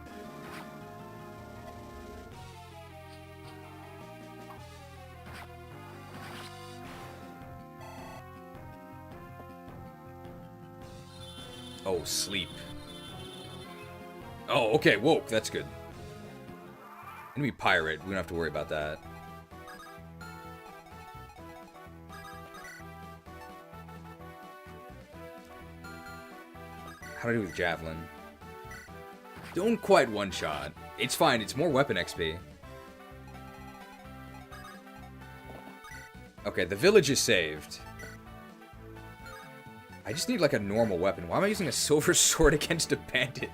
Oh, sleep. Oh, okay, woke. That's good. Enemy pirate. We don't have to worry about that. How do I do with javelin? Don't quite one-shot. It's fine. It's more weapon XP. Okay, the village is saved. I just need, like, a normal weapon. Why am I using a silver sword against a bandit?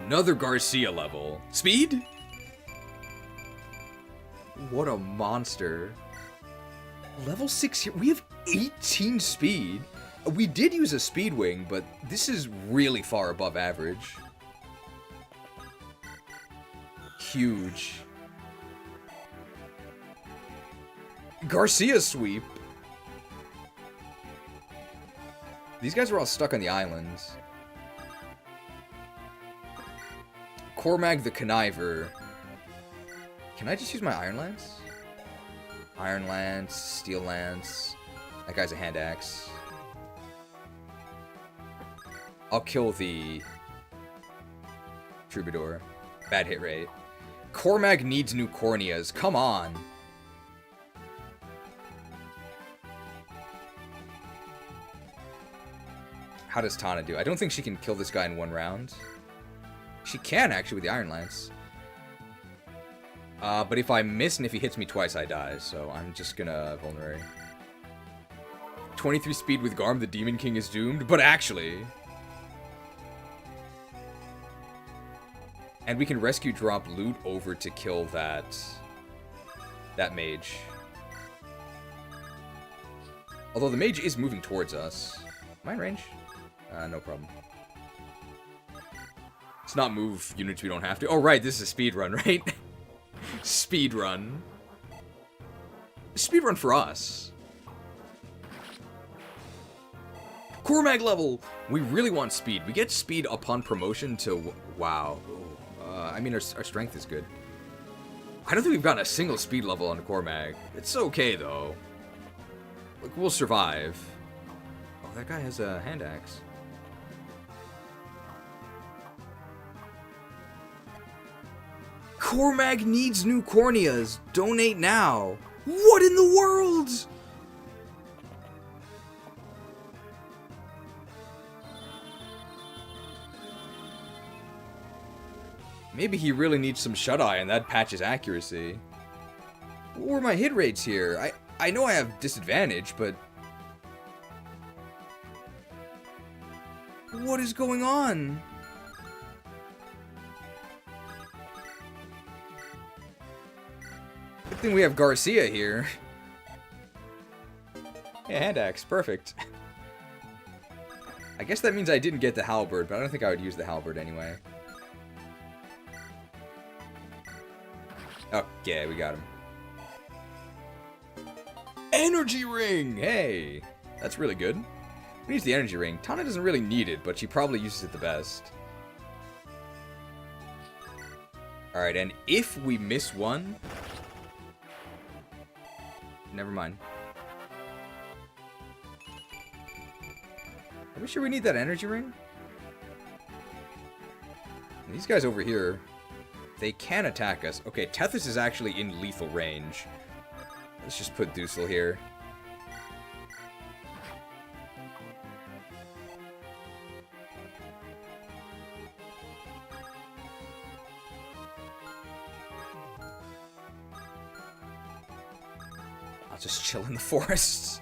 Another Garcia level. Speed? What a monster. Level 6 here. We have 18 speed. We did use a speed wing, but this is really far above average. Huge. Garcia sweep. These guys are all stuck on the islands. Cormag the Conniver. Can I just use my Iron Lance? Iron Lance, Steel Lance. That guy's a hand axe. I'll kill the Troubadour. Bad hit rate. Cormag needs new corneas. Come on. How does Tana do? I don't think she can kill this guy in one round. She can, actually, with the Iron Lance. But if I miss and if he hits me twice, I die. So I'm just gonna vulnerate. 23 speed with Garm, the Demon King is doomed. But actually... And we can rescue drop loot over to kill that mage. Although the mage is moving towards us. Am I in range? No problem. Let's not move units we don't have to. Oh, right, this is a speed run, right? Speed run. Speed run for us. Cormag level! We really want speed. We get speed upon promotion to... Wow. I mean, our strength is good. I don't think we've gotten a single speed level on Cormag. It's okay, though. Like, we'll survive. Oh, that guy has a hand axe. Cormag needs new corneas. Donate now. What in the world? Maybe he really needs some shut-eye and that patches accuracy. What were my hit rates here? I know I have disadvantage, but... What is going on? Good thing we have Garcia here. Yeah, hand axe. Perfect. I guess that means I didn't get the halberd, but I don't think I would use the halberd anyway. Okay, we got him. Energy ring! Hey! That's really good. Who needs the energy ring? Tana doesn't really need it, but she probably uses it the best. Alright, and if we miss one... Never mind. Are we sure we need that energy ring? And these guys over here... They can attack us. Okay, Tethys is actually in lethal range. Let's just put Dusel here. I'll just chill in the forests.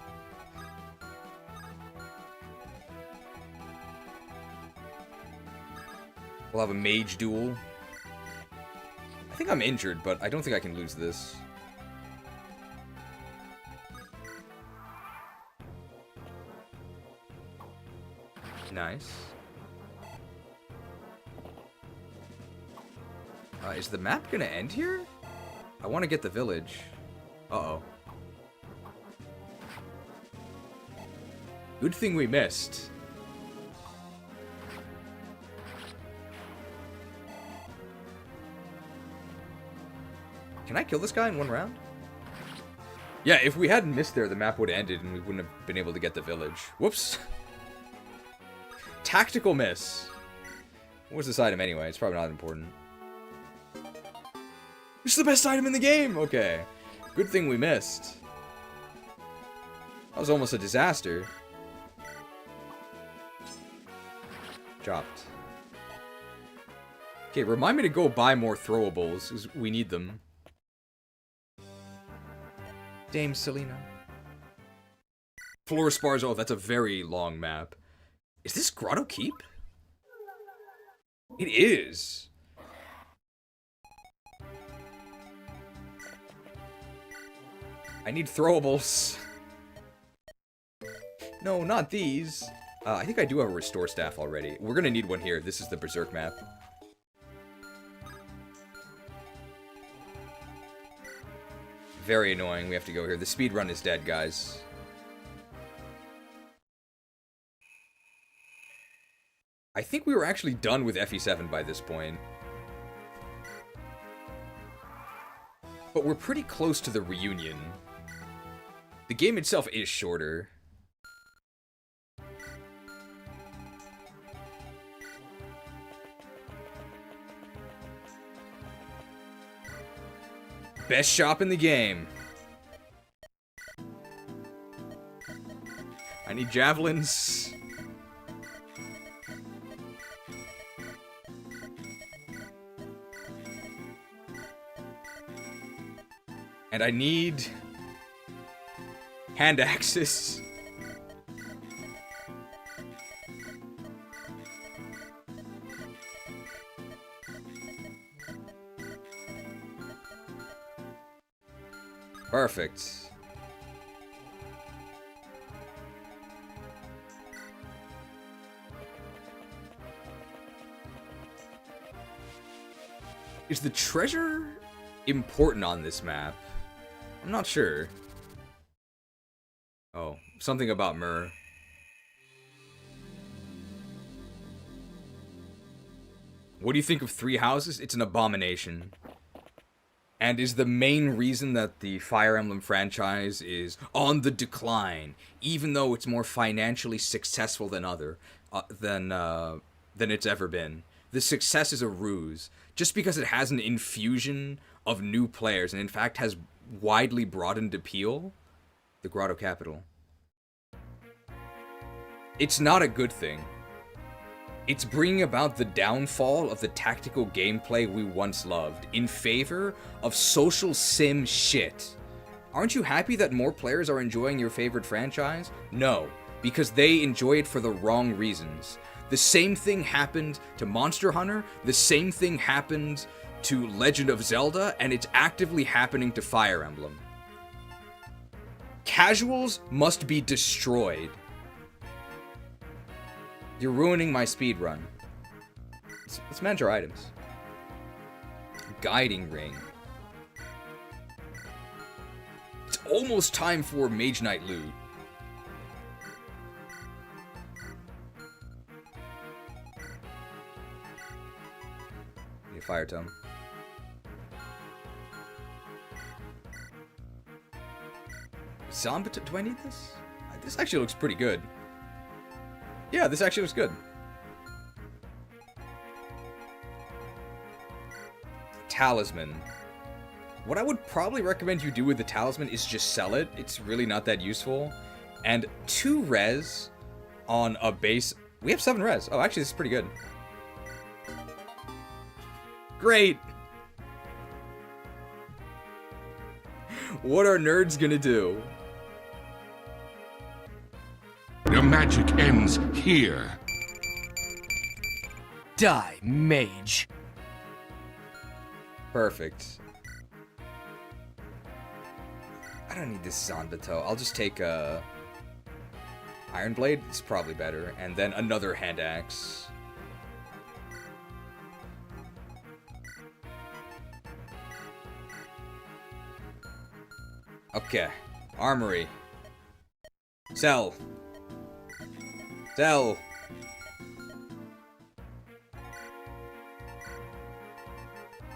We'll have a mage duel. I think I'm injured, but I don't think I can lose this. Nice. Is the map gonna end here? I want to get the village. Uh-oh. Good thing we missed. Can I kill this guy in one round? Yeah, if we hadn't missed there, the map would have ended and we wouldn't have been able to get the village. Whoops. Tactical miss. What's this item anyway? It's probably not important. It's the best item in the game! Okay. Good thing we missed. That was almost a disaster. Dropped. Okay, remind me to go buy more throwables, because we need them. Dame Selena. Floor spars. Oh, that's a very long map. Is this Grotto Keep? It is. I need throwables. No, not these. I think I do have a restore staff already. We're gonna need one here. This is the Berserk map. Very annoying. We have to go here. The speedrun is dead, guys. I think we were actually done with FE7 by this point. But we're pretty close to the reunion. The game itself is shorter. Best shop in the game. I need javelins. And I need hand axes. Perfect. Is the treasure important on this map? I'm not sure. Oh, something about myrrh. What do you think of Three Houses? It's an abomination. And is the main reason that the Fire Emblem franchise is on the decline, even though it's more financially successful than it's ever been. The success is a ruse. Just because it has an infusion of new players, and in fact has widely broadened appeal, the Grotto Capital, it's not a good thing. It's bringing about the downfall of the tactical gameplay we once loved in favor of social sim shit. Aren't you happy that more players are enjoying your favorite franchise? No, because they enjoy it for the wrong reasons. The same thing happened to Monster Hunter, the same thing happened to Legend of Zelda, and it's actively happening to Fire Emblem. Casuals must be destroyed. You're ruining my speedrun. Let's manage our items. Guiding Ring. It's almost time for Mage Knight loot. Need a Fire Tome. Zombie, do I need this? This actually looks pretty good. Yeah, this actually looks good. Talisman. What I would probably recommend you do with the talisman is just sell it. It's really not that useful. And 2 res on a base. We have 7 res. Oh, actually, this is pretty good. Great! What are nerds gonna do? Your magic ends here. Die, mage. Perfect. I don't need this Zanbato. I'll just take a Iron Blade. It's probably better. And then another hand axe. Okay. Armory. Sell. Sell.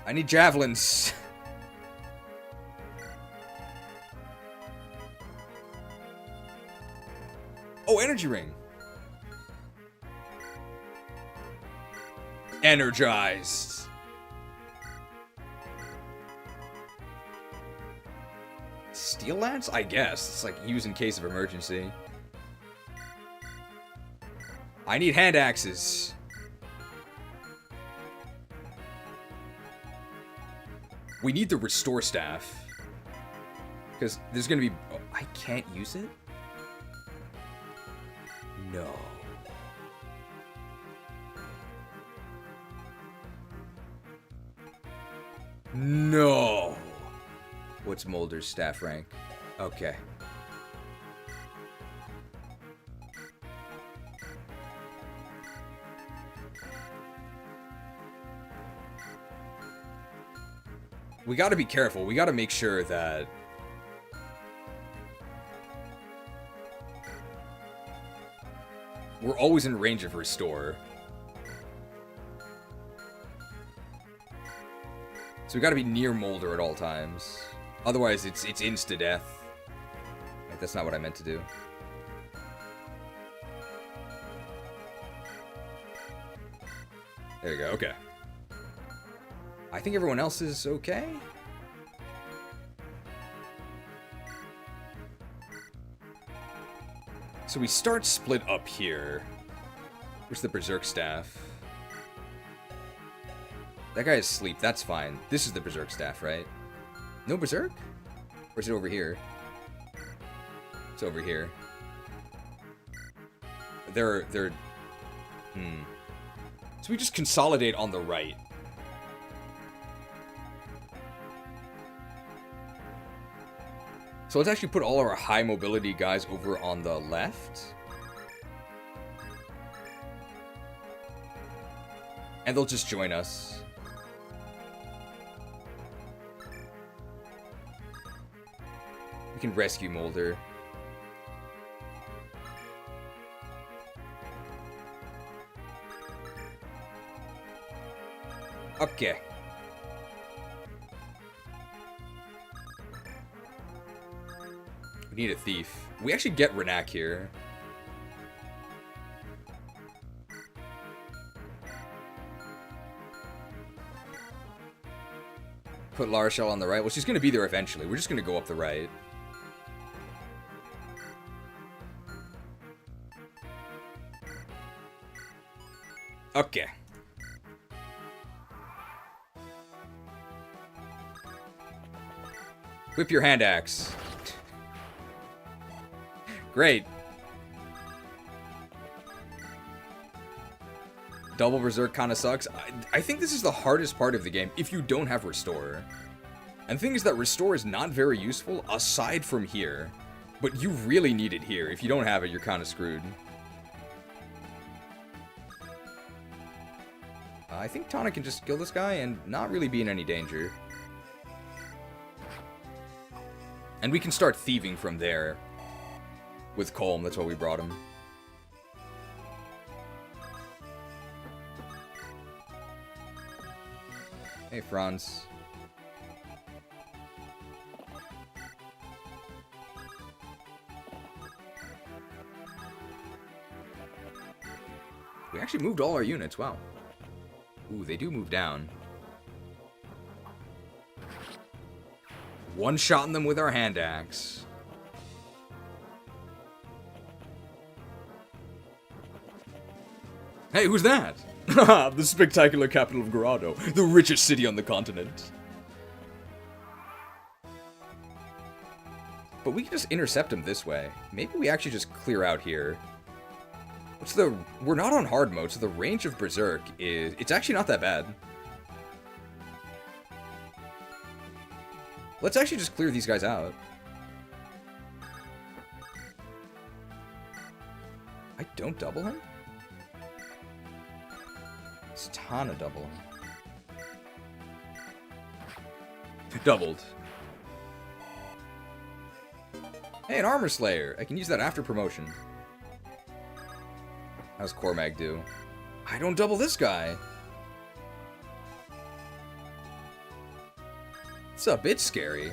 I need javelins. energy ring. Energized. Steel Lance? I guess. It's like use in case of emergency. I need hand axes. We need the restore staff. Because there's gonna be... Oh, I can't use it? No. No. What's Molder's staff rank? Okay. We gotta be careful. We gotta make sure that... we're always in range of restore. So we gotta be near Molder at all times. Otherwise, it's insta-death. Wait, that's not what I meant to do. There you go, okay. I think everyone else is okay. So we start split up here. Where's the Berserk Staff? That guy is asleep, that's fine. This is the Berserk staff, right? No Berserk? Or is it over here? It's over here. They're... So we just consolidate on the right. So let's actually put all our high mobility guys over on the left. And they'll just join us. We can rescue Molder. Okay. We need a thief. We actually get Renak here. Put Larshell on the right. Well, she's going to be there eventually. We're just going to go up the right. Okay. Whip your hand axe. Great. Double Berserk kind of sucks. I think this is the hardest part of the game if you don't have Restore. And the thing is that Restore is not very useful aside from here. But you really need it here. If you don't have it, you're kind of screwed. I think Tonic can just kill this guy and not really be in any danger. And we can start thieving from there. With Colm, that's why we brought him. Hey, Franz. We actually moved all our units, wow. Ooh, they do move down. One-shotting them with our hand axe. Hey, who's that? The spectacular capital of Grotto, the richest city on the continent. But we can just intercept them this way. Maybe we actually just clear out here. We're not on hard mode, so the range of Berserk is... It's actually not that bad. Let's actually just clear these guys out. I don't double him? It's Tana double him. Doubled. Hey, an Armor Slayer! I can use that after promotion. How's Cormag do? I don't double this guy! It's a bit scary.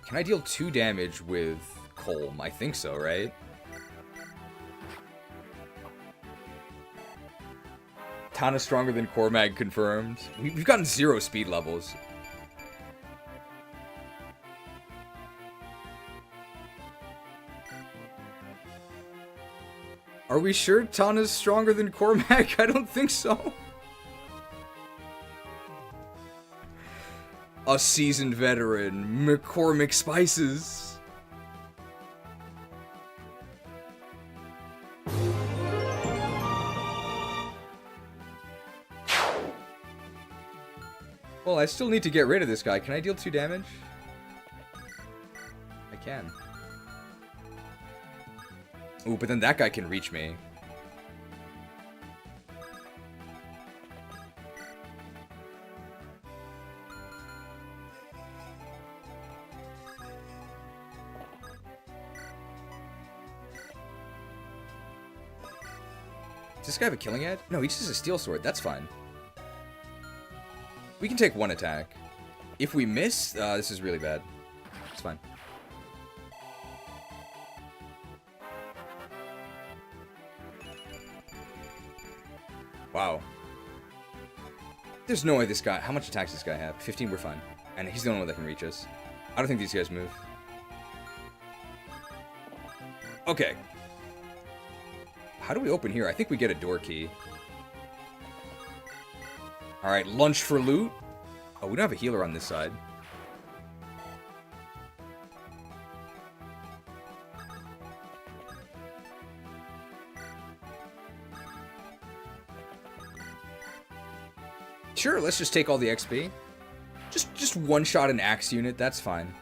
Can I deal 2 damage with Colm. I think so, right? Tana's stronger than Cormag confirmed. We've gotten 0 speed levels. Are we sure Tana's stronger than Cormag? I don't think so. A seasoned veteran, McCormick Spices. Well, I still need to get rid of this guy. Can I deal 2 damage? I can. Ooh, but then that guy can reach me. Does this guy have a killing edge? No, he just has a steel sword. That's fine. We can take 1 attack. If we miss, this is really bad. It's fine. Wow. There's no way this guy... How much attacks does this guy have? 15, we're fine. And he's the only one that can reach us. I don't think these guys move. Okay. How do we open here? I think we get a door key. Alright, lunch for loot. Oh, we don't have a healer on this side. Sure, let's just take all the XP. Just one-shot an axe unit, that's fine.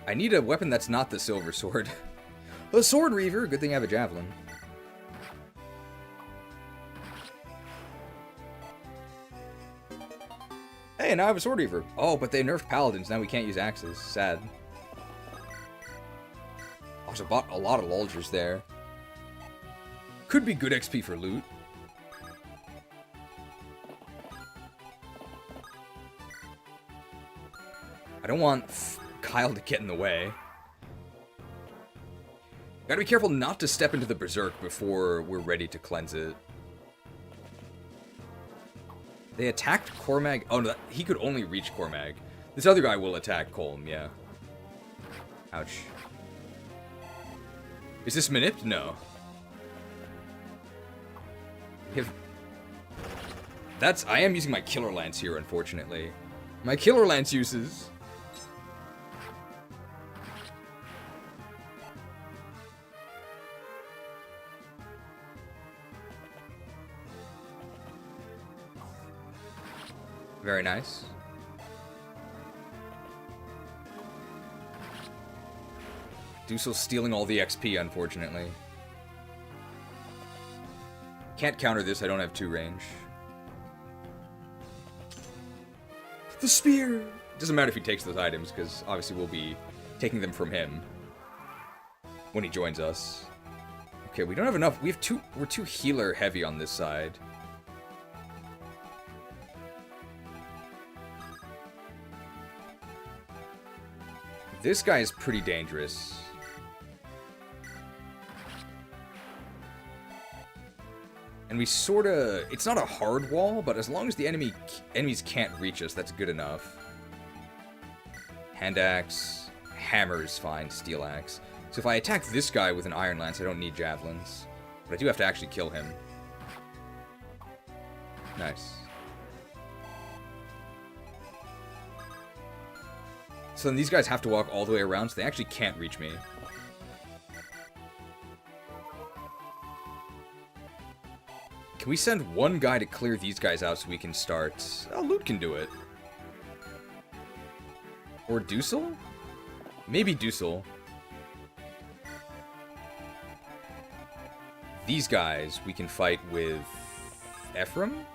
I need a weapon that's not the silver sword. A sword reaver, good thing I have a javelin. Hey, now I have a sword reaver. Oh, but they nerfed paladins, now we can't use axes. Sad. Also bought a lot of lulgers there. Could be good XP for loot. I don't want Kyle to get in the way. Gotta be careful not to step into the Berserk before we're ready to cleanse it. They attacked Cormag. Oh, no, he could only reach Cormag. This other guy will attack Colm, yeah. Ouch. Is this manipped? No. I am using my Killer Lance here, unfortunately. My Killer Lance uses... Very nice. Dussel's stealing all the XP, unfortunately. Can't counter this, I don't have 2 range. The spear! Doesn't matter if he takes those items, because obviously we'll be taking them from him when he joins us. Okay, we don't have enough. We're too healer heavy on this side. This guy is pretty dangerous. And we sorta... It's not a hard wall, but as long as the enemies can't reach us, that's good enough. Hand axe, hammer is fine, steel axe. So if I attack this guy with an iron lance, I don't need javelins. But I do have to actually kill him. Nice. So then these guys have to walk all the way around, so they actually can't reach me. Can we send one guy to clear these guys out so we can start? Oh, Loot can do it. Or Dussel? Maybe Dussel. These guys we can fight with Ephraim?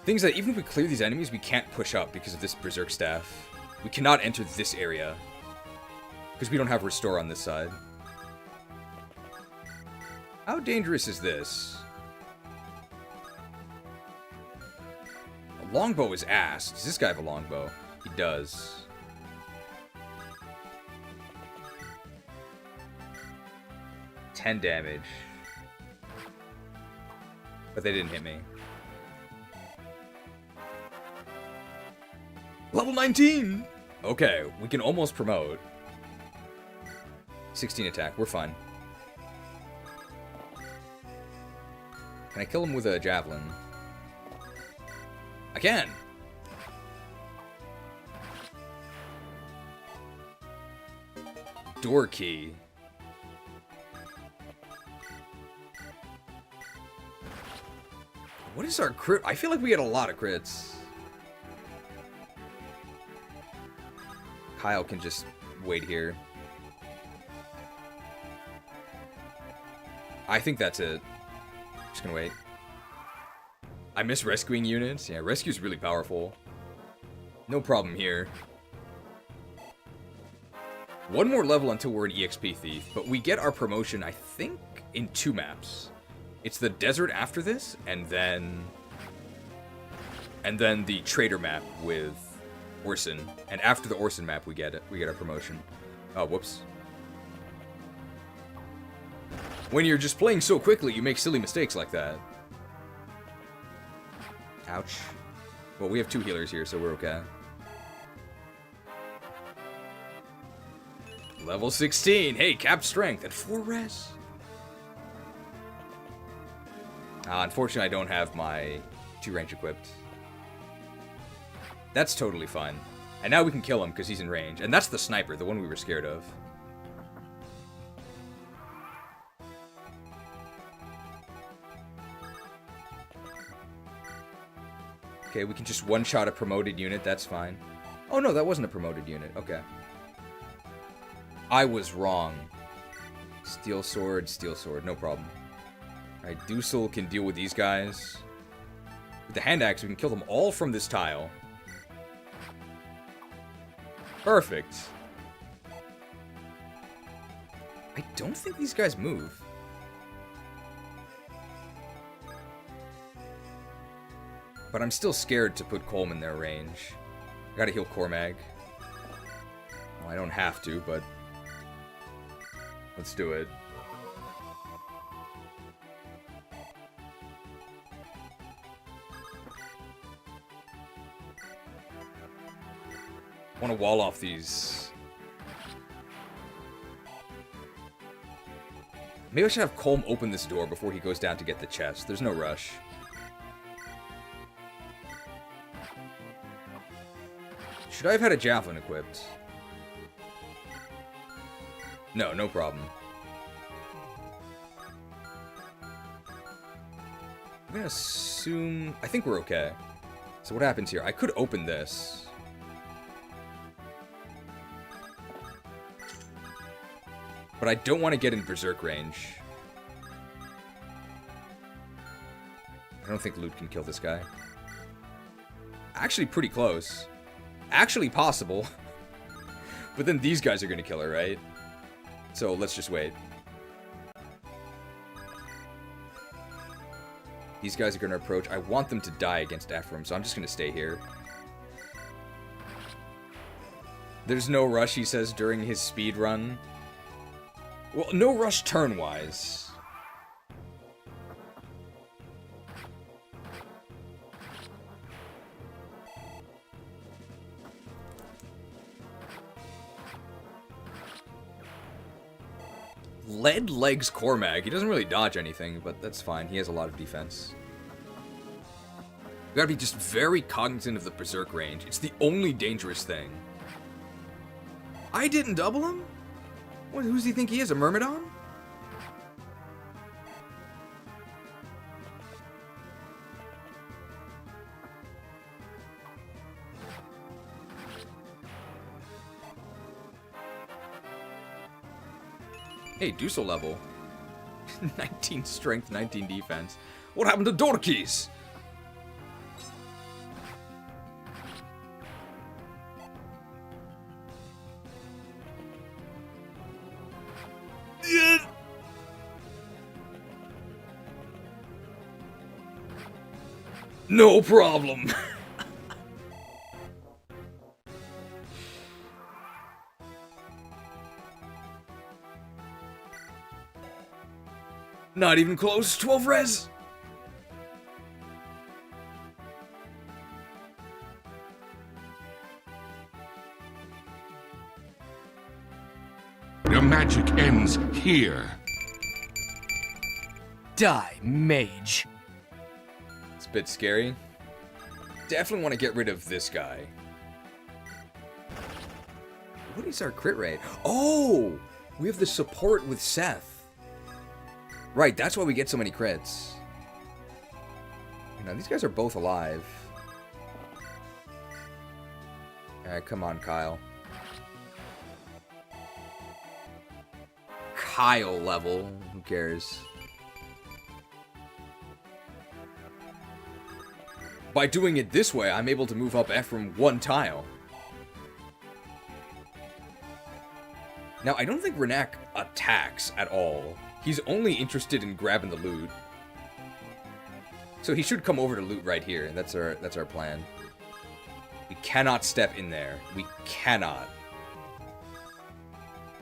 Things that even if we clear these enemies, we can't push up because of this Berserk Staff. We cannot enter this area because we don't have Restore on this side. How dangerous is this? A Longbow is ass. Does this guy have a longbow? He does. $10 damage. But they didn't hit me. Level 19! Okay, we can almost promote. 16 attack, we're fine. Can I kill him with a javelin? I can! Door key. What is our crit? I feel like we get a lot of crits. Kyle can just wait here. I think that's it. Just gonna wait. I miss rescuing units. Yeah, rescue's really powerful. No problem here. One more level until we're an EXP thief, but we get our promotion, I think, in 2 maps. It's the desert after this, and then the trader map with Orson. And after the Orson map, we get our promotion. Oh, whoops. When you're just playing so quickly, you make silly mistakes like that. Ouch. Well, we have 2 healers here, so we're okay. Level 16. Hey, cap strength and 4 res. Unfortunately, I don't have my 2 range equipped. That's totally fine. And now we can kill him because he's in range. And that's the sniper, the one we were scared of. Okay, we can just one-shot a promoted unit. That's fine. Oh, no, that wasn't a promoted unit. Okay. I was wrong. Steel sword, no problem. Alright, Dusel can deal with these guys. With the hand axe, we can kill them all from this tile. Perfect. I don't think these guys move. But I'm still scared to put Colm in their range. I gotta heal Cormag. Well, I don't have to, but let's do it. I want to wall off these. Maybe I should have Colm open this door before he goes down to get the chest. There's no rush. Should I have had a javelin equipped? No, no problem. I'm gonna assume... I think we're okay. So what happens here? I could open this. But I don't want to get in berserk range. I don't think loot can kill this guy. Actually pretty close. Actually possible. But then these guys are going to kill her, right? So let's just wait. These guys are going to approach. I want them to die against Ephraim, so I'm just going to stay here. There's no rush, he says, during his speed run. Well, no rush turn-wise. Lead legs Cormag. He doesn't really dodge anything, but that's fine. He has a lot of defense. You gotta be just very cognizant of the berserk range. It's the only dangerous thing. I didn't double him? What, who does he think he is, a Myrmidon? Hey, Dusel level. 19 strength, 19 defense. What happened to door keys? No problem. Not even close. 12 res. Your magic ends here. Die, mage. It's a bit scary. Definitely want to get rid of this guy. What is our crit rate? Oh! We have the support with Seth. Right, that's why we get so many crits. Now, these guys are both alive. Alright, come on, Kyle. Kyle level. Who cares? By doing it this way, I'm able to move up Ephraim one tile. Now, I don't think Renak attacks at all. He's only interested in grabbing the loot. So he should come over to loot right here, and that's our plan. We cannot step in there. We cannot.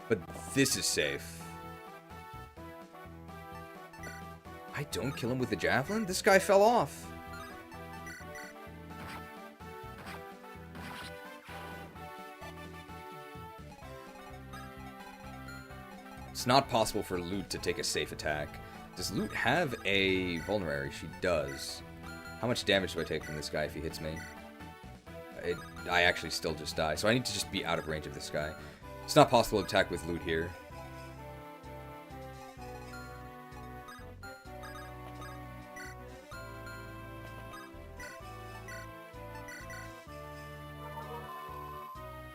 But this is safe. I don't kill him with the javelin? This guy fell off. It's not possible for Loot to take a safe attack. Does Loot have a vulnerary? She does. How much damage do I take from this guy if he hits me? I actually still just die, so I need to just be out of range of this guy. It's not possible to attack with Loot here.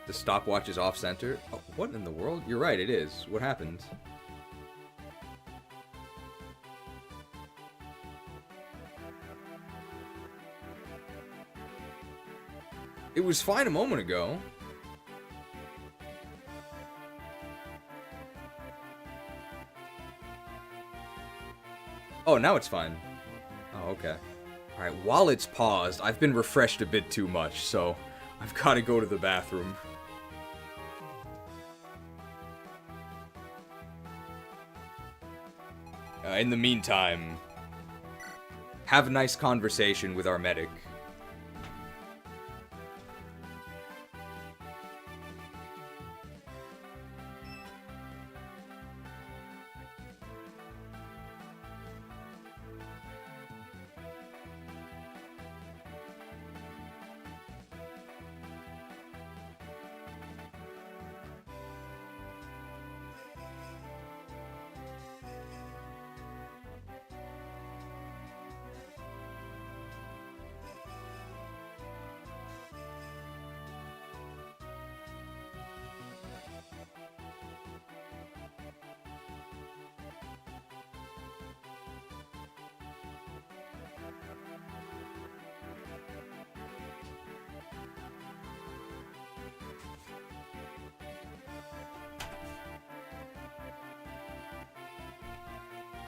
The stopwatch is off-center. Oh, what in the world? You're right, it is. What happened? It was fine a moment ago. Oh, now it's fine. Oh, okay. Alright, while it's paused, I've been refreshed a bit too much, so I've got to go to the bathroom. In the meantime, have a nice conversation with our medic.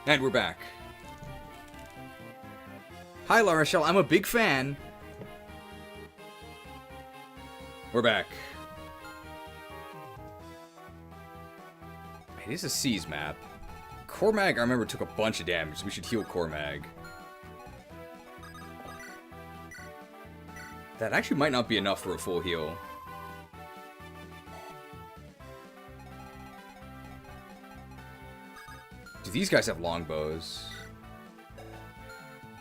And we're back. Hi, La Rochelle. I'm a big fan. We're back. It is a Seas map. Cormag, I remember, took a bunch of damage, so we should heal Cormag. That actually might not be enough for a full heal. Do these guys have longbows?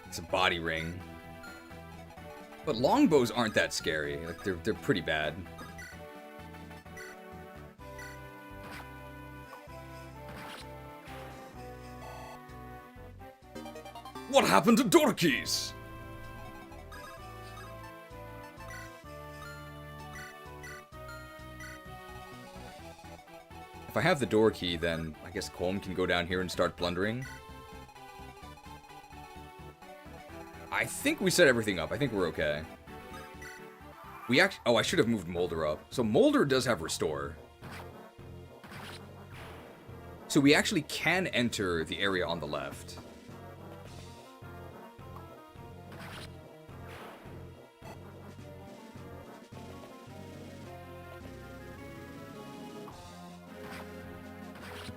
It's a body ring. But longbows aren't that scary. Like, they're pretty bad. What happened to door keys? If I have the door key, then I guess Colm can go down here and start plundering. I think we set everything up. I think we're okay. We actually... Oh, I should have moved Molder up. So Molder does have Restore. So we actually can enter the area on the left.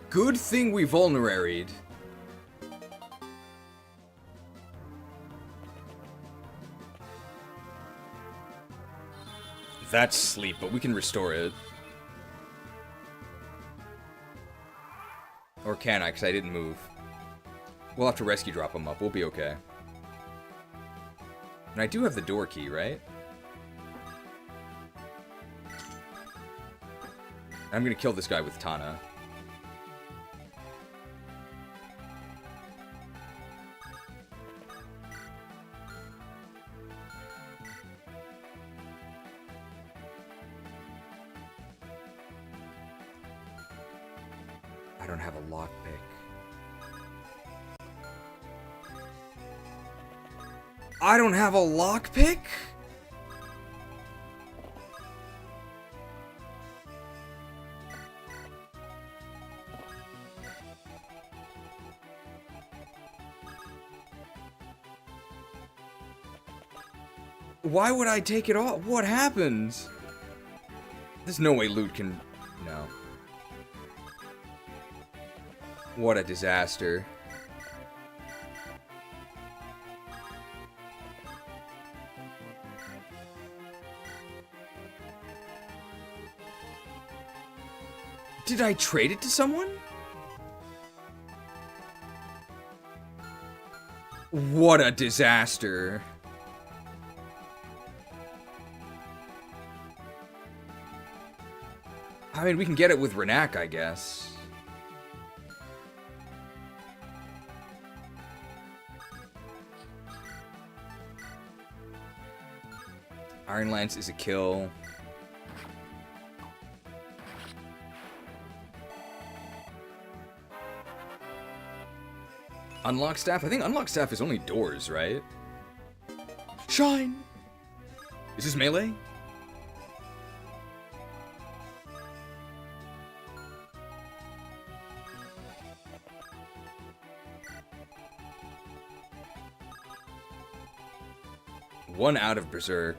Good thing we vulneraried. That's sleep, but we can restore it. Or can I? Because I didn't move. We'll have to rescue drop him up. We'll be okay. And I do have the door key, right? I'm gonna kill this guy with Tana. I don't have a lockpick. I don't have a lockpick? Why would I take it off? What happened? There's no way loot can... No. What a disaster. Did I trade it to someone? What a disaster. I mean, we can get it with Renak, I guess. Iron Lance is a kill. Unlock staff? I think unlock staff is only doors, right? Shine! Is this melee? One out of Berserk.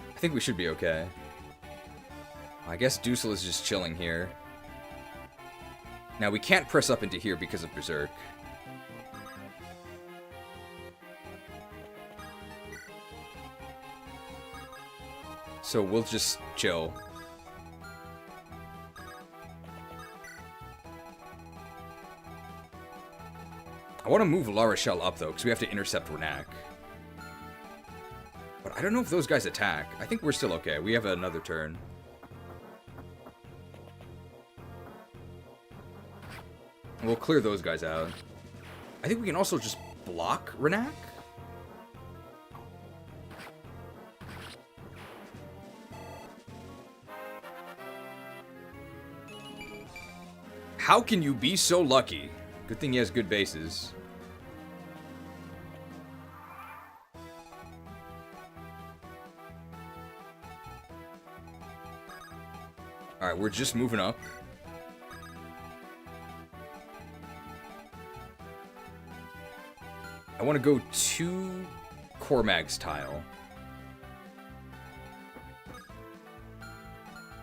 I think we should be okay. I guess Dusel is just chilling here. Now, we can't press up into here because of Berserk. So we'll just chill. I want to move La Rochelle up, though, because we have to intercept Renak. But I don't know if those guys attack. I think we're still okay. We have another turn. We'll clear those guys out. I think we can also just block Renak. How can you be so lucky? Good thing he has good bases. Alright, we're just moving up. I want to go to Cormag's tile.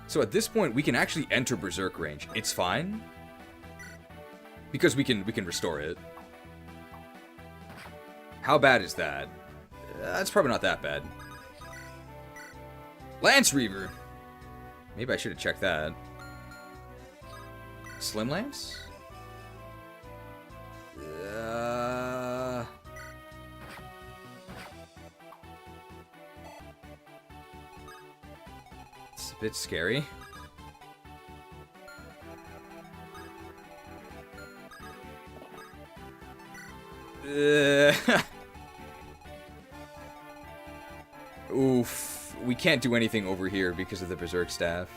So at this point, we can actually enter Berserk range. It's fine. Because we can restore it. How bad is that? That's probably not that bad. Lance Reaver! Maybe I should have checked that. Slim Lance? It's a bit scary. Oof. We can't do anything over here because of the Berserk staff.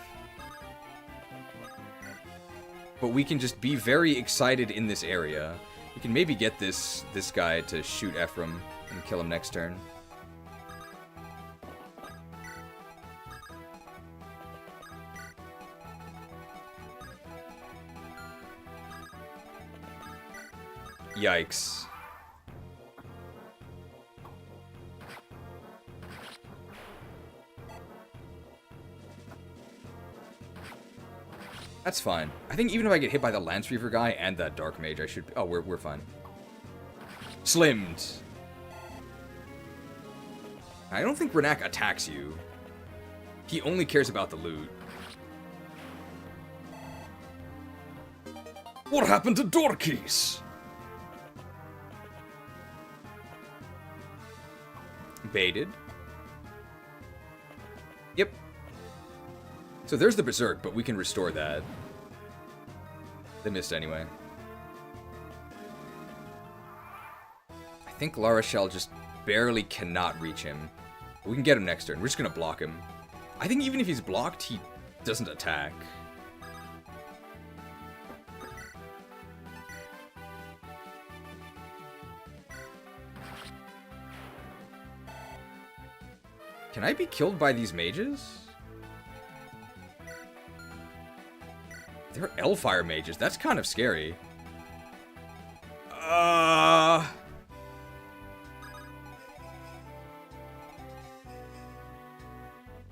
But we can just be very excited in this area. We can maybe get this guy to shoot Ephraim and kill him next turn. Yikes. That's fine. I think even if I get hit by the Lance Reaver guy and that Dark Mage, I should... Oh, we're fine. Slimmed. I don't think Renak attacks you. He only cares about the loot. What happened to door keys? Baited. Yep. So there's the Berserk, but we can restore that. They missed anyway. I think La Rochelle just barely cannot reach him. We can get him next turn. We're just gonna block him. I think even if he's blocked, he doesn't attack. Can I be killed by these mages? They're Elfire mages. That's kind of scary.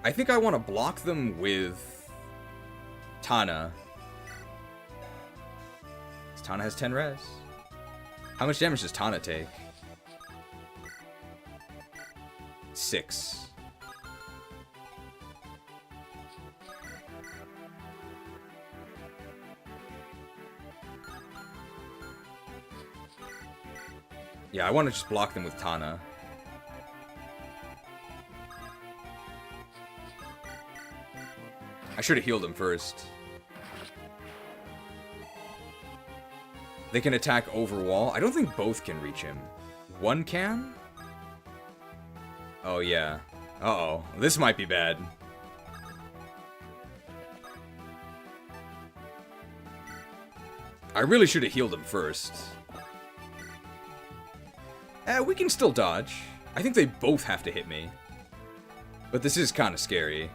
I think I want to block them with Tana. Tana has 10 res. How much damage does Tana take? 6. Yeah, I want to just block them with Tana. I should have healed him first. They can attack over wall. I don't think both can reach him. One can? Oh, yeah. Uh-oh. This might be bad. I really should have healed him first. We can still dodge. I think they both have to hit me. But this is kind of scary.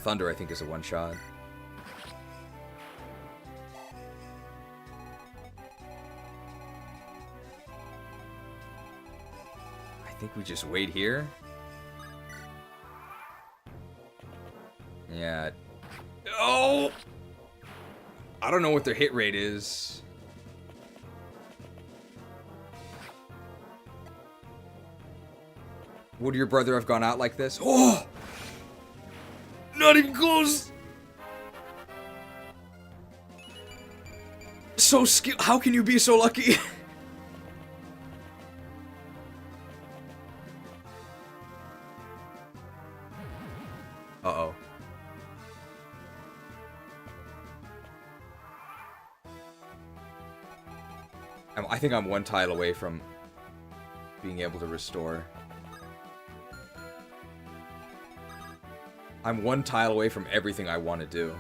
Thunder, I think, is a one-shot. I think we just wait here. Yeah. Oh! I don't know what their hit rate is. Would your brother have gone out like this? Oh! Not even close! So skill. How can you be so lucky? Uh-oh. I think I'm one tile away from being able to restore. I'm one tile away from everything I want to do.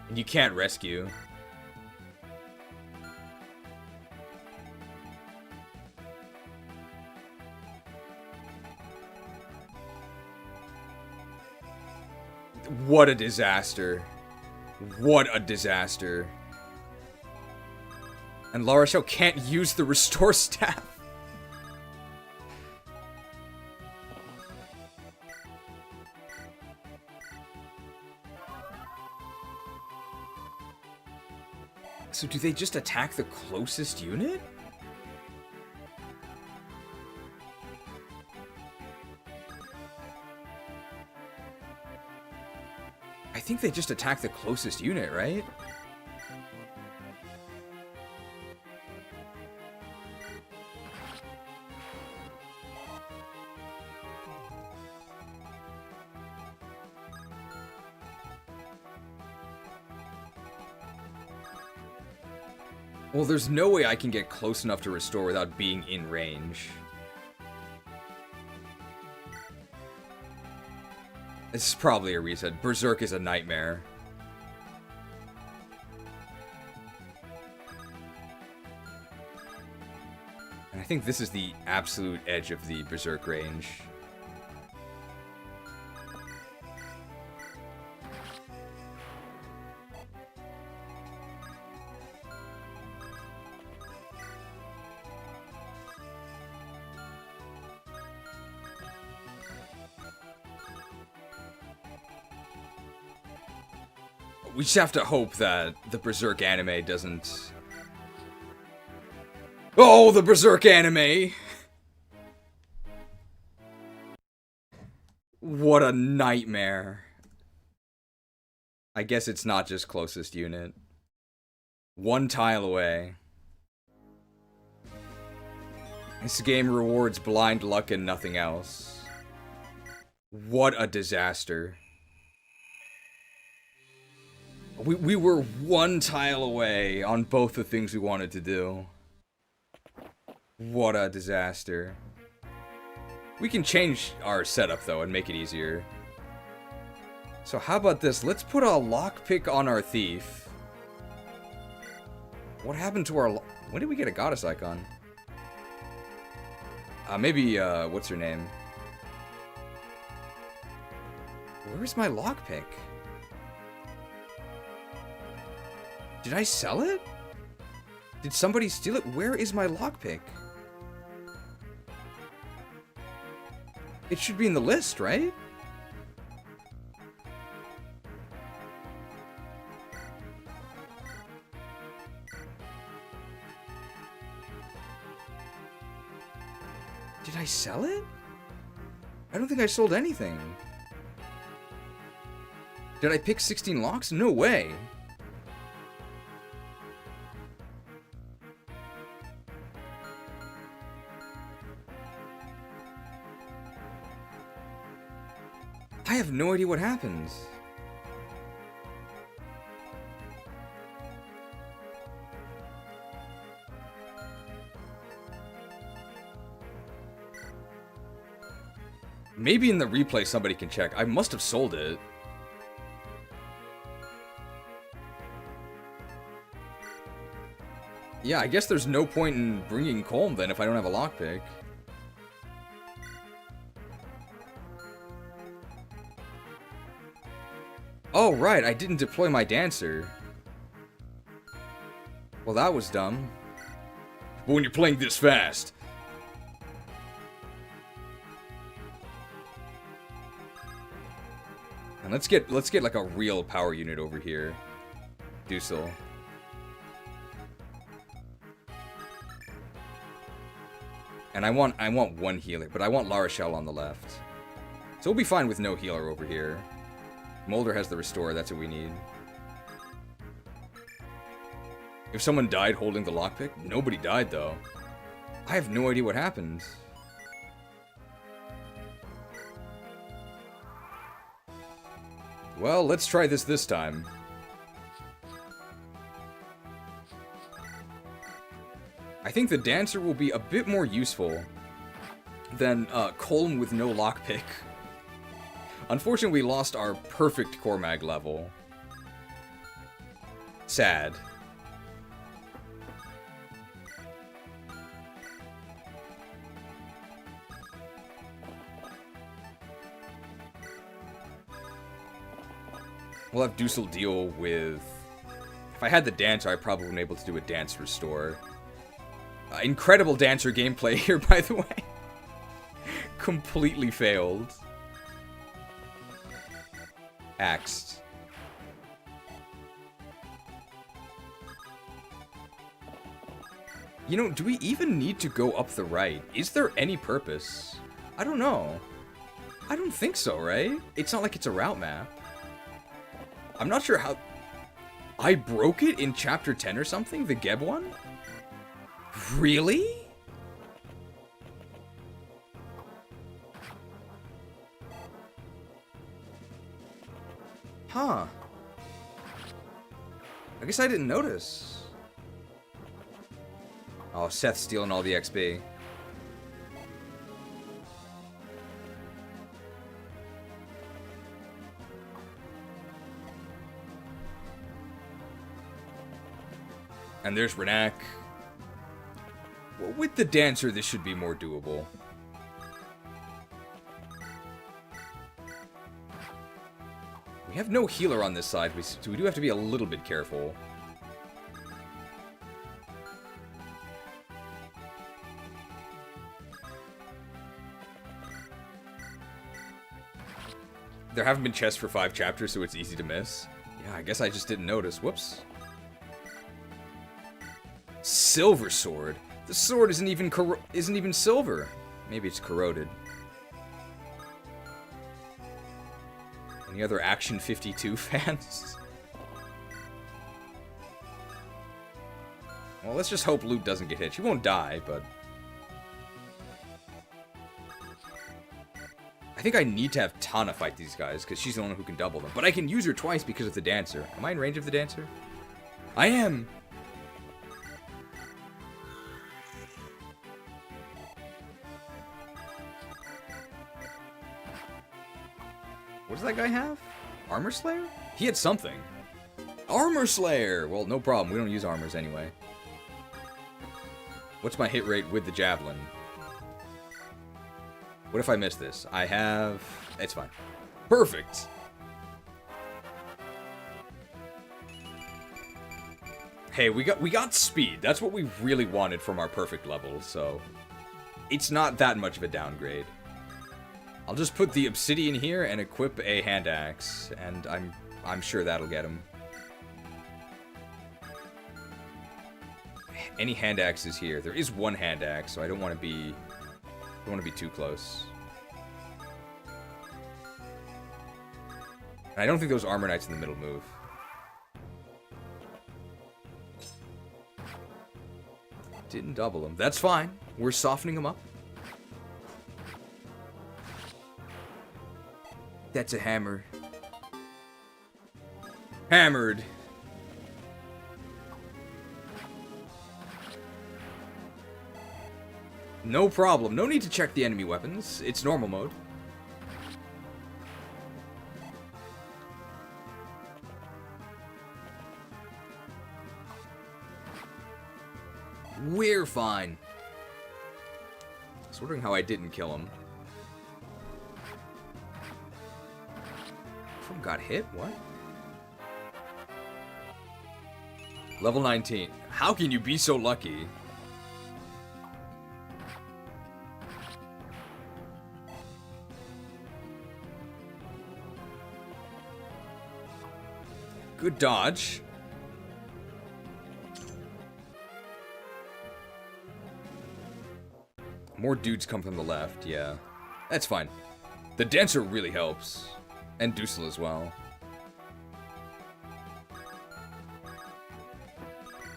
And you can't rescue. What a disaster. What a disaster. And La Rochelle can't use the restore staff. So do they just attack the closest unit? I think they just attack the closest unit, right? Well, there's no way I can get close enough to restore without being in range. This is probably a reset. Berserk is a nightmare. And I think this is the absolute edge of the Berserk range. We just have to hope that the Berserk anime doesn't... Oh, the Berserk anime! What a nightmare. I guess it's not just closest unit. One tile away. This game rewards blind luck and nothing else. What a disaster. We were one tile away on both the things we wanted to do. What a disaster. We can change our setup, though, and make it easier. So how about this? Let's put a lockpick on our thief. What happened to our... When did we get a goddess icon? Maybe, what's her name? Where's my lockpick? Did I sell it? Did somebody steal it? Where is my lockpick? It should be in the list, right? Did I sell it? I don't think I sold anything. Did I pick 16 locks? No way. I have no idea what happens. Maybe in the replay somebody can check. I must have sold it. Yeah, I guess there's no point in bringing Colm then if I don't have a lockpick. Oh, right, I didn't deploy my dancer. Well, that was dumb. But when you're playing this fast, And let's get like a real power unit over here. Dusel. And I want one healer, but I want La Rochelle on the left. So we'll be fine with no healer over here. Molder has the restore, that's what we need. If someone died holding the lockpick, nobody died though. I have no idea what happened. Well, let's try this time. I think the dancer will be a bit more useful than Colm with no lockpick. Unfortunately, we lost our perfect core mag level. Sad. We'll have Dusel deal with... If I had the dancer, I probably wouldn't be able to do a dance restore. Incredible dancer gameplay here, by the way. Completely failed. Axed. You know, do we even need to go up the right? Is there any purpose? I don't know. I don't think so, right? It's not like it's a route map. I'm not sure how... I broke it in chapter 10 or something? The Geb one? Really? Huh. I guess I didn't notice. Oh, Seth's stealing all the XP. And there's Renak. Well, with the dancer, this should be more doable. We have no healer on this side, so we do have to be a little bit careful. There haven't been chests for 5 chapters, so it's easy to miss. Yeah, I guess I just didn't notice. Whoops. Silver sword. The sword isn't even silver. Maybe it's corroded. Any other Action 52 fans? Well, let's just hope Luke doesn't get hit. She won't die, but... I think I need to have Tana fight these guys, because she's the one who can double them. But I can use her twice because of the Dancer. Am I in range of the Dancer? I am! What does that guy have? Armor Slayer? He had something. Armor Slayer! Well, no problem. We don't use armors anyway. What's my hit rate with the Javelin? What if I miss this? I have... It's fine. Perfect! Hey, we got speed. That's what we really wanted from our perfect level, so... It's not that much of a downgrade. I'll just put the obsidian here and equip a hand axe, and I'm sure that'll get him. Any hand axes here? There is one hand axe, so I don't want to be too close. And I don't think those armor knights in the middle move. Didn't double them. That's fine. We're softening them up. That's a hammer. Hammered. No problem. No need to check the enemy weapons. It's normal mode. We're fine. I was wondering how I didn't kill him. Someone got hit? What? Level 19. How can you be so lucky? Good dodge. More dudes come from the left, yeah. That's fine. The Dancer really helps. And Dusel as well.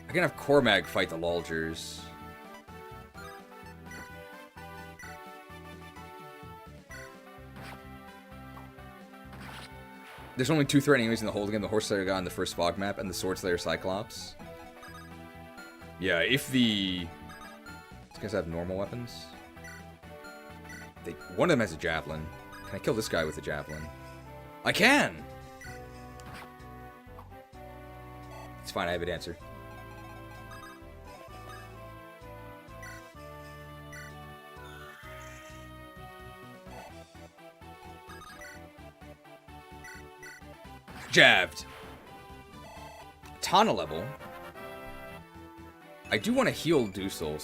I can have Cormag fight the Lulgers. There's only 2 threatening enemies in the whole game, the Horse Slayer guy on the first fog map and the Sword Slayer Cyclops. Yeah, if the... These guys have normal weapons. One of them has a javelin. Can I kill this guy with a javelin? I can! It's fine, I have a Dancer. Jabbed. Tana level. I do want to heal Dusel.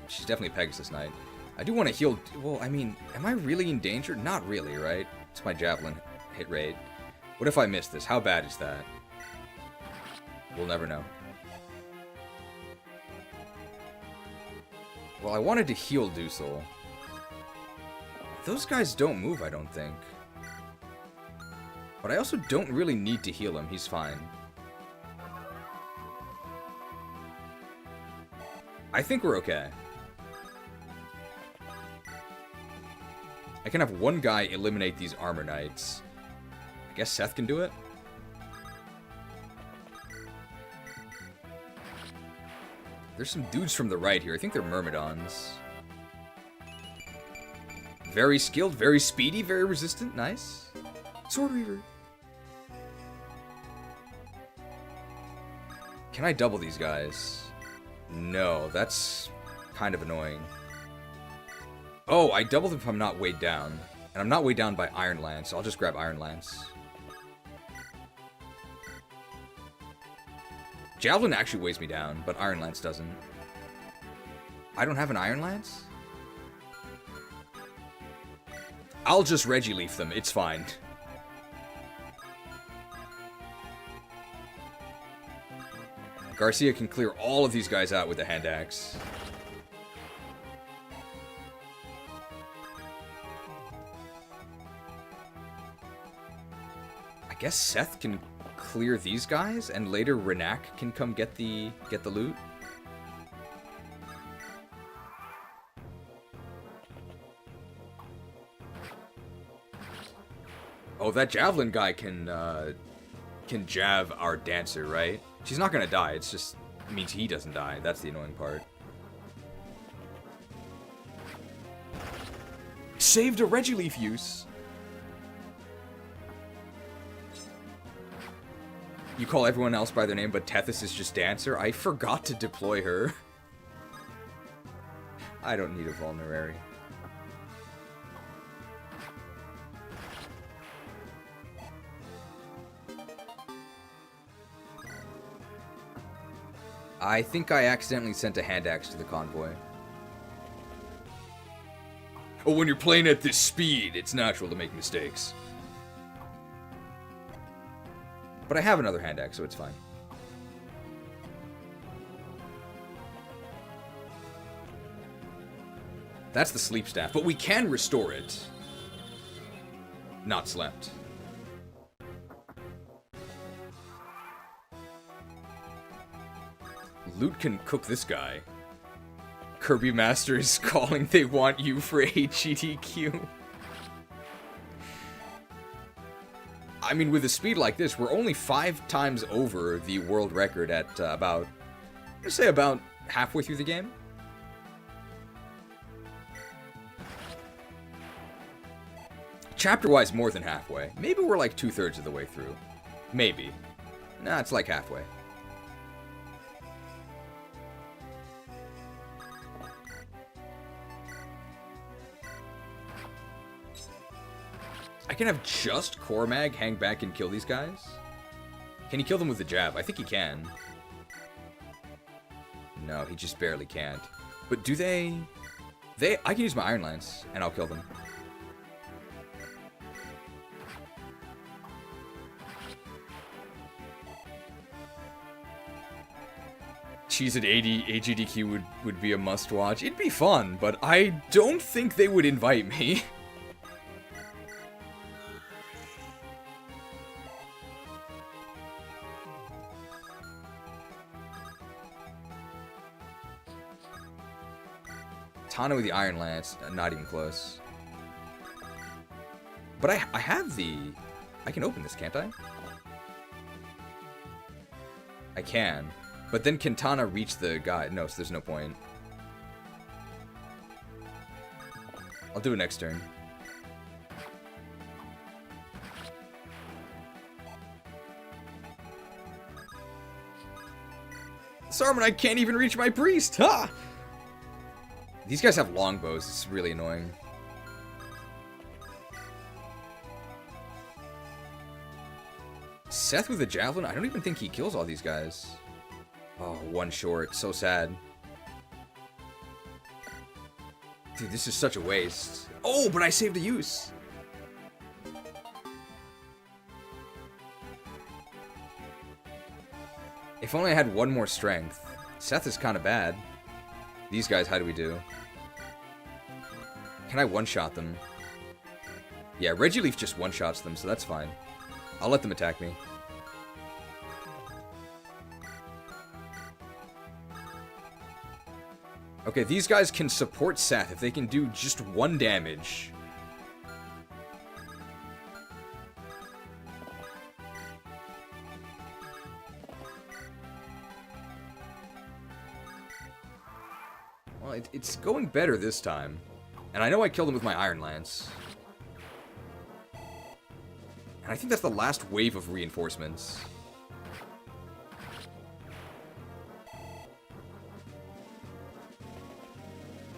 She's definitely a Pegasus Knight. I do want to heal... Well, I mean, am I really in danger? Not really, right? It's my Javelin hit rate. What if I miss this? How bad is that? We'll never know. Well, I wanted to heal Dusel. Those guys don't move, I don't think. But I also don't really need to heal him. He's fine. I think we're okay. I can have one guy eliminate these armor knights. I guess Seth can do it? There's some dudes from the right here. I think they're Myrmidons. Very skilled, very speedy, very resistant. Nice. Sword Reaver. Can I double these guys? No, that's kind of annoying. Oh, I double them if I'm not weighed down. And I'm not weighed down by Iron Lance, so I'll just grab Iron Lance. Javelin actually weighs me down, but Iron Lance doesn't. I don't have an Iron Lance? I'll just Regileaf them, it's fine. Garcia can clear all of these guys out with the hand axe. I guess Seth can clear these guys, and later Renak can come get the loot. Oh, that javelin guy can jav our dancer, right? She's not gonna die. It's just means he doesn't die. That's the annoying part. Saved a Regileaf use. You call everyone else by their name, but Tethys is just dancer? I forgot to deploy her. I don't need a vulnerary. I think I accidentally sent a hand axe to the convoy. Oh, when you're playing at this speed, it's natural to make mistakes. But I have another hand axe, so it's fine. That's the sleep staff, but we can restore it. Not slept. Loot can cook this guy. Kirby Master is calling, they want you for HGDQ. I mean, with a speed like this, we're only 5 times over the world record at about, let's say about halfway through the game. Chapter-wise, more than halfway. Maybe we're like 2/3 of the way through. Maybe. Nah, it's like halfway. I can have just Cormag hang back and kill these guys? Can he kill them with the jab? I think he can. No, he just barely can't. But do they... I can use my Iron Lance, and I'll kill them. Cheese at 80 AGDQ would be a must-watch. It'd be fun, but I don't think they would invite me. Tana with the Iron Lance, not even close. But I have the... I can open this, can't I? I can. But then can Tana reach the guy? No, so there's no point. I'll do it next turn. Saruman, I can't even reach my priest! Ha! These guys have longbows. It's really annoying. Seth with a javelin? I don't even think he kills all these guys. Oh, one short. So sad. Dude, this is such a waste. Oh, but I saved a use. If only I had one more strength. Seth is kind of bad. These guys, how do we do? Can I one-shot them? Yeah, Regileaf just one-shots them, so that's fine. I'll let them attack me. Okay, these guys can support Seth if they can do just 1 damage. Well, it's going better this time. And I know I killed him with my Iron Lance. And I think that's the last wave of reinforcements.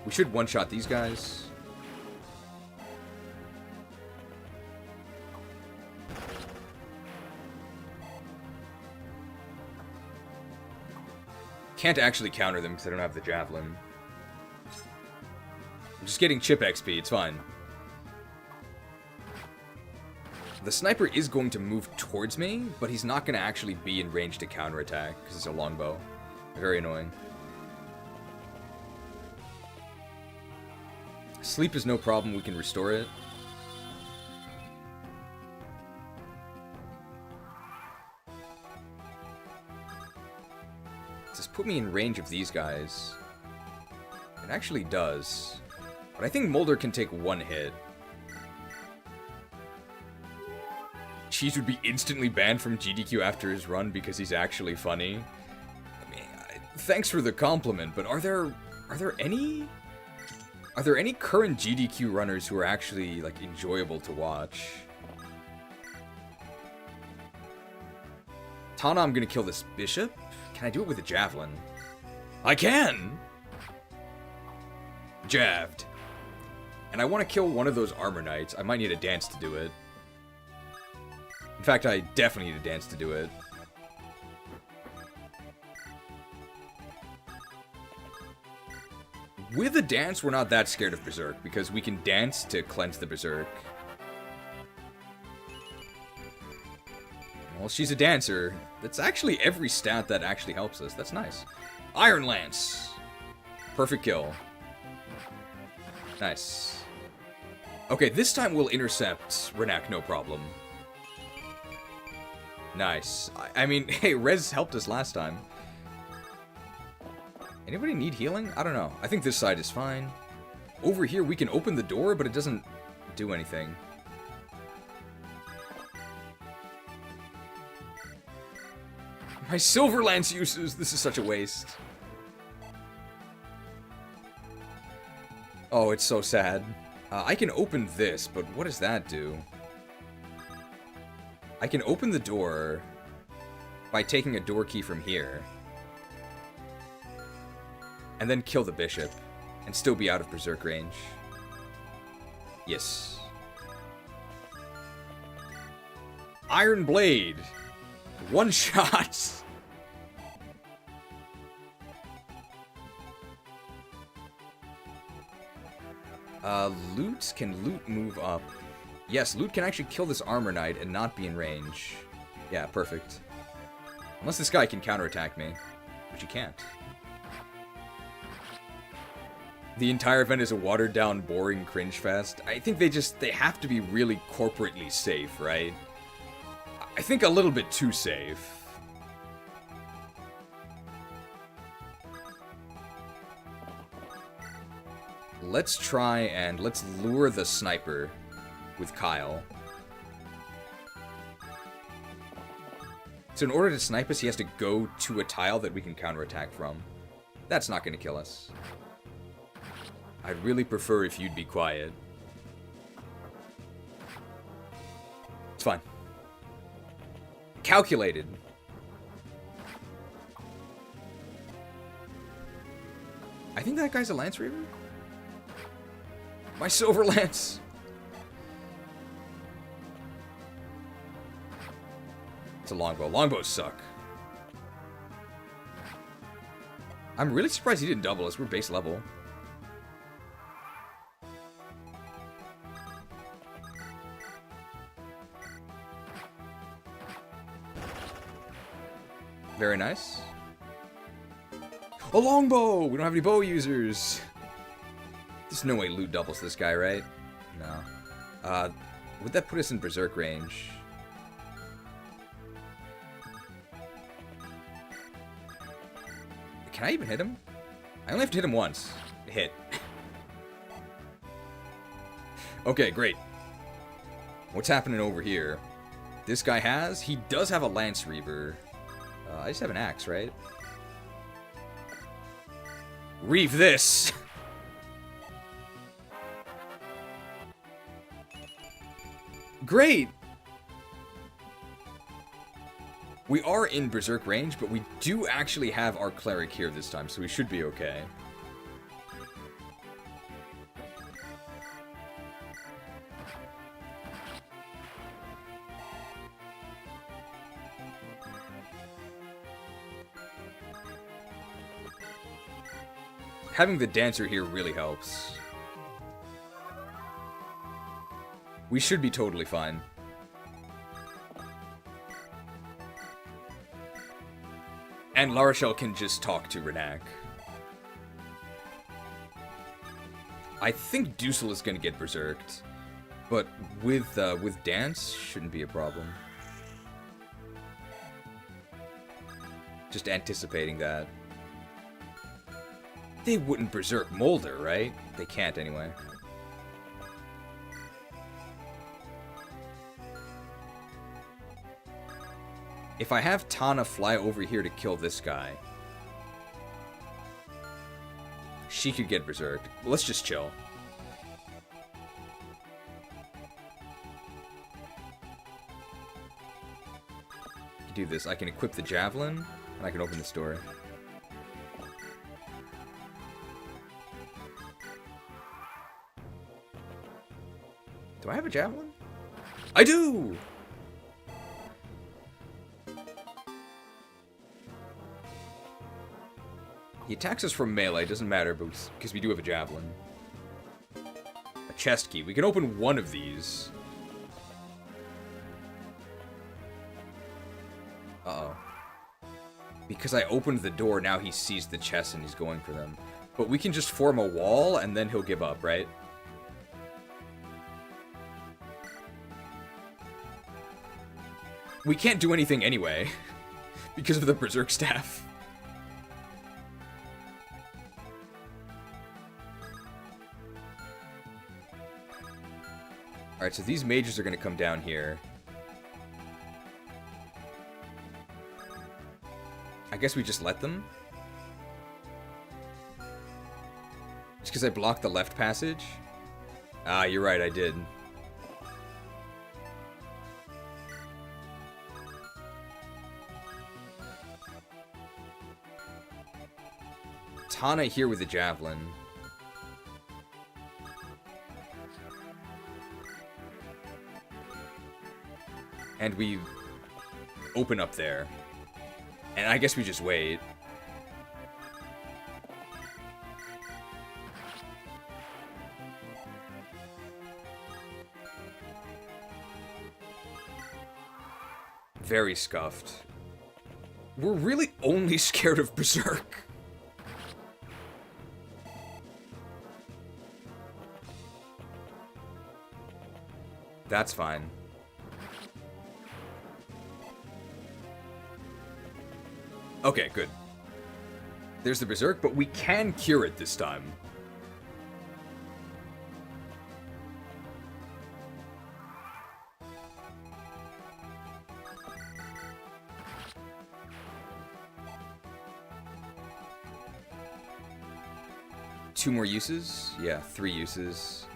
We should one-shot these guys. Can't actually counter them because I don't have the javelin. I'm just getting chip XP, it's fine. The sniper is going to move towards me, but he's not going to actually be in range to counterattack, because it's a longbow. Very annoying. Sleep is no problem, we can restore it. Does this put me in range of these guys? It actually does. But I think Molder can take one hit. Cheese would be instantly banned from GDQ after his run because he's actually funny. I mean, thanks for the compliment, but are there any current GDQ runners who are actually like enjoyable to watch? Tana, I'm gonna kill this bishop. Can I do it with a javelin? I can! Jabbed. And I want to kill one of those armor knights. I might need a dance to do it. In fact, I definitely need a dance to do it. With a dance, we're not that scared of Berserk, because we can dance to cleanse the Berserk. Well, she's a dancer. That's actually every stat that actually helps us. That's nice. Iron Lance! Perfect kill. Nice. Okay, this time we'll intercept Renak, no problem. Nice. I mean, hey, Rez helped us last time. Anybody need healing? I don't know. I think this side is fine. Over here, we can open the door, but it doesn't do anything. My Silver Lance uses! This is such a waste. Oh, it's so sad. I can open this, but what does that do? I can open the door by taking a door key from here. And then kill the bishop. And still be out of Berserk range. Yes. Iron Blade. One shot. Loot? Can Loot move up? Yes, Loot can actually kill this Armor Knight and not be in range. Yeah, perfect. Unless this guy can counterattack me. Which he can't. The entire event is a watered-down, boring cringe fest. I think they have to be really corporately safe, right? I think a little bit too safe. Let's try and let's lure the sniper with Kyle. So in order to snipe us, he has to go to a tile that we can counterattack from. That's not going to kill us. I'd really prefer if you'd be quiet. It's fine. Calculated. I think that guy's a Lance Reaver. My Silver Lance. It's a longbow. Longbows suck. I'm really surprised he didn't double us. We're base level. Very nice. A longbow! We don't have any bow users. There's no way Loot doubles this guy, right? No. Would that put us in Berserk range? Can I even hit him? I only have to hit him once. Hit. Okay, great. What's happening over here? This guy he does have a Lance Reaver. I just have an axe, right? Reeve this! Great! We are in Berserk range, but we do actually have our Cleric here this time, so we should be okay. Having the Dancer here really helps. We should be totally fine. And Larashel can just talk to Renak. I think Dusel is gonna get berserked, but with Dance shouldn't be a problem. Just anticipating that. They wouldn't berserk Molder, right? They can't anyway. If I have Tana fly over here to kill this guy, she could get berserked. Let's just chill. Do this. I can equip the javelin, and I can open this door. Do I have a javelin? I do! He attacks us from melee, doesn't matter, because we do have a javelin. A chest key. We can open one of these. Uh-oh. Because I opened the door, now he sees the chest and he's going for them. But we can just form a wall, and then he'll give up, right? We can't do anything anyway, because of the Berserk Staff. Alright, so these mages are going to come down here. I guess we just let them? Just because I blocked the left passage? Ah, you're right, I did. Tana here with the javelin. And we open up there. And I guess we just wait. Very scuffed. We're really only scared of Berserk. That's fine. Okay, good. There's the Berserk, but we can cure it this time. Two more uses? Yeah, 3 uses.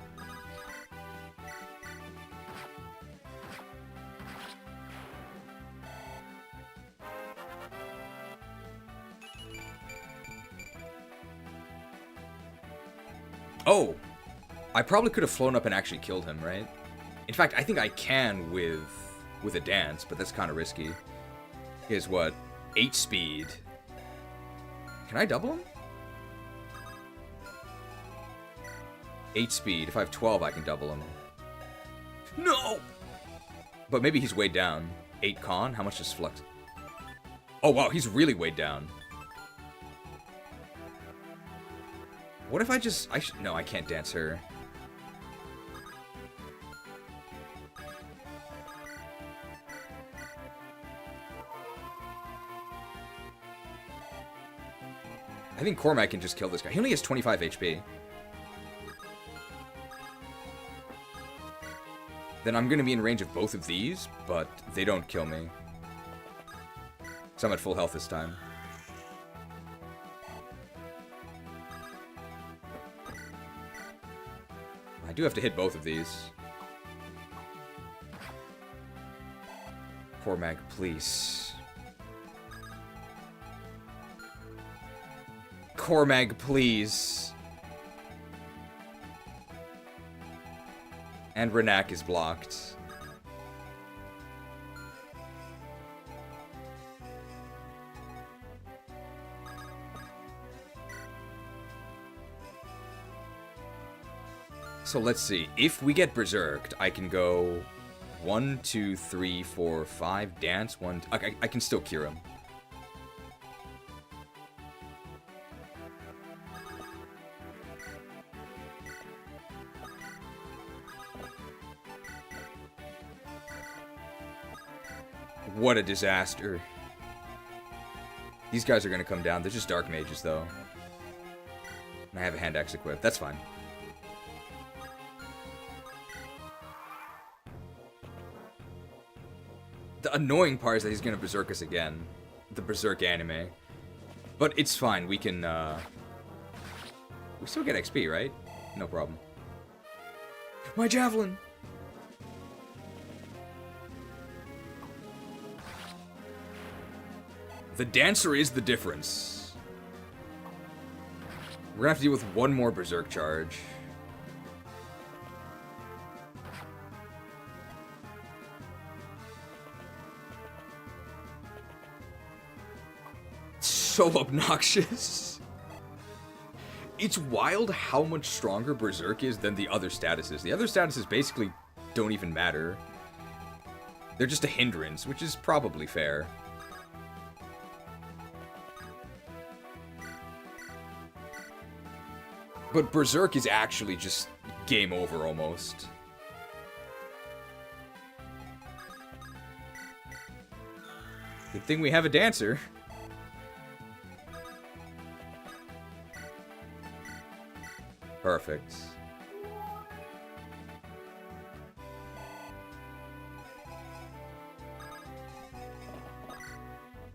Oh! I probably could have flown up and actually killed him, right? In fact, I think I can with a dance, but that's kind of risky. Is what? 8 speed. Can I double him? 8 speed. If I have 12, I can double him. No! But maybe he's weighed down. 8 con? How much does Flux? Oh, wow, he's really weighed down. What if I just... No, I can't dance her. I think Cormac can just kill this guy. He only has 25 HP. Then I'm going to be in range of both of these, but they don't kill me. So I'm at full health this time. I do have to hit both of these. Cormac, please. Cormac, please. And Renak is blocked. So let's see. If we get berserked, I can go 1, 2, 3, 4, 5, dance, 1... I can still cure him. What a disaster. These guys are going to come down. They're just dark mages, though. And I have a hand axe equipped. That's fine. The annoying part is that he's going to berserk us again. The berserk anime. But it's fine. We can, we still get XP, right? No problem. My javelin! The dancer is the difference. We're gonna have to deal with one more berserk charge. So obnoxious. It's wild how much stronger berserk is than the other statuses. The other statuses basically don't even matter. They're just a hindrance, which is probably fair. But berserk is actually just game over almost. Good thing we have a dancer. Perfect.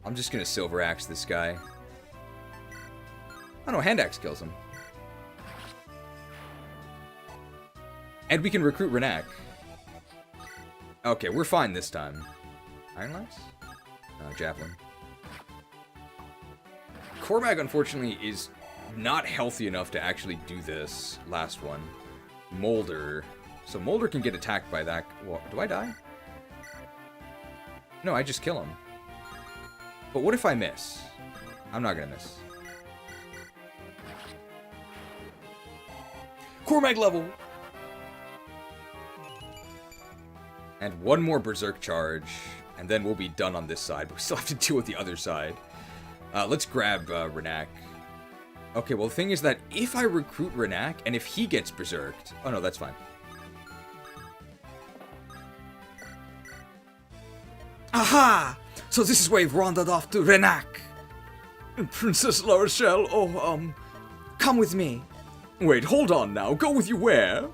I'm just gonna silver axe this guy. Oh no, hand axe kills him. And we can recruit Renak. Okay, we're fine this time. Iron Lance? Javelin. Cormag, unfortunately, is not healthy enough to actually do this last one. Molder. So Molder can get attacked by that. Well, do I die? No, I just kill him. But what if I miss? I'm not gonna miss. Cormag level! And one more berserk charge, and then we'll be done on this side, but we still have to deal with the other side. Let's grab Renak. Okay, well, the thing is that if I recruit Renak, and if he gets berserked... Oh, no, that's fine. Aha! So this is where you've wandered off to Renak. Princess La Rochelle, Come with me. Wait, hold on now. Go with you where?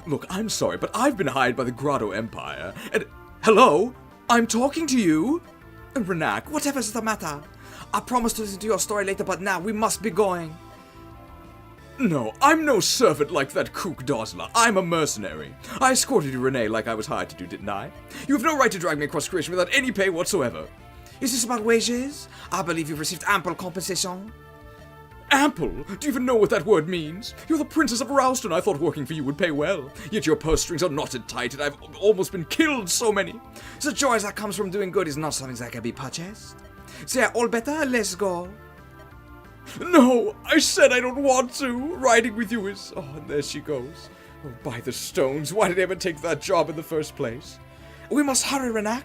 Look, I'm sorry, but I've been hired by the Grotto Empire, and... Hello? I'm talking to you. Renak, Whatever's the matter? I promise to listen to your story later, but now we must be going. No, I'm no servant like that kook Dosler. I'm a mercenary. I escorted you, Renee, like I was hired to do, didn't I? You have no right to drag me across creation without any pay whatsoever. Is this about wages? I believe you've received ample compensation. Ample? Do you even know what that word means? You're the Princess of Ralston. I thought working for you would pay well. Yet your purse strings are knotted tight, and I've almost been killed so many. The joy that comes from doing good is not something that can be purchased. So yeah, all better, let's go. No, I said I don't want to. Riding with you is... Oh, and there she goes. Oh, by the stones, why did I ever take that job in the first place? We must hurry, Renak.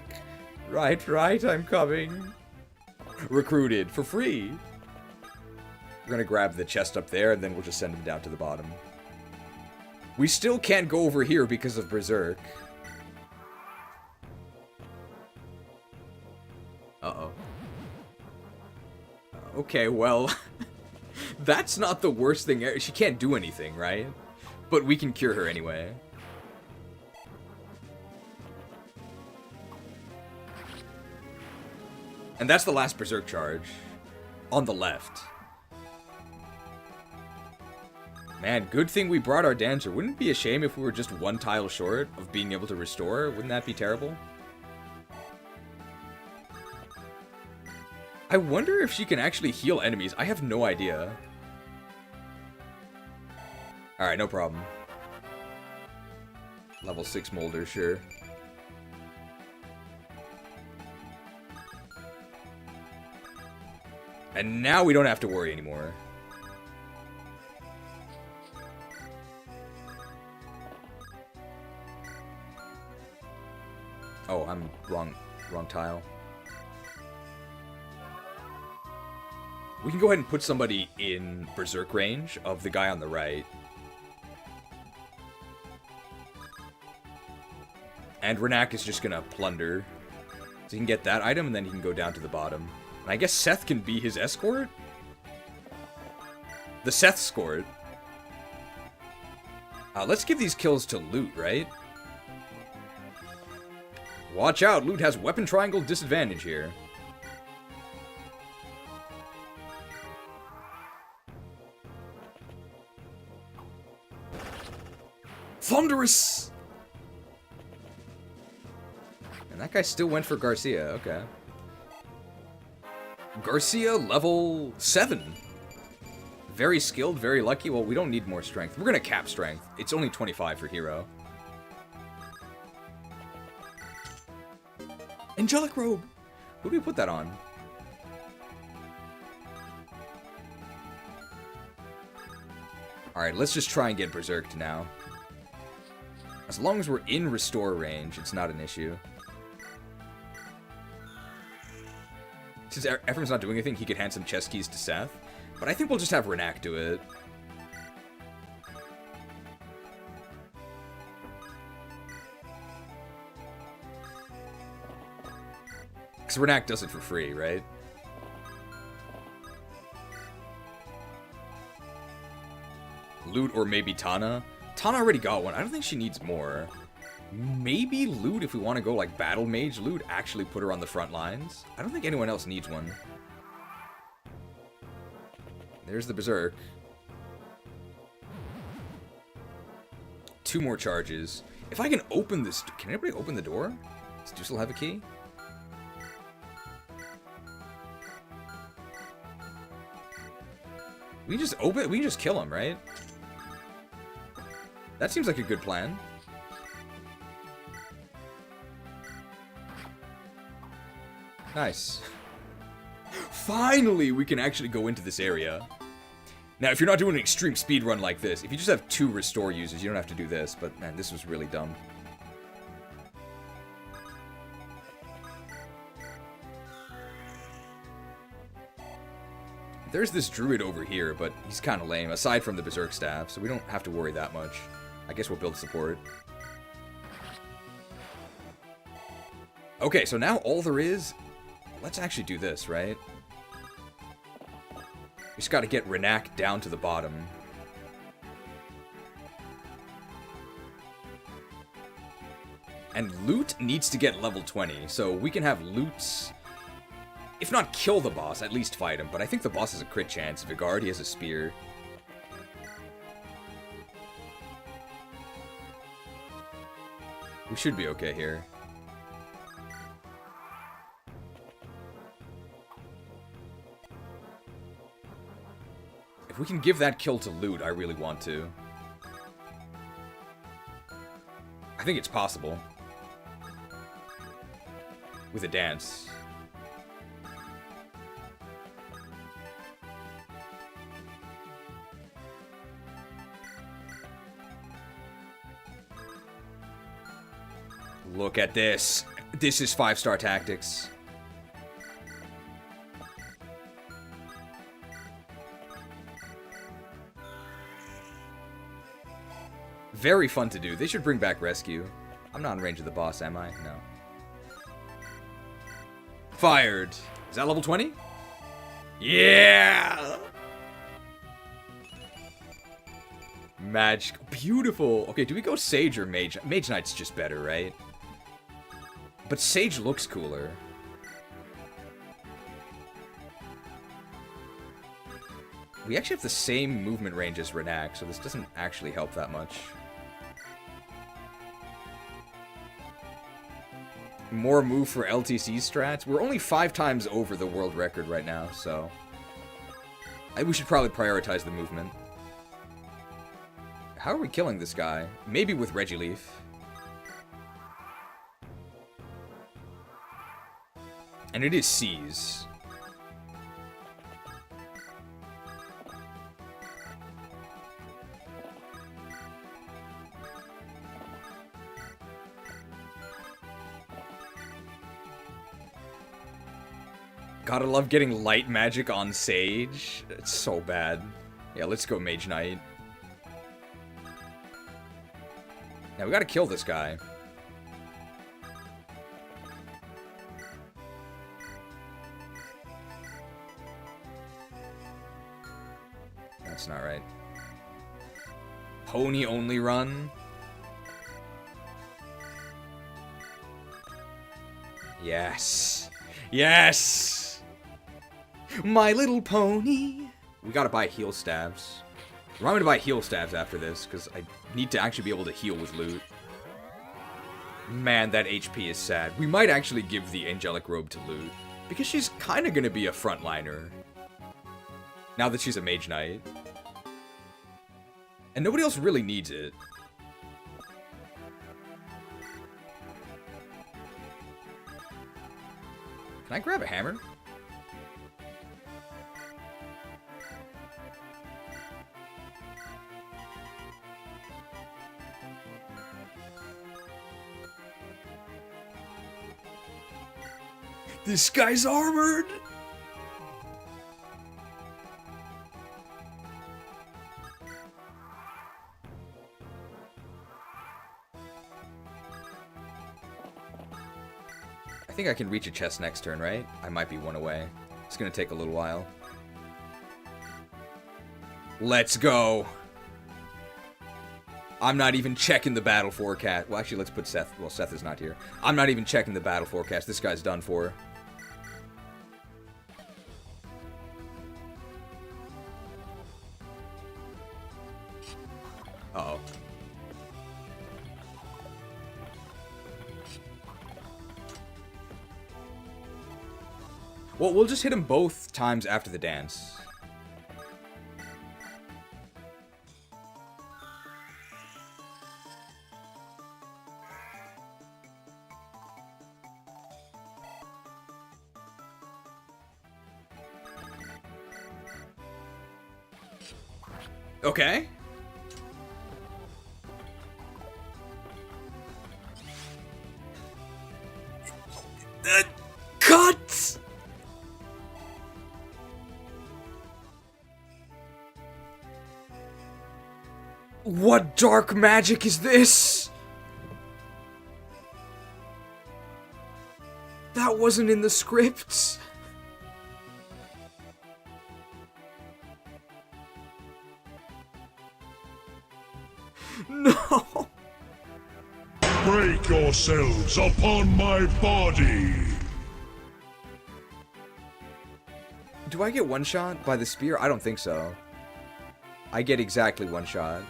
Right, I'm coming. Recruited for free. We're gonna grab the chest up there, and then we'll just send him down to the bottom. We still can't go over here because of Berserk. Uh-oh. Okay, well... that's not the worst thing. She can't do anything, right? But we can cure her anyway. And that's the last Berserk charge. On the left. Man, good thing we brought our dancer. Wouldn't it be a shame if we were just one tile short of being able to restore? Wouldn't that be terrible? I wonder if she can actually heal enemies. I have no idea. Alright, no problem. Level 6 Molder, sure. And now we don't have to worry anymore. Oh, I'm wrong tile. We can go ahead and put somebody in Berserk range of the guy on the right. And Renak is just gonna plunder. So he can get that item, and then he can go down to the bottom. And I guess Seth can be his escort? The Seth escort. Let's give these kills to Loot, right? Watch out, Loot has weapon triangle disadvantage here. Thunderous! And that guy still went for Garcia, okay. Garcia, level 7. Very skilled, very lucky. Well, we don't need more strength. We're gonna cap strength. It's only 25 for hero. Angelic Robe! Who do we put that on? Alright, let's just try and get Berserked now. As long as we're in restore range, it's not an issue. Since Ephraim's not doing anything, he could hand some chest keys to Seth. But I think we'll just have Renak do it. Because Renak does it for free, right? Loot or maybe Tana. Tana already got one. I don't think she needs more. Maybe Loot, if we want to go like Battle Mage Loot, actually put her on the front lines. I don't think anyone else needs one. There's the Berserk. 2 more charges. If I can open this... Can anybody open the door? Does Dussel have a key? We just open it. We can just kill him, right? That seems like a good plan. Nice. Finally, we can actually go into this area. Now, if you're not doing an extreme speed run like this, if you just have 2 restore users, you don't have to do this. But, man, this was really dumb. There's this druid over here, but he's kind of lame, aside from the Berserk staff, so we don't have to worry that much. I guess we'll build support. Okay, so now all there is... Let's actually do this, right? We just gotta get Renak down to the bottom. And Loot needs to get level 20, so we can have Loot's... If not kill the boss, at least fight him. But I think the boss has a crit chance. Vigard, he has a spear. We should be okay here. If we can give that kill to Loot, I really want to. I think it's possible. With a dance. Look at this. This is 5-star tactics. Very fun to do. They should bring back Rescue. I'm not in range of the boss, am I? No. Fired. Is that level 20? Yeah! Magic. Beautiful. Okay, do we go Sage or Mage? Mage Knight's just better, right? But Sage looks cooler. We actually have the same movement range as Renak, so this doesn't actually help that much. More move for LTC strats. We're only 5 times over the world record right now, so... we should probably prioritize the movement. How are we killing this guy? Maybe with Regileaf. And it is Seize. Gotta love getting light magic on Sage. It's so bad. Yeah, let's go Mage Knight. Now we gotta kill this guy. That's not right. Pony only run? Yes. Yes! My Little Pony! We gotta buy heal stabs. Remind me to buy heal stabs after this, because I need to actually be able to heal with loot. Man, that HP is sad. We might actually give the Angelic Robe to Loot, because she's kind of going to be a frontliner. Now that she's a Mage Knight. And nobody else really needs it. Can I grab a hammer? This guy's armored! I think I can reach a chest next turn, right? I might be one away. It's gonna take a little while. Let's go! I'm not even checking the battle forecast. Well, actually, let's put Seth. Well, Seth is not here. I'm not even checking the battle forecast. This guy's done for. Uh-oh. Well, we'll just hit him both times after the dance. Okay. Cut! What dark magic is this? That wasn't in the script. No! Break yourselves upon my body! Do I get one shot by the spear? I don't think so. I get exactly one shot.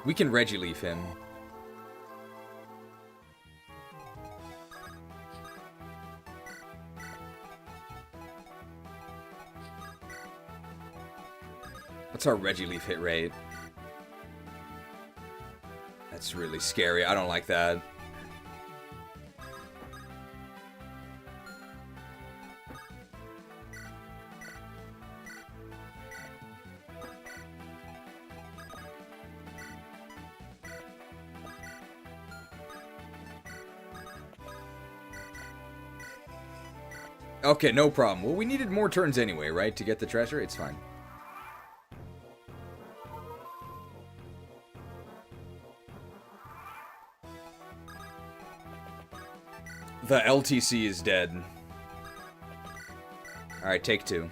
We can Regileaf him. What's our Regileaf hit rate? That's really scary. I don't like that. Okay, no problem. Well, we needed more turns anyway, right? To get the treasure? It's fine. The LTC is dead. Alright, take two.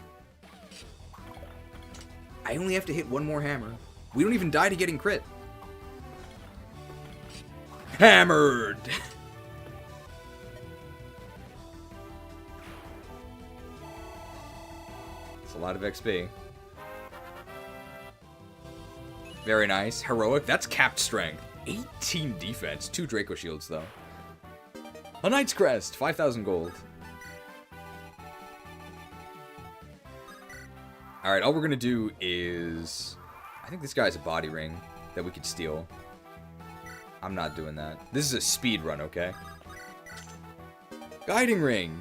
I only have to hit one more hammer. We don't even die to getting crit. Hammered! It's a lot of XP. Very nice. Heroic. That's capped strength. 18 defense. 2 Draco Shields, though. A Knight's Crest. 5,000 gold. Alright, all we're going to do is... I think this guy has a body ring that we could steal. I'm not doing that. This is a speed run, okay? Guiding ring.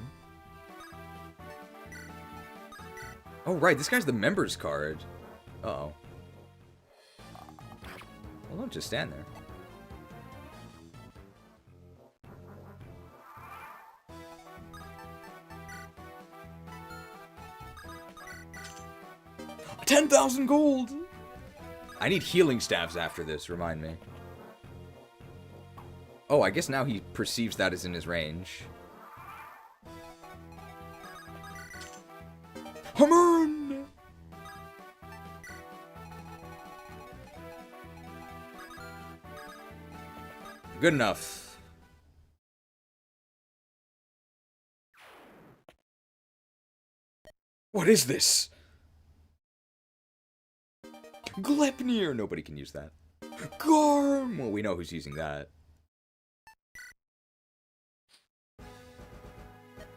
Oh, right. This guy's the members card. Uh-oh. Well, don't just stand there. $10,000 gold! I need healing staves after this, remind me. Oh, I guess now he perceives that as in his range. Hamon! Good enough. What is this? Glepnir! Nobody can use that. Garm! Well, we know who's using that.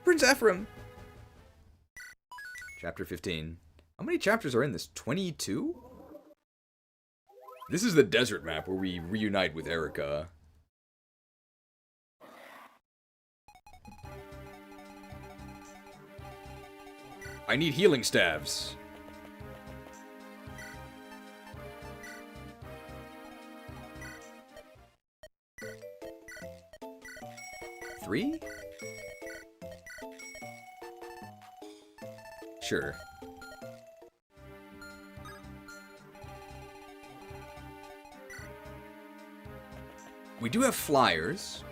Prince Ephraim. Chapter 15. How many chapters are in this? 22? This is the desert map where we reunite with Erica. I need healing staves. Three? Sure. We do have flyers.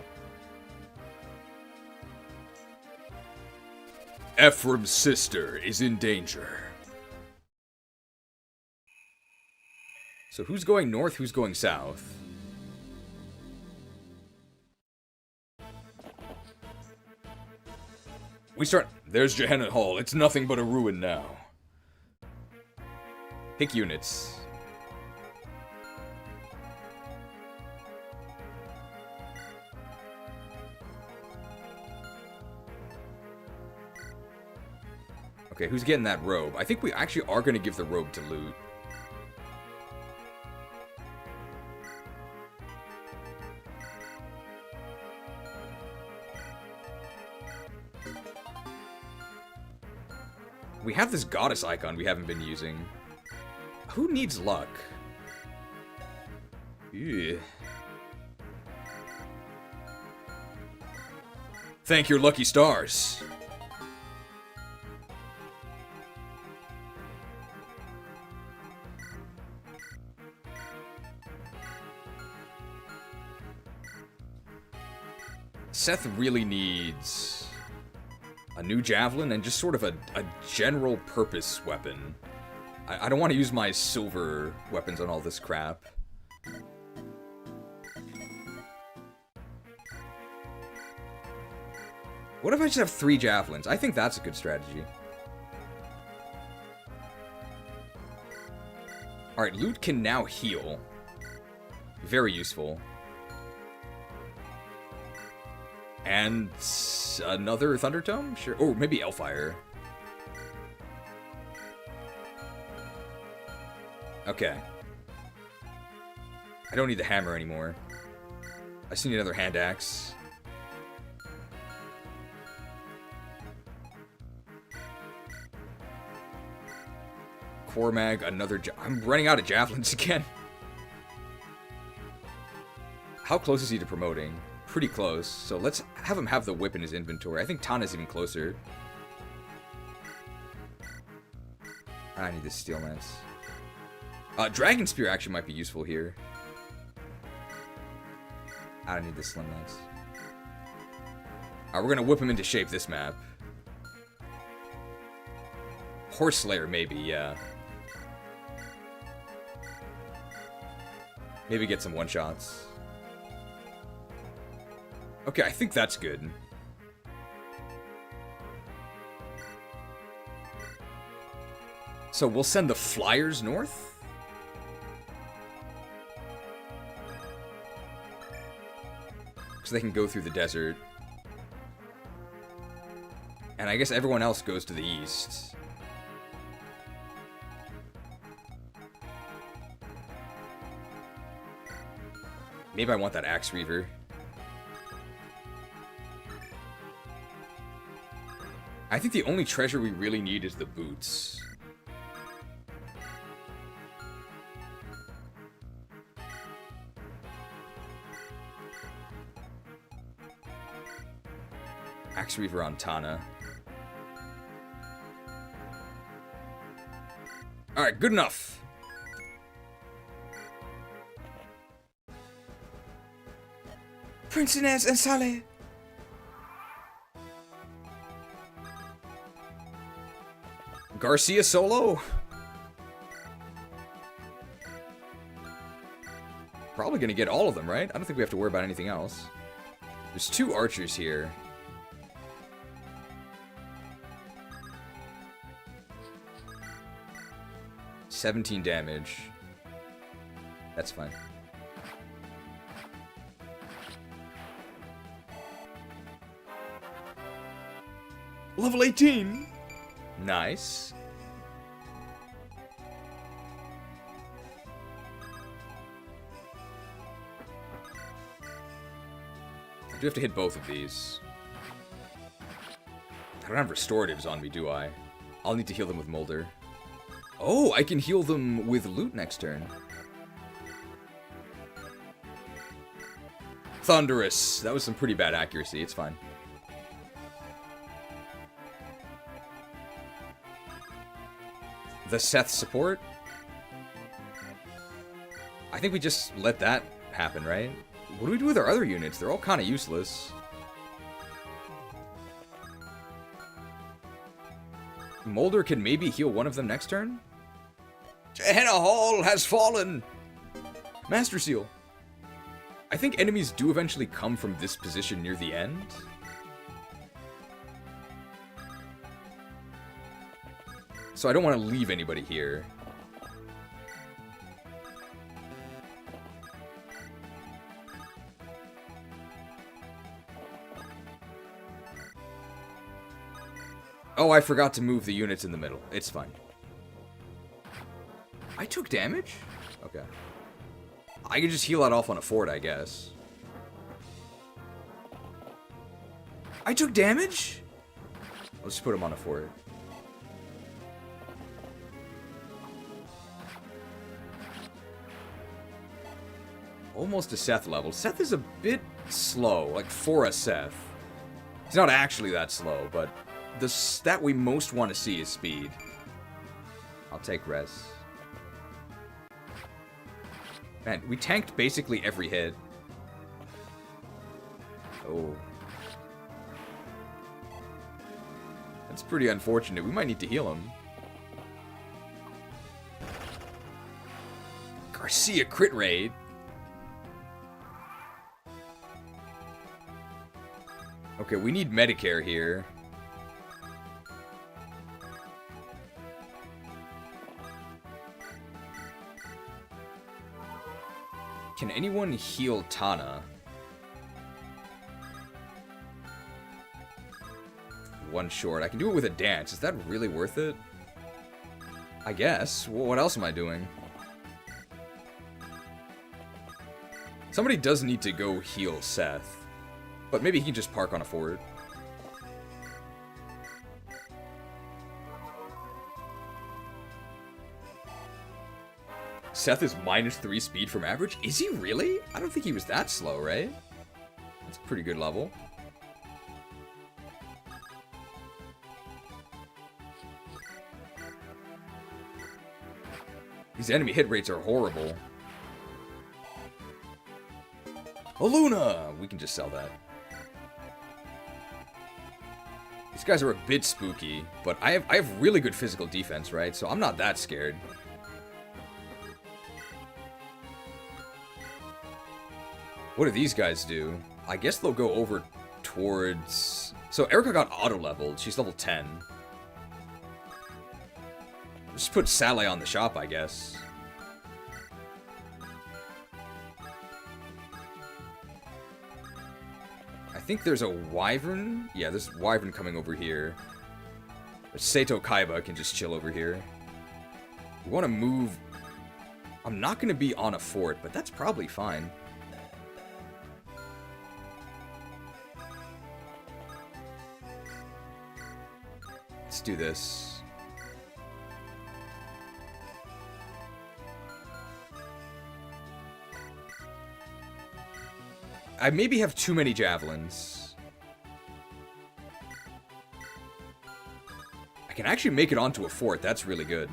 Ephraim's sister is in danger. So who's going north, who's going south? We start... There's Gehenna Hall. It's nothing but a ruin now. Pick units. Okay, who's getting that robe? I think we actually are going to give the robe to Loot. We have this goddess icon we haven't been using. Who needs luck? Ew. Thank your lucky stars. Seth really needs a new javelin and just sort of a general purpose weapon. I don't want to use my silver weapons on all this crap. What if I just have 3 javelins? I think that's a good strategy. Alright, Loot can now heal. Very useful. And another Thunder Tome? Sure. Or maybe Elfire. Okay. I don't need the hammer anymore. I just need another hand axe. Cormag, another I'm running out of javelins again. How close is he to promoting? Pretty close, so let's have him have the whip in his inventory. I think Tana's even closer. I need this steel lance. Dragon Spear actually might be useful here. I don't need this slim lance. Alright, we're gonna whip him into shape this map. Horse Slayer, maybe, yeah. Maybe get some one-shots. Okay, I think that's good. So we'll send the flyers north? So they can go through the desert. And I guess everyone else goes to the east. Maybe I want that Axe Reaver. I think the only treasure we really need is the boots. Axe Reaver on Tana. Alright, good enough. Prince Inez and Saleh. Garcia solo? Probably gonna get all of them, right? I don't think we have to worry about anything else. There's 2 archers here. $17 damage. That's fine. Level 18. Nice. I do have to hit both of these. I don't have restoratives on me, do I? I'll need to heal them with Molder. Oh, I can heal them with loot next turn. Thunderous. That was some pretty bad accuracy. It's fine. The Seth support? I think we just let that happen, right? What do we do with our other units? They're all kind of useless. Molder can maybe heal one of them next turn? Gehenna Hall has fallen! Master Seal. I think enemies do eventually come from this position near the end. So I don't want to leave anybody here. Oh, I forgot to move the units in the middle. It's fine. I took damage? Okay. I can just heal that off on a fort, I guess. I took damage? Let's just put him on a fort. Almost a Seth level. Seth is a bit slow, like for a Seth. He's not actually that slow, but the stat we most want to see is speed. I'll take res. Man, we tanked basically every hit. Oh. That's pretty unfortunate. We might need to heal him. Garcia crit raid. Okay, we need Medicare here. Can anyone heal Tana? One short. I can do it with a dance. Is that really worth it? I guess. Well, what else am I doing? Somebody does need to go heal Seth. But maybe he can just park on a fort. Seth is -3 speed from average? Is he really? I don't think he was that slow, right? That's a pretty good level. These enemy hit rates are horrible. Oh, Luna! We can just sell that. These guys are a bit spooky, but I have really good physical defense, right? So I'm not that scared. What do these guys do? I guess they'll go over towards... So Erica got auto-leveled. She's level 10. Just put Saleh on the shop, I guess. I think there's a Wyvern. Yeah, there's a Wyvern coming over here. Seto Kaiba can just chill over here. We want to move... I'm not going to be on a fort, but that's probably fine. Let's do this. I maybe have too many javelins. I can actually make it onto a fort. That's really good.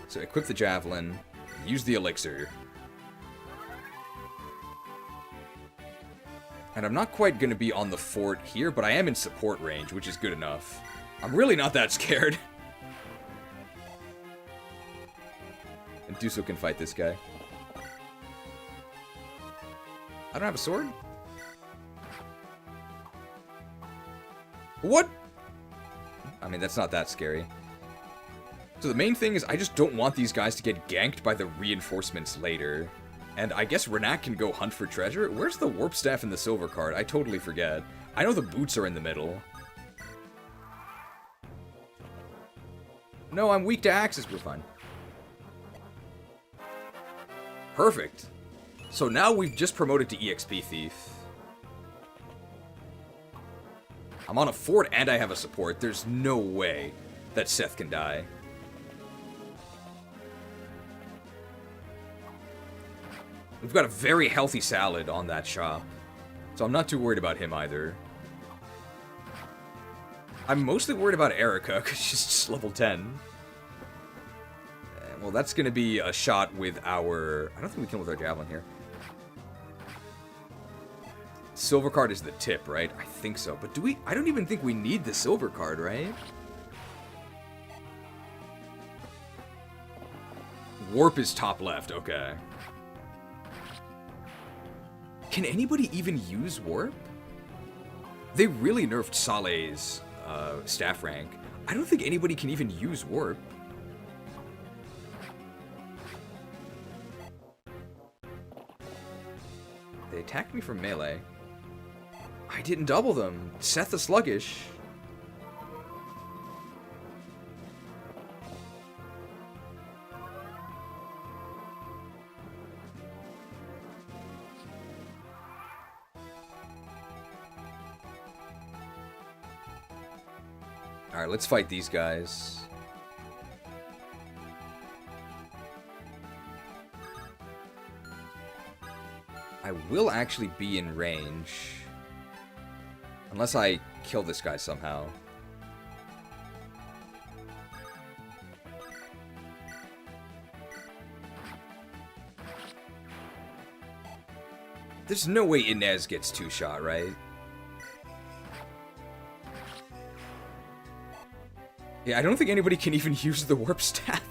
So equip the javelin. Use the elixir. And I'm not quite going to be on the fort here, but I am in support range, which is good enough. I'm really not that scared. And Duso can fight this guy. I don't have a sword? What? I mean, that's not that scary. So the main thing is I just don't want these guys to get ganked by the reinforcements later. And I guess Renak can go hunt for treasure. Where's the warp staff and the silver card? I totally forget. I know the boots are in the middle. No, I'm weak to axes. We're fine. Perfect. So now we've just promoted to EXP Thief. I'm on a fort and I have a support. There's no way that Seth can die. We've got a very healthy Salad on that shop. So I'm not too worried about him either. I'm mostly worried about Erica, because she's just level 10. Well, that's going to be a shot with our... I don't think we can with our Javelin here. Silver card is the tip, right? I think so. But do we... I don't even think we need the silver card, right? Warp is top left, okay. Can anybody even use Warp? They really nerfed Saleh's staff rank. I don't think anybody can even use Warp. They attacked me from melee. I didn't double them. Seth the Sluggish. Alright, let's fight these guys. I will actually be in range. Unless I kill this guy somehow. There's no way Inez gets two-shot, right? Yeah, I don't think anybody can even use the warp staff.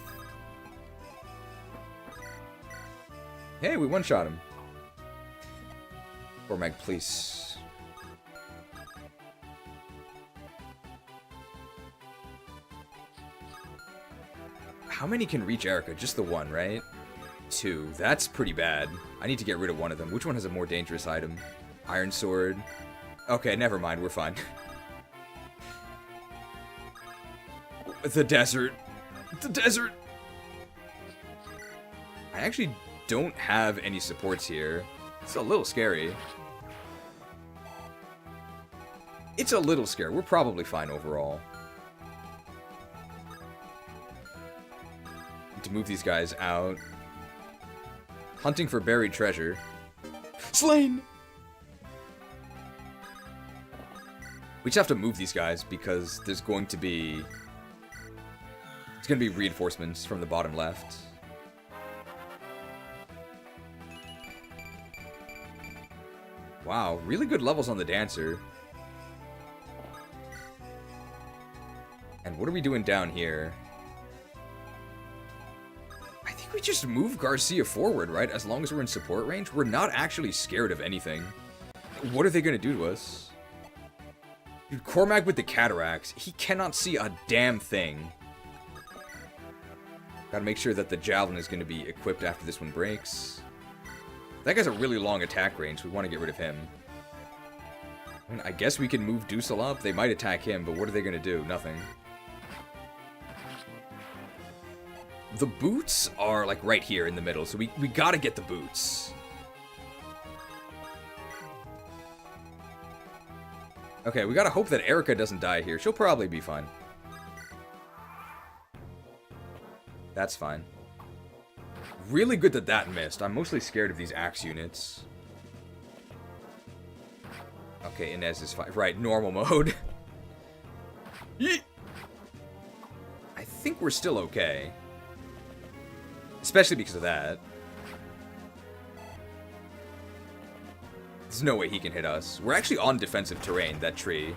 Hey, we one-shot him. Or Mag, please. How many can reach Erica? Just the one, right? 2. That's pretty bad. I need to get rid of one of them. Which one has a more dangerous item? Iron Sword. Okay, never mind. We're fine. The desert. The desert! I actually don't have any supports here. It's a little scary. It's a little scary. We're probably fine overall. Need to move these guys out. Hunting for buried treasure. Slain! We just have to move these guys because there's going to be... It's going to be reinforcements from the bottom left. Wow, really good levels on the Dancer. And what are we doing down here? I think we just move Garcia forward, right? As long as we're in support range. We're not actually scared of anything. What are they going to do to us? Dude, Cormac with the cataracts. He cannot see a damn thing. Gotta make sure that the Javelin is going to be equipped after this one breaks. That guy's a really long attack range. We want to get rid of him. I mean, I guess we can move Dusel up. They might attack him, but what are they going to do? Nothing. The boots are, like, right here in the middle, so we gotta get the boots. Okay, we gotta hope that Erica doesn't die here. She'll probably be fine. That's fine. Really good that that missed. I'm mostly scared of these axe units. Okay, Inez is fine. Right, normal mode. Yeet! I think we're still okay. Especially because of that. There's no way he can hit us. We're actually on defensive terrain, that tree.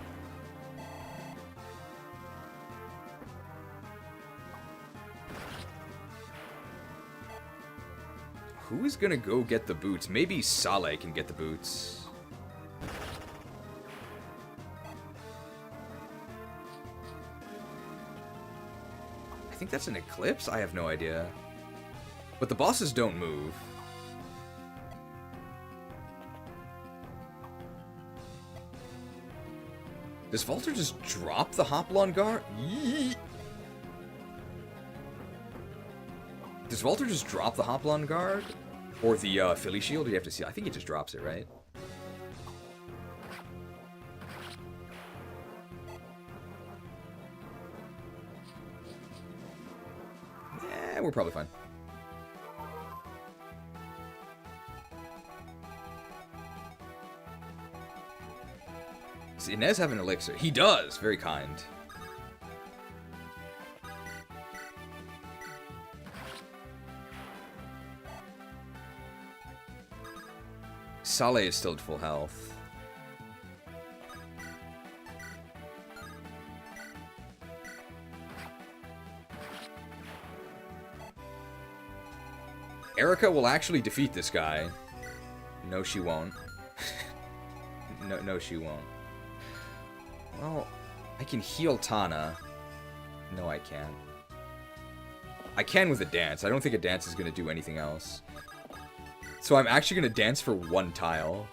Who is gonna go get the boots? Maybe Saleh can get the boots. I think that's an eclipse? I have no idea. But the bosses don't move. Does Volter just drop the Hoplon Guard? Yeet. Does Volter just drop the Hoplon Guard? Or the Philly Shield? You have to see. I think he just drops it, right? Yeah, we're probably fine. Does Inez have an elixir? He does! Very kind. Saleh is still at full health. Erica will actually defeat this guy. No, she won't. No, she won't. Well, I can heal Tana. No, I can't. I can with a dance. I don't think a dance is going to do anything else. So I'm actually going to dance for one tile.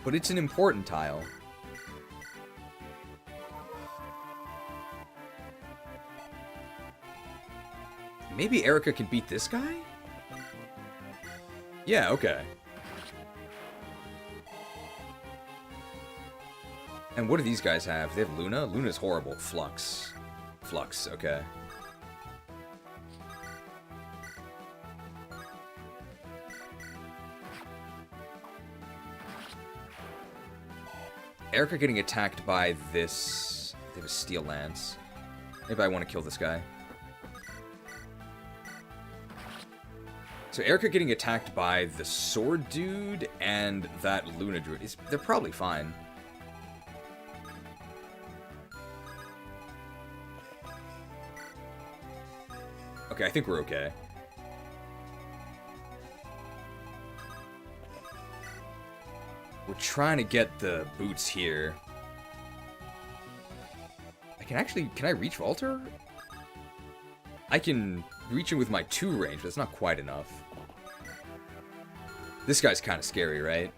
But it's an important tile. Maybe Erica can beat this guy? Yeah, okay. And what do these guys have? They have Luna? Luna's horrible. Flux. Flux, okay. Erica getting attacked by this... They have a Steel Lance. Maybe I want to kill this guy. So Erica getting attacked by the Sword Dude and that Luna Druid. They're probably fine. Okay, I think we're okay. We're trying to get the boots here. Can I reach Volter? I can reach him with my 2 range, but that's not quite enough. This guy's kind of scary, right?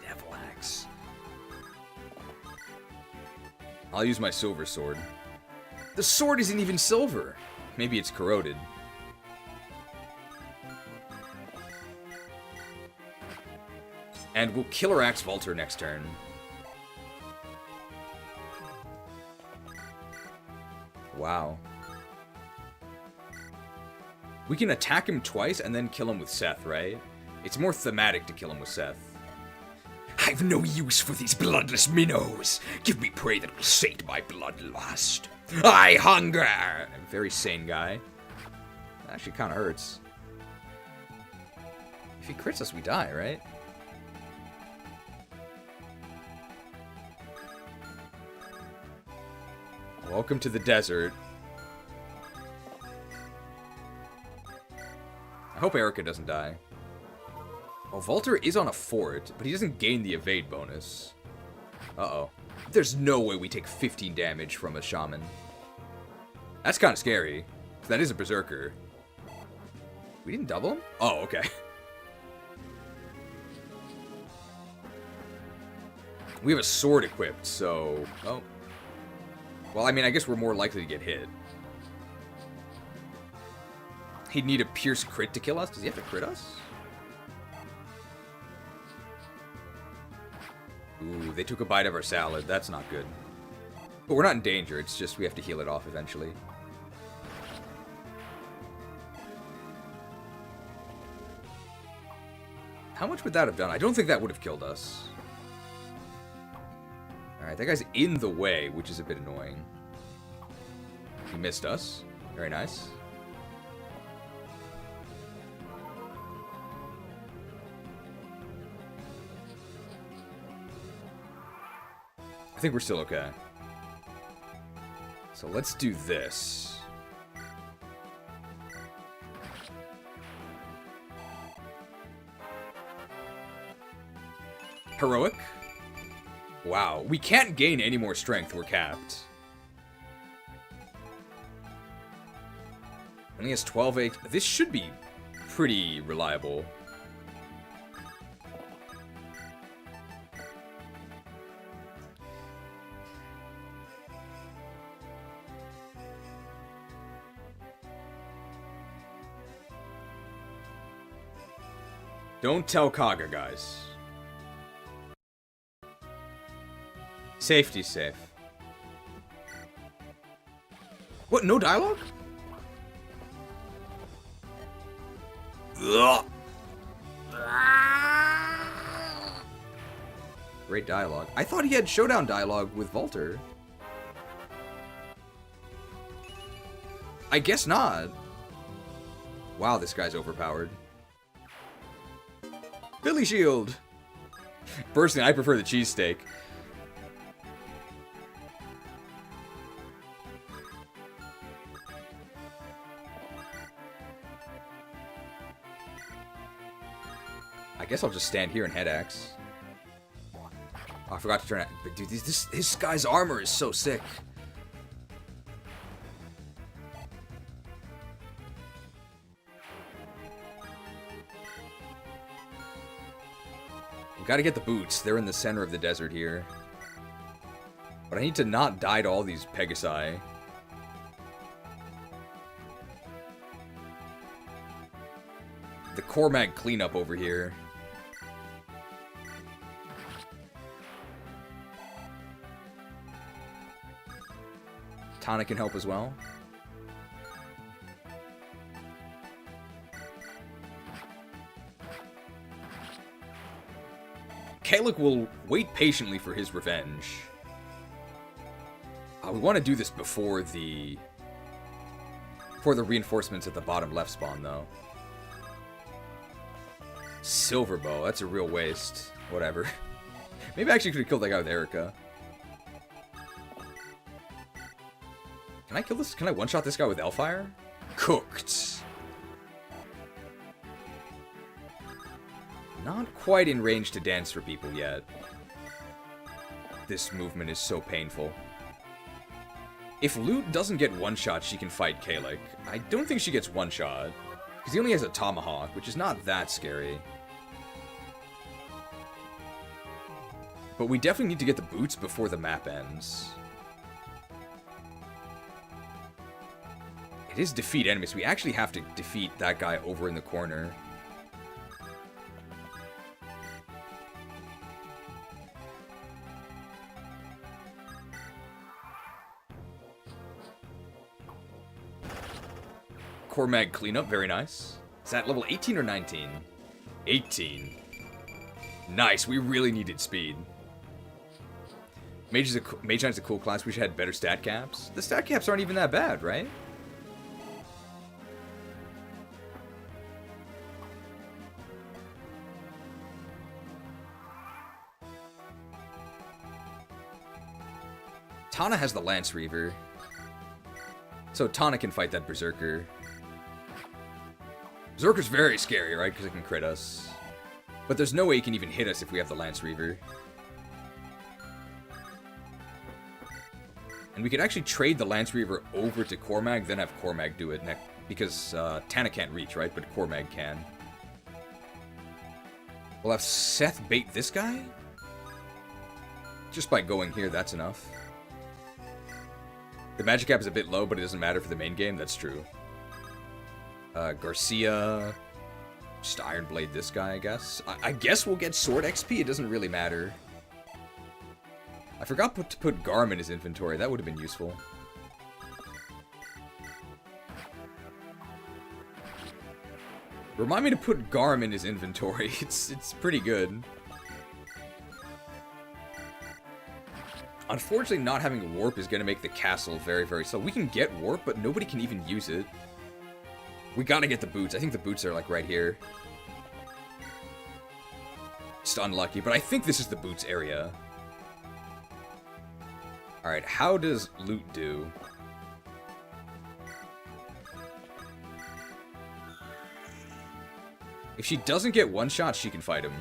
Devil Axe. I'll use my silver sword. The sword isn't even silver. Maybe it's corroded. And we'll Killer Axe Volter next turn. Wow. We can attack him twice and then kill him with Seth, right? It's more thematic to kill him with Seth. I've no use for these bloodless minnows. Give me prey that will sate my bloodlust. I hunger! A very sane guy. That actually kind of hurts. If he crits us, we die, right? Welcome to the desert. I hope Erica doesn't die. Oh, Volter is on a fort, but he doesn't gain the evade bonus. Uh-oh. There's no way we take 15 damage from a shaman. That's kind of scary. That is a berserker. We didn't double him? Oh, okay. We have a sword equipped, so... Oh. Well, I mean, I guess we're more likely to get hit. He'd need a pierce crit to kill us? Does he have to crit us? Ooh, they took a bite of our salad. That's not good. But we're not in danger. It's just we have to heal it off eventually. How much would that have done? I don't think that would have killed us. Alright, that guy's in the way, which is a bit annoying. He missed us. Very nice. I think we're still okay. So let's do this. Heroic. Wow, we can't gain any more strength, we're capped. Only has 12 8. This should be pretty reliable. Don't tell Kaga, guys. Safety's safe. What, no dialogue? Ugh. Great dialogue. I thought he had showdown dialogue with Volter. I guess not. Wow, this guy's overpowered. Billy Shield! Personally, I prefer the cheesesteak. I guess I'll just stand here and head axe. Oh, I forgot to turn it. But dude, this guy's armor is so sick. Gotta get the boots. They're in the center of the desert here. But I need to not die to all these Pegasi. The Cormag cleanup over here. Tana can help as well. Kalik will wait patiently for his revenge. We want to do this before the reinforcements at the bottom left spawn, though. Silver bow, that's a real waste. Whatever. Maybe I actually could have killed that guy with Erica. Can I kill this? Can I one-shot this guy with Elfire? Cooked. Not quite in range to dance for people yet. This movement is so painful. If Lute doesn't get one-shot, she can fight Kalik. I don't think she gets one-shot, because he only has a tomahawk, which is not that scary. But we definitely need to get the boots before the map ends. It is defeat enemies. We actually have to defeat that guy over in the corner. Cormag cleanup, very nice. Is that level 18 or 19? 18. Nice, we really needed speed. Mage Knight's a cool class, we should have better stat caps. The stat caps aren't even that bad, right? Tana has the Lance Reaver. So Tana can fight that Berserker. Berserker's very scary, right? Because it can crit us. But there's no way he can even hit us if we have the Lance Reaver. And we could actually trade the Lance Reaver over to Cormag, then have Cormag do it next. Because Tana can't reach, right? But Cormag can. We'll have Seth bait this guy? Just by going here, that's enough. The magic cap is a bit low, but it doesn't matter for the main game. That's true. Garcia. Just Iron Blade this guy, I guess. I guess we'll get sword XP. It doesn't really matter. I forgot to put Garm in his inventory. That would have been useful. Remind me to put Garm in his inventory. It's pretty good. Unfortunately, not having Warp is going to make the castle very, very slow. We can get Warp, but nobody can even use it. We gotta get the boots. I think the boots are, like, right here. Just unlucky, but I think this is the boots area. Alright, how does loot do? If she doesn't get one shot, she can fight him.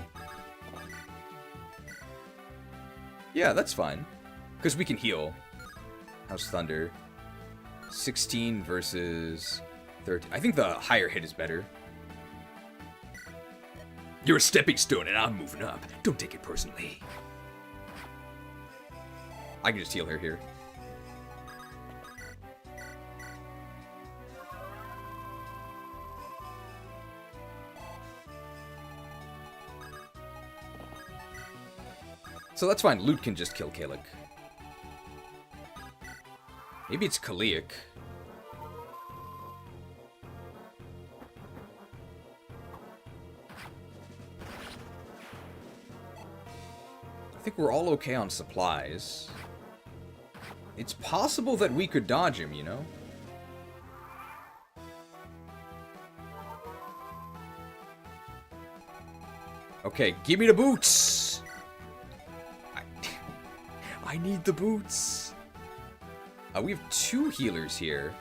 Yeah, that's fine. Because we can heal. How's Thunder? 16 versus 13. I think the higher hit is better. You're a stepping stone and I'm moving up. Don't take it personally. I can just heal her here. So that's fine. Loot can just kill Kalik. Maybe it's Kaliak. I think we're all okay on supplies. It's possible that we could dodge him, you know? Okay, give me the boots! I need the boots! We have 2 healers here.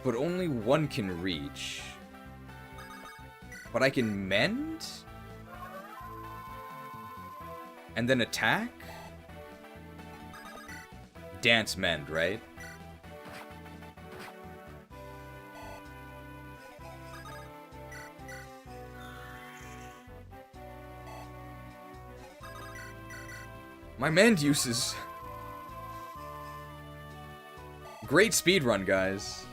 But only one can reach. But I can mend? And then attack? Dance mend, right? My mend uses... Great speedrun, guys.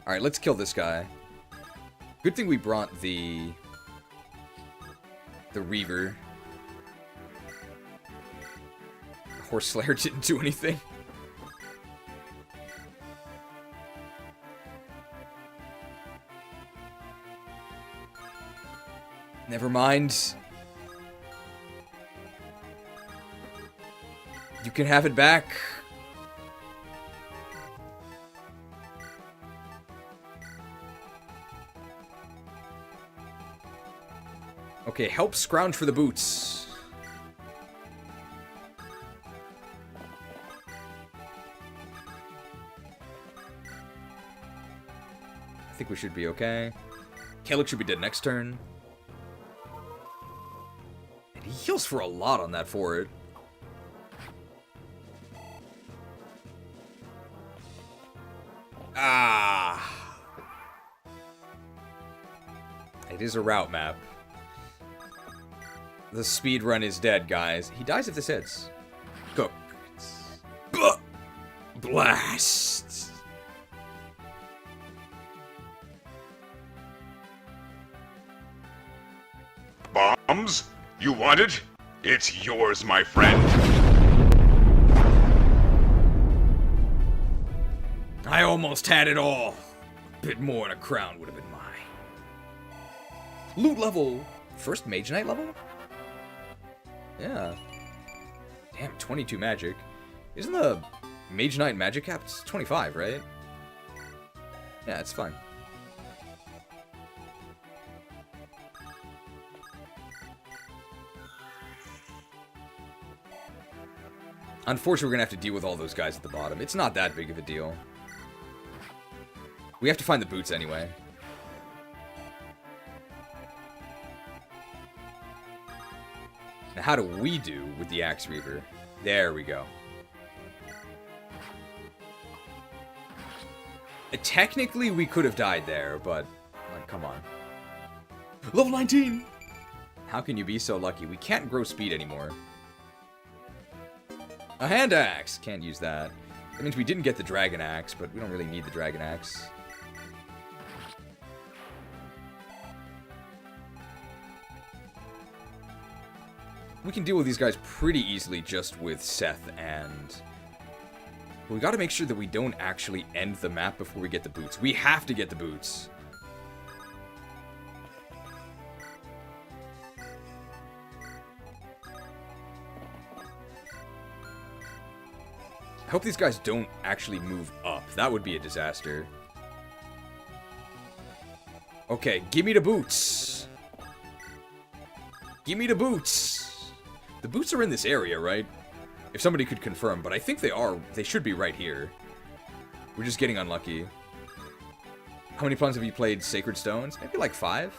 Alright, let's kill this guy. Good thing we brought the Reaver. Horse Slayer didn't do anything. Never mind. You can have it back. Okay, help scrounge for the boots. I think we should be okay. Kalik should be dead next turn. And he heals for a lot on that forward. Ah! It is a route map. The speedrun is dead, guys. He dies if this hits. Cooked. Blast! Bombs? You want it? It's yours, my friend. I almost had it all. A bit more and a crown would have been mine. Loot level. First Mage Knight level? Yeah. Damn, 22 magic. Isn't the Mage Knight magic cap 25, right? Yeah, it's fine. Unfortunately, we're gonna have to deal with all those guys at the bottom. It's not that big of a deal. We have to find the boots anyway. Now, how do we do with the Axe Reaver? There we go. Technically, we could have died there, but... like, come on. Level 19! How can you be so lucky? We can't grow speed anymore. A hand axe! Can't use that. That means we didn't get the dragon axe, but we don't really need the dragon axe. We can deal with these guys pretty easily just with Seth and... But we gotta make sure that we don't actually end the map before we get the boots. We have to get the boots. I hope these guys don't actually move up. That would be a disaster. Okay, give me the boots. Give me the boots. The boots are in this area, right? If somebody could confirm, but I think they are. They should be right here. We're just getting unlucky. How many times have you played Sacred Stones? Maybe like 5?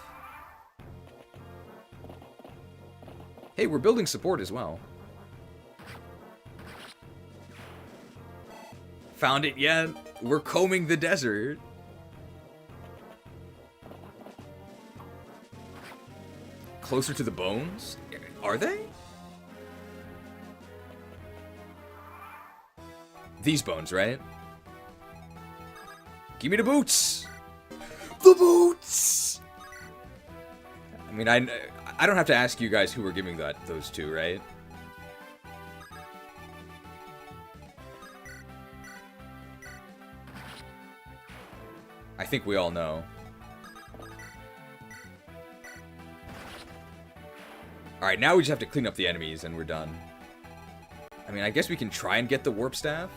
Hey, we're building support as well. Found it yet? We're combing the desert. Closer to the bones? Are they? These bones, right? Give me the boots! The boots! I mean, I don't have to ask you guys who were giving those two, right? I think we all know. Alright, now we just have to clean up the enemies and we're done. I mean, I guess we can try and get the warp staff.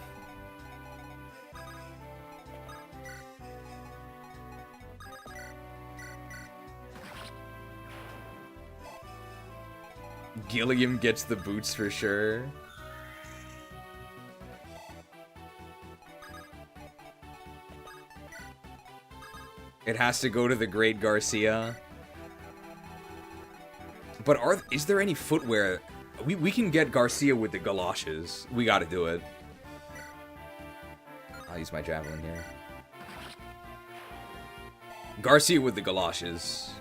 Gilliam gets the boots for sure. It has to go to the Great Garcia. But is there any footwear? We can get Garcia with the galoshes. We gotta do it. I'll use my javelin here. Garcia with the galoshes.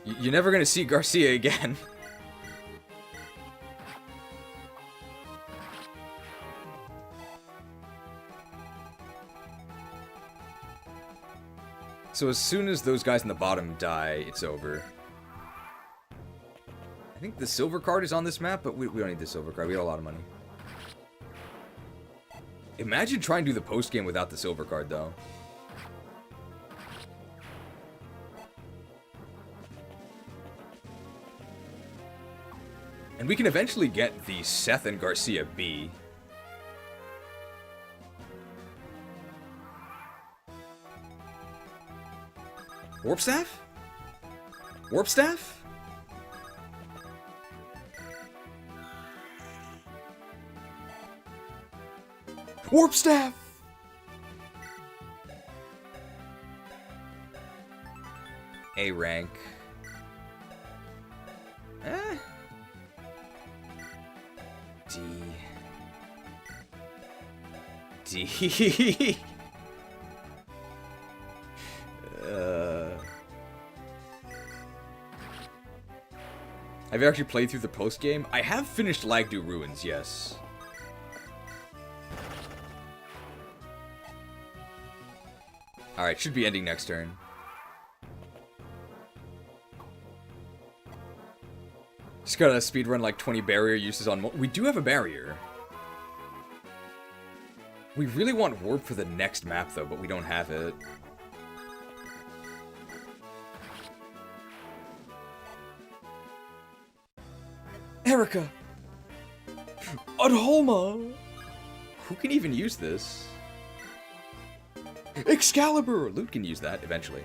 You're never gonna see Garcia again. So as soon as those guys in the bottom die, it's over. I think the silver card is on this map, but we don't need the silver card. We got a lot of money. Imagine trying to do the post game without the silver card, though. And we can eventually get the Seth and Garcia B. Warp Staff? Warp Staff? Warp Staff! A rank. D. Have you actually played through the post game? I have finished Lagdu Ruins, yes. Alright, should be ending next turn. Just gotta speedrun like 20 barrier uses on... We do have a barrier. We really want warp for the next map, though, but we don't have it. Erica! Adholma! Who can even use this? Excalibur! Loot can use that, eventually.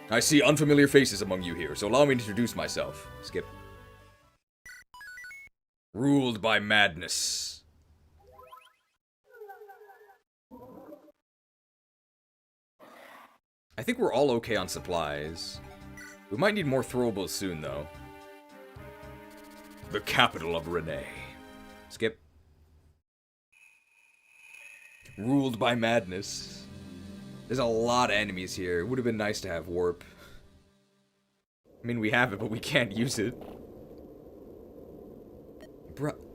I see unfamiliar faces among you here, so allow me to introduce myself. Skip. Ruled by madness. I think we're all okay on supplies. We might need more throwables soon, though. The capital of Renee. Skip. Ruled by madness. There's a lot of enemies here. It would have been nice to have warp. I mean, we have it, but we can't use it.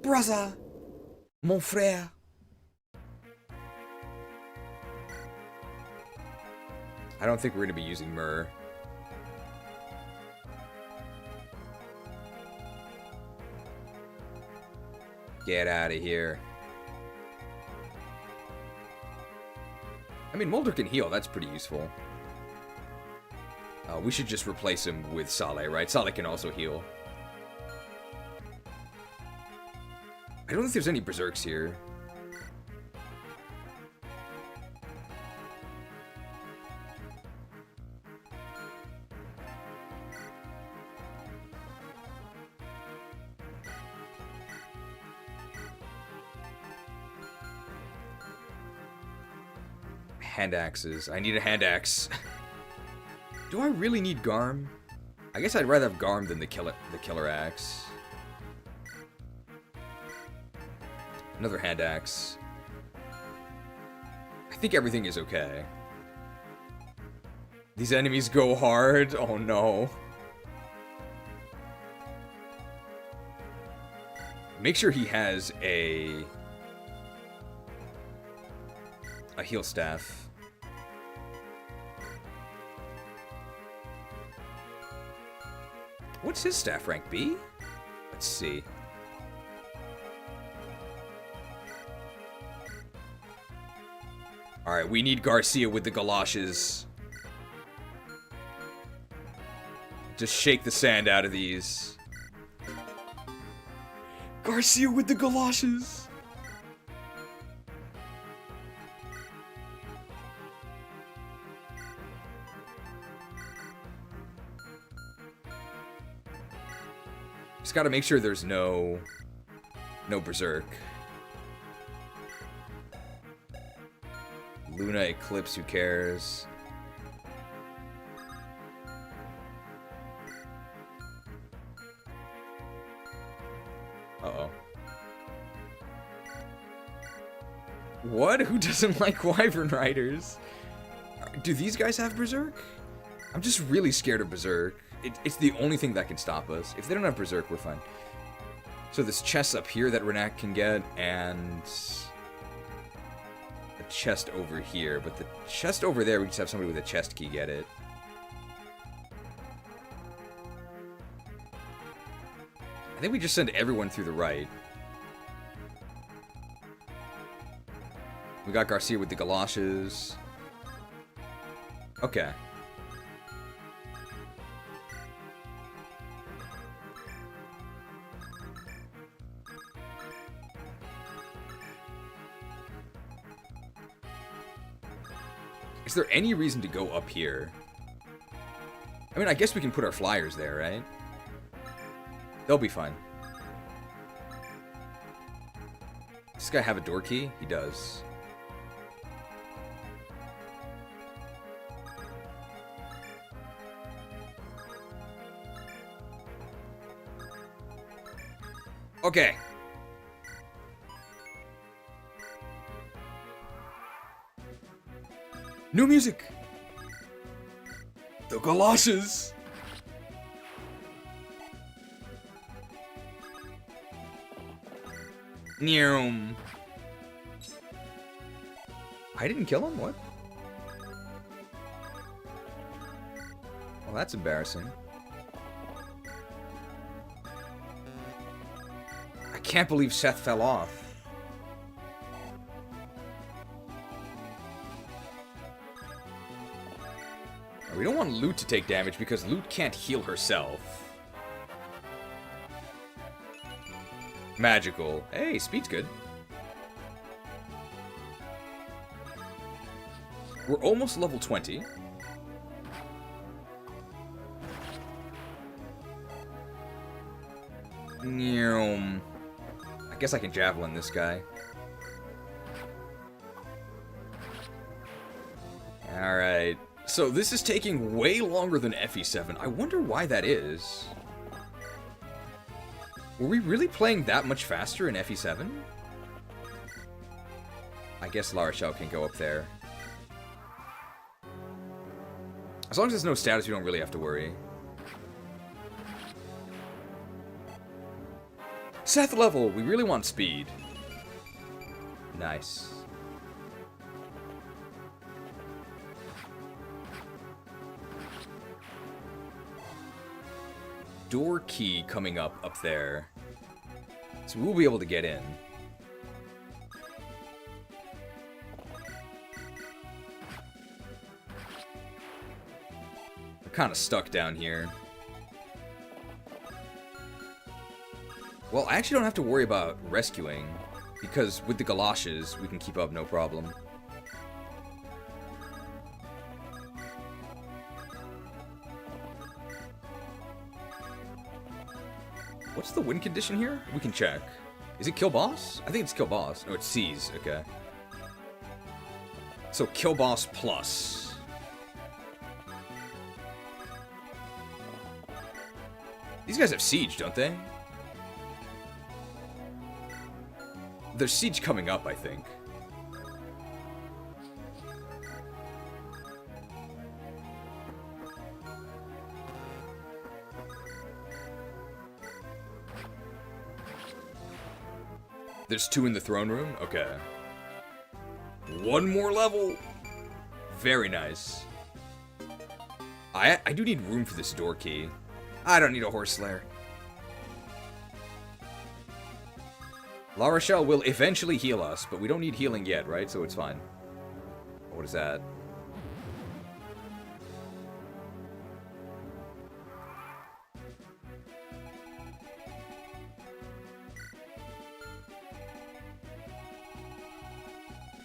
Brother! Mon frère! I don't think we're gonna be using Myrrh. Get out of here. I mean, Mulder can heal. That's pretty useful. We should just replace him with Saleh, right? Saleh can also heal. I don't think there's any Berserks here. hand axes. I need a hand axe. Do I really need Garm? I guess I'd rather have Garm than the killer axe. Another hand axe. I think everything is okay. These enemies go hard. Oh no. Make sure he has a heal staff. What's his staff rank? B? Let's see. Alright, we need Garcia with the galoshes. Just shake the sand out of these. Garcia with the galoshes! Just gotta make sure there's no Berserk. Luna Eclipse, who cares? Uh-oh. What? Who doesn't like Wyvern Riders? Do these guys have Berserk? I'm just really scared of Berserk. It's the only thing that can stop us. If they don't have Berserk, we're fine. So this chest up here that Renak can get, and a chest over here. But the chest over there, we just have somebody with a chest key get it. I think we just send everyone through the right. We got Garcia with the galoshes. Okay. Is there any reason to go up here? I mean, I guess we can put our flyers there, right? They'll be fine. Does this guy have a door key? He does. Okay. New music! The galoshes! Neum. I didn't kill him? What? Well, that's embarrassing. I can't believe Seth fell off. We don't want Loot to take damage because Loot can't heal herself. Magical. Hey, speed's good. We're almost level 20. I guess I can javelin this guy. Alright. So this is taking way longer than FE7. I wonder why that is. Were we really playing that much faster in FE7? I guess Larashel can go up there. As long as there's no status, we don't really have to worry. Seth level! We really want speed. Nice. Door key coming up there. So we'll be able to get in. We're kind of stuck down here. Well, I actually don't have to worry about rescuing, because with the galoshes, we can keep up no problem. What's the win condition here? We can check. Is it kill boss? I think it's kill boss. No, it's seize. Okay. So Kill Boss Plus. These guys have Siege, don't they? There's Siege coming up, I think. There's 2 in the throne room? Okay. 1 more level! Very nice. I do need room for this door key. I don't need a Horse Slayer. La Rochelle will eventually heal us, but we don't need healing yet, right? So it's fine. What is that?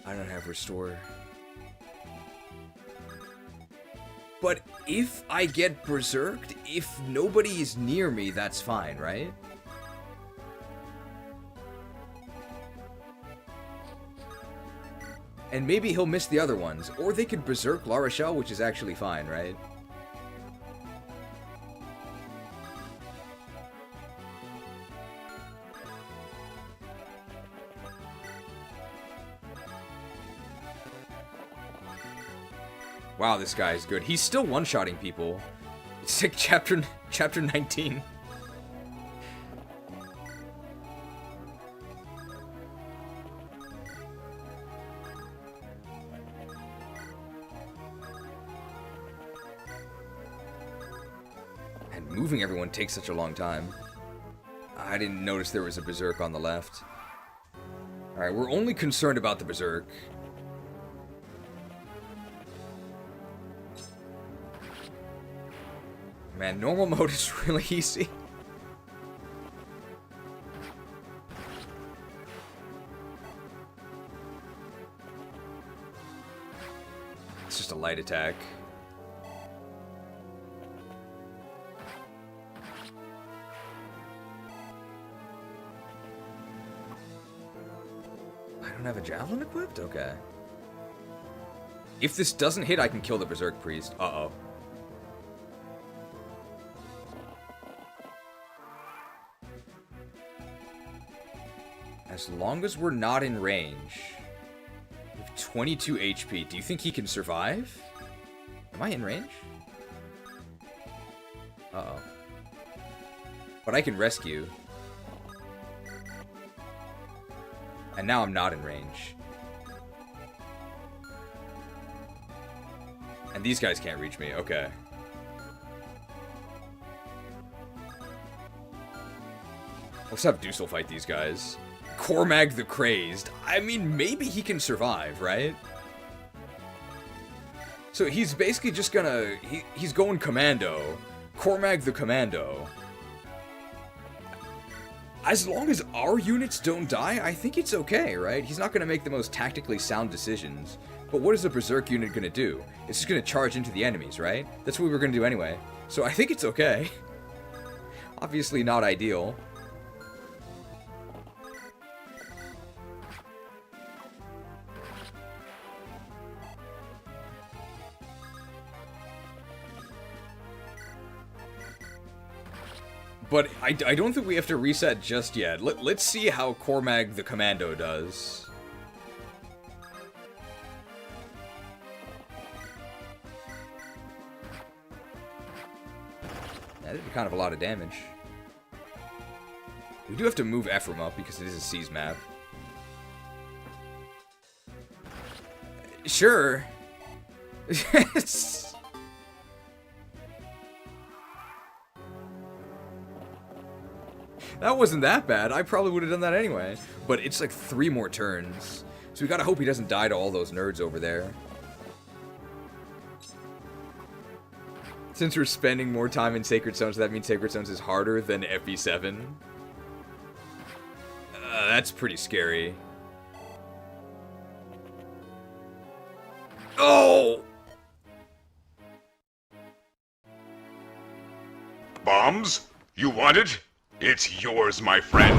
I don't have Restore. But if I get berserked, if nobody is near me, that's fine, right? And maybe he'll miss the other ones. Or they could berserk La Rochelle, which is actually fine, right? Wow, this guy is good. He's still one-shotting people. It's like chapter 19. And moving everyone takes such a long time. I didn't notice there was a berserk on the left. Alright, we're only concerned about the berserk. Man, normal mode is really easy. It's just a light attack. I don't have a javelin equipped? Okay. If this doesn't hit, I can kill the Berserk Priest. Uh-oh. As long as we're not in range. We have 22 HP. Do you think he can survive? Am I in range? Uh-oh. But I can rescue. And now I'm not in range. And these guys can't reach me. Okay. Let's have Deucel fight these guys. Cormag the Crazed. I mean, maybe he can survive, right? So he's basically just gonna... He's going commando. Cormag the Commando. As long as our units don't die, I think it's okay, right? He's not gonna make the most tactically sound decisions. But what is a Berserk unit gonna do? It's just gonna charge into the enemies, right? That's what we were gonna do anyway. So I think it's okay. Obviously not ideal. But I don't think we have to reset just yet. Let's see how Cormag the Commando does. That did kind of a lot of damage. We do have to move Ephraim up because it is a Seas map. Sure. That wasn't that bad. I probably would have done that anyway. But it's like 3 more turns. So we gotta hope he doesn't die to all those nerds over there. Since we're spending more time in Sacred Stones, that means Sacred Stones is harder than FE7. That's pretty scary. Oh! Bombs? You want it? It's yours, my friend.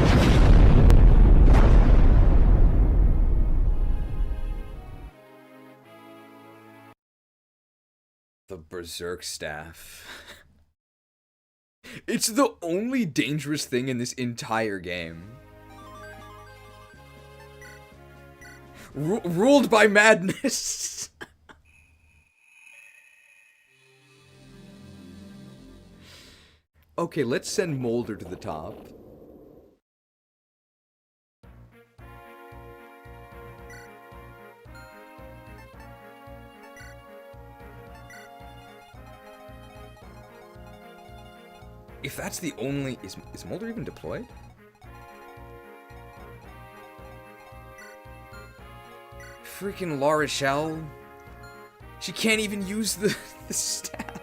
Berserk Staff. It's the only dangerous thing in this entire game. Ruled by madness. Okay, let's send Molder to the top. If that's the only... Is Molder even deployed? Freaking La Rochelle. She can't even use the staff.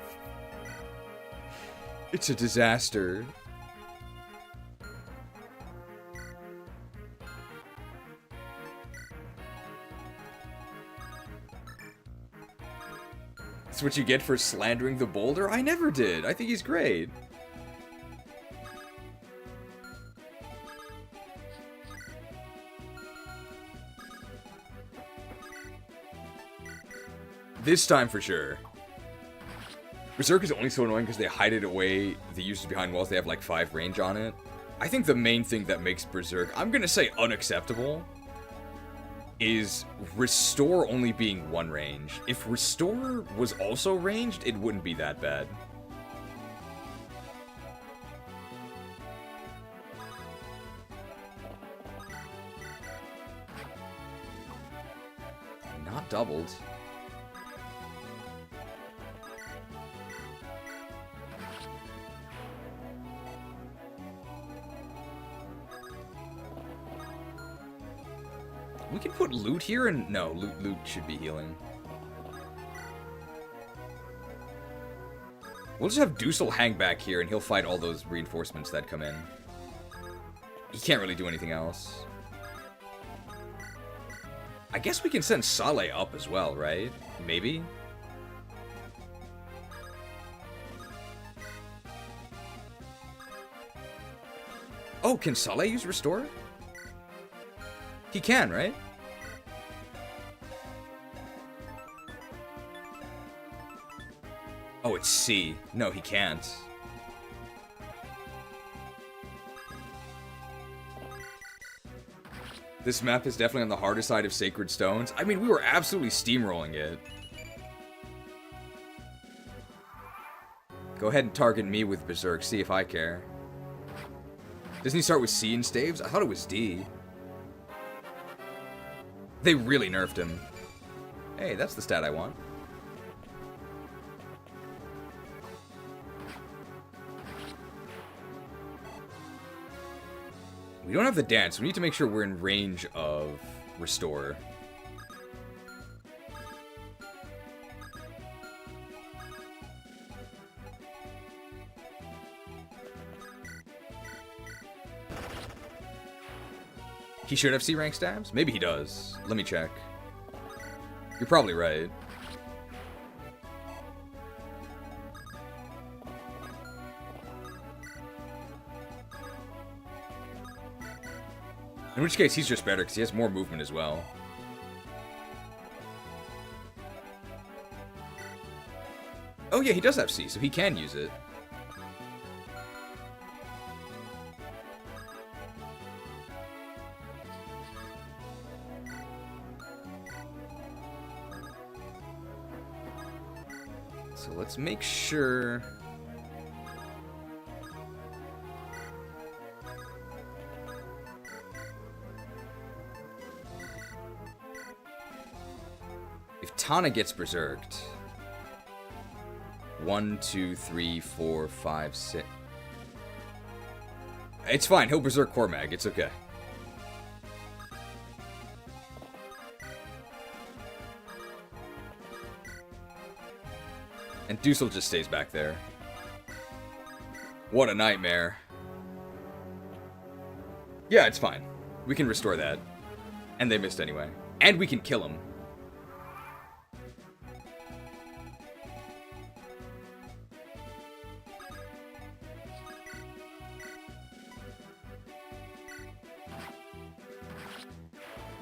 It's a disaster. That's what you get for slandering the boulder? I never did. I think he's great. This time for sure. Berserk is only so annoying because they hide it away. The users behind walls, they have like 5 range on it. I think the main thing that makes Berserk, I'm gonna say unacceptable, is Restore only being 1 range. If Restore was also ranged, it wouldn't be that bad. Not doubled. We can put loot here and... No, loot should be healing. We'll just have Dusel hang back here and he'll fight all those reinforcements that come in. He can't really do anything else. I guess we can send Saleh up as well, right? Maybe? Oh, can Saleh use Restore? He can, right? Oh, it's C. No, he can't. This map is definitely on the harder side of Sacred Stones. I mean, we were absolutely steamrolling it. Go ahead and target me with Berserk, see if I care. Doesn't he start with C in staves? I thought it was D. They really nerfed him. Hey, that's the stat I want. We don't have the dance. We need to make sure we're in range of Restore. He should have C-rank stabs? Maybe he does. Let me check. You're probably right. In which case, he's just better because he has more movement as well. Oh yeah, he does have C, so he can use it. So let's make sure... If Tana gets berserked... 1, 2, 3, 4, 5, 6... It's fine, he'll berserk Cormag, it's okay. And Dusel just stays back there. What a nightmare. Yeah, it's fine. We can restore that. And they missed anyway. And we can kill him.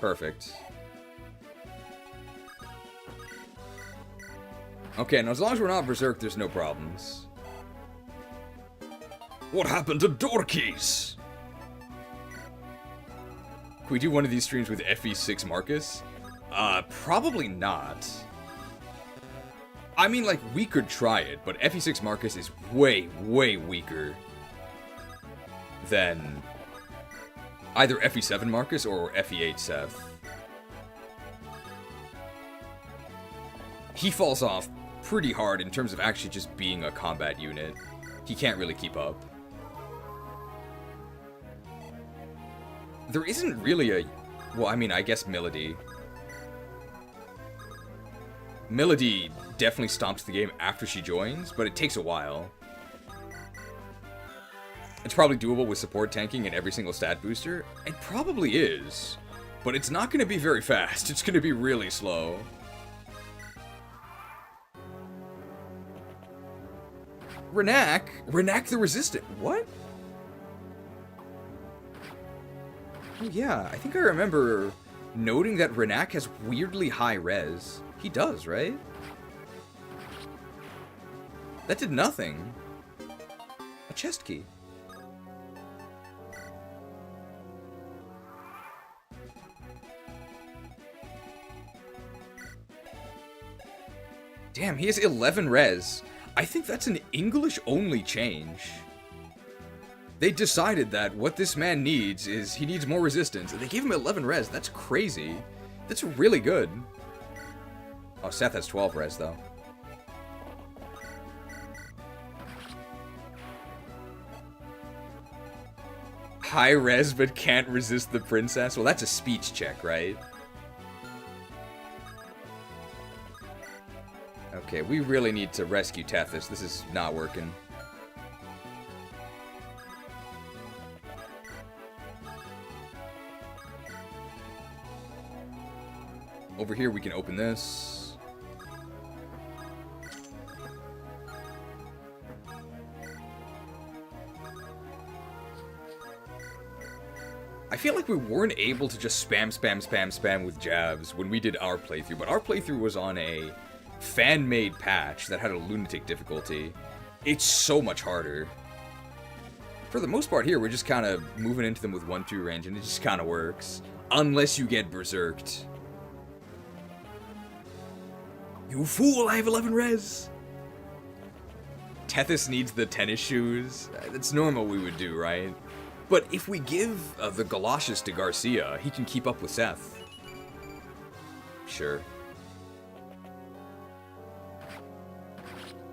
Perfect. Okay, now as long as we're not Berserk, there's no problems. What happened to Dorkies? Can we do one of these streams with FE6 Marcus? Probably not. I mean, like, we could try it, but FE6 Marcus is way, way weaker than either FE7 Marcus or FE8 Seth. He falls off pretty hard in terms of actually just being a combat unit. He can't really keep up. There isn't really a... Well, I mean, I guess Melody. Melody definitely stomps the game after she joins, but it takes a while. It's probably doable with support tanking and every single stat booster. It probably is, but it's not going to be very fast. It's going to be really slow. Renak the Resistant. What? Oh yeah, I think I remember noting that Renak has weirdly high res. He does, right? That did nothing. A chest key. Damn, he has 11 res. I think that's an English-only change. They decided that what this man needs is he needs more resistance, and they gave him 11 res. That's crazy. That's really good. Oh, Seth has 12 res, though. High res, but can't resist the princess? Well, that's a speech check, right? Okay, we really need to rescue Tethys. This is not working. Over here, we can open this. I feel like we weren't able to just spam with jabs when we did our playthrough, but our playthrough was on a fan-made patch that had a lunatic difficulty. It's so much harder. For the most part here, we're just kind of moving into them with 1-2 range, and it just kind of works. Unless you get berserked. You fool, I have 11 res! Tethys needs the tennis shoes. That's normal we would do, right? But if we give the galoshes to Garcia, he can keep up with Seth. Sure.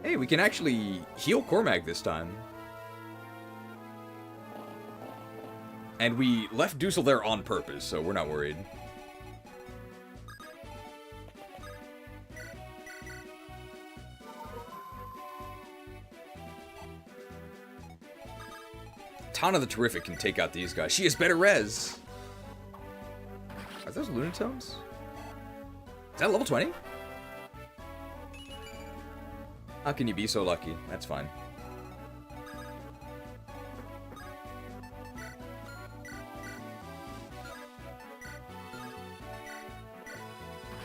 Hey, we can actually heal Cormag this time. And we left Dusel there on purpose, so we're not worried. Tana the Terrific can take out these guys. She has better res. Are those Lunatomes? Is that level 20? How can you be so lucky? That's fine.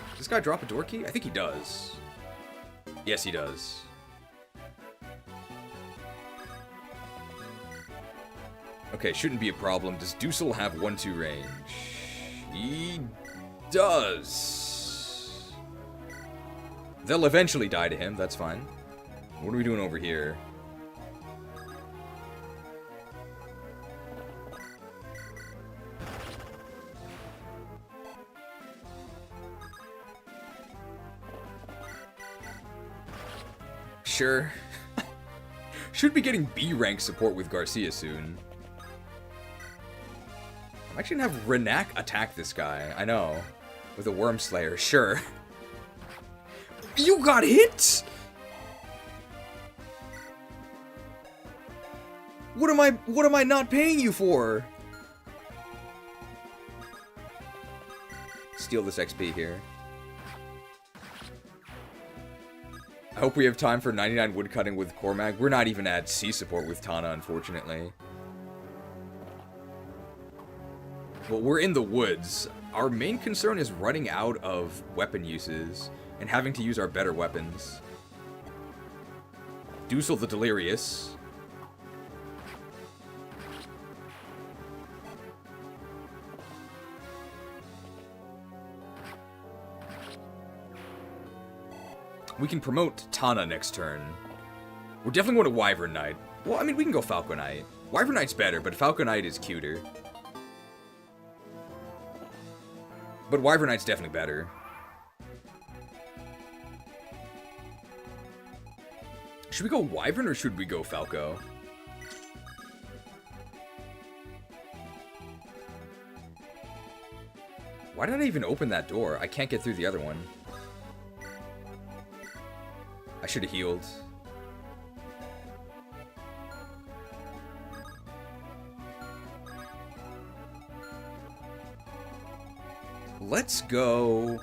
Does this guy drop a door key? I think he does. Yes, he does. Okay, shouldn't be a problem. Does Dusel have 1-2 range? He does. They'll eventually die to him, that's fine. What are we doing over here? Sure. Should be getting B rank support with Garcia soon. I'm actually gonna have Renak attack this guy. I know. With a Worm Slayer, sure. You got hit? What am I not paying you for? Steal this XP here. I hope we have time for 99 woodcutting with Cormag. We're not even at C support with Tana, unfortunately. Well, we're in the woods. Our main concern is running out of weapon uses and having to use our better weapons. Dusel the Delirious. We can promote Tana next turn. We're definitely going to Wyvern Knight. Well, I mean, we can go Falco Knight. Wyvern Knight's better, but Falco Knight is cuter. But Wyvern Knight's definitely better. Should we go Wyvern or should we go Falco? Why did I even open that door? I can't get through the other one. I should have healed. Let's go.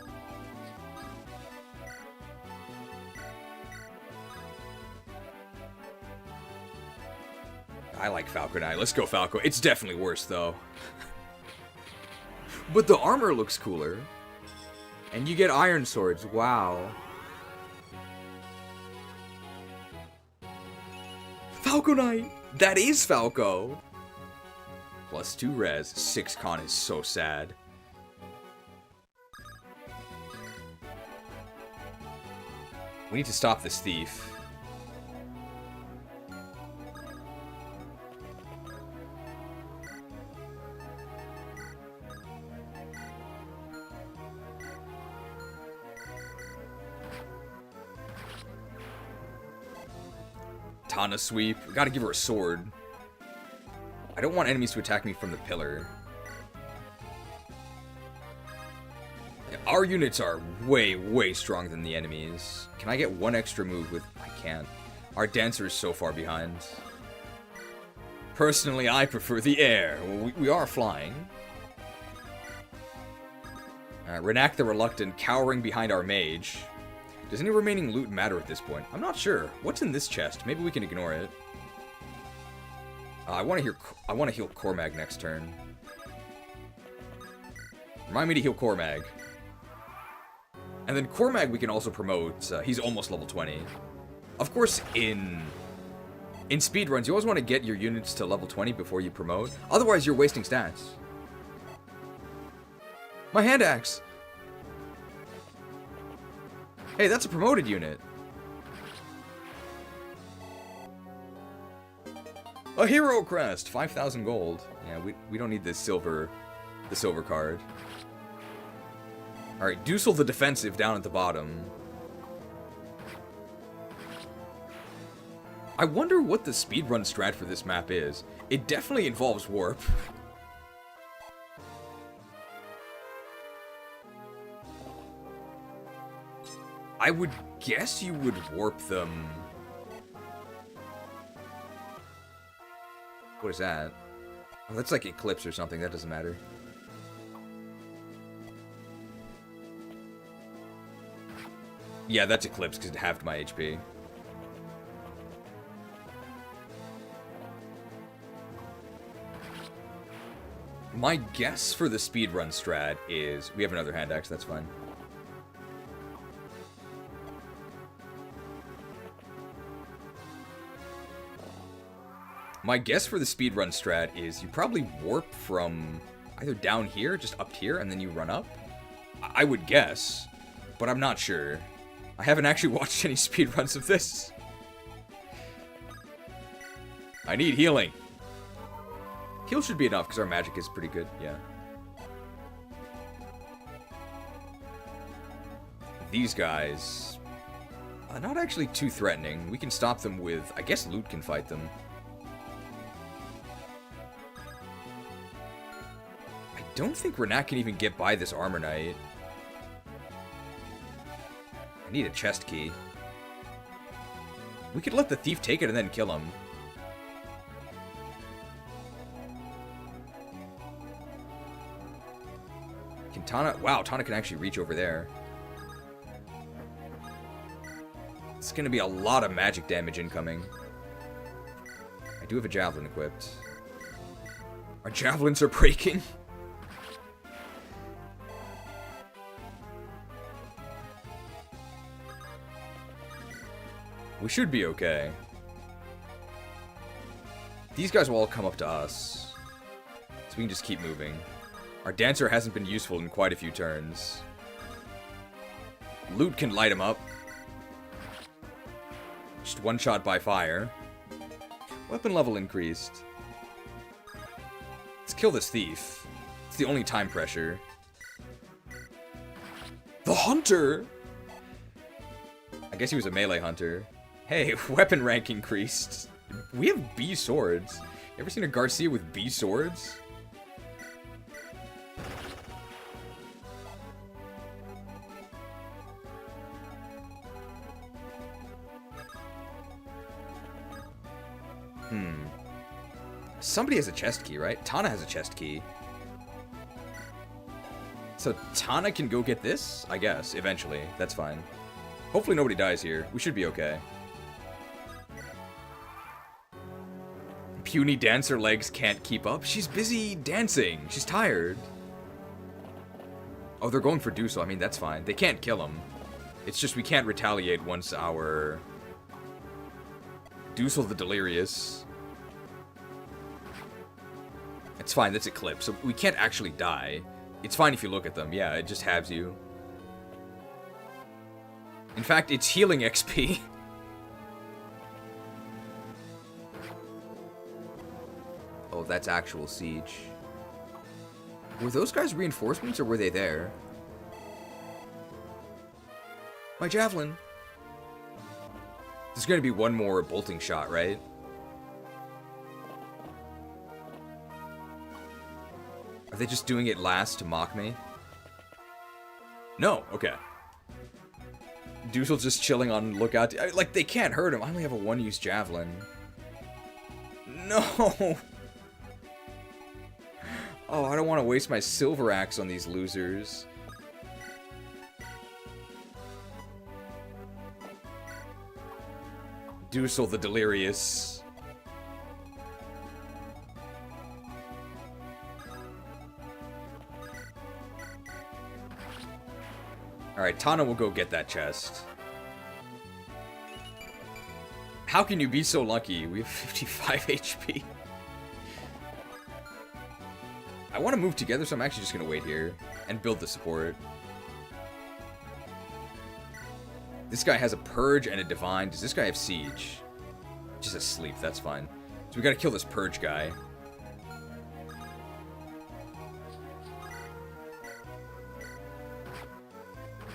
I like Falco Knight. Let's go Falco. It's definitely worse though. But the armor looks cooler. And you get iron swords. Wow. Falco Knight! That is Falco! Plus 2 res. 6 con is so sad. We need to stop this thief. Tana sweep. We gotta give her a sword. I don't want enemies to attack me from the pillar. Our units are way, way stronger than the enemies. Can I get one extra move with... I can't. Our dancer is so far behind. Personally, I prefer the air. Well, we are flying. Renac the Reluctant cowering behind our mage. Does any remaining loot matter at this point? I'm not sure. What's in this chest? Maybe we can ignore it. I want to heal Cormag next turn. Remind me to heal Cormag. And then Cormag we can also promote. He's almost level 20. Of course, in speedruns, you always want to get your units to level 20 before you promote. Otherwise, you're wasting stats. My hand axe! Hey, that's a promoted unit. A hero crest! 5,000 gold. Yeah, we don't need the silver card. Alright, Dusel the defensive down at the bottom. I wonder what the speedrun strat for this map is. It definitely involves warp. I would guess you would warp them. What is that? Oh, that's like Eclipse or something. That doesn't matter. Yeah, that's Eclipse because it halved my HP. My guess for the speedrun strat is... We have another hand axe, that's fine. My guess for the speedrun strat is you probably warp from either down here, just up here, and then you run up. I would guess, but I'm not sure. I haven't actually watched any speedruns of this. I need healing. Heal should be enough because our magic is pretty good, yeah. These guys are not actually too threatening. We can stop them with, I guess loot can fight them. I don't think Renac can even get by this Armor Knight. I need a chest key. We could let the thief take it and then kill him. Can Tana... Wow, Tana can actually reach over there. It's gonna be a lot of magic damage incoming. I do have a javelin equipped. Our javelins are breaking. We should be okay. These guys will all come up to us. So we can just keep moving. Our dancer hasn't been useful in quite a few turns. Loot can light him up. Just one shot by fire. Weapon level increased. Let's kill this thief. It's the only time pressure. The hunter! I guess he was a melee hunter. Hey, weapon rank increased. We have B swords. You ever seen a Garcia with B swords? Somebody has a chest key, right? Tana has a chest key. So Tana can go get this? I guess, eventually. That's fine. Hopefully nobody dies here. We should be okay. Puny dancer legs can't keep up. She's busy dancing. She's tired. Oh, they're going for Dusel. I mean, that's fine. They can't kill him. It's just we can't retaliate once our... Dusel the Delirious. It's fine, that's Eclipse, so we can't actually die. It's fine if you look at them, yeah, it just halves you. In fact, it's healing XP. Oh, that's actual siege. Were those guys reinforcements, or were they there? My javelin! There's gonna be one more bolting shot, right? Are they just doing it last to mock me? No, okay. Dusel's just chilling on lookout. Like, they can't hurt him. I only have a one-use javelin. No! Oh, I don't want to waste my silver axe on these losers. Dusel the Delirious. Alright, Tana will go get that chest. How can you be so lucky? We have 55 HP. I want to move together, so I'm actually just going to wait here and build the support. This guy has a Purge and a Divine. Does this guy have Siege? Just asleep, that's fine. So we got to kill this Purge guy.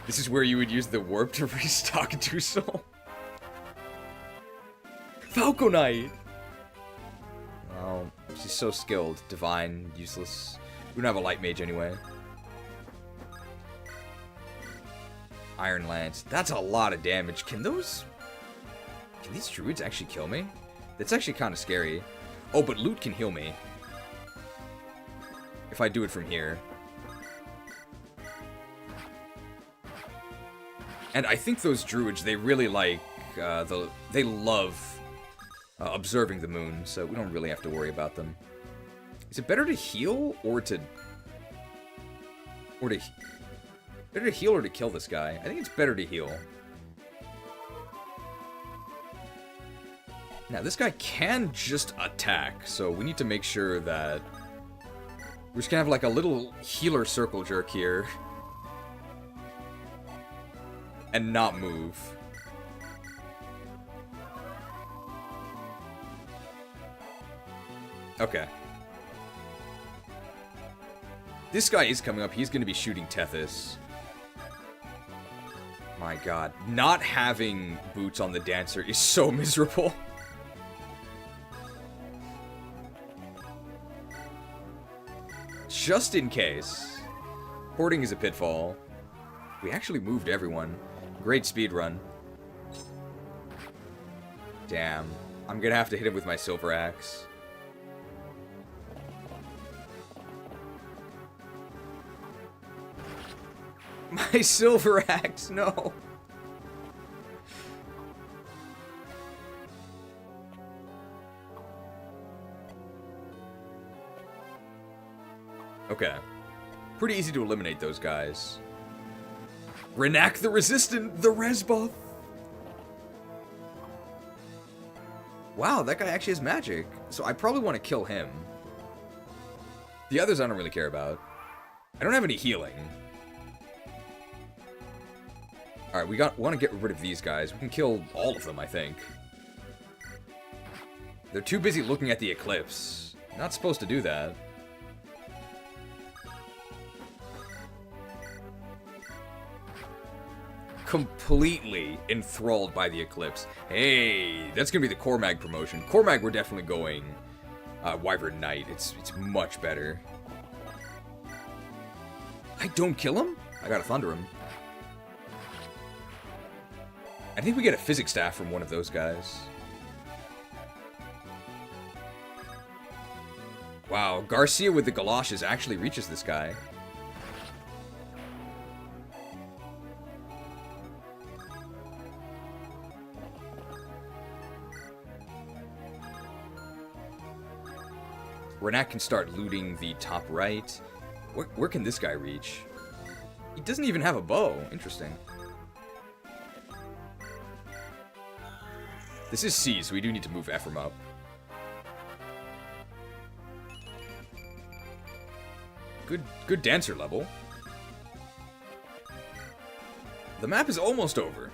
This is where you would use the warp to restock Dusel. Falco Knight! Oh, she's so skilled. Divine, useless. We don't have a light mage anyway. Iron Lance. That's a lot of damage. Can these druids actually kill me? That's actually kind of scary. Oh, but loot can heal me. If I do it from here. And I think those druids, they really like, they love observing the moon, so we don't really have to worry about them. Is it better to heal, or to better to heal or to kill this guy? I think it's better to heal. Now, this guy can just attack, so we need to make sure that we're just gonna have like a little healer circle jerk here. And not move. Okay. This guy is coming up. He's going to be shooting Tethys. My god. Not having boots on the dancer is so miserable. Just in case. Hoarding is a pitfall. We actually moved everyone. Great speedrun. Damn. I'm gonna have to hit him with my silver axe. My silver axe, no. Okay. Pretty easy to eliminate those guys. Renac the Resistant, the res buff. Wow, that guy actually has magic. So I probably want to kill him. The others I don't really care about. I don't have any healing. Alright, we want to get rid of these guys. We can kill all of them, I think. They're too busy looking at the eclipse. Not supposed to do that. Completely enthralled by the eclipse. Hey, that's gonna be the Cormag promotion. Cormag, we're definitely going Wyvern Knight. It's much better. I don't kill him? I gotta thunder him. I think we get a physics staff from one of those guys. Wow, Garcia with the galoshes actually reaches this guy. Renak can start looting the top right. Where can this guy reach? He doesn't even have a bow. Interesting. This is C, so we do need to move Ephraim up. Good dancer level. The map is almost over.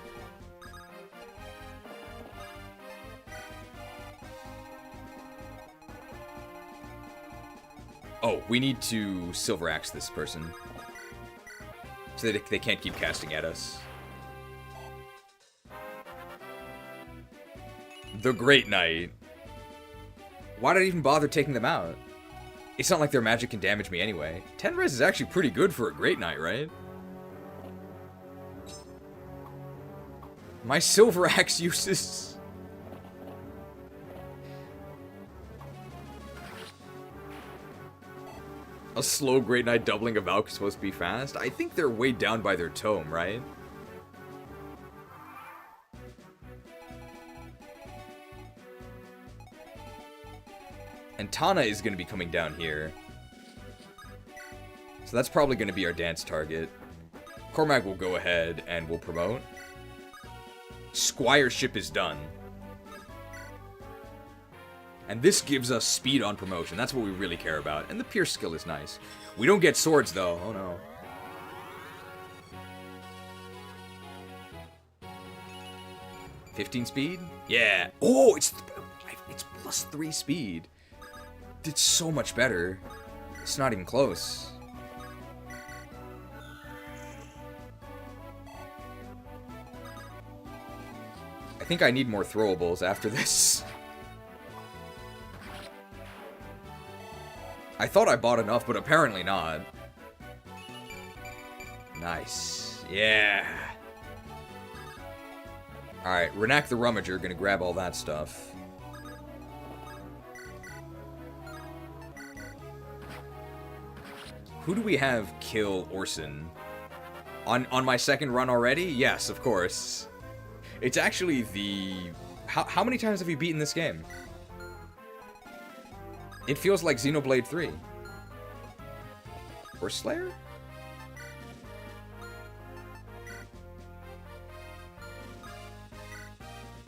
Oh, we need to Silver Axe this person. So that they can't keep casting at us. The Great Knight. Why did I even bother taking them out? It's not like their magic can damage me anyway. 10 res is actually pretty good for a Great Knight, right? My Silver Axe uses... A slow Great Knight doubling a Valk is supposed to be fast? I think they're weighed down by their tome, right? And Tana is going to be coming down here. So that's probably going to be our dance target. Cormac will go ahead and we'll promote. Squireship is done. And this gives us speed on promotion. That's what we really care about. And the Pierce skill is nice. We don't get swords, though. Oh, no. $15 speed? Yeah. Oh, it's plus 3 speed. It's so much better. It's not even close. I think I need more throwables after this. I thought I bought enough, but apparently not. Nice. Yeah. Alright, Renak the Rummager, gonna grab all that stuff. Who do we have kill Orson? On my second run already? Yes, of course. It's actually the... How many times have you beaten this game? It feels like Xenoblade 3. Horse Slayer?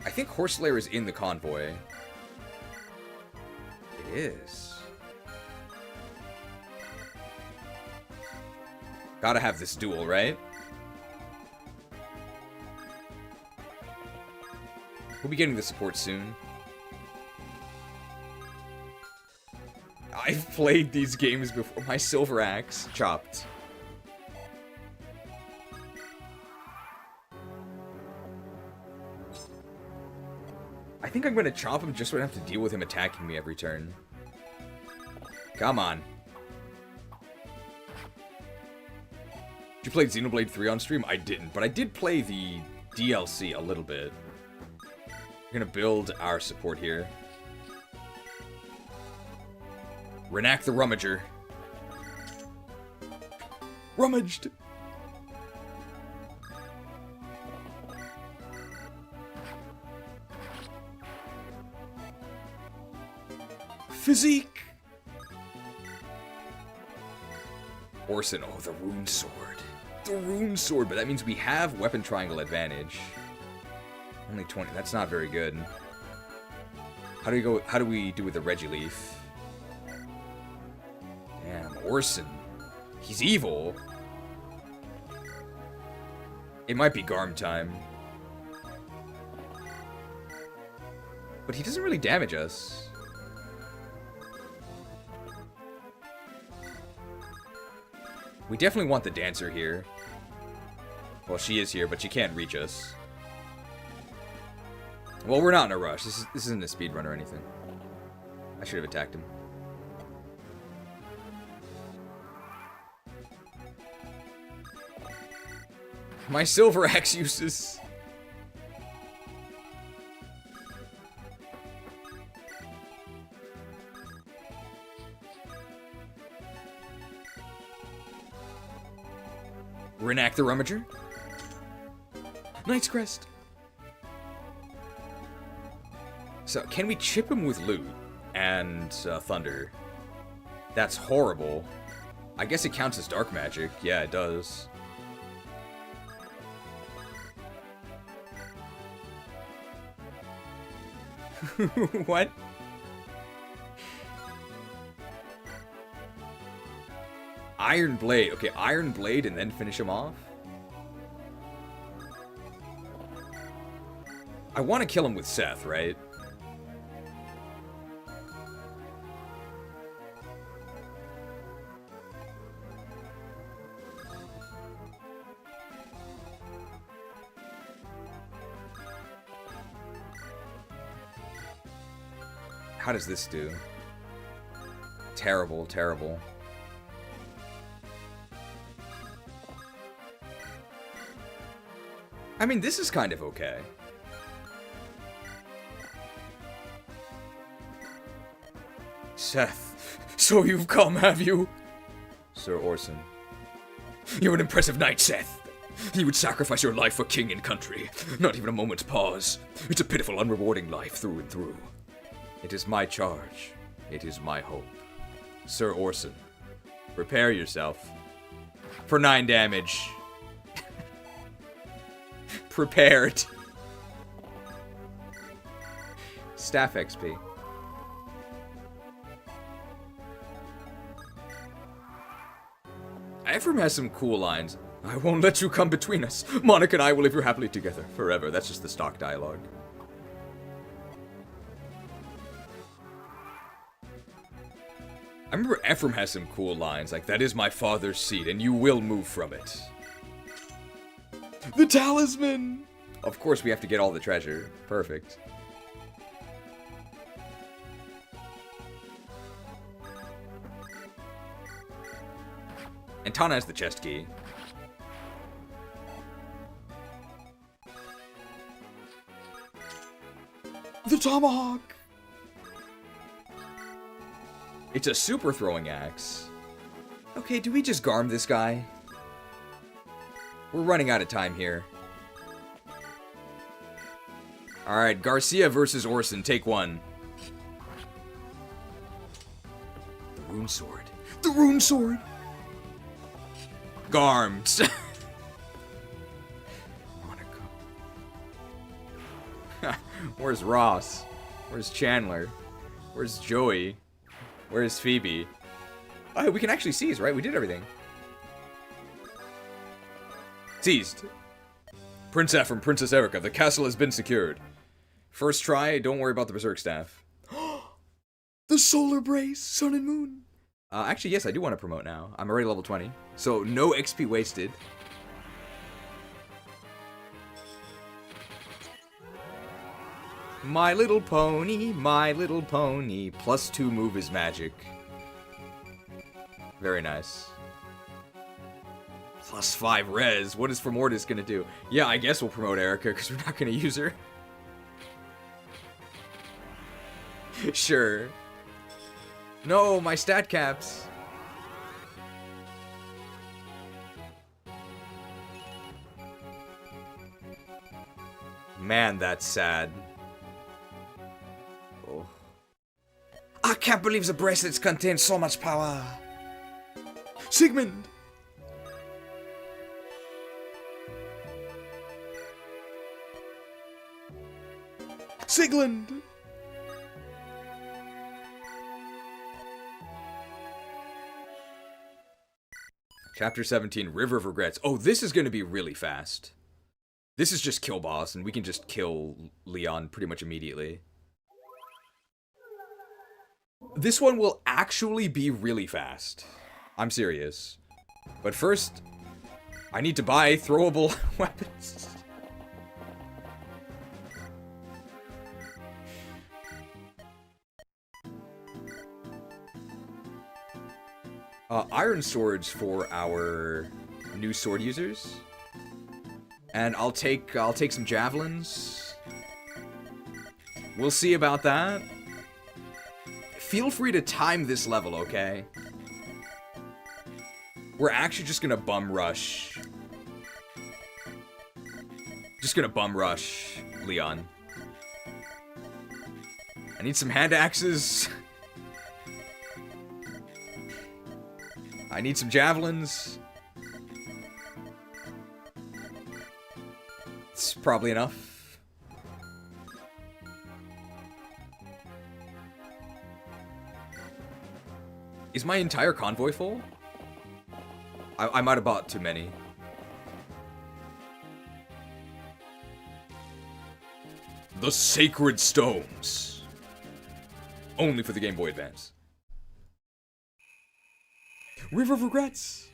I think Horse Slayer is in the convoy. It is. Gotta have this duel, right? We'll be getting the support soon. I've played these games before. My Silver Axe chopped. I think I'm gonna chop him just so I don't have to deal with him attacking me every turn. Come on. Did you play Xenoblade 3 on stream? I didn't, but I did play the DLC a little bit. We're gonna build our support here. Renak the Rummager. Rummaged! Physique! Orson, oh, the Rune Sword. The Rune Sword, but that means we have Weapon Triangle advantage. Only 20, that's not very good. How do we go? How do we do with the Regileaf? Damn, Orson. He's evil. It might be Garm time. But he doesn't really damage us. We definitely want the Dancer here. Well, she is here, but she can't reach us. Well, we're not in a rush. This isn't a speedrun or anything. I should have attacked him. My Silver Axe uses. Renact the Rummager. Knight's Crest. So, can we chip him with loot and thunder? That's horrible. I guess it counts as dark magic. Yeah, it does. What? Iron Blade. Okay, Iron Blade and then finish him off? I want to kill him with Seth, right? How does this do? Terrible, terrible. I mean, this is kind of okay. Seth, so you've come, have you? Sir Orson. You're an impressive knight, Seth. You would sacrifice your life for king and country. Not even a moment's pause. It's a pitiful, unrewarding life through and through. It is my charge. It is my hope. Sir Orson, prepare yourself for 9 damage. Prepared. Staff XP. Ephraim has some cool lines. I won't let you come between us. Monarch and I will live here happily together forever. That's just the stock dialogue. I remember Ephraim has some cool lines, like, that is my father's seat, and you will move from it. The talisman! Of course we have to get all the treasure. Perfect. And Tana has the chest key. The tomahawk! It's a super throwing axe. Okay, do we just Garm this guy? We're running out of time here. Alright, Garcia versus Orson, take 1. The rune sword. The rune sword! Garmed. Monaco. Where's Ross? Where's Chandler? Where's Joey? Where's Phoebe? Oh, we can actually seize, right? We did everything. Seized. Prince Ephraim, Princess Erica, the castle has been secured. First try, don't worry about the Berserk Staff. The Solar Brace, Sun and Moon. Actually, yes, I do want to promote now. I'm already level 20, so no XP wasted. My Little Pony, My Little Pony. +2 move is magic. Very nice. +5 res. What is Formortis gonna do? Yeah, I guess we'll promote Erica, because we're not gonna use her. Sure. No, my stat caps. Man, that's sad. Oh. I can't believe the bracelets contain so much power. Sigmund! Sigland! Chapter 17, River of Regrets. Oh, this is going to be really fast. This is just kill boss, and we can just kill Leon pretty much immediately. This one will actually be really fast. I'm serious. But first, I need to buy throwable weapons. Iron swords for our new sword users. And I'll take some javelins. We'll see about that. Feel free to time this level, okay? We're actually just gonna bum rush. Just gonna bum rush Leon. I need some hand axes. I need some javelins. It's probably enough. Is my entire convoy full? I might have bought too many. The Sacred Stones. Only for the Game Boy Advance. River of Regrets.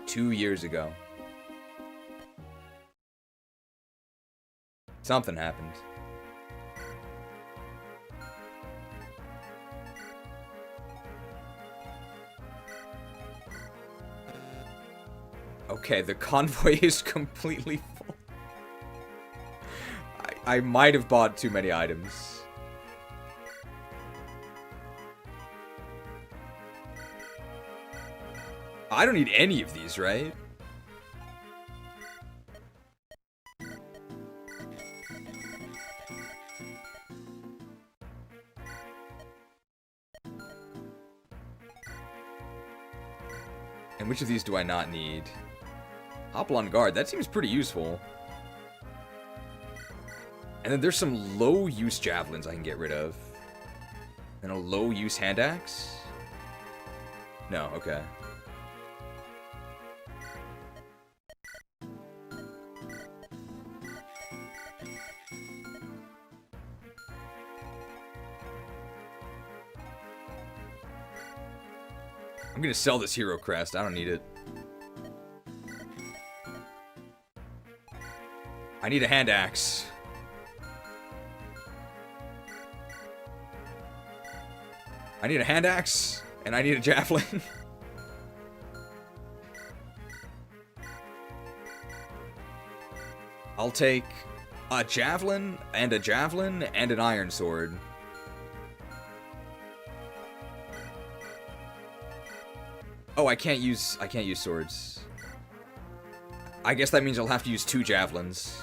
Two years ago. Something happened. Okay, the convoy is completely full. I might have bought too many items. I don't need any of these, right? And which of these do I not need? Hopple on guard, that seems pretty useful. And then there's some low-use javelins I can get rid of. And a low-use hand axe? No, okay. I'm gonna sell this hero crest, I don't need it. I need a hand axe. I need a hand axe, and I need a javelin. I'll take a javelin and an iron sword. Oh, I can't use swords. I guess that means I'll have to use 2 javelins.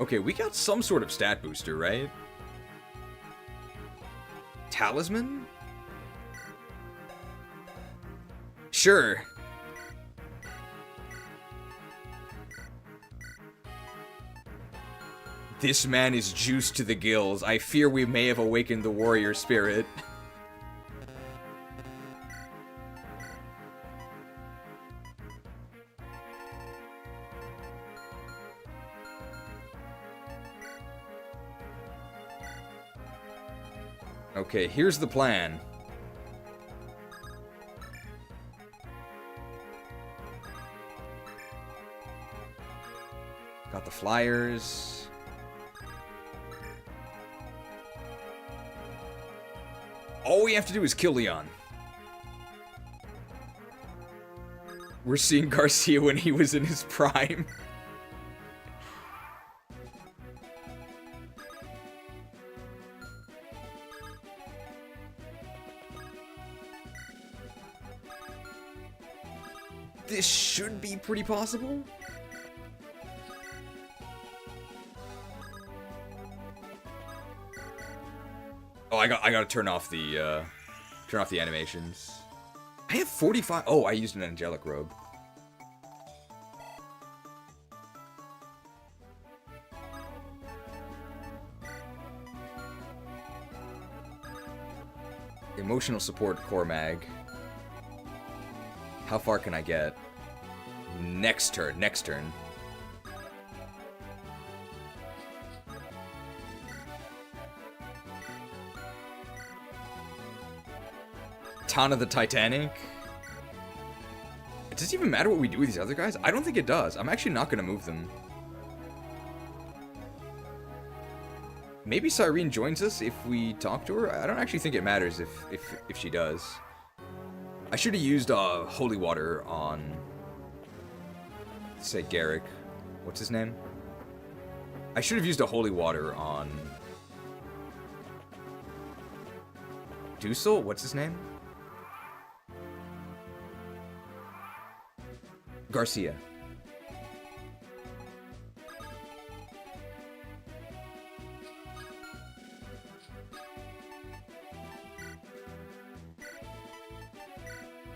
Okay, we got some sort of stat booster, right? Talisman? Sure. This man is juiced to the gills. I fear we may have awakened the warrior spirit. Okay, here's the plan. Got the flyers. All we have to do is kill Leon. We're seeing Garcia when he was in his prime. This should be pretty possible. Oh, I gotta turn off the animations. I have 45. Oh, I used an angelic robe. Emotional support core mag. How far can I get? Next turn, next turn. Tana the Titanic. Does it even matter what we do with these other guys? I don't think it does. I'm actually not going to move them. Maybe Cyrene joins us if we talk to her? I don't actually think it matters if she does. I should have used holy water on, say, Garrick. What's his name? I should have used a holy water on Dusel? What's his name? Garcia.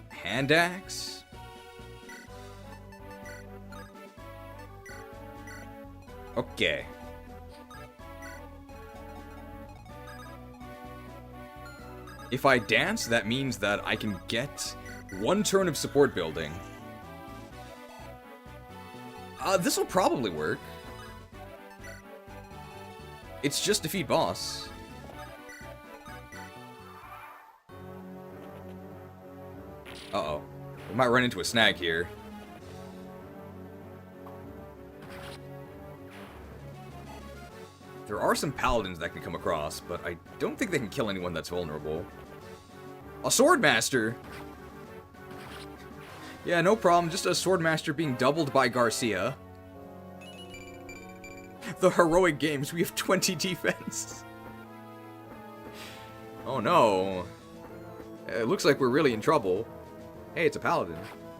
Hand axe. Okay. If I dance, that means that I can get 1 turn of support building. This will probably work. It's just defeat boss. Uh-oh. We might run into a snag here. There are some paladins that can come across, but I don't think they can kill anyone that's vulnerable. A Swordmaster! Yeah, no problem. Just a Swordmaster being doubled by Garcia. The heroic games, we have 20 defense. Oh no. It looks like we're really in trouble. Hey, it's a paladin.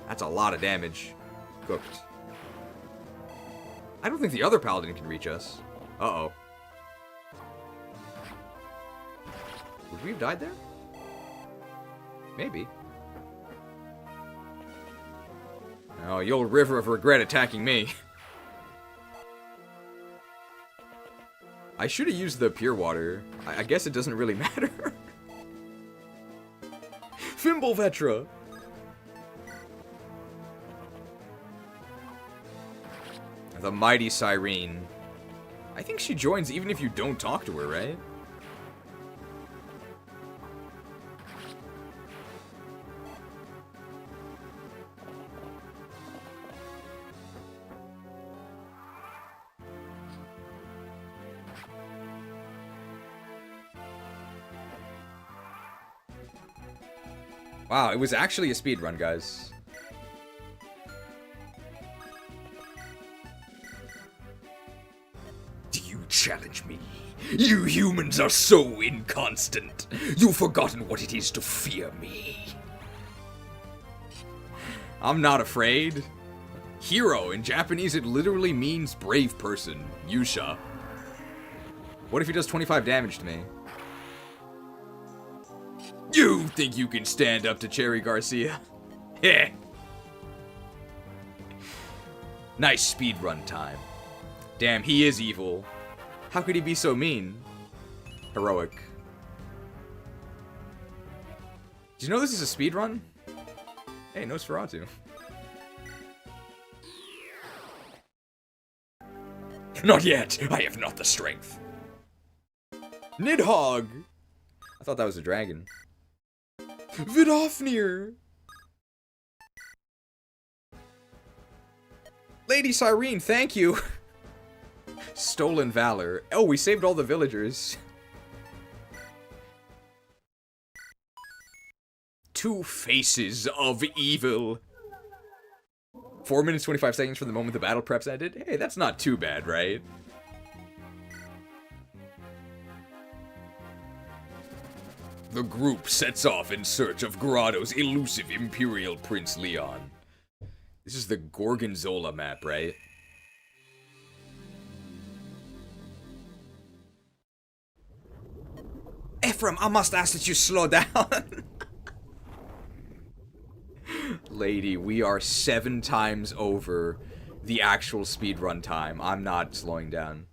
That's a lot of damage. Cooked. I don't think the other paladin can reach us. Uh-oh. Would we have died there? Maybe. Oh, the old river of regret attacking me. I should have used the pure water. I guess it doesn't really matter. Fimbulvetra! The mighty Cyrene. I think she joins even if you don't talk to her, right? Wow, it was actually a speedrun, guys. Do you challenge me? You humans are so inconstant. You've forgotten what it is to fear me. I'm not afraid. Hero, in Japanese, it literally means brave person. Yusha. What if he does 25 damage to me? You think you can stand up to Cherry Garcia? Heh. Nice speedrun time. Damn, he is evil. How could he be so mean? Heroic. Do you know this is a speedrun? Hey, Nosferatu. Not yet. I have not the strength. Nidhogg! I thought that was a dragon. Vidofnir! Lady Cyrene, thank you! Stolen Valor. Oh, we saved all the villagers. 2 faces of evil. 4 minutes, 25 seconds from the moment the battle preps ended. Hey, that's not too bad, right? The group sets off in search of Grotto's elusive Imperial Prince Leon. This is the Gorgonzola map, right? Ephraim, I must ask that you slow down. Lady, we are 7 times over the actual speedrun time. I'm not slowing down.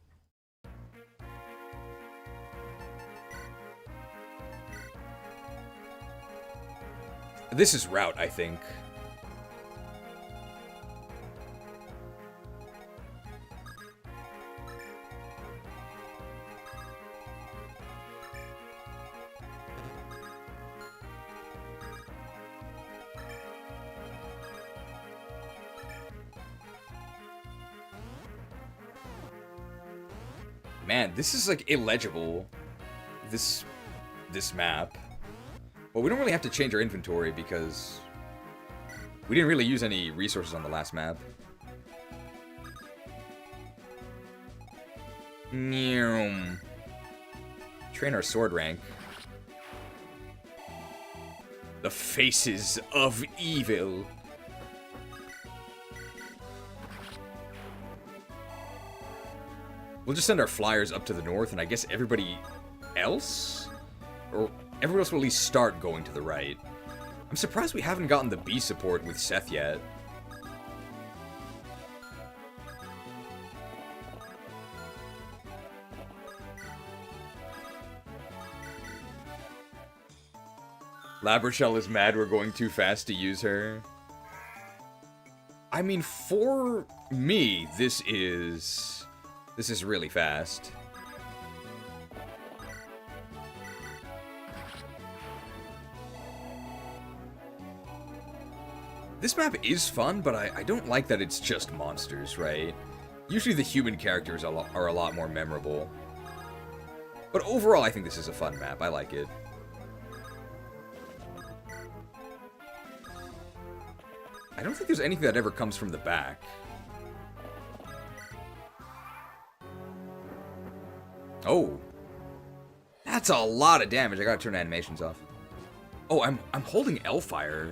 This is route, I think. Man, this is like illegible. This map. Well, we don't really have to change our inventory because we didn't really use any resources on the last map. Train our sword rank. The faces of evil. We'll just send our flyers up to the north, and I guess everybody else? Or everyone else will at least start going to the right. I'm surprised we haven't gotten the bee support with Seth yet. Labrachelle is mad we're going too fast to use her. I mean, for me, this is really fast. This map is fun, but I don't like that it's just monsters, right? Usually the human characters are a lot more memorable. But overall, I think this is a fun map. I like it. I don't think there's anything that ever comes from the back. Oh. That's a lot of damage. I gotta turn animations off. Oh, I'm holding Elfire.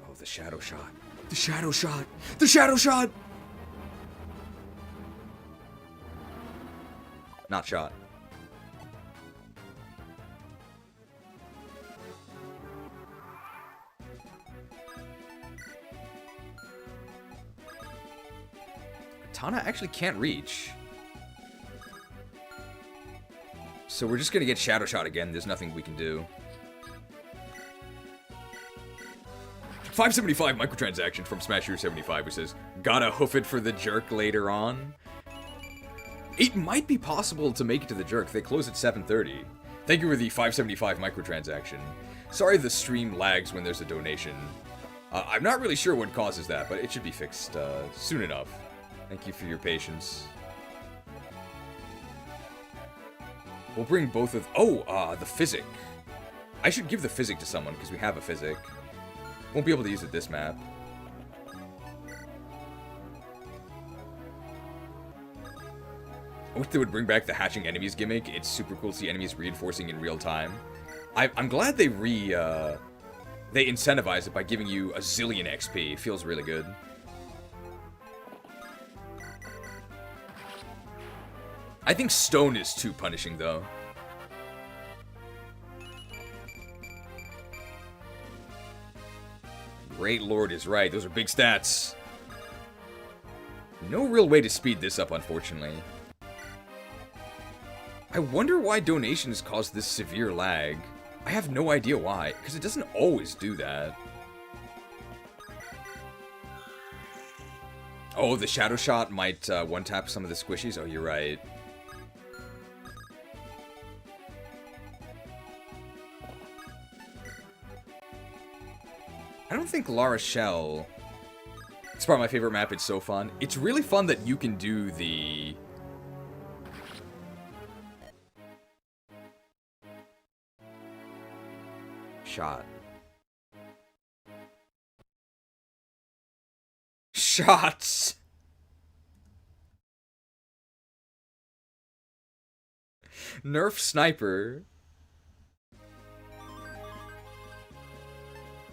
Oh, the shadow shot. The shadow shot. The shadow shot! Not shot. Tana actually can't reach. So we're just gonna get Shadow Shot again. There's nothing we can do. 575 microtransaction from Smasher75 who says, gotta hoof it for the jerk later on. It might be possible to make it to the jerk. They close at 7:30. Thank you for the 575 microtransaction. Sorry the stream lags when there's a donation. I'm not really sure what causes that, but it should be fixed soon enough. Thank you for your patience. We'll bring both of... Oh, the Physic. I should give the Physic to someone, because we have a Physic. Won't be able to use it this map. I wish they would bring back the hatching enemies gimmick. It's super cool to see enemies reinforcing in real time. I'm glad they incentivize it by giving you a zillion XP. It feels really good. I think stone is too punishing, though. Great Lord is right. Those are big stats. No real way to speed this up, unfortunately. I wonder why donations cause this severe lag. I have no idea why, because it doesn't always do that. Oh, the Shadow Shot might one-tap some of the squishies? Oh, you're right. I don't think La Rochelle... It's probably my favorite map. It's so fun. It's really fun that you can do the... shot. Shots! Nerf Sniper.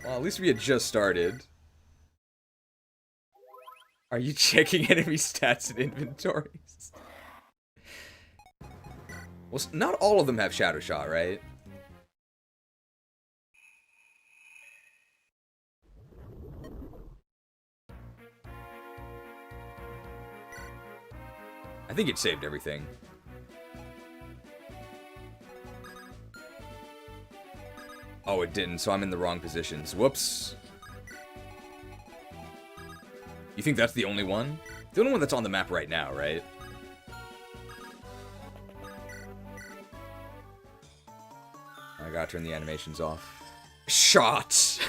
Well, at least we had just started. Are you checking enemy stats and inventories? Well, not all of them have Shadow Shot, right? I think it saved everything. Oh, it didn't, so I'm in the wrong positions. Whoops. You think that's the only one? The only one that's on the map right now, right? I gotta turn the animations off. Shots!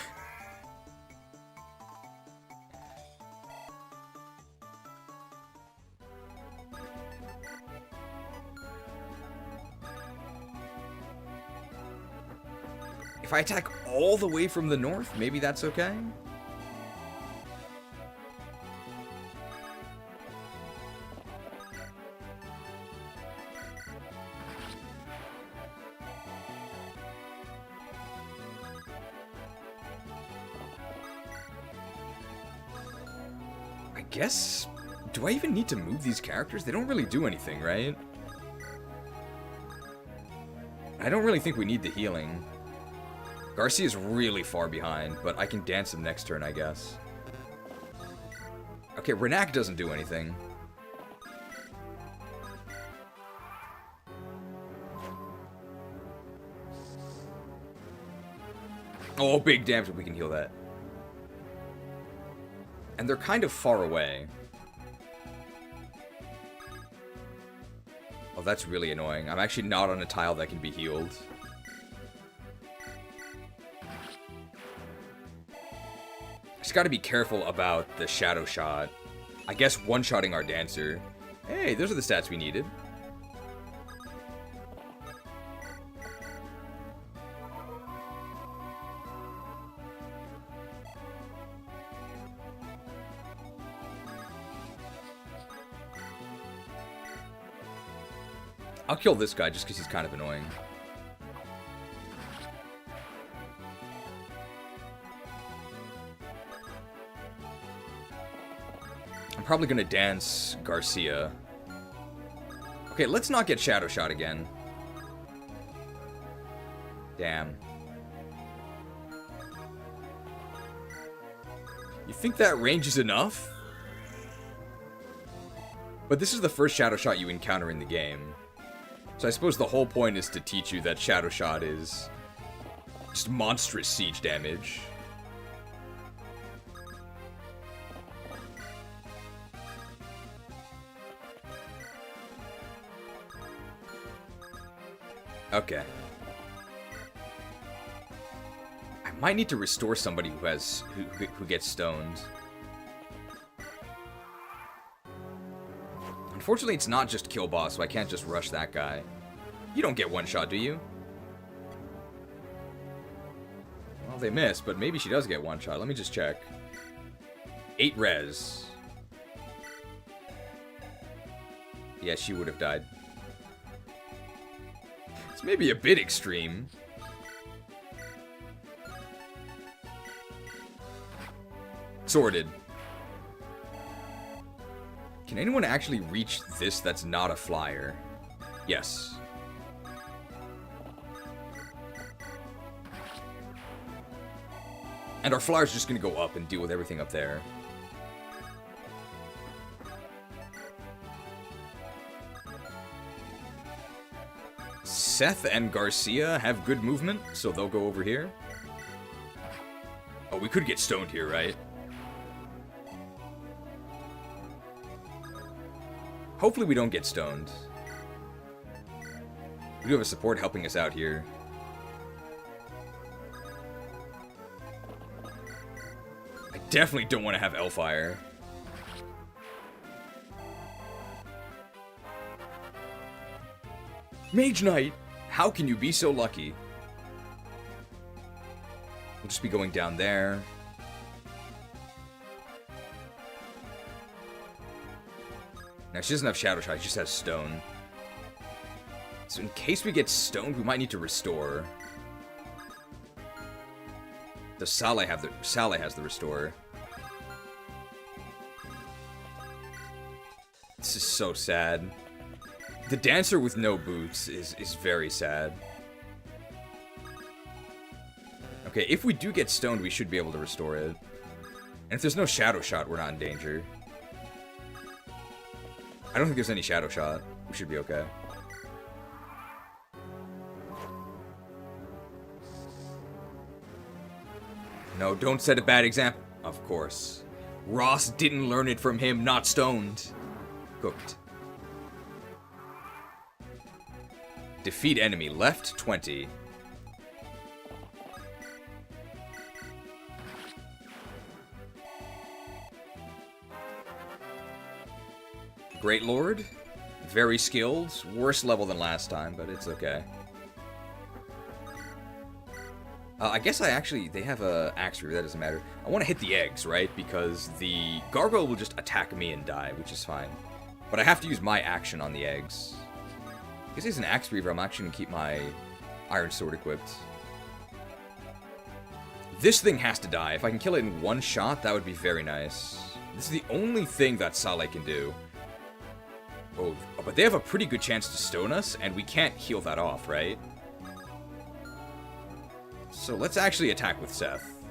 If I attack all the way from the north, maybe that's okay? I guess... Do I even need to move these characters? They don't really do anything, right? I don't really think we need the healing. Garcia's really far behind, but I can dance him next turn, I guess. Okay, Renac doesn't do anything. Oh, big damage if we can heal that. And they're kind of far away. Oh, that's really annoying. I'm actually not on a tile that can be healed. Just gotta be careful about the shadow shot. I guess one-shotting our dancer. Hey, those are the stats we needed. I'll kill this guy just because he's kind of annoying. I'm probably gonna dance Garcia. Okay, let's not get Shadow Shot again. Damn. You think that range is enough? But this is the first Shadow Shot you encounter in the game. So I suppose the whole point is to teach you that Shadow Shot is just monstrous siege damage. Okay. I might need to restore somebody who gets stoned. Unfortunately, it's not just kill boss, so I can't just rush that guy. You don't get one shot, do you? Well, they missed, but maybe she does get one shot. Let me just check. 8 res. Yeah, she would have died. It's maybe a bit extreme. Sorted. Can anyone actually reach this that's not a flyer? Yes. And our flyer's just gonna go up and deal with everything up there. Seth and Garcia have good movement, so they'll go over here. Oh, we could get stoned here, right? Hopefully we don't get stoned. We do have a support helping us out here. I definitely don't want to have Elfire. Mage Knight! How can you be so lucky? We'll just be going down there. Now, she doesn't have Shadow Shot, she just has Stone. So in case we get stoned, we might need to restore. Does Saleh have the... Saleh has the restore. This is so sad. The dancer with no boots is very sad. Okay, if we do get stoned, we should be able to restore it. And if there's no Shadow Shot, we're not in danger. I don't think there's any Shadow Shot. We should be okay. No, don't set a bad example. Of course. Ross didn't learn it from him, not stoned. Cooked. Defeat enemy. Left 20. Great Lord. Very skilled. Worse level than last time, but it's okay. I guess they have a Axe Reaver, that doesn't matter. I want to hit the eggs, right? Because the Gargoyle will just attack me and die, which is fine. But I have to use my action on the eggs. Because he's an Axe Reaver, I'm actually going to keep my Iron Sword equipped. This thing has to die. If I can kill it in one shot, that would be very nice. This is the only thing that Saleh can do. Oh, but they have a pretty good chance to stone us, and we can't heal that off, right? So let's actually attack with Seth.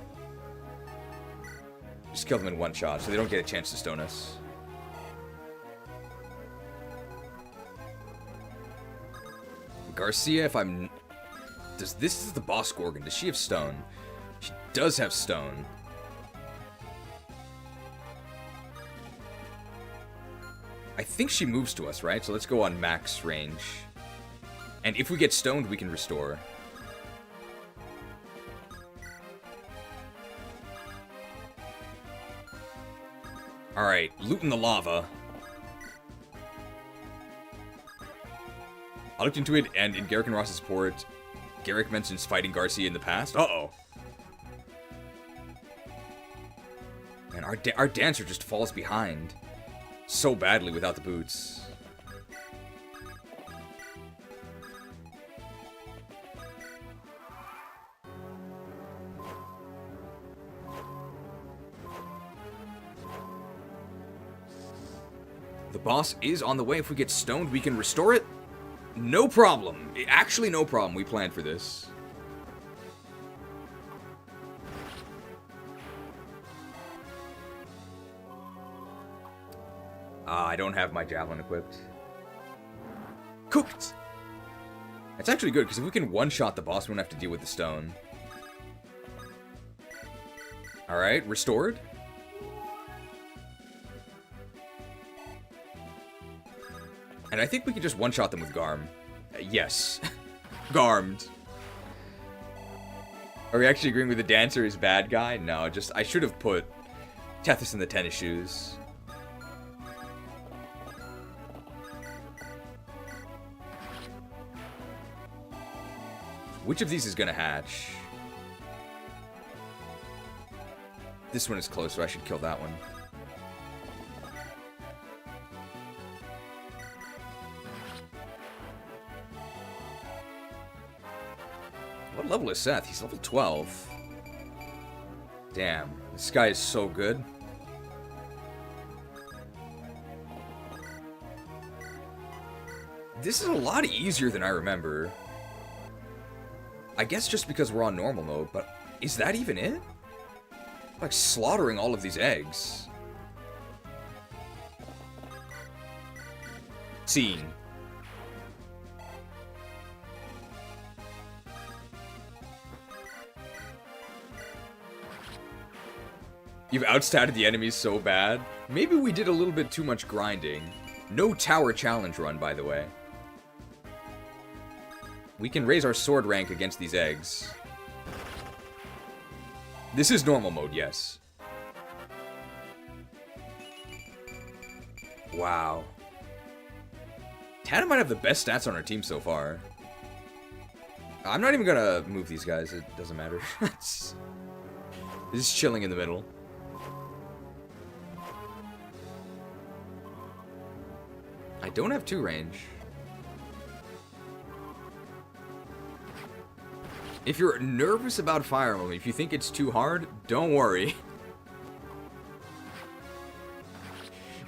Just kill them in one shot so they don't get a chance to stone us. Garcia, if I'm... This is the boss Gorgon. Does she have stone? She does have stone. I think she moves to us, right? So let's go on max range. And if we get stoned, we can restore. Alright, loot in the lava. I looked into it, and in Garrick and Ross's report, Garrick mentions fighting Garcia in the past. Uh-oh. And our dancer just falls behind so badly without the boots. The boss is on the way. If we get stoned, we can restore it. No problem. Actually, no problem. We planned for this. I don't have my javelin equipped. Cooked! It's actually good, because if we can one-shot the boss, we won't have to deal with the stone. Alright, restored. And I think we can just one-shot them with Garm. Yes. Garmed. Are we actually agreeing with the dancer is bad guy? No, just... I should have put Tethys in the tennis shoes. Which of these is gonna hatch? This one is close, so I should kill that one. What level is Seth? He's level 12. Damn, this guy is so good. This is a lot easier than I remember. I guess just because we're on normal mode, but is that even it? Like slaughtering all of these eggs. Scene. You've outstatted the enemies so bad. Maybe we did a little bit too much grinding. No tower challenge run, by the way. We can raise our sword rank against these eggs. This is normal mode, yes. Wow. Tana might have the best stats on our team so far. I'm not even gonna move these guys, it doesn't matter. It's just chilling in the middle. I don't have 2 range. If you're nervous about Fire Emblem, if you think it's too hard, don't worry.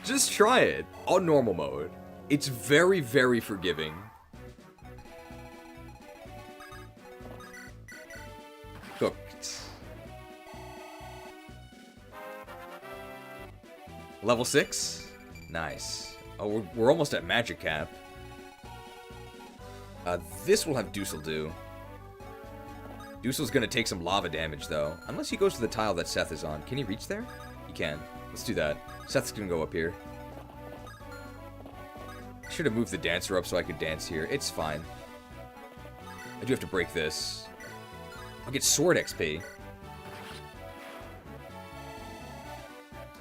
Just try it on normal mode. It's very, very forgiving. Cooked. Level 6? Nice. Oh, we're almost at magic cap. This will have Dusel do. Dusel's gonna take some lava damage, though. Unless he goes to the tile that Seth is on. Can he reach there? He can. Let's do that. Seth's gonna go up here. I should have moved the dancer up so I could dance here. It's fine. I do have to break this. I'll get sword XP.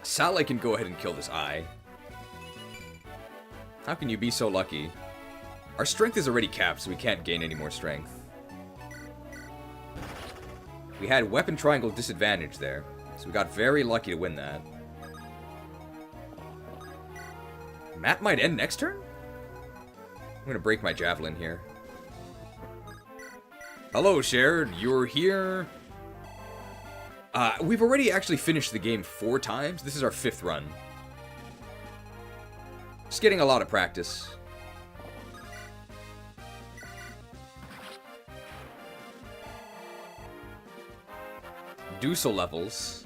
Sally can go ahead and kill this eye. How can you be so lucky? Our strength is already capped, so we can't gain any more strength. We had weapon triangle disadvantage there, so we got very lucky to win that. Map might end next turn? I'm gonna break my javelin here. Hello, Shared. You're here. We've already actually finished the game 4 times. This is our 5th run. Just getting a lot of practice. Dusel levels.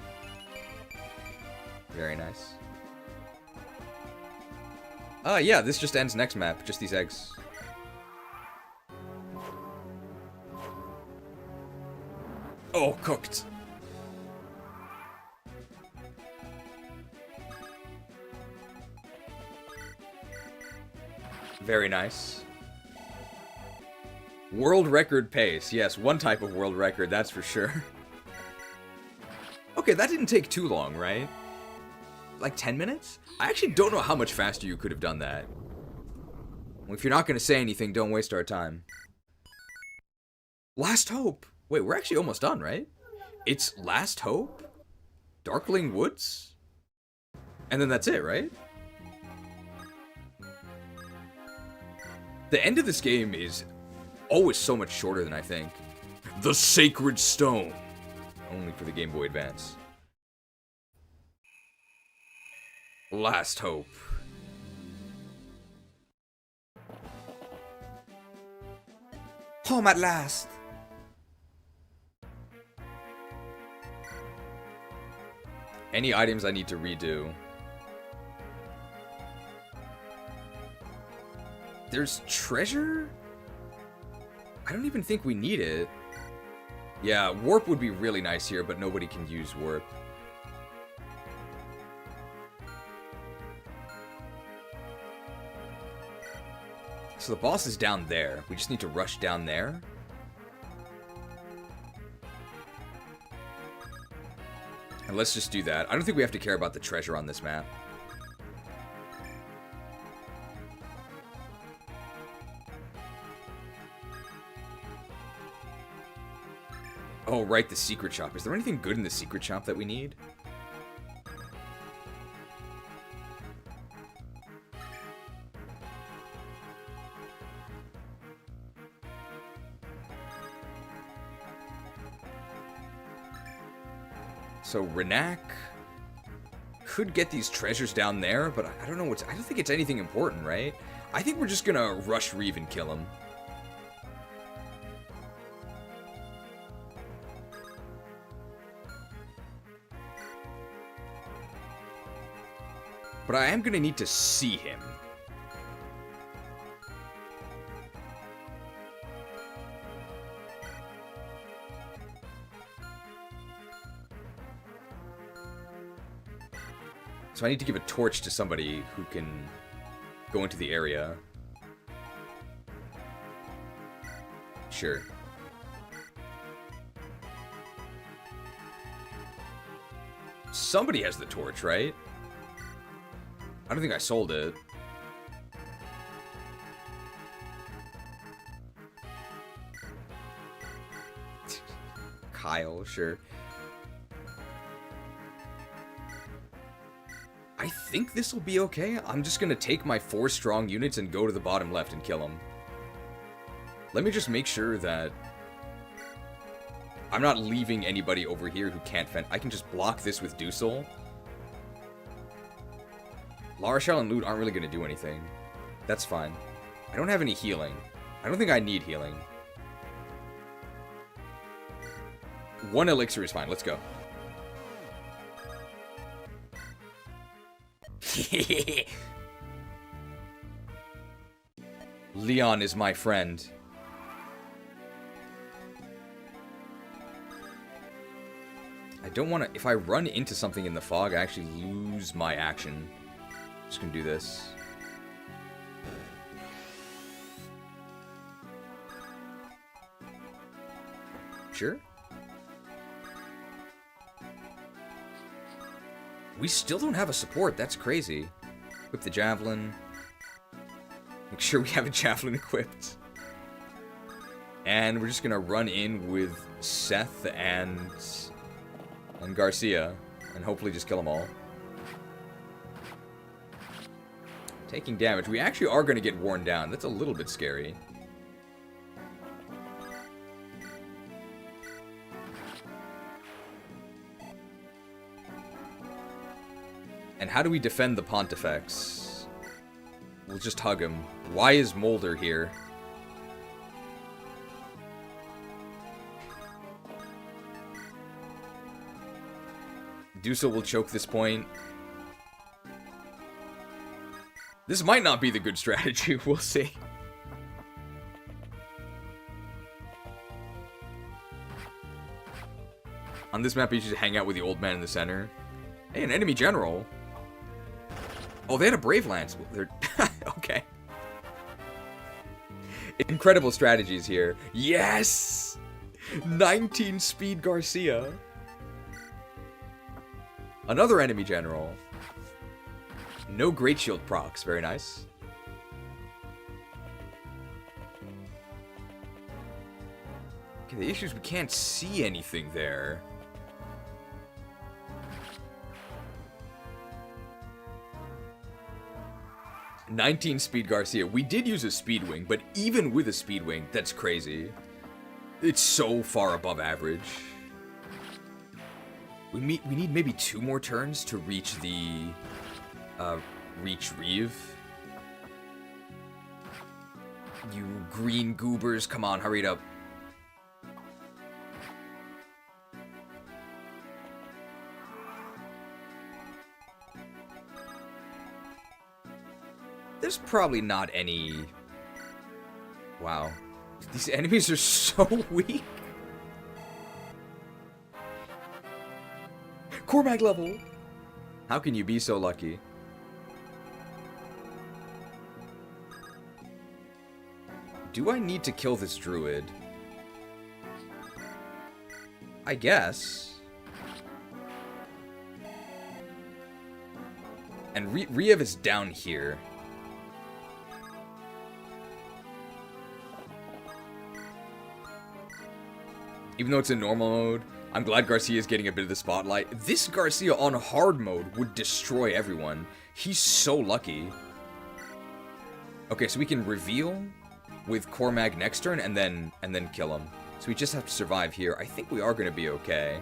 Very nice. Yeah, this just ends next map. Just these eggs. Oh, cooked. Very nice. World record pace. Yes, one type of world record, that's for sure. Okay, that didn't take too long, right? Like 10 minutes? I actually don't know how much faster you could have done that. Well, if you're not going to say anything, don't waste our time. Last Hope. Wait, we're actually almost done, right? It's Last Hope? Darkling Woods? And then that's it, right? The end of this game is always so much shorter than I think. The Sacred Stone. Only for the Game Boy Advance. Last Hope. Home at last. Any items I need to redo? There's treasure? I don't even think we need it. Yeah, warp would be really nice here, but nobody can use warp. So the boss is down there. We just need to rush down there. And let's just do that. I don't think we have to care about the treasure on this map. Oh, right, the secret shop. Is there anything good in the secret shop that we need? So Renak could get these treasures down there, but I don't know what's... I don't think it's anything important, right? I think we're just gonna rush Reeve and kill him. But I am gonna need to see him. So I need to give a torch to somebody who can go into the area. Sure. Somebody has the torch, right? I don't think I sold it. Kyle, sure. I think this will be okay. I'm just gonna take my 4 strong units and go to the bottom left and kill them. Let me just make sure that I'm not leaving anybody over here who can't fend. I can just block this with Dusel. La Rochelle and Loot aren't really gonna do anything. That's fine. I don't have any healing. I don't think I need healing. 1 elixir is fine. Let's go. Leon is my friend. I don't want to... If I run into something in the fog, I actually lose my action. Just gonna do this. Sure. We still don't have a support. That's crazy. Equip the javelin. Make sure we have a javelin equipped. And we're just gonna run in with Seth and Garcia, and hopefully just kill them all. Taking damage. We actually are gonna get worn down. That's a little bit scary. And how do we defend the Pontifex? We'll just hug him. Why is Molder here? Dusa will choke this point. This might not be the good strategy. We'll see. On this map, you should hang out with the old man in the center. Hey, an enemy general. Oh, they had a Brave Lance. They're okay. Incredible strategies here. Yes! 19 speed Garcia. Another enemy general. No Great Shield procs. Very nice. Okay, the issue is we can't see anything there. "19 speed Garcia." We did use a speed wing, but even with a speed wing, that's crazy. It's so far above average. We need maybe 2 more turns to reach the reach Reeve. You green goobers, come on, hurry it up. There's probably not any... Wow. These enemies are so weak. Cormag level! How can you be so lucky? Do I need to kill this druid? I guess. And Riev is down here. Even though it's in normal mode, I'm glad Garcia's getting a bit of the spotlight. This Garcia on hard mode would destroy everyone. He's so lucky. Okay, so we can reveal with Cormag next turn and then kill him. So we just have to survive here. I think we are going to be okay.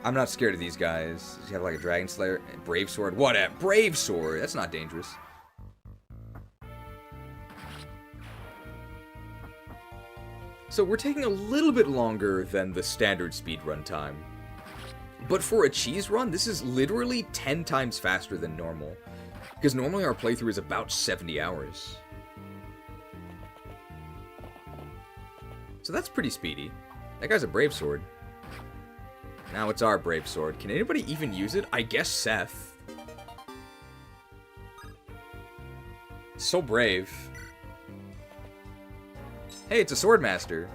I'm not scared of these guys. You have like a Dragon Slayer, Brave Sword. What a Brave Sword! That's not dangerous. So we're taking a little bit longer than the standard speedrun time. But for a cheese run, this is literally 10 times faster than normal. Because normally our playthrough is about 70 hours. So that's pretty speedy. That guy's a Brave Sword. Now it's our Brave Sword. Can anybody even use it? I guess Seth. So brave. Hey, it's a sword master.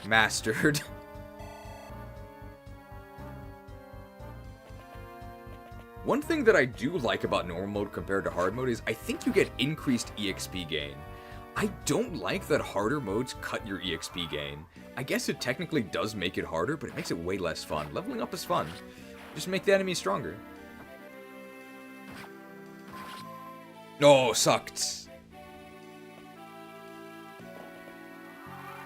Mastered. One thing that I do like about normal mode compared to hard mode is I think you get increased EXP gain. I don't like that harder modes cut your EXP gain. I guess it technically does make it harder, but it makes it way less fun. Leveling up is fun. Just make the enemies stronger. No, sucked.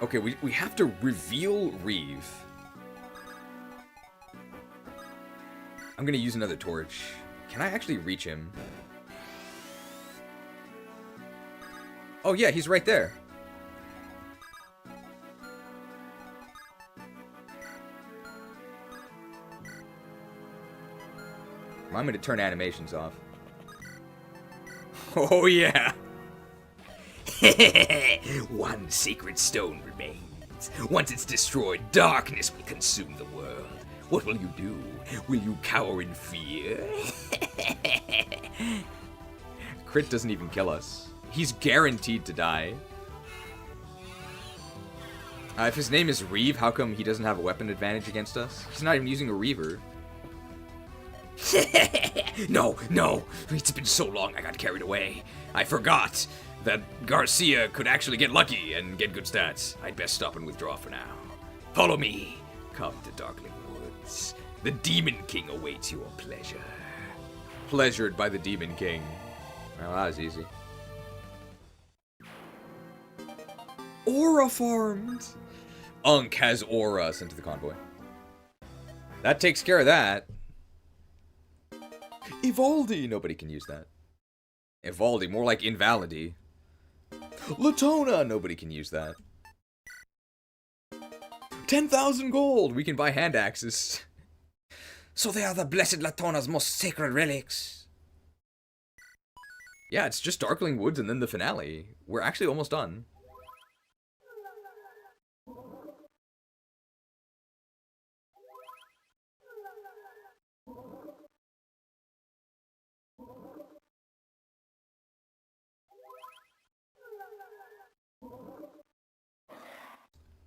Okay, we have to reveal Reeve. I'm gonna use another torch. Can I actually reach him? Oh yeah, he's right there. Remind me to turn animations off. Oh, yeah. One sacred stone remains. Once it's destroyed, darkness will consume the world. What will you do? Will you cower in fear? Crit doesn't even kill us. He's guaranteed to die. If his name is Reeve, how come he doesn't have a weapon advantage against us? He's not even using a Reaver. No, it's been so long I got carried away. I forgot that Garcia could actually get lucky and get good stats. I'd best stop and withdraw for now. Follow me. Come to Darkling Woods. The Demon King awaits your pleasure. Pleasured by the Demon King. Well, that was easy. Aura farmed! Unk has aura sent to the convoy. That takes care of that. Evaldi! Nobody can use that. Evaldi, more like Invalidi. Latona! Nobody can use that. 10,000 gold! We can buy hand axes. So they are the Blessed Latona's most sacred relics. Yeah, it's just Darkling Woods and then the finale. We're actually almost done.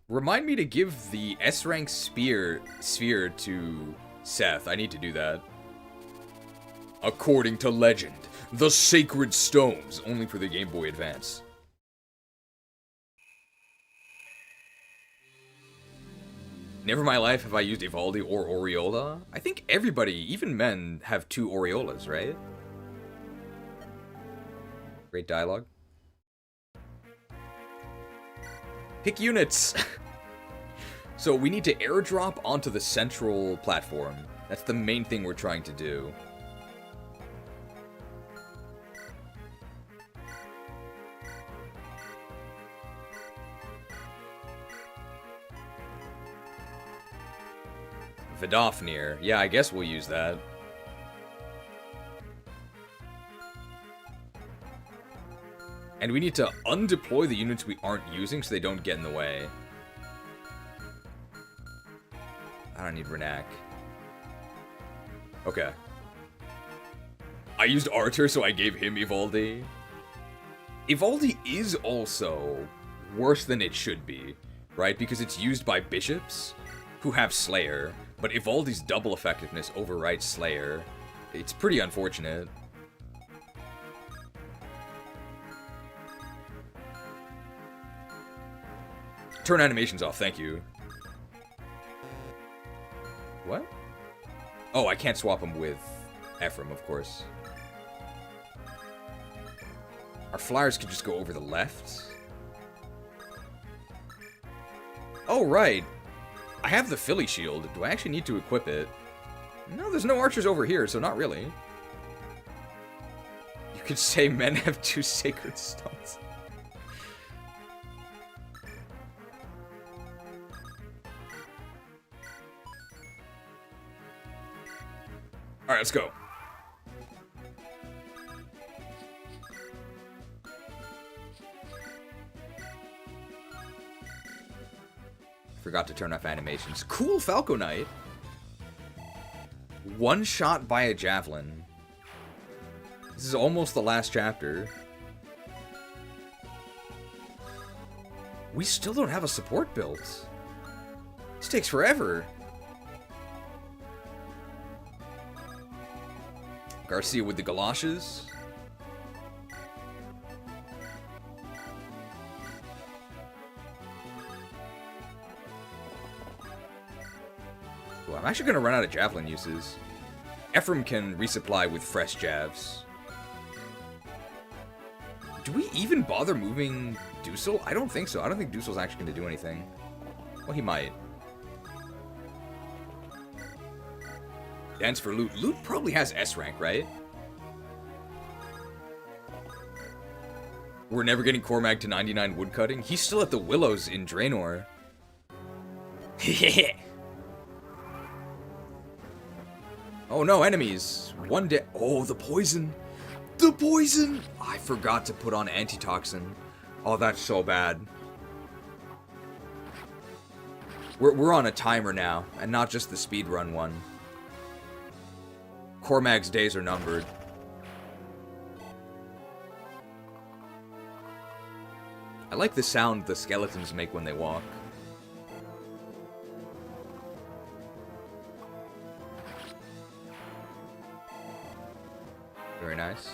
Remind me to give the S-rank sphere to Seth. I need to do that. According to legend, the Sacred Stones, only for the Game Boy Advance. Never in my life have I used Evaldi or Aureola. I think everybody, even men, have 2 Aureolas, right? Great dialogue. Pick units! So we need to airdrop onto the central platform. That's the main thing we're trying to do. Vidofnir. Yeah, I guess we'll use that. And we need to undeploy the units we aren't using so they don't get in the way. I don't need Renak. Okay. I used Arthur, so I gave him Evaldi. Evaldi is also worse than it should be, right? Because it's used by bishops who have Slayer, but Evaldi's double effectiveness overrides Slayer. It's pretty unfortunate. Turn animations off, thank you. What? Oh, I can't swap him with Ephraim, of course. Our flyers could just go over the left. Oh, right. I have the Philly shield. Do I actually need to equip it? No, there's no archers over here, so not really. You could say men have 2 sacred stones. Alright, let's go. Forgot to turn off animations. Cool Falco Knight. One shot by a javelin. This is almost the last chapter. We still don't have a support built. This takes forever. Garcia with the galoshes. Well, I'm actually going to run out of javelin uses. Ephraim can resupply with fresh javs. Do we even bother moving Dusel? I don't think so. I don't think Dusel's actually going to do anything. Well, he might. Dance for Loot. Loot probably has S rank, right? We're never getting Cormac to 99 woodcutting. He's still at the Willows in Draenor. Oh no, enemies. One day. Oh, the poison. The poison! I forgot to put on antitoxin. Oh, that's so bad. We're on a timer now, and not just the speedrun one. Cormag's days are numbered. I like the sound the skeletons make when they walk. Very nice.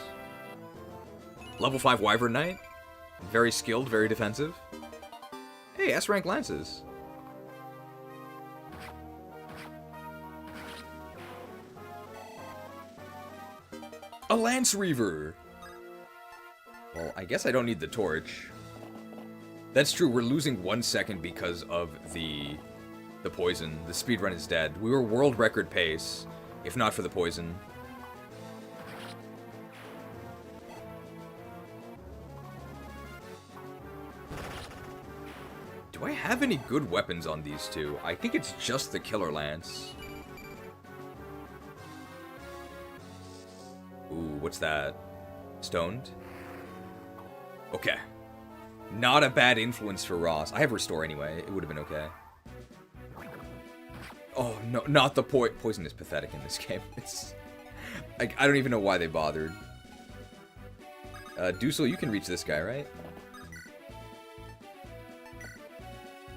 Level 5 Wyvern Knight. Very skilled, very defensive. Hey, S-rank lances. A Lance Reaver! Well, I guess I don't need the torch. That's true, we're losing 1 second because of the poison. The speedrun is dead. We were world record pace, if not for the poison. Do I have any good weapons on these two? I think it's just the Killer Lance. Ooh, what's that? Stoned? Okay. Not a bad influence for Ross. I have Restore anyway. It would have been okay. Oh, no, not the poison is pathetic in this game. It's... I don't even know why they bothered. Dusel, you can reach this guy, right?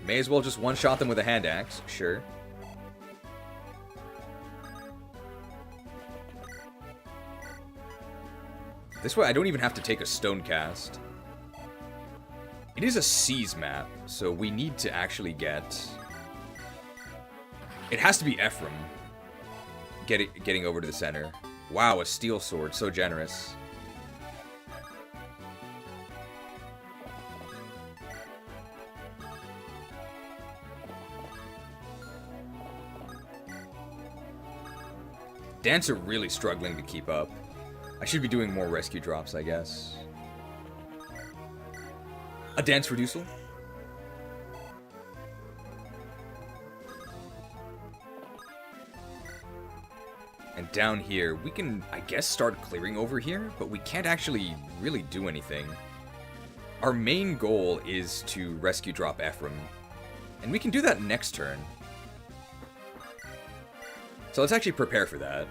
May as well just one-shot them with a hand axe. Sure. This way, I don't even have to take a stone cast. It is a Seas map, so we need to actually get... It has to be Ephraim getting over to the center. Wow, a steel sword, so generous. Dance are really struggling to keep up. I should be doing more rescue drops, I guess. A dance for Dusel? And down here, we can, I guess, start clearing over here, but we can't actually really do anything. Our main goal is to rescue drop Ephraim, and we can do that next turn. So let's actually prepare for that.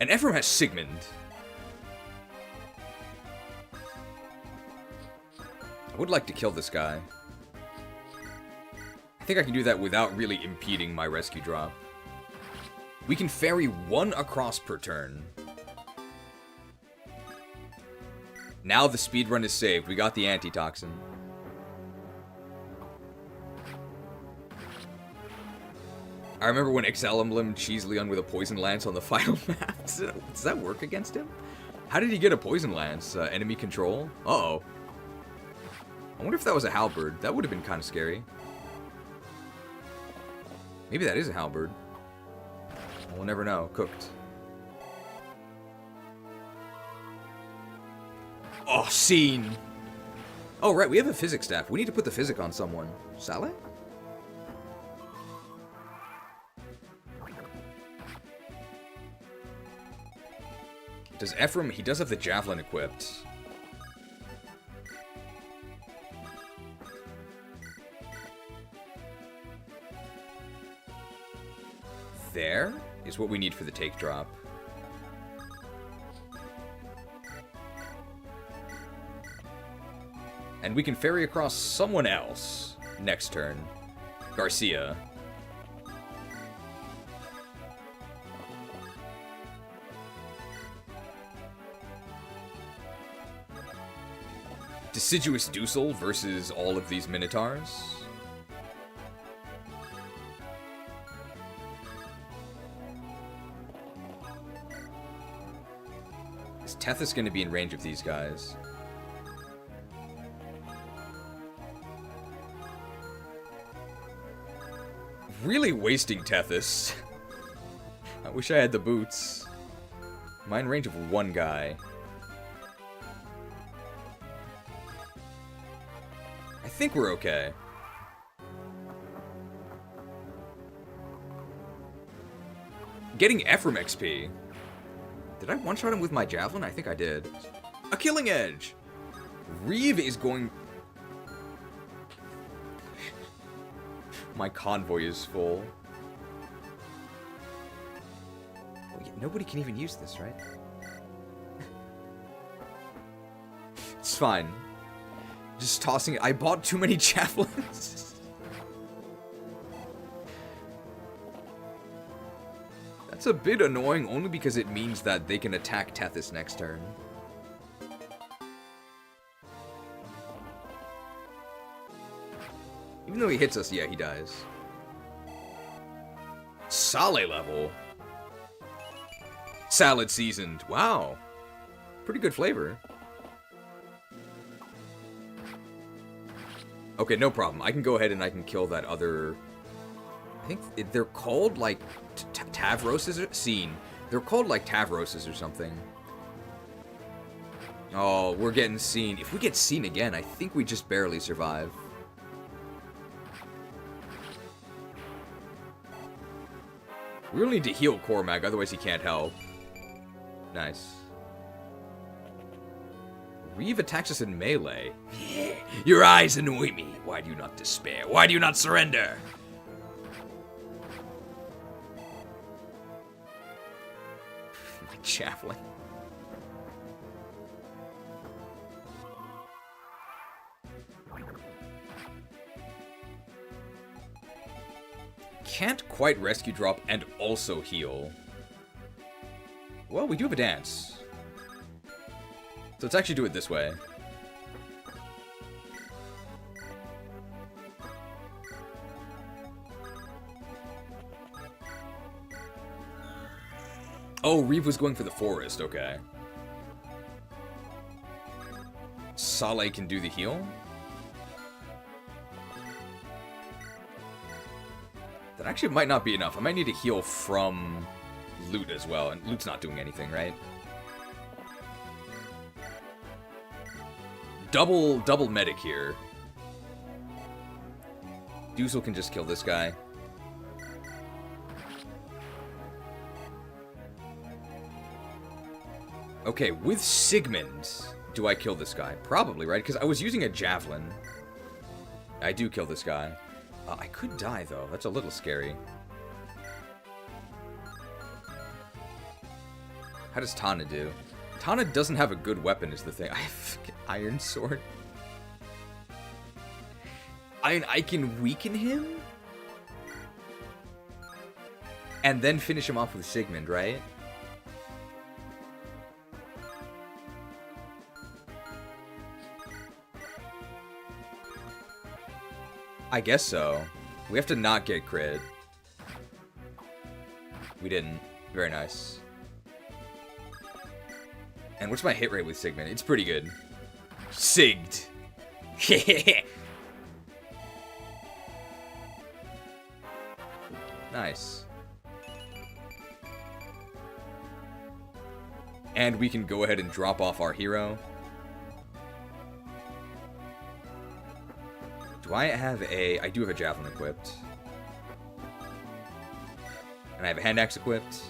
And Ephraim has Sigmund. I would like to kill this guy. I think I can do that without really impeding my rescue drop. We can ferry 1 across per turn. Now the speedrun is saved. We got the antitoxin. I remember when XL Emblem cheesed Leon with a poison lance on the final map. Does that work against him? How did he get a poison lance? Enemy control? Uh-oh. I wonder if that was a halberd. That would have been kind of scary. Maybe that is a halberd. We'll never know. Cooked. Oh, scene! Oh, right, we have a physics staff. We need to put the physic on someone. Saleh? Does Ephraim... He does have the javelin equipped. There is what we need for the take drop. And we can ferry across someone else next turn. Garcia. Deciduous Dusel versus all of these Minotaurs. Is Tethys going to be in range of these guys? Really wasting Tethys. I wish I had the boots. Am I in range of 1 guy? I think we're okay. Getting Ephraim XP. Did I one-shot him with my javelin? I think I did. A Killing Edge! Reeve is going... My convoy is full. Oh, yeah, nobody can even use this, right? It's fine. Just tossing it. I bought too many javelins. That's a bit annoying only because it means that they can attack Tethys next turn. Even though he hits us, yeah, he dies. Sale level. Salad seasoned. Wow. Pretty good flavor. Okay, no problem. I can go ahead and I can kill that other... I think they're called, like, Tavroses or... Scene. They're called, like, Tavroses or something. Oh, we're getting seen. If we get seen again, I think we just barely survive. We really need to heal Cormac, otherwise he can't help. Nice. Reeve attacks us in melee. Your eyes annoy me. Why do you not despair? Why do you not surrender? My javelin. Can't quite rescue drop and also heal. Well, we do have a dance. So let's actually do it this way. Oh, Reeve was going for the forest, okay. Sale can do the heal? That actually might not be enough. I might need to heal from Loot as well, and Loot's not doing anything, right? Double medic here. Duzel can just kill this guy. Okay, with Sigmund, do I kill this guy? Probably, right? Because I was using a javelin. I do kill this guy. I could die, though. That's a little scary. How does Tana do? Tana doesn't have a good weapon, is the thing. I have Iron Sword. I can weaken him? And then finish him off with Sigmund, right? I guess so. We have to not get crit. We didn't. Very nice. And what's my hit rate with Sigmund? It's pretty good. Sigged. Nice. And we can go ahead and drop off our hero. Do I have a... I do have a javelin equipped. And I have a hand axe equipped.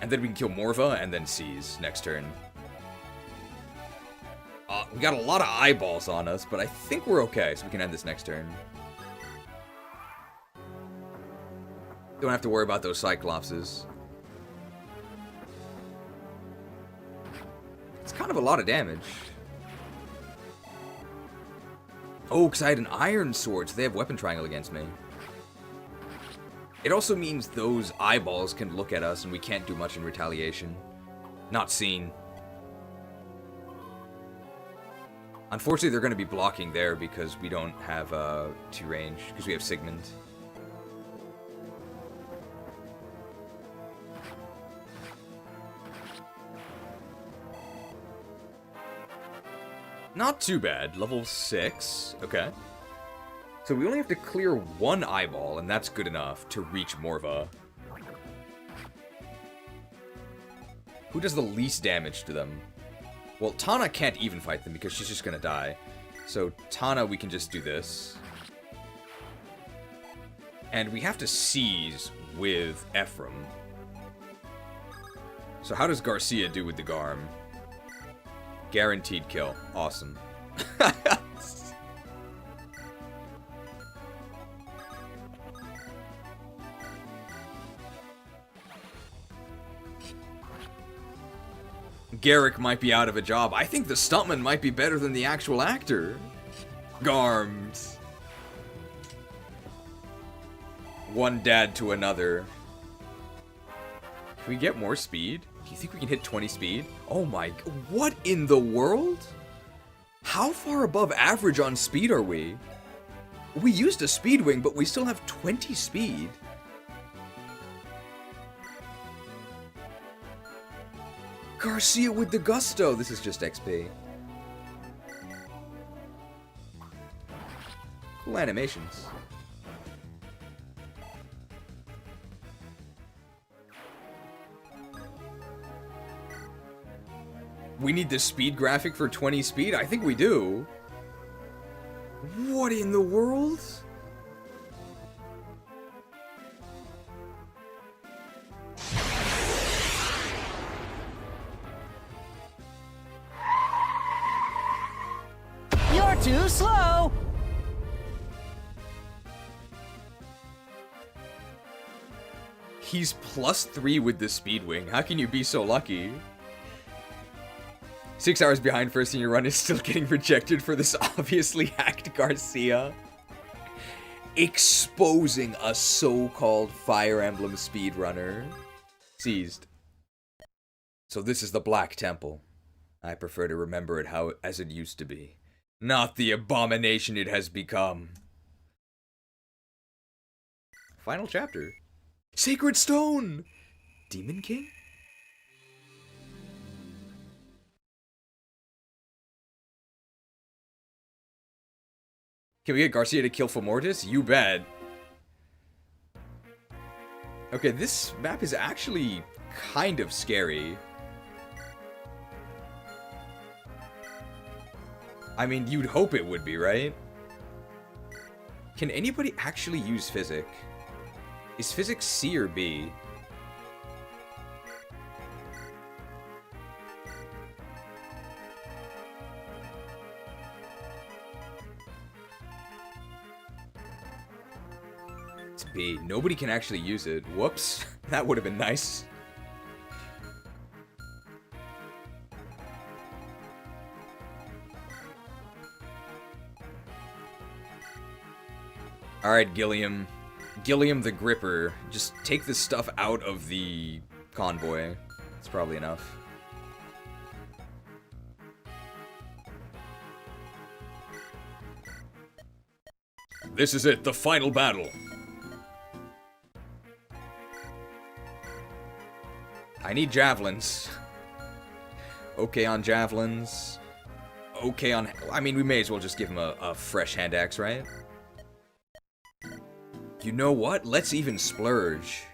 And then we can kill Morva and then seize next turn. We got a lot of eyeballs on us, but I think we're okay, so we can end this next turn. Don't have to worry about those Cyclopses. It's kind of a lot of damage. Oh, because I had an Iron Sword, so they have Weapon Triangle against me. It also means those eyeballs can look at us and we can't do much in retaliation. Not seen. Unfortunately, they're going to be blocking there because we don't have 2 range, because we have Sigmund. Not too bad. Level 6. Okay. So we only have to clear 1 eyeball, and that's good enough to reach Morva. Who does the least damage to them? Well, Tana can't even fight them because she's just gonna die. So Tana, we can just do this. And we have to seize with Ephraim. So how does Garcia do with the Garm? Guaranteed kill. Awesome. Garrick might be out of a job. I think the stuntman might be better than the actual actor. Garms. One dad to another. Can we get more speed? Do you think we can hit 20 speed? Oh my... What in the world? How far above average on speed are we? We used a speed wing, but we still have 20 speed. Garcia with the gusto. This is just XP. Cool animations. We need the speed graphic for 20 speed? I think we do. What in the world? You're too slow! He's +3 with the speed wing. How can you be so lucky? 6 hours behind first in your run is still getting rejected for this obviously hacked Garcia. Exposing a so-called Fire Emblem speedrunner. Seized. So this is the Black Temple. I prefer to remember it as it used to be. Not the abomination it has become. Final chapter. Sacred Stone! Demon King? Can we get Garcia to kill Fomortis? You bet. Okay, this map is actually kind of scary. I mean, you'd hope it would be, right? Can anybody actually use Physic? Is Physic C or B? It's B. Nobody can actually use it. Whoops. That would have been nice. Alright, Gilliam. Gilliam the Gripper. Just take this stuff out of the convoy. It's probably enough. This is it, the final battle. I need javelins. Okay on javelins. Okay on... I mean, we may as well just give him a fresh hand axe, right? You know what? Let's even splurge.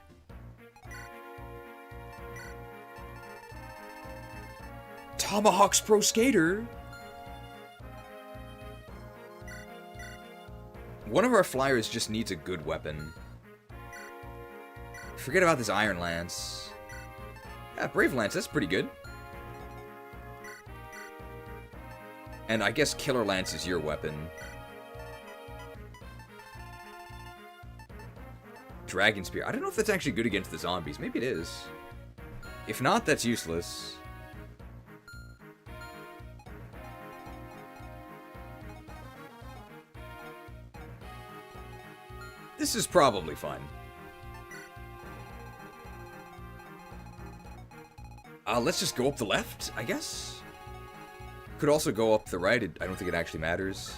Tomahawk's Pro Skater. One of our flyers just needs a good weapon. Forget about this Iron Lance. Yeah, Brave Lance, that's pretty good. And I guess Killer Lance is your weapon. Dragon Spear. I don't know if that's actually good against the zombies. Maybe it is. If not, that's useless. This is probably fine. Let's just go up the left, I guess? Could also go up the right. I don't think it actually matters.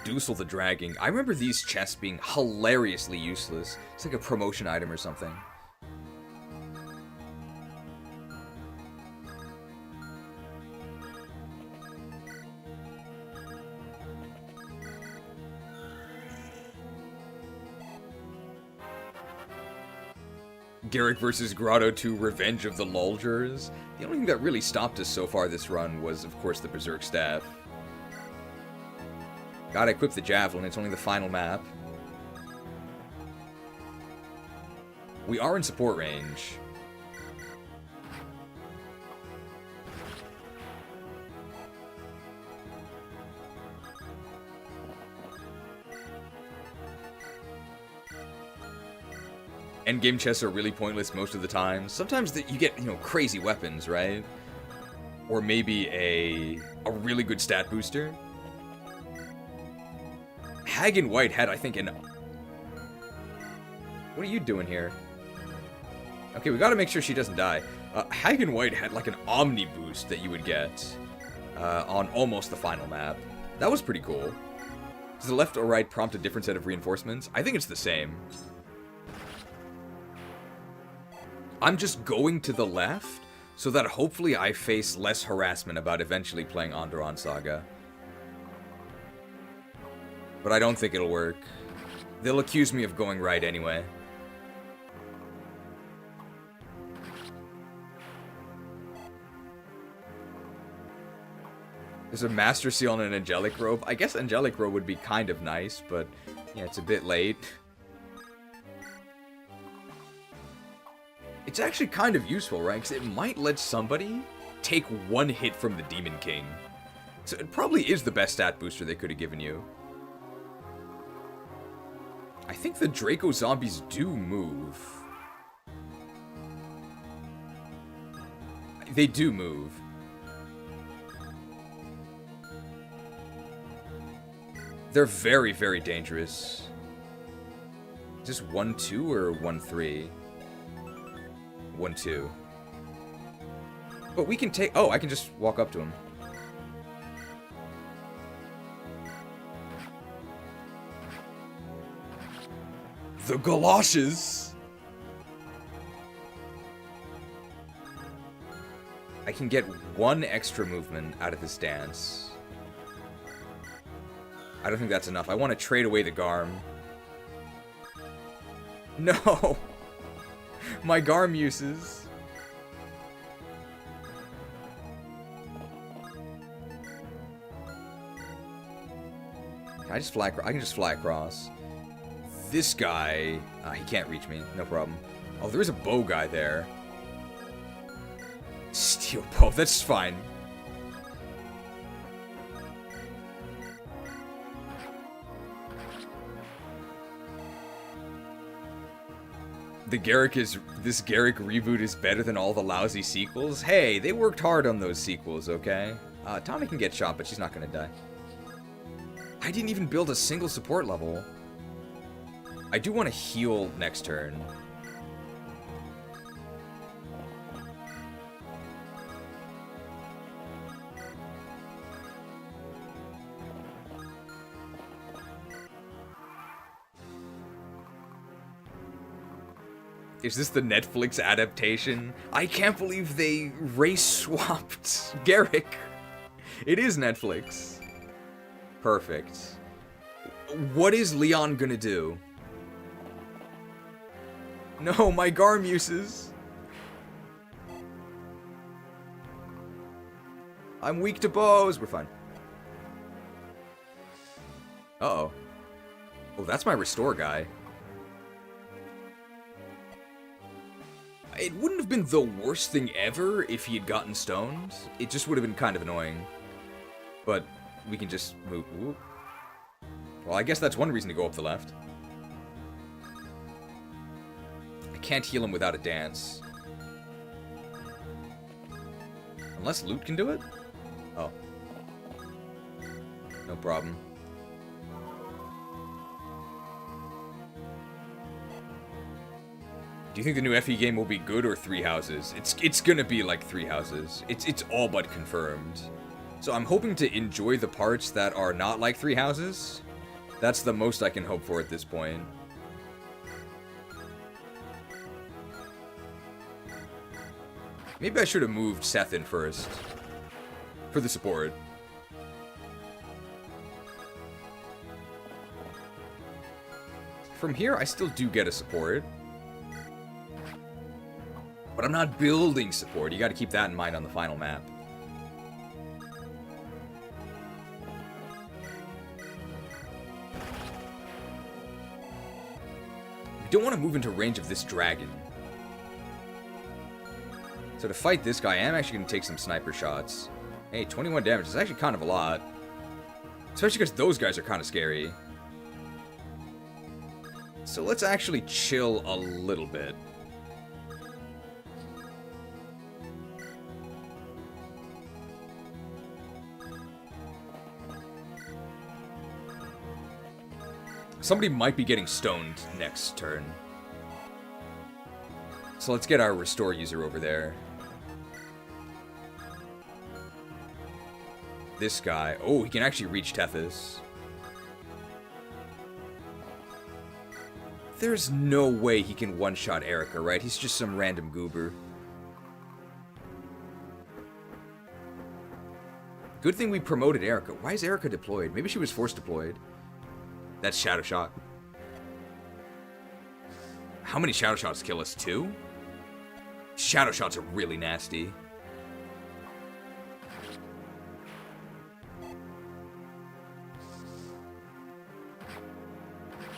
Doosel the Dragging. I remember these chests being hilariously useless. It's like a promotion item or something. Garrick versus Grotto 2 Revenge of the Lulgers. The only thing that really stopped us so far this run was, of course, the Berserk Staff. Gotta equip the Javelin, it's only the final map. We are in support range. Endgame chests are really pointless most of the time. Sometimes you get, you know, crazy weapons, right? Or maybe a really good stat booster. Hagen White had, I think, an... What are you doing here? Okay, we gotta make sure she doesn't die. Hagen White had like an Omni boost that you would get on almost the final map. That was pretty cool. Does the left or right prompt a different set of reinforcements? I think it's the same. I'm just going to the left so that hopefully I face less harassment about eventually playing Onderon Saga. But I don't think it'll work. They'll accuse me of going right anyway. There's a Master Seal and an Angelic Robe. I guess Angelic Robe would be kind of nice, but yeah, it's a bit late. It's actually kind of useful, right? Because it might let somebody take one hit from the Demon King. So it probably is the best stat booster they could have given you. I think the Draco zombies do move. They do move. They're very, very dangerous. Is this 1-2 or 1-3? 1-2. But we can take... Oh, I can just walk up to him. The galoshes! I can get one extra movement out of this dance. I don't think that's enough. I want to trade away the Garm. No! My Garm uses. I can just fly across. This guy, he can't reach me. No problem. Oh, there is a bow guy there. Steel bow, that's fine. This Garrick reboot is better than all the lousy sequels? Hey, they worked hard on those sequels, okay? Tommy can get shot, but she's not gonna die. I didn't even build a single support level. I do want to heal next turn. Is this the Netflix adaptation? I can't believe they race-swapped Garrick. It is Netflix. Perfect. What is Leon gonna do? No, my Garm uses. I'm weak to bows. We're fine. Uh-oh. Oh, that's my restore guy. It wouldn't have been the worst thing ever if he had gotten stoned. It just would have been kind of annoying. But we can just move. Ooh. Well, I guess that's one reason to go up the left. I can't heal him without a dance. Unless Loot can do it? Oh. No problem. Do you think the new FE game will be good or Three Houses? It's gonna be like Three Houses. It's all but confirmed. So I'm hoping to enjoy the parts that are not like Three Houses. That's the most I can hope for at this point. Maybe I should have moved Seth in first. For the support. From here, I still do get a support. But I'm not building support. You gotta keep that in mind on the final map. don't want to move into range of this dragon. So to fight this guy, I am actually going to take some sniper shots. Hey, 21 damage is actually kind of a lot. Especially because those guys are kind of scary. So let's actually chill a little bit. Somebody might be getting stoned next turn. So let's get our restore user over there. This guy. Oh, he can actually reach Tethys. There's no way he can one-shot Erica, right? He's just some random goober. Good thing we promoted Erica. Why is Erica deployed? Maybe she was force deployed. That's Shadow Shot. How many Shadow Shots kill us? 2? Shadow Shots are really nasty.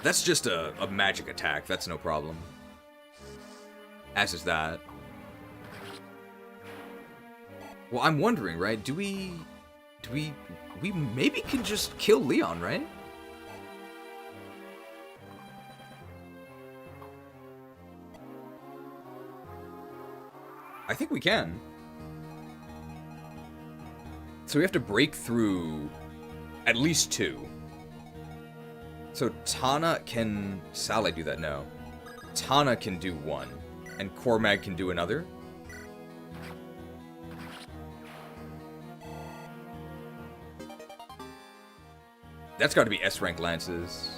That's just a magic attack. That's no problem. As is that. Well, I'm wondering, right? We maybe can just kill Leon, right? I think we can. So we have to break through at least 2. So Tana can... Sally do that? No. Tana can do 1. And Cormag can do another? That's got to be S-rank lances.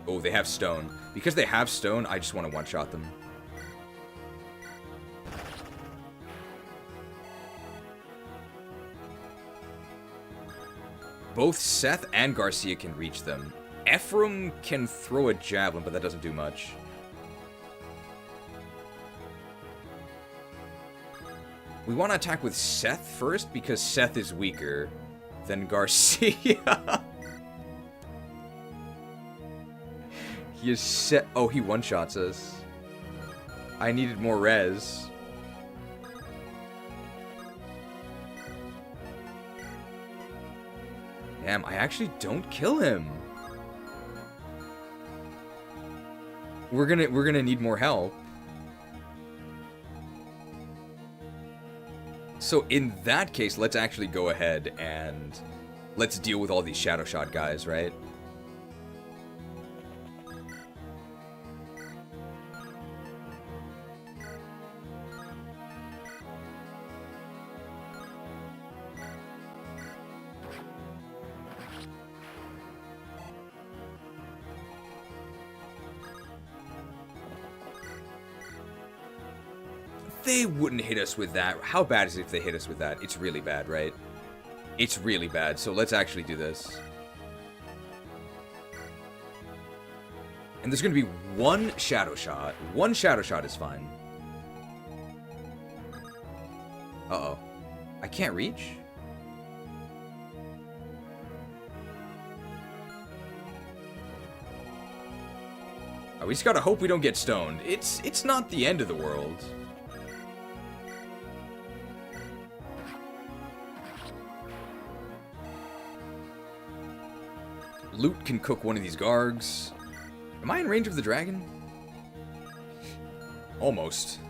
Oh, they have stone. Because they have stone, I just want to one-shot them. Both Seth and Garcia can reach them. Ephraim can throw a javelin, but that doesn't do much. We want to attack with Seth first, because Seth is weaker than Garcia. He is set. Oh, he one-shots us. I needed more res. Damn, I actually don't kill him. We're gonna need more help. So in that case, let's actually go ahead and let's deal with all these Shadow Shot guys, right? They wouldn't hit us with that. How bad is it if they hit us with that? It's really bad, right? It's really bad. So let's actually do this. And there's going to be 1 Shadow Shot. 1 Shadow Shot is fine. Uh-oh. I can't reach? Oh, we just gotta hope we don't get stoned. It's not the end of the world. Loot can cook one of these Gargs. Am I in range of the dragon? Almost.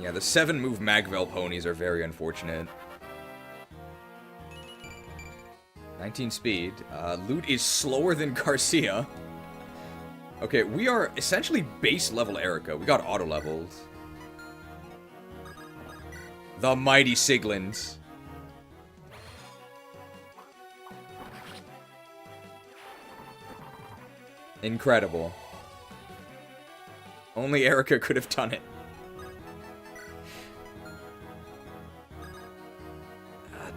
Yeah, the 7-move Magvel ponies are very unfortunate. 19 speed. Loot is slower than Garcia. Okay, we are essentially base level Erica. We got auto leveled. The mighty Siglins. Incredible. Only Erica could have done it.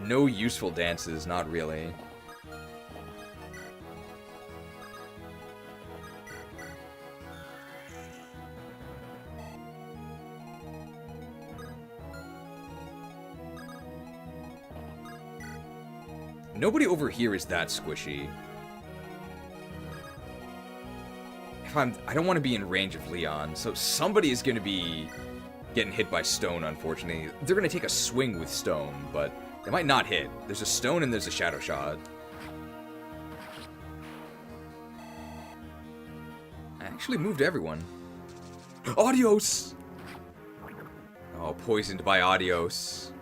No useful dances, not really. Nobody over here is that squishy. I don't want to be in range of Leon, so somebody is going to be getting hit by stone, unfortunately. They're going to take a swing with stone, but they might not hit. There's a stone and there's a shadow shot. I actually moved everyone. Adios! Oh, poisoned by Adios.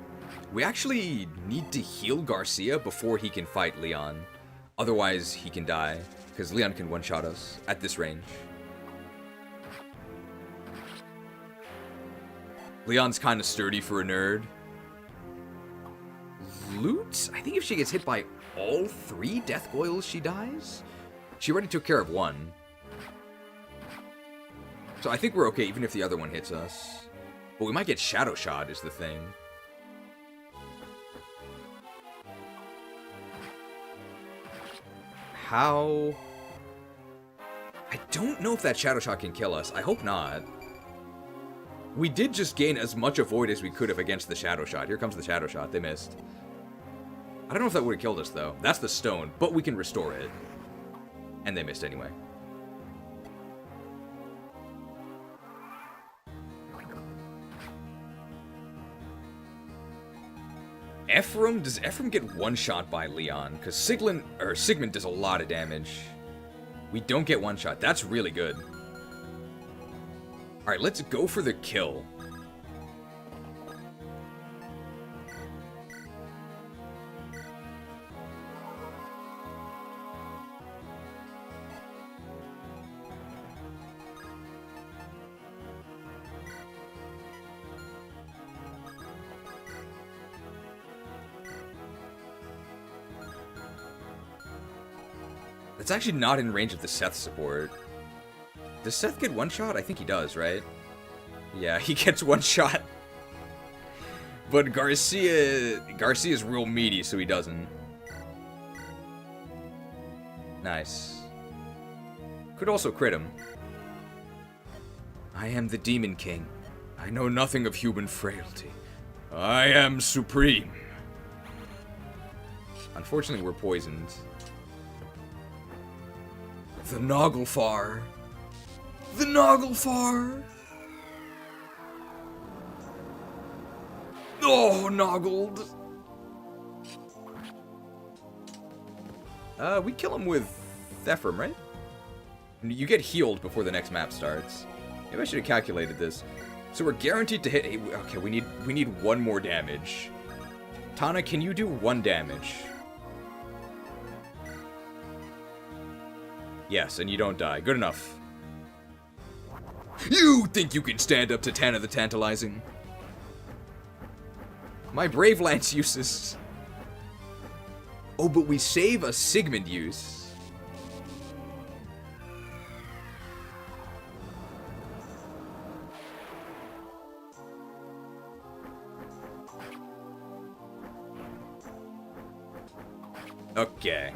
We actually need to heal Garcia before he can fight Leon. Otherwise, he can die. Because Leon can one-shot us at this range. Leon's kind of sturdy for a nerd. Loot? I think if she gets hit by all 3 death coils, she dies? She already took care of 1. So I think we're okay even if the other one hits us. But we might get shadow shot is the thing. How... I don't know if that shadow shot can kill us. I hope not. We did just gain as much avoid as we could have against the shadow shot. Here comes the shadow shot. They missed. I don't know if that would have killed us, though. That's the stone, but we can restore it. And they missed anyway. Ephraim? Does Ephraim get one-shot by Leon? Because Sigmund does a lot of damage. We don't get one-shot. That's really good. Alright, let's go for the kill. It's actually not in range of the Seth support. Does Seth get one shot? I think he does, right? Yeah, he gets one shot. But Garcia's real meaty, so he doesn't. Nice. Could also crit him. I am the Demon King. I know nothing of human frailty. I am supreme. Unfortunately, we're poisoned. The Naglfar. The Naglfar. Oh, Noggled. We kill him with Ephraim, right? You get healed before the next map starts. Maybe I should have calculated this. So we're guaranteed to hit. Okay, we need 1 more damage. Tana, can you do 1 damage? Yes, and you don't die. Good enough. You think you can stand up to Tana the Tantalizing? My Brave Lance uses. Oh, but we save a Sigmund use. Okay.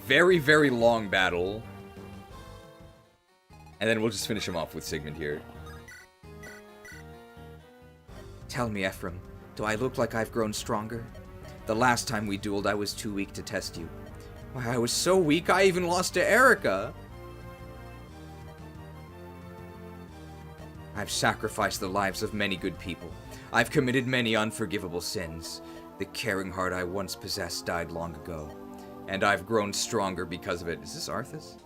Very, very long battle. And then we'll just finish him off with Sigmund here. Tell me, Ephraim, do I look like I've grown stronger? The last time we dueled, I was too weak to test you. Why, I was so weak, I even lost to Erica. I've sacrificed the lives of many good people. I've committed many unforgivable sins. The caring heart I once possessed died long ago. And I've grown stronger because of it. Is this Arthas?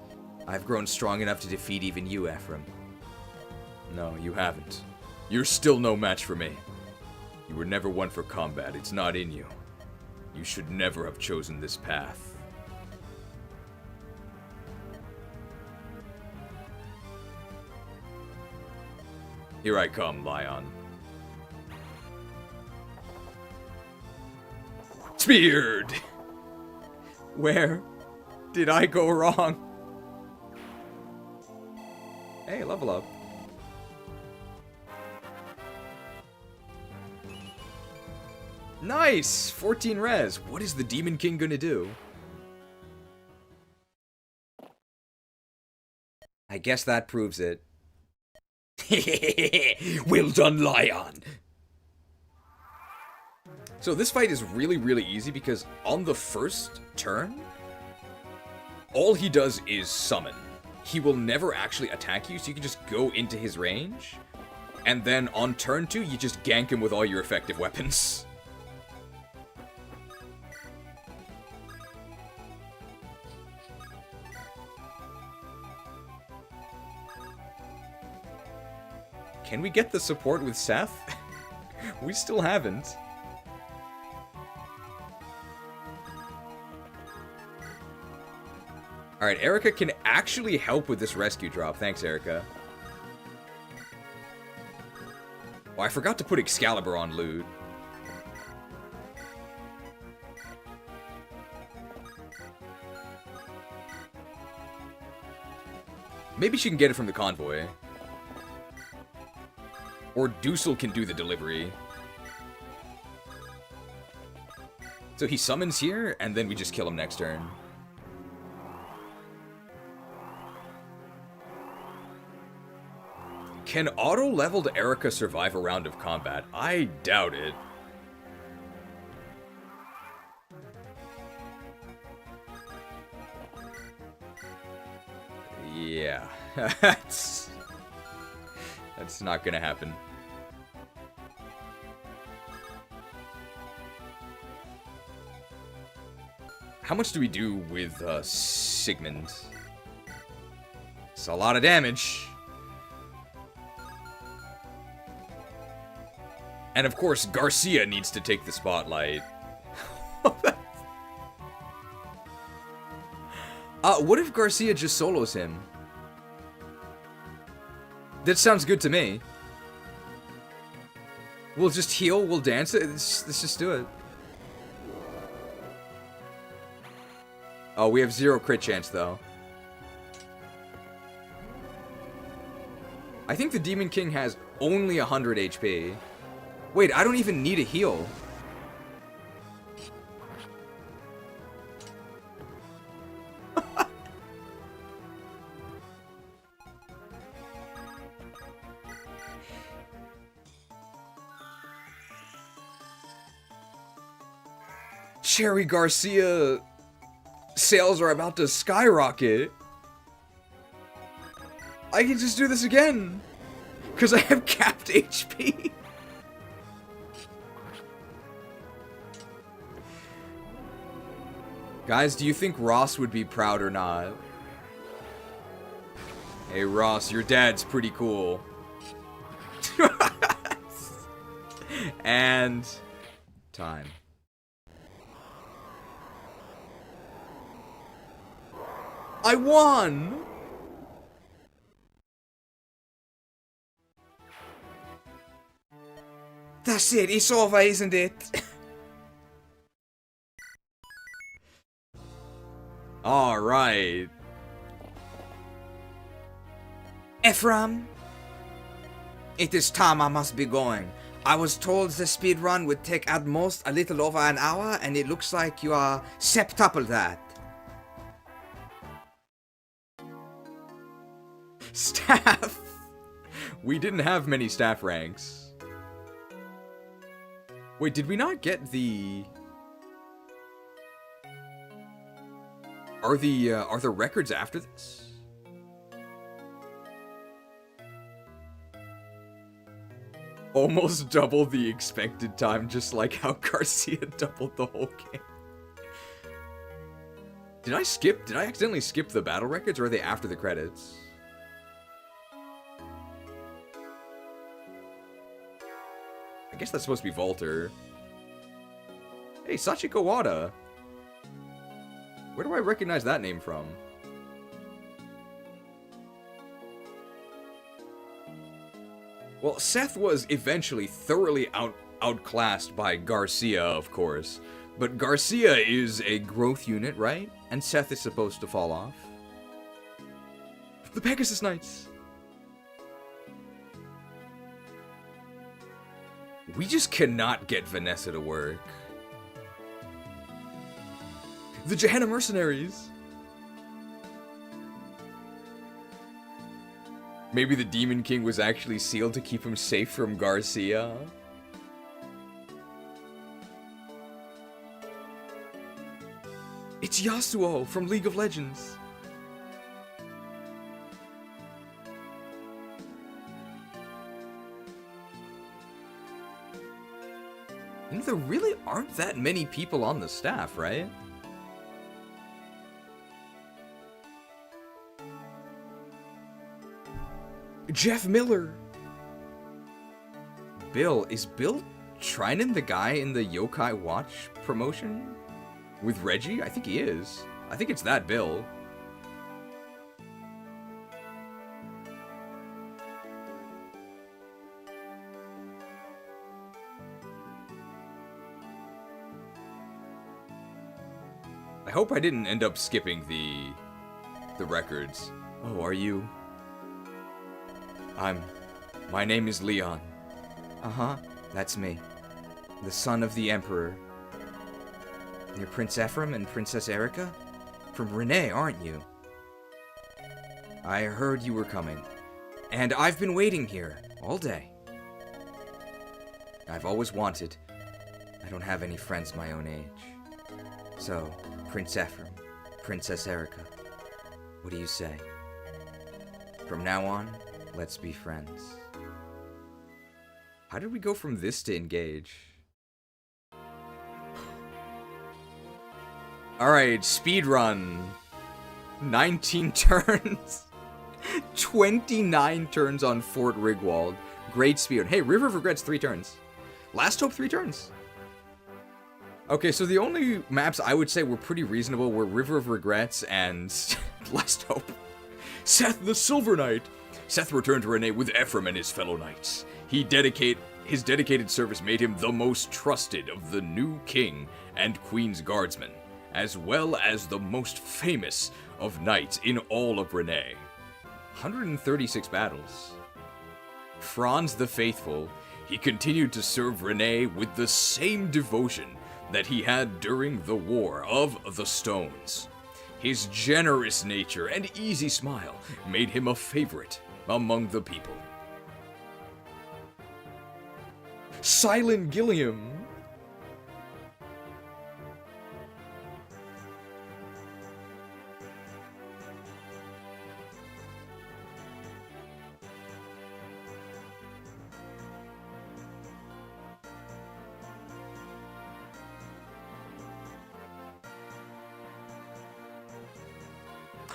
I've grown strong enough to defeat even you, Ephraim. No, you haven't. You're still no match for me. You were never one for combat. It's not in you. You should never have chosen this path. Here I come, Lion. Speared! Where did I go wrong? Hey, level up. Nice! 14 res. What is the Demon King gonna do? I guess that proves it. Well done, Lion. So this fight is really, really easy because on the first turn, all he does is summon. He will never actually attack you, so you can just go into his range. And then on turn 2, you just gank him with all your effective weapons. Can we get the support with Seth? We still haven't. Alright, Erica can actually help with this rescue drop. Thanks, Erica. Oh, I forgot to put Excalibur on loot. Maybe she can get it from the convoy. Or Dusel can do the delivery. So he summons here, and then we just kill him next turn. Can auto-leveled Erica survive a round of combat? I doubt it. Yeah. That's not gonna happen. How much do we do with Sigmund? It's a lot of damage. And of course, Garcia needs to take the spotlight. What if Garcia just solos him? That sounds good to me. We'll just heal, we'll dance it. Let's just do it. Oh, we have 0 crit chance, though. I think the Demon King has only 100 HP. Wait, I don't even need a heal. Cherry Garcia sales are about to skyrocket. I can just do this again. Because I have capped HP. Guys, do you think Ross would be proud or not? Hey, Ross, your dad's pretty cool. And time. I won! That's it, it's over, isn't it? Alright. Ephraim? It is time I must be going. I was told the speedrun would take at most a little over an hour, and it looks like you are septuple that. Staff! We didn't have many staff ranks. Wait, did we not get the... Are the records after this? Almost double the expected time, just like how Garcia doubled the whole game. Did I accidentally skip the battle records, or are they after the credits? I guess that's supposed to be Volter. Hey, Sachiko Wada. Where do I recognize that name from? Well, Seth was eventually thoroughly outclassed by Garcia, of course. But Garcia is a growth unit, right? And Seth is supposed to fall off. The Pegasus Knights! We just cannot get Vanessa to work. The Gehenna Mercenaries! Maybe the Demon King was actually sealed to keep him safe from Garcia? It's Yasuo from League of Legends. You know, there really aren't that many people on the staff, right? Jeff Miller. Bill, is Bill Trinan the guy in the Yokai Watch promotion? With Reggie? I think he is. I think it's that Bill. I hope I didn't end up skipping the records. Oh, are you? My name is Leon. Uh-huh, that's me. The son of the Emperor. You're Prince Ephraim and Princess Erica? From Renee, aren't you? I heard you were coming. And I've been waiting here, all day. I've always wanted. I don't have any friends my own age. So, Prince Ephraim, Princess Erica, what do you say? From now on, let's be friends. How did we go from this to engage? Alright, speedrun. 19 turns. 29 turns on Fort Rigwald. Great speedrun. Hey, River of Regrets, 3 turns. Last Hope, 3 turns. Okay, so the only maps I would say were pretty reasonable were River of Regrets and Last Hope. Seth the Silver Knight. Seth returned to Renee with Ephraim and his fellow knights. His dedicated service made him the most trusted of the new king and queen's guardsmen, as well as the most famous of knights in all of Renee. 136 battles. Franz the Faithful, he continued to serve Renee with the same devotion that he had during the War of the Stones. His generous nature and easy smile made him a favorite among the people. Silent Gilliam.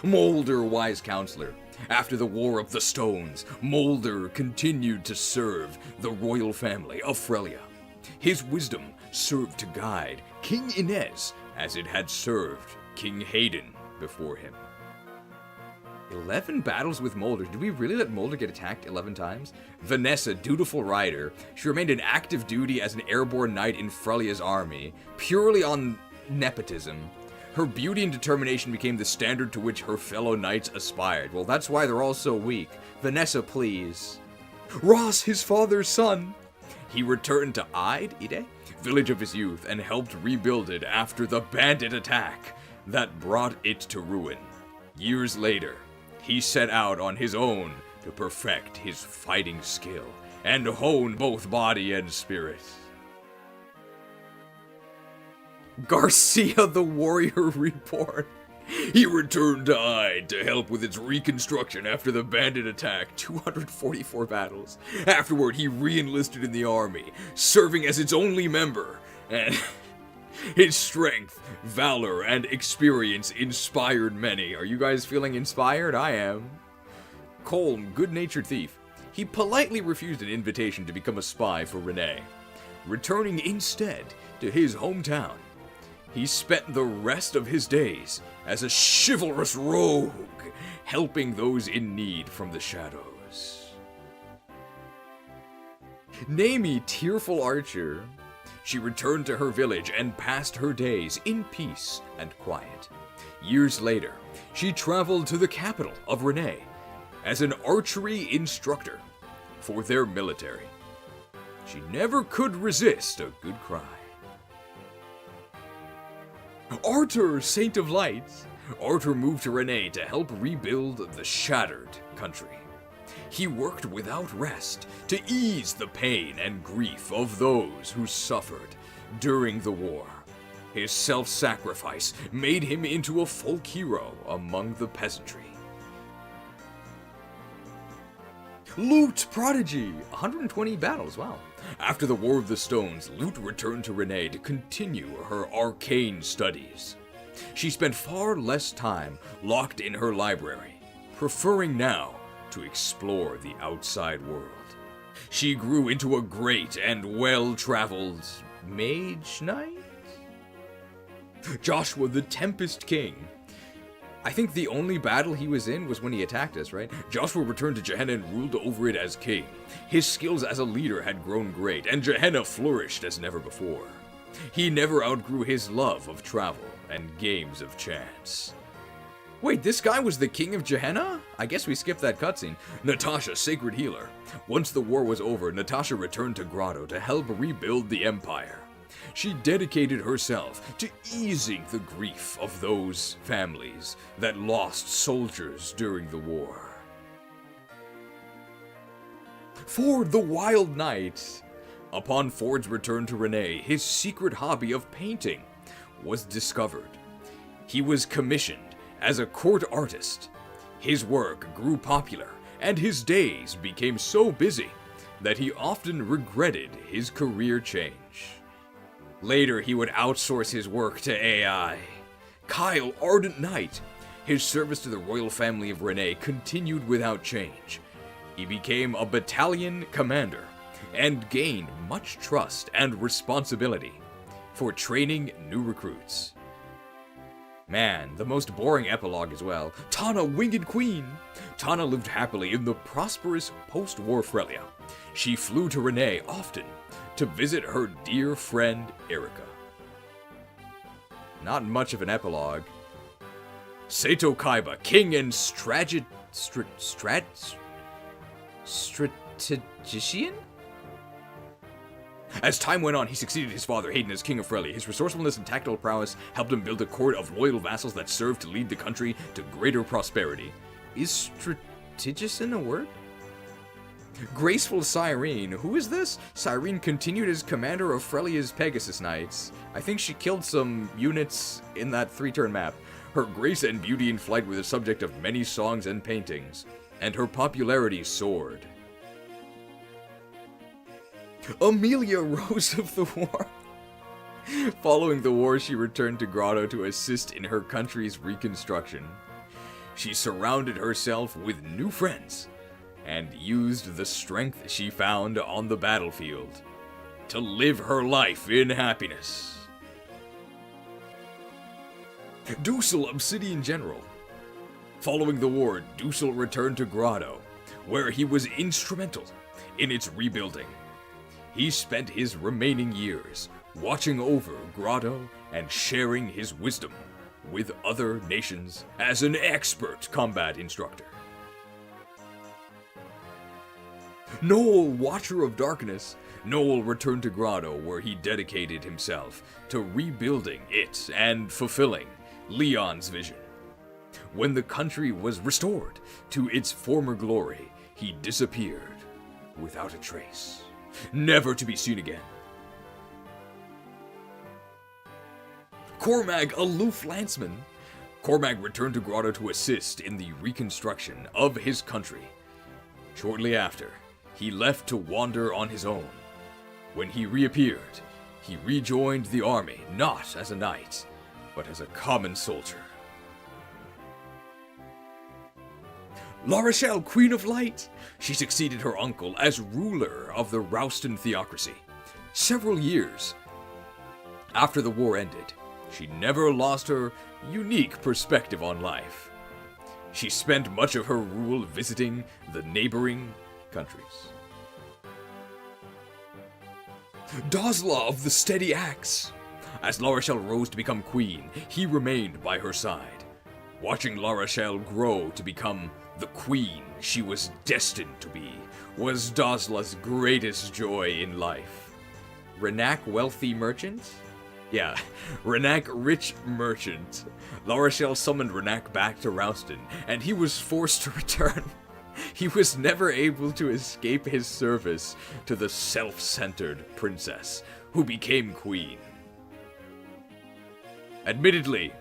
Molder, wise counselor. After the War of the Stones, Molder continued to serve the royal family of Frelia. His wisdom served to guide King Inez as it had served King Hayden before him. 11 battles with Molder. Did we really let Molder get attacked 11 times? Vanessa, dutiful rider. She remained in active duty as an airborne knight in Frelia's army, purely on nepotism. Her beauty and determination became the standard to which her fellow knights aspired. Well, that's why they're all so weak. Vanessa, please. Ross, his father's son. He returned to Ide, village of his youth, and helped rebuild it after the bandit attack that brought it to ruin. Years later, he set out on his own to perfect his fighting skill and hone both body and spirit. Garcia the Warrior Reborn. He returned to Ide to help with its reconstruction after the bandit attack, 244 battles. Afterward, he re-enlisted in the army, serving as its only member, and his strength, valor, and experience inspired many. Are you guys feeling inspired? I am. Colm, good-natured thief. He politely refused an invitation to become a spy for Renee, returning instead to his hometown. He spent the rest of his days as a chivalrous rogue, helping those in need from the shadows. Naomi, tearful archer. She returned to her village and passed her days in peace and quiet. Years later, she traveled to the capital of Renee as an archery instructor for their military. She never could resist a good cry. Arthur, Saint of Lights. Arthur moved to Renee to help rebuild the shattered country. He worked without rest to ease the pain and grief of those who suffered during the war. His self-sacrifice made him into a folk hero among the peasantry. Loot Prodigy! 120 battles, wow. After the War of the Stones, Lute returned to Renee to continue her arcane studies. She spent far less time locked in her library, preferring now to explore the outside world. She grew into a great and well-traveled mage knight? Joshua the Tempest King. I think the only battle he was in was when he attacked us, right? Joshua returned to Gehenna and ruled over it as king. His skills as a leader had grown great, and Gehenna flourished as never before. He never outgrew his love of travel and games of chance. Wait, this guy was the king of Gehenna? I guess we skipped that cutscene. Natasha, sacred healer. Once the war was over, Natasha returned to Grotto to help rebuild the empire. She dedicated herself to easing the grief of those families that lost soldiers during the war. Ford the Wild Knight. Upon Ford's return to Renee, his secret hobby of painting was discovered. He was commissioned as a court artist. His work grew popular, and his days became so busy that he often regretted his career change. Later, he would outsource his work to AI. Kyle, Ardent Knight. His service to the royal family of Renee continued without change. He became a battalion commander and gained much trust and responsibility for training new recruits. Man, the most boring epilogue as well. Tana, Winged Queen. Tana lived happily in the prosperous post-war Frelia. She flew to Renee often to visit her dear friend Erica. Not much of an epilogue. Sato Kaiba, king and strategician? As time went on, he succeeded his father, Hayden, as king of Frelia. His resourcefulness and tactile prowess helped him build a court of loyal vassals that served to lead the country to greater prosperity. Is strategician a word? Graceful Cyrene. Who is this? Cyrene continued as commander of Frelia's Pegasus Knights. I think she killed some units in that 3-turn map. Her grace and beauty in flight were the subject of many songs and paintings, and her popularity soared. Amelia, Rose of the War. Following the war, she returned to Grotto to assist in her country's reconstruction. She surrounded herself with new friends and used the strength she found on the battlefield to live her life in happiness. Dusel, Obsidian General. Following the war, Dusel returned to Grotto, where he was instrumental in its rebuilding. He spent his remaining years watching over Grotto and sharing his wisdom with other nations as an expert combat instructor. Noel, Watcher of Darkness. Noel returned to Grotto, where he dedicated himself to rebuilding it and fulfilling Leon's vision. When the country was restored to its former glory, he disappeared without a trace, never to be seen again. Cormag, Aloof Lanceman. Cormag returned to Grotto to assist in the reconstruction of his country. Shortly after, he left to wander on his own. When he reappeared, he rejoined the army not as a knight, but as a common soldier. La Rochelle, Queen of Light. She succeeded her uncle as ruler of the Roustan theocracy. Several years after the war ended, she never lost her unique perspective on life. She spent much of her rule visiting the neighboring countries. Dosla of the Steady Axe. As La Rochelle rose to become queen, he remained by her side. Watching La Rochelle grow to become the queen she was destined to be was Dosla's greatest joy in life. Renak, Wealthy Merchant? Yeah, Renak, Rich Merchant. La Rochelle summoned Renak back to Roustan, and he was forced to return. He was never able to escape his service to the self-centered princess who became queen. Admittedly,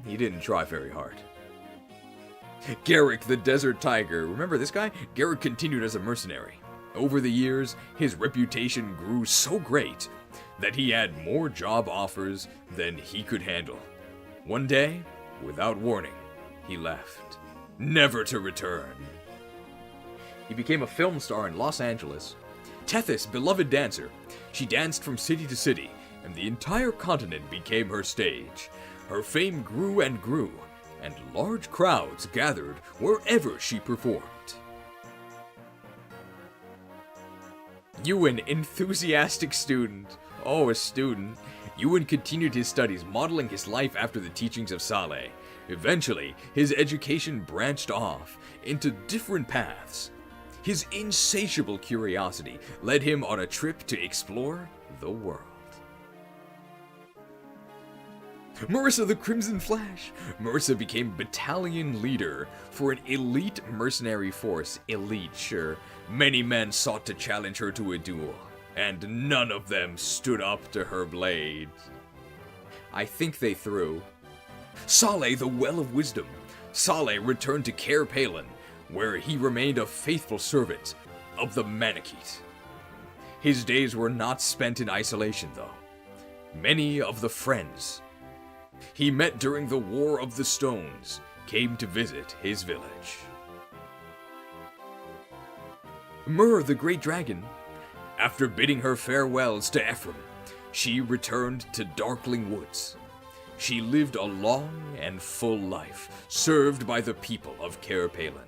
he didn't try very hard. Garrick the Desert Tiger. Remember this guy? Garrick continued as a mercenary. Over the years, his reputation grew so great that he had more job offers than he could handle. One day, without warning, he left, never to return. He became a film star in Los Angeles. Tethys, beloved dancer. She danced from city to city, and the entire continent became her stage. Her fame grew and grew, and large crowds gathered wherever she performed. Ewan, enthusiastic student. Oh, a student. Ewan continued his studies, modeling his life after the teachings of Saleh. Eventually, his education branched off into different paths. His insatiable curiosity led him on a trip to explore the world. Marissa the Crimson Flash. Marissa became battalion leader for an elite mercenary force. Elite, sure. Many men sought to challenge her to a duel, and none of them stood up to her blade. I think they threw. Saleh, the Well of Wisdom. Saleh returned to Caer Palin, where he remained a faithful servant of the Manakete. His days were not spent in isolation, though. Many of the friends he met during the War of the Stones came to visit his village. Myrrh, the Great Dragon. After bidding her farewells to Ephraim, she returned to Darkling Woods. She lived a long and full life, served by the people of Caer Palin,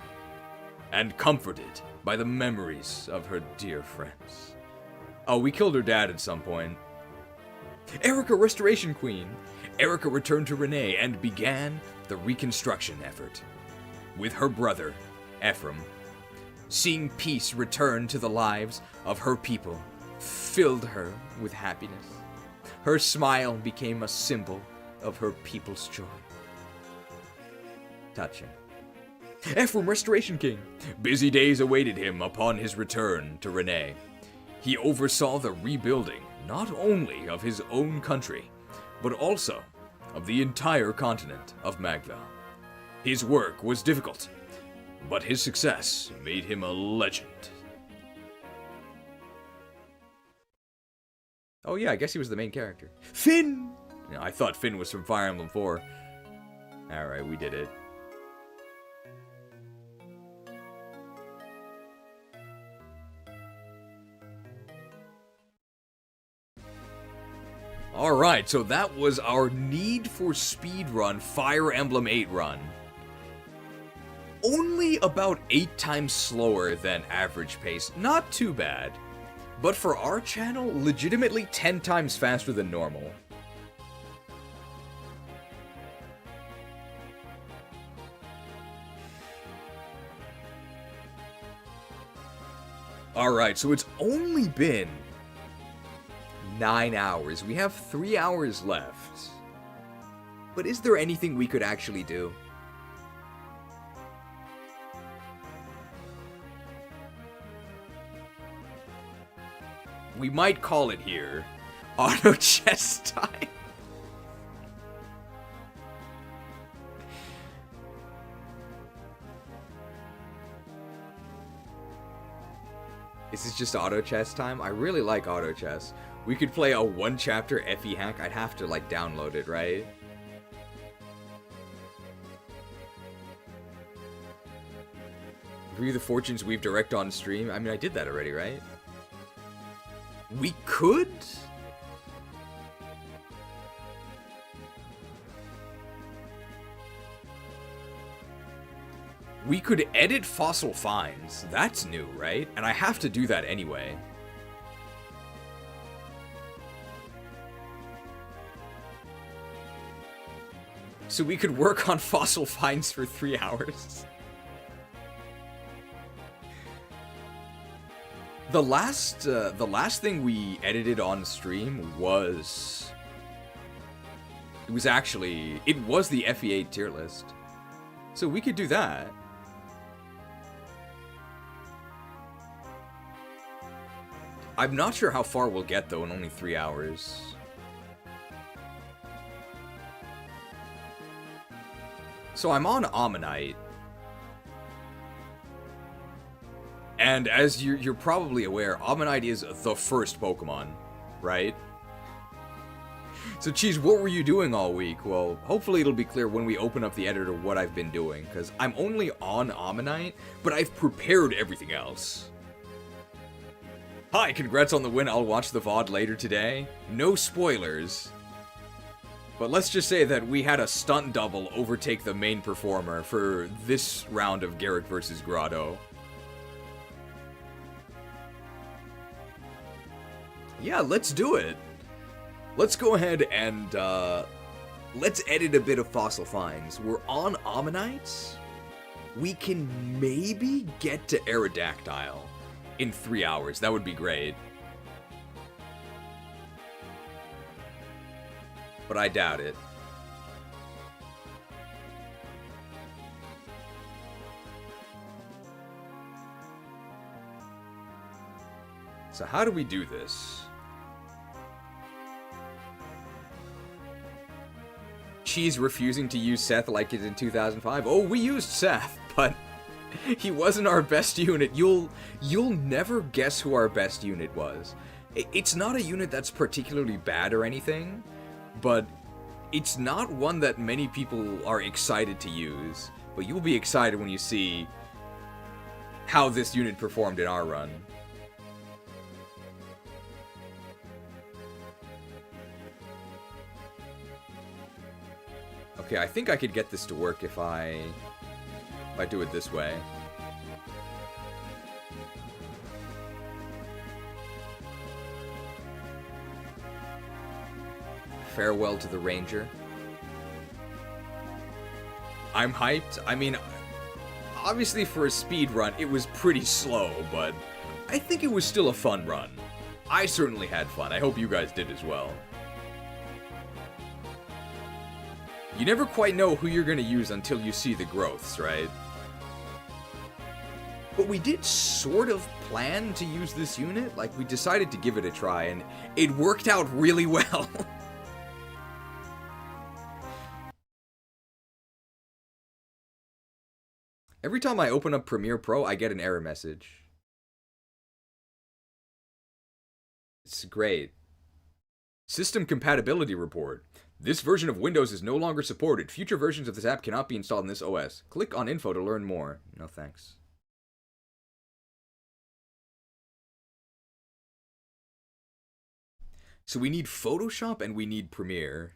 and comforted by the memories of her dear friends. Oh, we killed her dad at some point. Erica, Restoration Queen. Erica returned to Renee and began the reconstruction effort. With her brother, Ephraim, seeing peace return to the lives of her people filled her with happiness. Her smile became a symbol of her people's joy. Touching. Ephraim, Restoration King. Busy days awaited him upon his return to Renee. He oversaw the rebuilding not only of his own country, but also of the entire continent of Magvel. His work was difficult, but his success made him a legend. Oh yeah, I guess he was the main character. Finn! I thought Finn was from Fire Emblem 4. Alright, we did it. Alright, so that was our Need for Speed Run Fire Emblem 8 run. Only about 8 times slower than average pace. Not too bad. But for our channel, legitimately 10 times faster than normal. Alright, so it's only been 9 hours. We have 3 hours left. But is there anything we could actually do? We might call it here. Auto chess time. Is this just auto chess time? I really like auto chess. We could play a 1 chapter FE hack. I'd have to like download it, right? Review the fortunes weave direct on stream. I mean, I did that already, right? We could? We could edit fossil finds. That's new, right? And I have to do that anyway. So we could work on fossil finds for 3 hours. The last thing we edited on stream was... It was the FE8 tier list. So we could do that. I'm not sure how far we'll get, though, in only 3 hours. So I'm on Ammonite. And as you're probably aware, Ammonite is the first Pokemon, right? So, Cheese, what were you doing all week? Well, hopefully it'll be clear when we open up the editor what I've been doing, because I'm only on Ammonite, but I've prepared everything else. Hi, congrats on the win. I'll watch the VOD later today. No spoilers. But let's just say that we had a stunt double overtake the main performer for this round of Garrick versus Grotto. Yeah, let's do it. Let's go ahead and, let's edit a bit of Fossil Finds. We're on Ammonites. We can maybe get to Aerodactyl in 3 hours. That would be great. But I doubt it. So how do we do this? Cheese refusing to use Seth like it in 2005. Oh, we used Seth, but he wasn't our best unit. You'll never guess who our best unit was. It's not a unit that's particularly bad or anything, but it's not one that many people are excited to use. But you'll be excited when you see how this unit performed in our run. Okay, I think I could get this to work if I do it this way. Farewell to the Ranger. I'm hyped. I mean, obviously for a speed run, it was pretty slow, but I think it was still a fun run. I certainly had fun. I hope you guys did as well. You never quite know who you're going to use until you see the growths, right? But we did sort of plan to use this unit. Like, we decided to give it a try, and it worked out really well. Every time I open up Premiere Pro, I get an error message. It's great. System compatibility report. This version of Windows is no longer supported. Future versions of this app cannot be installed in this OS. Click on info to learn more. No thanks. So we need Photoshop and we need Premiere.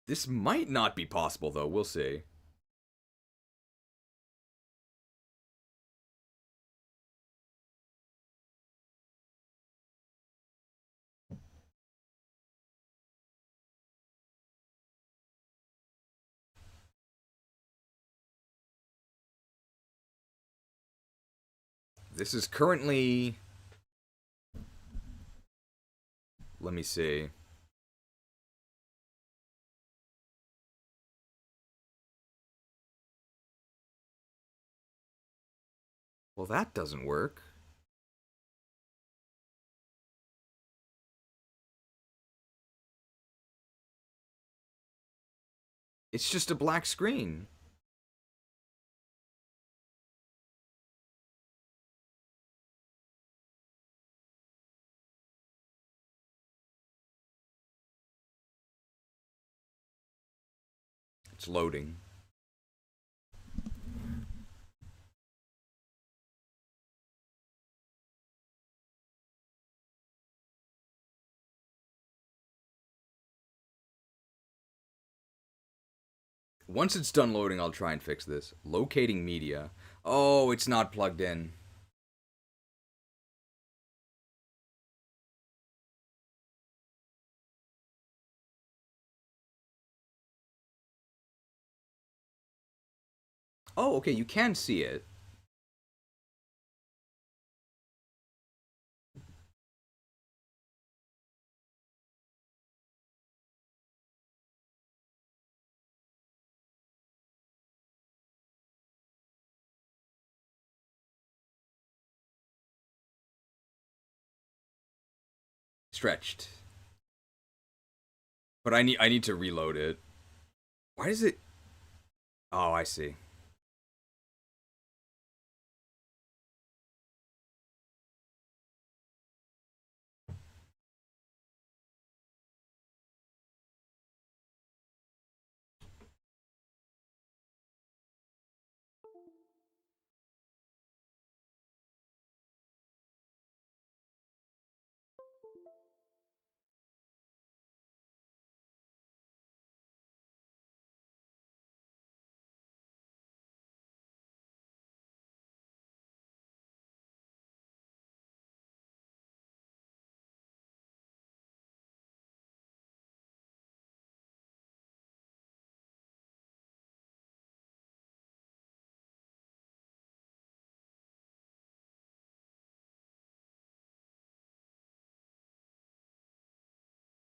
This might not be possible though, we'll see. This is currently... Let me see. Well, that doesn't work. It's just a black screen. It's loading. Once it's done loading, I'll try and fix this. Locating media. Oh, it's not plugged in. Oh, okay, you can see it. Stretched. But I need to reload it. Why does it... Oh, I see.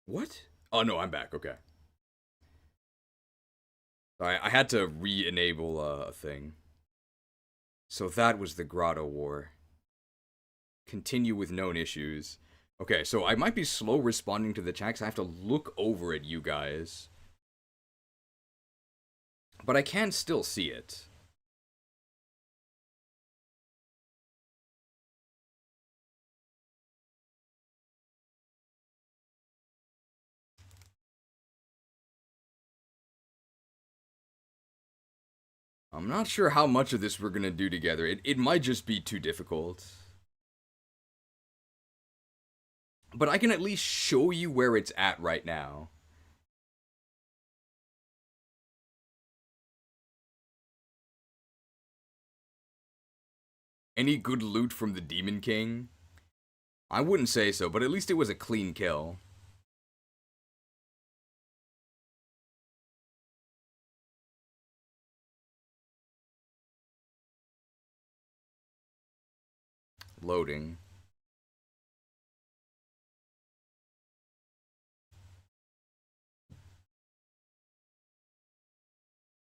What? Oh, no, I'm back. Okay. I had to re-enable a thing. So that was the Grotto War. Continue with known issues. Okay, so I might be slow responding to the chat 'cause I have to look over at you guys. But I can still see it. I'm not sure how much of this we're gonna do together. It might just be too difficult. But I can at least show you where it's at right now. Any good loot from the Demon King? I wouldn't say so, but at least it was a clean kill. Loading.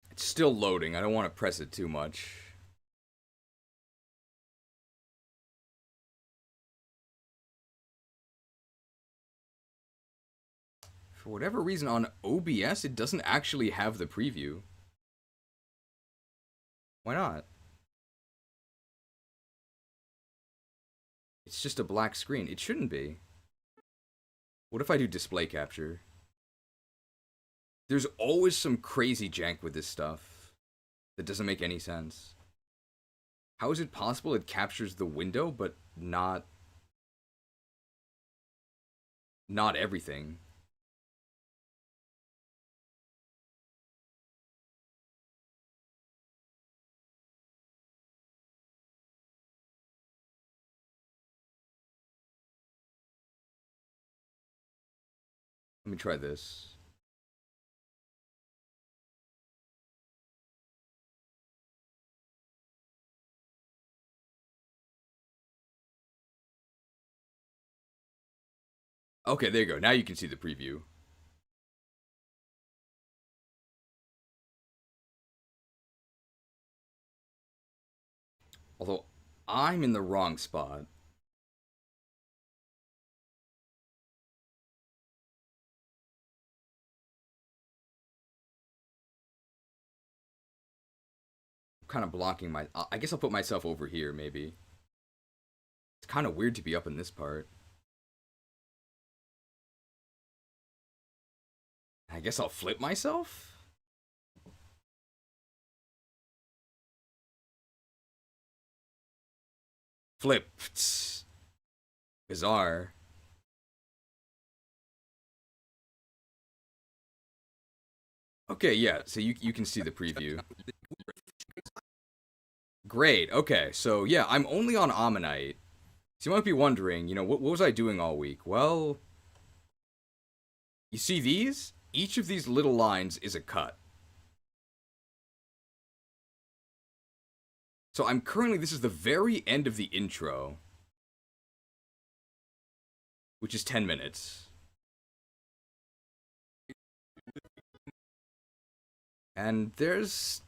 It's still loading. I don't want to press it too much. For whatever reason, on OBS, it doesn't actually have the preview. Why not? It's just a black screen. It shouldn't be. What if I do display capture? There's always some crazy jank with this stuff that doesn't make any sense. How is it possible it captures the window, but not everything? Let me try this. Okay, there you go. Now you can see the preview. Although, I'm in the wrong spot. I'm kind of blocking my... I guess I'll put myself over here, maybe. It's kind of weird to be up in this part. I guess I'll flip myself? Flipped. Bizarre. Okay, yeah, so you can see the preview. Great, okay, so yeah, I'm only on Ammonite. So you might be wondering, you know, what was I doing all week? Well, you see these? Each of these little lines is a cut. So I'm currently, this is the very end of the intro, which is 10 minutes. And there's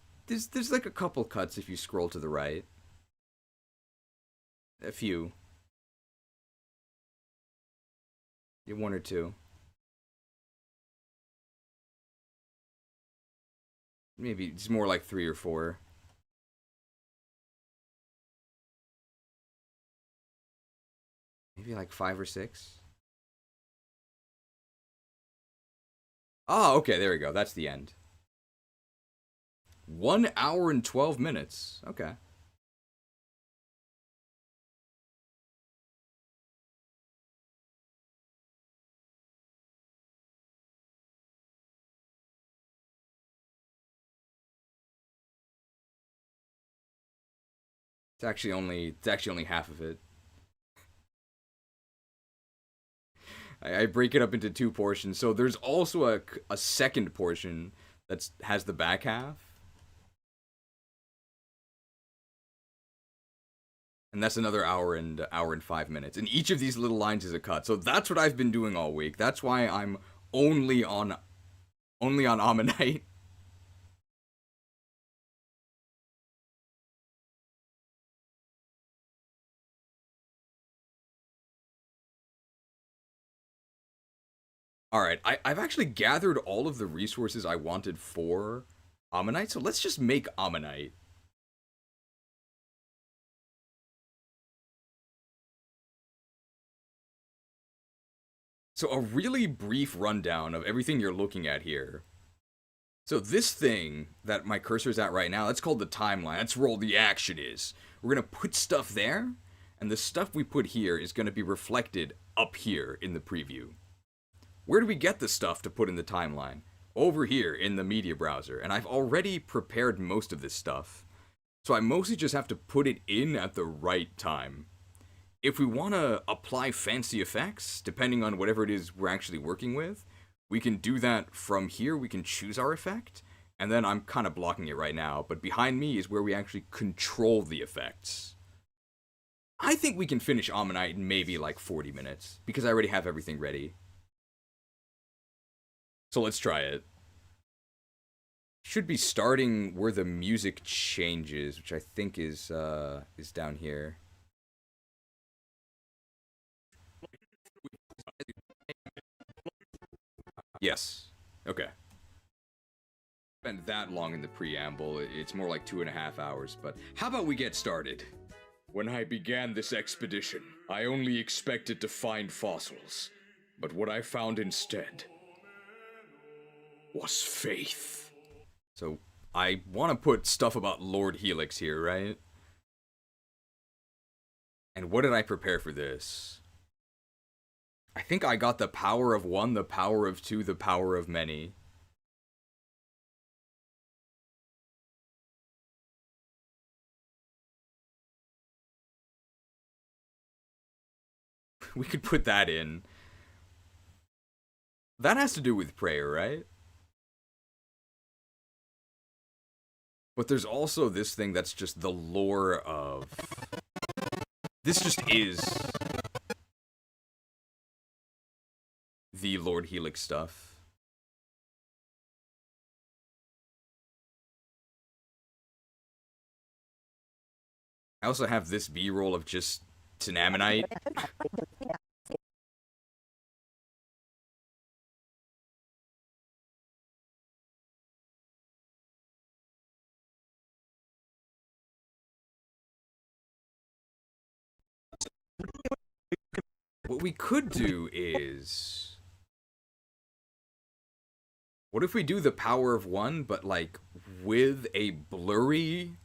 like a couple cuts if you scroll to the right. A few. Yeah, one or two. Maybe it's more like 3 or 4. Maybe like 5 or 6. Oh, okay, there we go. That's the end. 1 hour and 12 minutes. Okay. It's actually only half of it. I break it up into 2 portions. So there's also a second portion that has the back half. And that's another hour and 5 minutes. And each of these little lines is a cut. So that's what I've been doing all week. That's why I'm only on Ammonite. Alright, I've actually gathered all of the resources I wanted for Ammonite, so let's just make Ammonite. So a really brief rundown of everything you're looking at here. So this thing that my cursor's at right now, that's called the timeline. That's where all the action is. We're going to put stuff there, and the stuff we put here is going to be reflected up here in the preview. Where do we get the stuff to put in the timeline? Over here in the media browser, and I've already prepared most of this stuff. So I mostly just have to put it in at the right time. If we want to apply fancy effects, depending on whatever it is we're actually working with, we can do that from here. We can choose our effect, and then I'm kind of blocking it right now, but behind me is where we actually control the effects. I think we can finish Ammonite in maybe like 40 minutes, because I already have everything ready. So let's try it. Should be starting where the music changes, which I think is down here. Yes. Okay. Spent that long in the preamble. It's more like 2.5 hours, but how about we get started? When I began this expedition, I only expected to find fossils. But what I found instead was faith. So, I want to put stuff about Lord Helix here, right? And what did I prepare for this? I think I got the power of 1, the power of 2, the power of many. We could put that in. That has to do with prayer, right? But there's also this thing that's just the lore of... This just is... the Lord Helix stuff. I also have this B-roll of just Ammonite. What we could do is... What if we do the power of 1, but like with a blurry...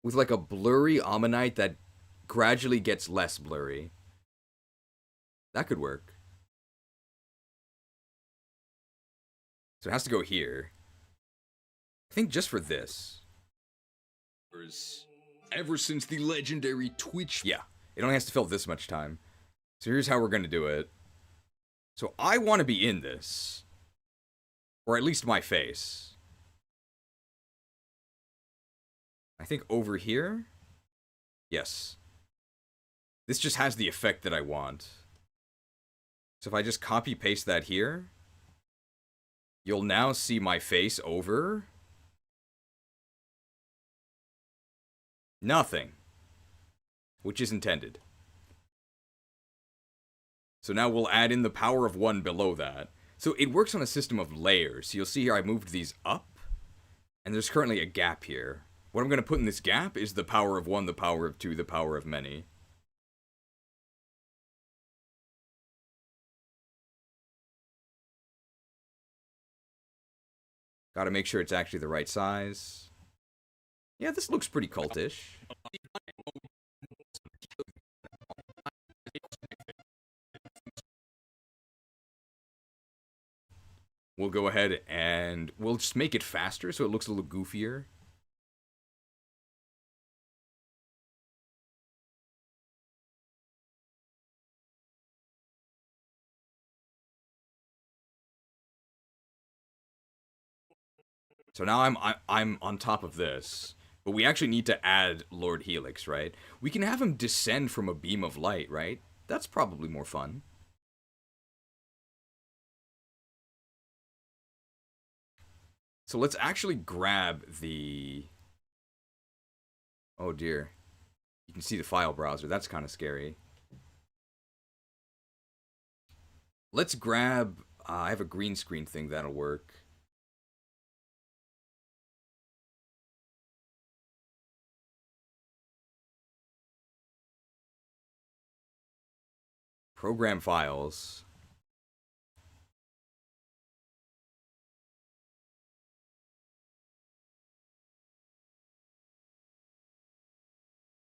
With like a blurry Ammonite that gradually gets less blurry. That could work. So it has to go here. I think just for this. Ever since the legendary Twitch... Yeah, it only has to fill this much time. So here's how we're going to do it. So I want to be in this. Or at least my face. I think over here? Yes. This just has the effect that I want. So if I just copy-paste that here, you'll now see my face over... nothing. Which is intended. So now we'll add in the power of 1 below that. So it works on a system of layers. So you'll see here I moved these up, and there's currently a gap here. What I'm going to put in this gap is the power of 1, the power of 2, the power of many. Gotta make sure it's actually the right size. Yeah, this looks pretty cultish. We'll go ahead and we'll just make it faster so it looks a little goofier. So now I'm on top of this, but we actually need to add Lord Helix, right? We can have him descend from a beam of light, right? That's probably more fun. So let's actually grab the... Oh dear. You can see the file browser. That's kind of scary. Let's grab... I have a green screen thing that'll work. Program files.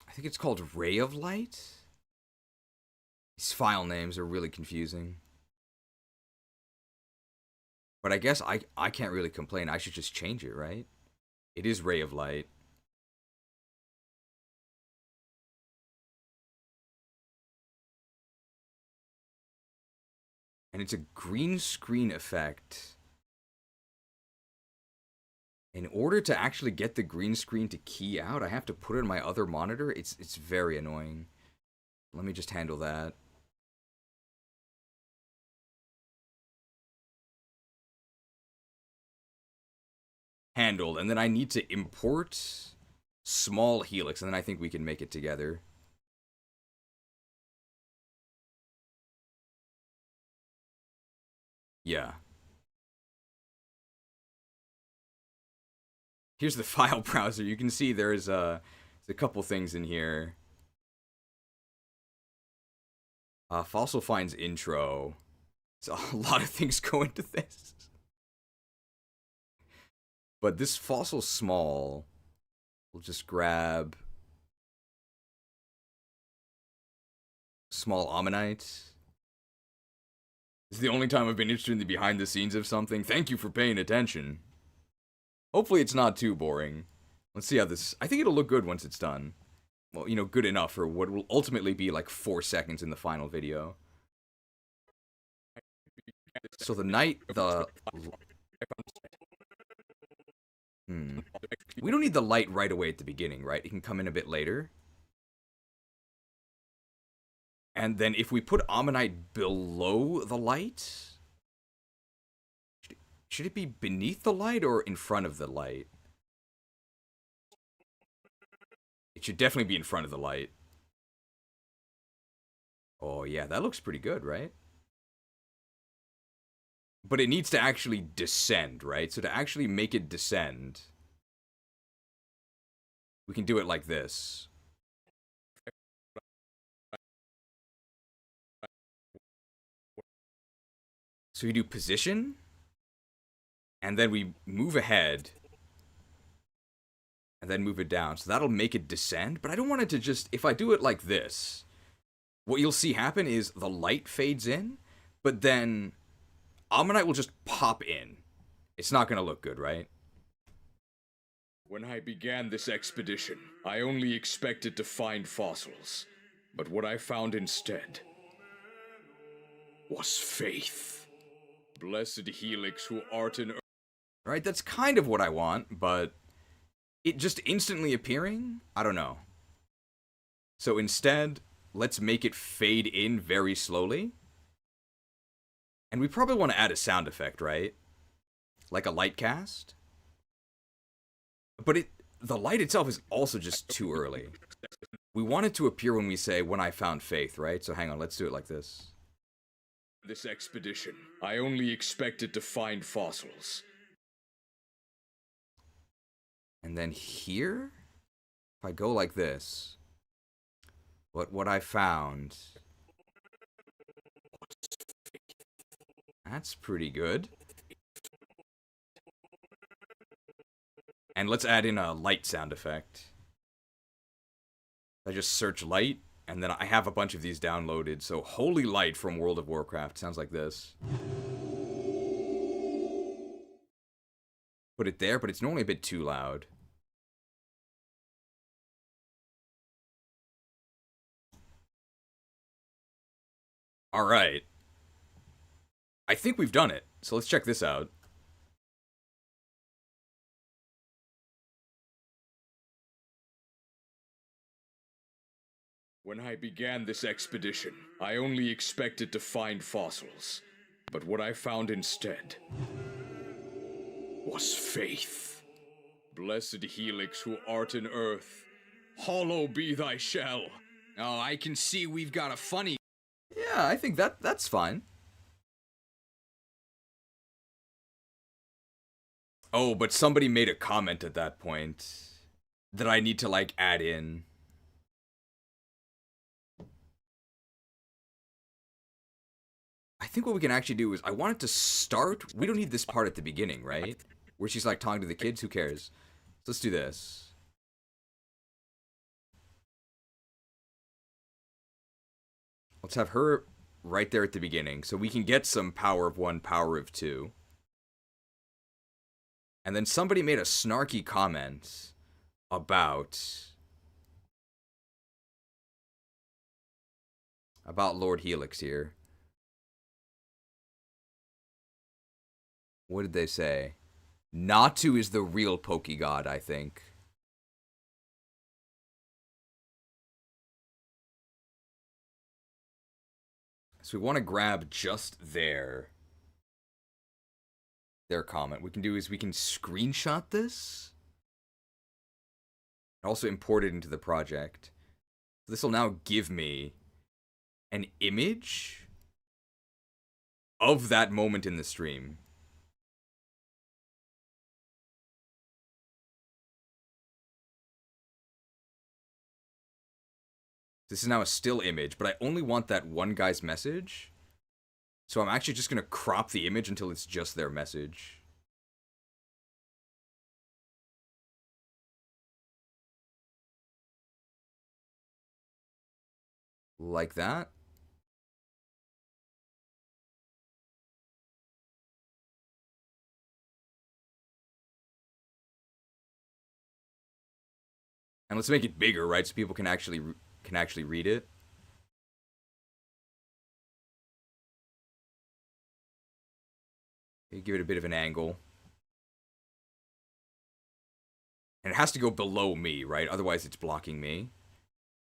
I think it's called Ray of Light. These file names are really confusing. But I guess I can't really complain. I should just change it, right? It is Ray of Light. And it's a green screen effect. In order to actually get the green screen to key out, I have to put it in my other monitor. It's very annoying. Let me just handle that. Handled. And then I need to import small helix, and then I think we can make it together. Yeah. Here's the file browser. You can see there's a couple things in here. Fossil finds intro. There's a lot of things go into this. But this fossil small, we'll just grab small ammonite. This is the only time I've been interested in the behind the scenes of something. Thank you for paying attention. Hopefully it's not too boring. Let's see how this... I think it'll look good once it's done. Well, you know, good enough for what will ultimately be like 4 seconds in the final video. So the night... We don't need the light right away at the beginning, right? It can come in a bit later. And then if we put ammonite below the light... Should it be beneath the light or in front of the light? It should definitely be in front of the light. Oh yeah, that looks pretty good, right? But it needs to actually descend, right? So to actually make it descend, we can do it like this. So we do position, and then we move ahead, and then move it down. So that'll make it descend, but I don't want it to just... If I do it like this, what you'll see happen is the light fades in, but then ammonite will just pop in. It's not going to look good, right? When I began this expedition, I only expected to find fossils. But what I found instead was faith. Blessed Helix who art in earth. Right, that's kind of what I want, but it just instantly appearing? I don't know. So instead, let's make it fade in very slowly. And we probably want to add a sound effect, right? Like a light cast? But the light itself is also just too early. We want it to appear when we say, when I found faith, right? So hang on, let's do it like this. This expedition, I only expected to find fossils. And then here, if I go like this, what I found, that's pretty good. And let's add in a light sound effect. I just search light, and then I have a bunch of these downloaded. So Holy Light from World of Warcraft sounds like this. Put it there, but it's normally a bit too loud. Alright. I think we've done it, so let's check this out. When I began this expedition, I only expected to find fossils. But what I found instead was faith. Blessed Helix who art in earth, hollow be thy shell. Oh, I can see we've got a funny... Yeah, I think that's fine. Oh, but somebody made a comment at that point that I need to, like, add in. I think what we can actually do is, I want it to start... We don't need this part at the beginning, right? Where she's, like, talking to the kids, who cares? So let's do this. Let's have her right there at the beginning, so we can get some power of 1, power of 2. And then somebody made a snarky comment about Lord Helix here. What did they say? Natu is the real Pokegod, I think. So we want to grab just their comment. What we can do is we can screenshot this. And also import it into the project. This will now give me an image of that moment in the stream. This is now a still image, but I only want that one guy's message. So I'm actually just going to crop the image until it's just their message. Like that. And let's make it bigger, right? So people can actually read it. You give it a bit of an angle. And it has to go below me, right? Otherwise it's blocking me.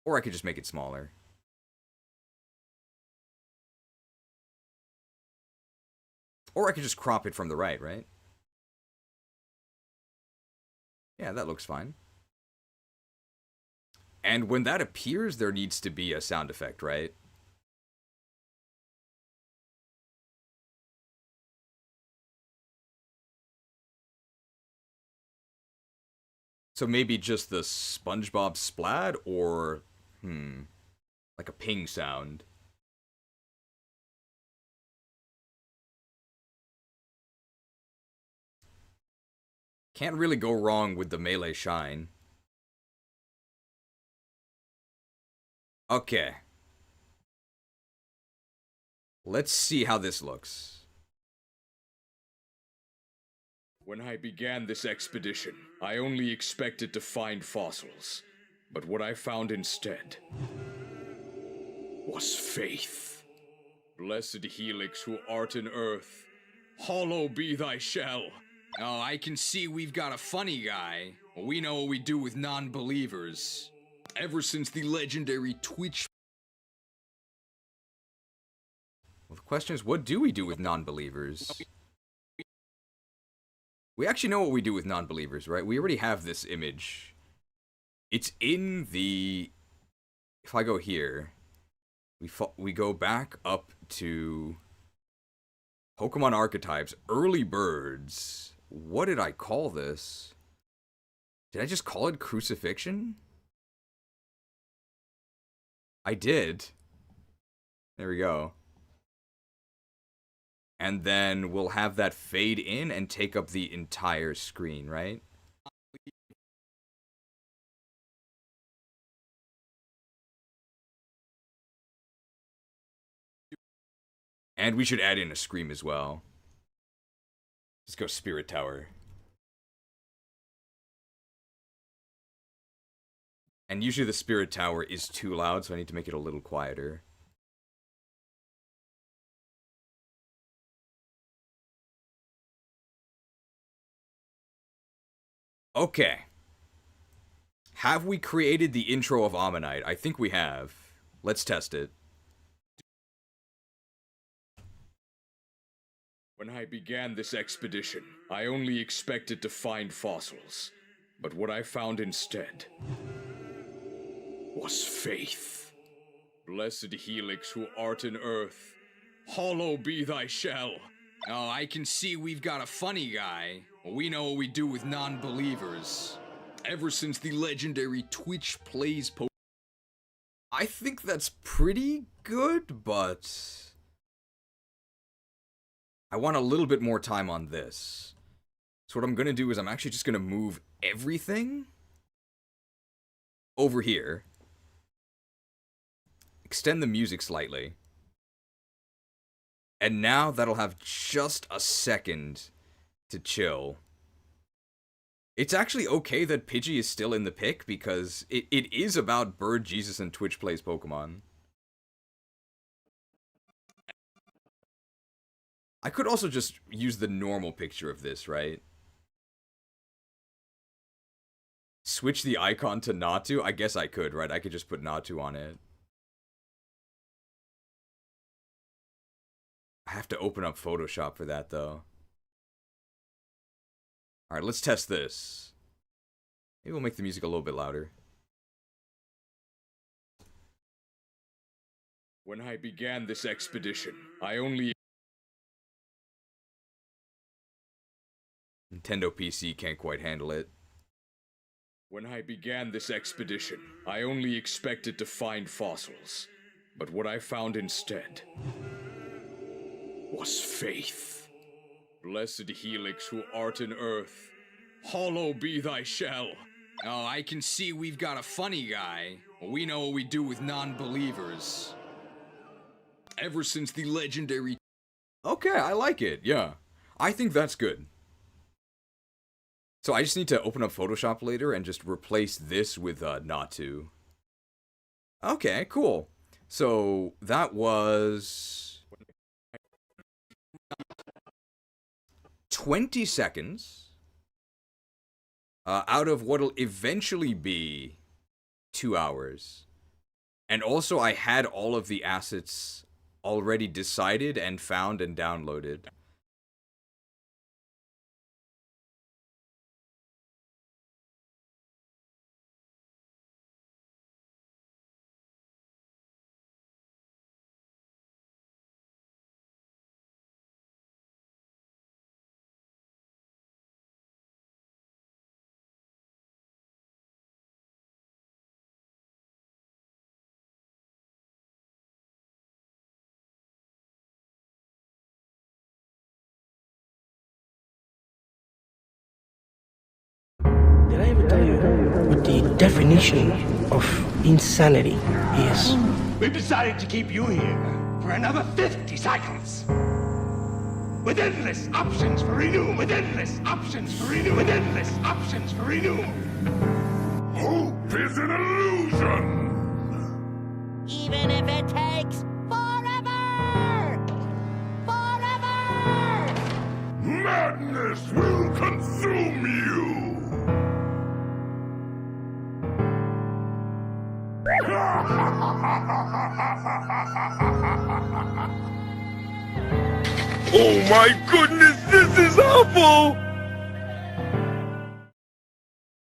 Or I could just make it smaller. Or I could just crop it from the right, right? Yeah, that looks fine. And when that appears, there needs to be a sound effect, right? So maybe just the SpongeBob splat, or, like a ping sound. Can't really go wrong with the melee shine. Okay. Let's see how this looks. When I began this expedition, I only expected to find fossils. But what I found instead was faith. Blessed Helix who art in earth, hollow be thy shell. Oh, I can see we've got a funny guy. We know what we do with non-believers. Ever since the legendary Twitch... Well, the question is, what do we do with non-believers? We actually know what we do with non-believers, right? We already have this image. It's in the... If I go here, we go back up to Pokemon archetypes, early birds. What did I call this? Did I just call it crucifixion? I did. There we go. And then we'll have that fade in and take up the entire screen, right? And we should add in a scream as well. Let's go Spirit Tower. And usually the Spirit Tower is too loud, so I need to make it a little quieter. Okay. Have we created the intro of Ammonite? I think we have. Let's test it. When I began this expedition, I only expected to find fossils. But what I found instead was faith. Blessed Helix who art in earth, hollow be thy shell. Oh, I can see we've got a funny guy. We know what we do with non-believers. Ever since the legendary Twitch plays I think that's pretty good, but I want a little bit more time on this. So what I'm gonna do is I'm actually just gonna move everything over here. Extend the music slightly. And now that'll have just a second to chill. It's actually okay that Pidgey is still in the pick because it is about Bird Jesus and Twitch Plays Pokemon. I could also just use the normal picture of this, right? Switch the icon to Natu? I guess I could, right? I could just put Natu on it. I have to open up Photoshop for that, though. Alright, let's test this. Maybe we'll make the music a little bit louder. When I began this expedition, I only... Nintendo PC can't quite handle it. When I began this expedition, I only expected to find fossils. But what I found instead was faith. Blessed Helix who art in earth, hollow be thy shell. Oh, I can see we've got a funny guy. We know what we do with non-believers. Ever since the legendary... Okay, I like it, yeah. I think that's good. So I just need to open up Photoshop later and just replace this with Natu. Okay, cool. So that was 20 seconds out of what'll eventually be 2 hours. And also I had all of the assets already decided and found and downloaded. Did I ever tell you what the definition of insanity is? We've decided to keep you here for another 50 cycles. With endless options for renewal. With endless options for renewal. With endless options for renewal. Hope is an illusion! Even if it takes forever! Forever! Madness will consume you! Oh my goodness, this is awful!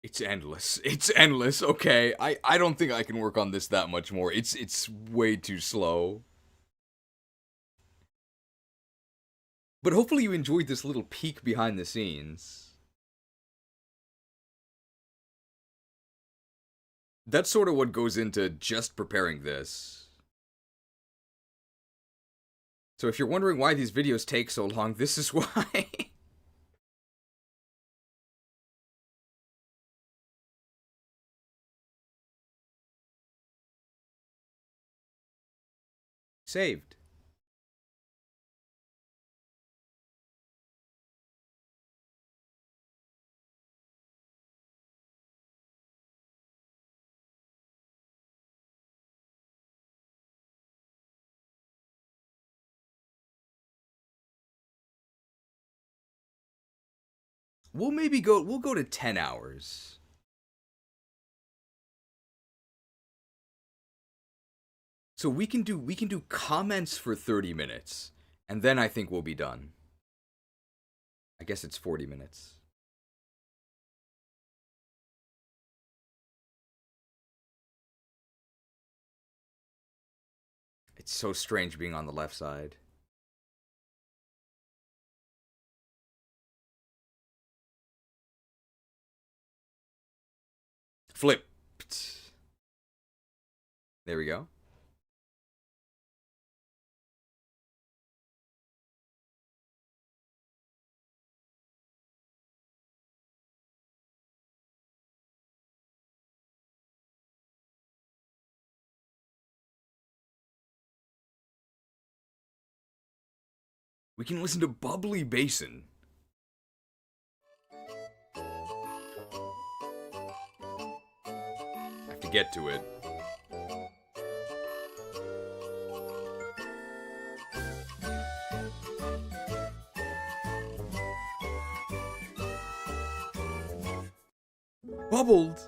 It's endless. It's endless. Okay, I don't think I can work on this that much more. It's way too slow. But hopefully you enjoyed this little peek behind the scenes. That's sort of what goes into just preparing this. So if you're wondering why these videos take so long, this is why. Saved. We'll go to 10 hours. So we can do comments for 30 minutes, and then I think we'll be done. I guess it's 40 minutes. It's so strange being on the left side. Flipped. There we go. We can listen to Bubbly Basin. I have to get to it. Bubbled!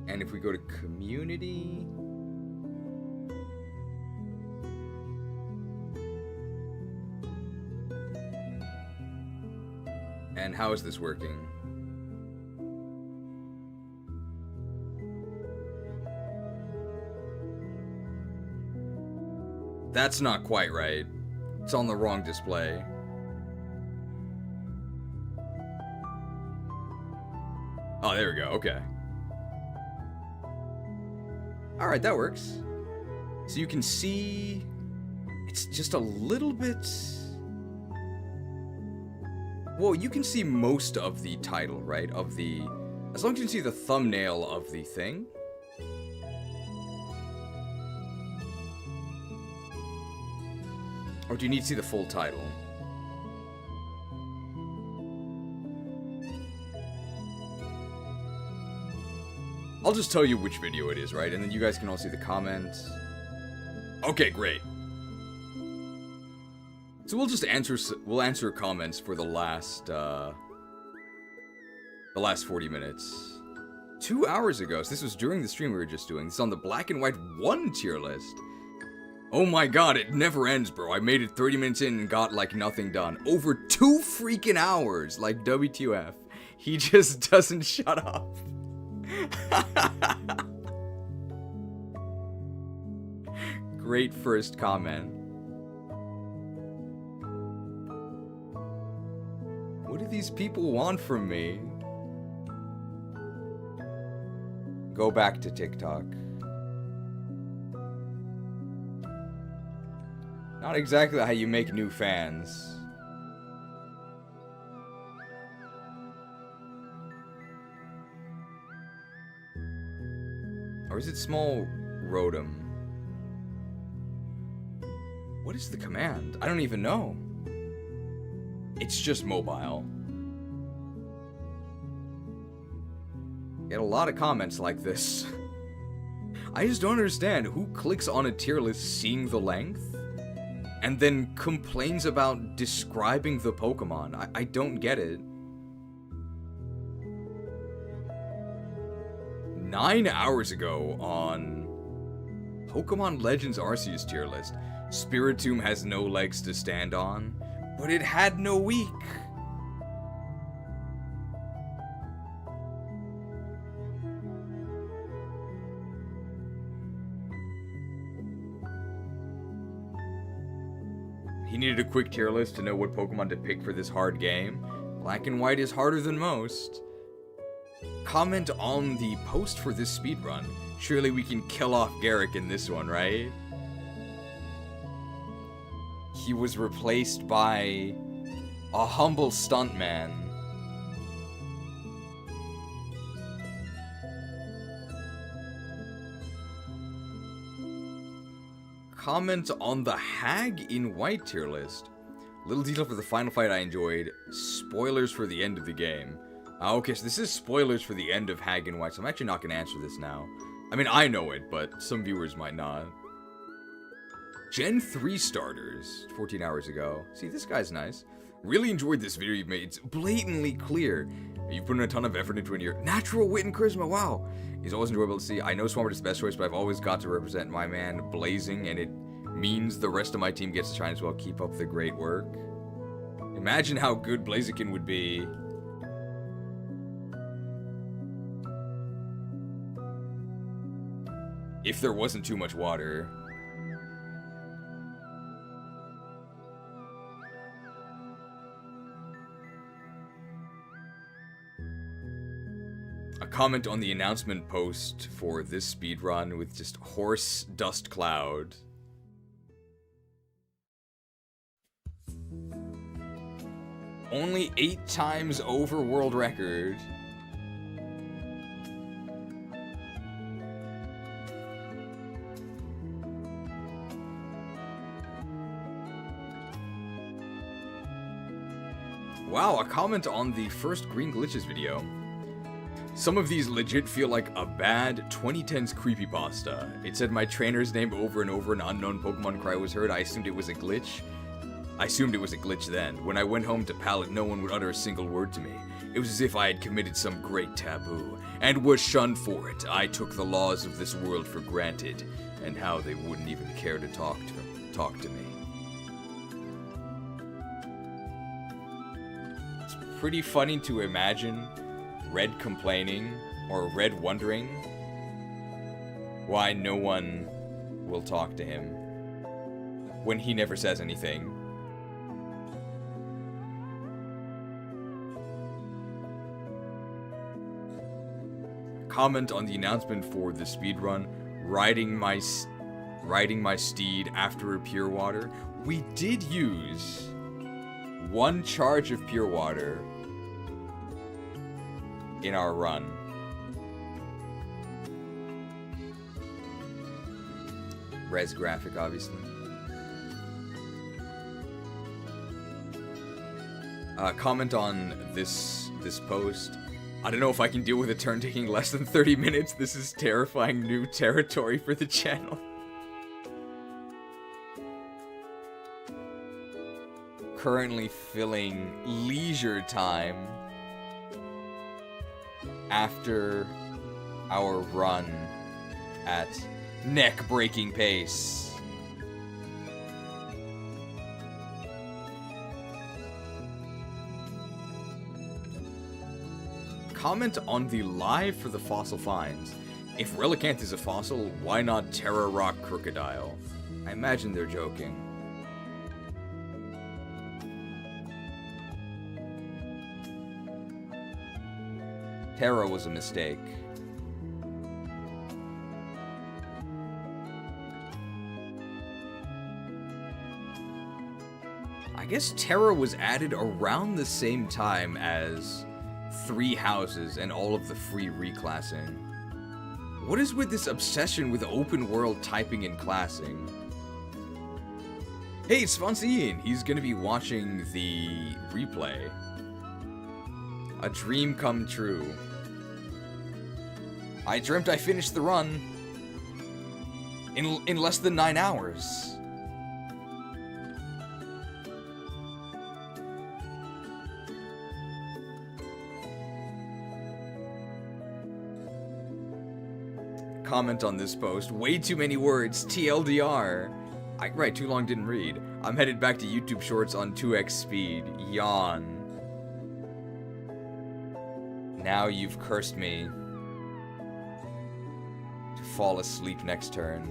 And if we go to community... And how is this working? That's not quite right. It's on the wrong display. Oh, there we go. Okay. Alright, that works. So you can see... It's just a little bit... Well, you can see most of the title, right? Of the... As long as you can see the thumbnail of the thing. Or do you need to see the full title? I'll just tell you which video it is, right? And then you guys can all see the comments. Okay, great. So we'll just answer comments for the last 40 minutes. 2 hours ago, so this was during the stream we were just doing. This is on the Black and White 1 tier list. Oh my god, it never ends, bro. I made it 30 minutes in and got, like, nothing done. Over 2 freaking hours, like WTF. He just doesn't shut up. Great first comment. What do these people want from me? Go back to TikTok. Not exactly how you make new fans. Or is it small rotom? What is the command? I don't even know. It's just mobile. Get a lot of comments like this. I just don't understand who clicks on a tier list seeing the length and then complains about describing the Pokemon. I don't get it. 9 hours ago on Pokemon Legends Arceus tier list, Spiritomb has no legs to stand on, but it had no weak. He needed a quick tier list to know what Pokemon to pick for this hard game. Black and White is harder than most. Comment on the post for this speedrun. Surely we can kill off Garrick in this one, right? He was replaced by a humble stuntman. Comment on the Hag in White tier list. Little detail for the final fight I enjoyed. Spoilers for the end of the game. Okay, so this is spoilers for the end of Hag in White, so I'm actually not going to answer this now. I mean, I know it, but some viewers might not. Gen 3 starters, 14 hours ago. See, this guy's nice. Really enjoyed this video you've made. It's blatantly clear. You've put in a ton of effort into it. Your natural wit and charisma, wow. It's always enjoyable to see. I know Swampert is the best choice, but I've always got to represent my man Blazing, and it means the rest of my team gets to shine as well. Keep up the great work. Imagine how good Blaziken would be. If there wasn't too much water. A comment on the announcement post for this speedrun with just horse dust cloud. Only 8 times over world record. Wow, a comment on the first Green Glitches video. Some of these legit feel like a bad 2010s creepypasta. It said my trainer's name over and over, an unknown Pokemon cry was heard. I assumed it was a glitch. Then. When I went home to Pallet, no one would utter a single word to me. It was as if I had committed some great taboo, and was shunned for it. I took the laws of this world for granted, and how they wouldn't even care to talk to me. It's pretty funny to imagine Red complaining, or Red wondering why no one will talk to him when he never says anything. Comment on the announcement for the speedrun, riding my steed after a pure water. We did use 1 charge of pure water in our run. Res graphic, obviously. Comment on this post. I don't know if I can deal with a turn taking less than 30 minutes. This is terrifying new territory for the channel. Currently filling leisure time after our run at neck-breaking pace. Comment on the live for the fossil finds. If Relicanth is a fossil, why not Terra Rock Crocodile? I imagine they're joking. Terra was a mistake. I guess Terra was added around the same time as 3 houses and all of the free reclassing. What is with this obsession with open world typing and classing? Hey, it's Fonzie. He's gonna be watching the replay. A dream come true. I dreamt I finished the run in less than 9 hours. Comment on this post. Way too many words. TLDR. Right, too long didn't read. I'm headed back to YouTube Shorts on 2x speed. Yawn. Now you've cursed me to fall asleep next turn.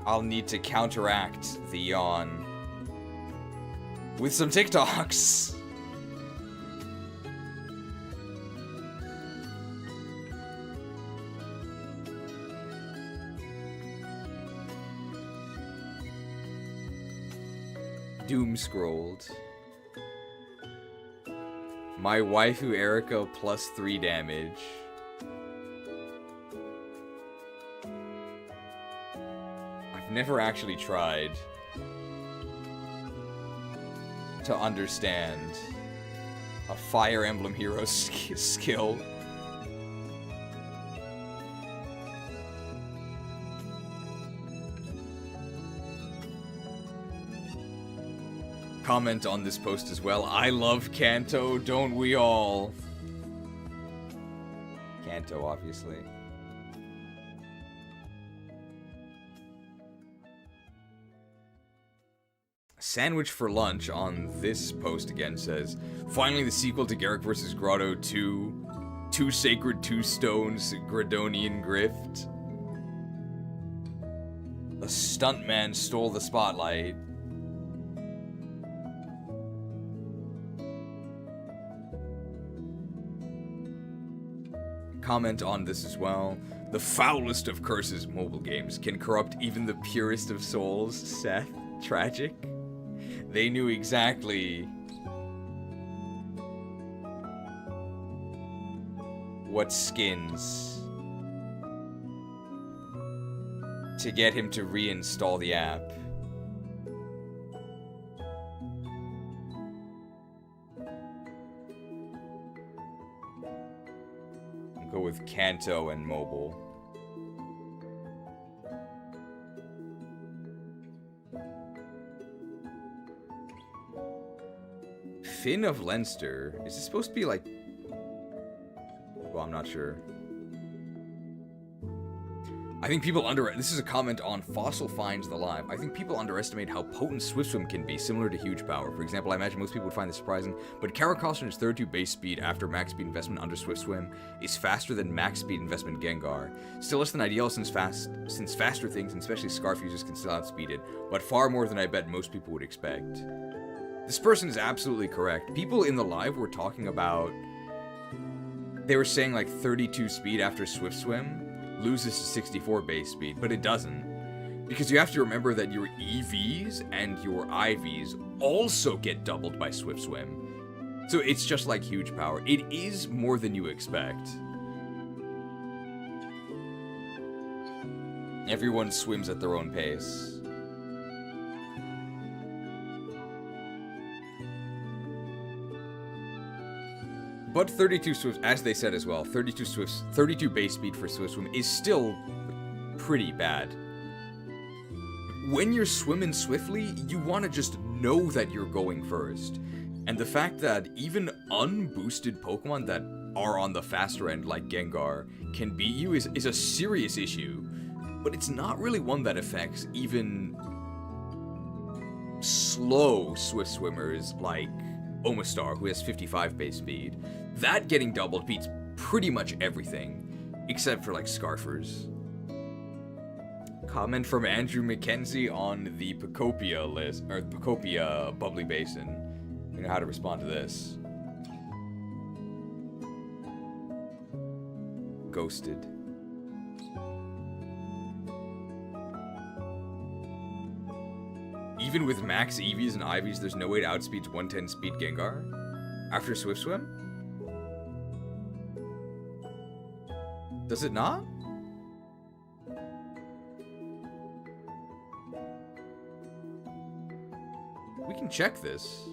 I'll need to counteract the yawn with some tick-tocks. Doom scrolled. My waifu Erica plus 3 damage. I've never actually tried to understand a Fire Emblem hero skill. Comment on this post as well. I love Kanto, don't we all? Kanto, obviously. Sandwich for lunch on this post again says, finally the sequel to Garrick vs. Grotto 2, Two Sacred Two Stones, Gradonian Grift. A stuntman stole the spotlight. Comment on this as well. The foulest of curses mobile games can corrupt even the purest of souls. Seth, tragic. They knew exactly what skins to get him to reinstall the app. Go with Kanto and mobile. Finn of Leinster? Is this supposed to be like... Well, I'm not sure. I think people this is a comment on Fossil Finds the Live. I think people underestimate how potent Swift Swim can be, similar to Huge Power. For example, I imagine most people would find this surprising, but Caracoster's 32 base speed after max speed investment under Swift Swim is faster than max speed investment Gengar. Still less than ideal since faster things, and especially Scarf users, can still outspeed it, but far more than I bet most people would expect. This person is absolutely correct. People in the live were talking about... They were saying like 32 speed after Swift Swim loses to 64 base speed, but it doesn't. Because you have to remember that your EVs and your IVs also get doubled by Swift Swim. So it's just like Huge Power. It is more than you expect. Everyone swims at their own pace. But 32 Swifts, as they said as well, 32 base speed for Swift Swim is still pretty bad. When you're swimming swiftly, you want to just know that you're going first. And the fact that even unboosted Pokemon that are on the faster end, like Gengar, can beat you is a serious issue. But it's not really one that affects even slow Swift Swimmers like Omastar, who has 55 base speed. That getting doubled beats pretty much everything, except for like Scarfers. Comment from Andrew McKenzie on the Pacopia list, or Pacopia Bubbly Basin. You know how to respond to this. Ghosted. Even with max EVs and IVs, there's no way to outspeed 110 speed Gengar after Swift Swim? Does it not? We can check this.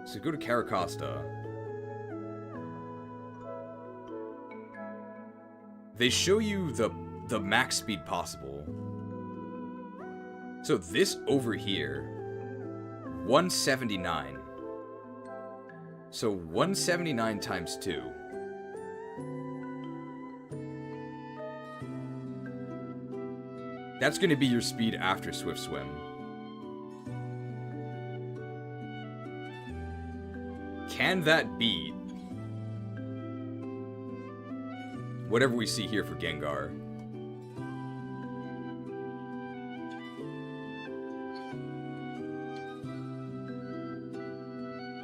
So go to Caracosta. they show you the max speed possible. So this over here, 179. So 179 times 2. That's going to be your speed after Swift Swim. Can that beat whatever we see here for Gengar?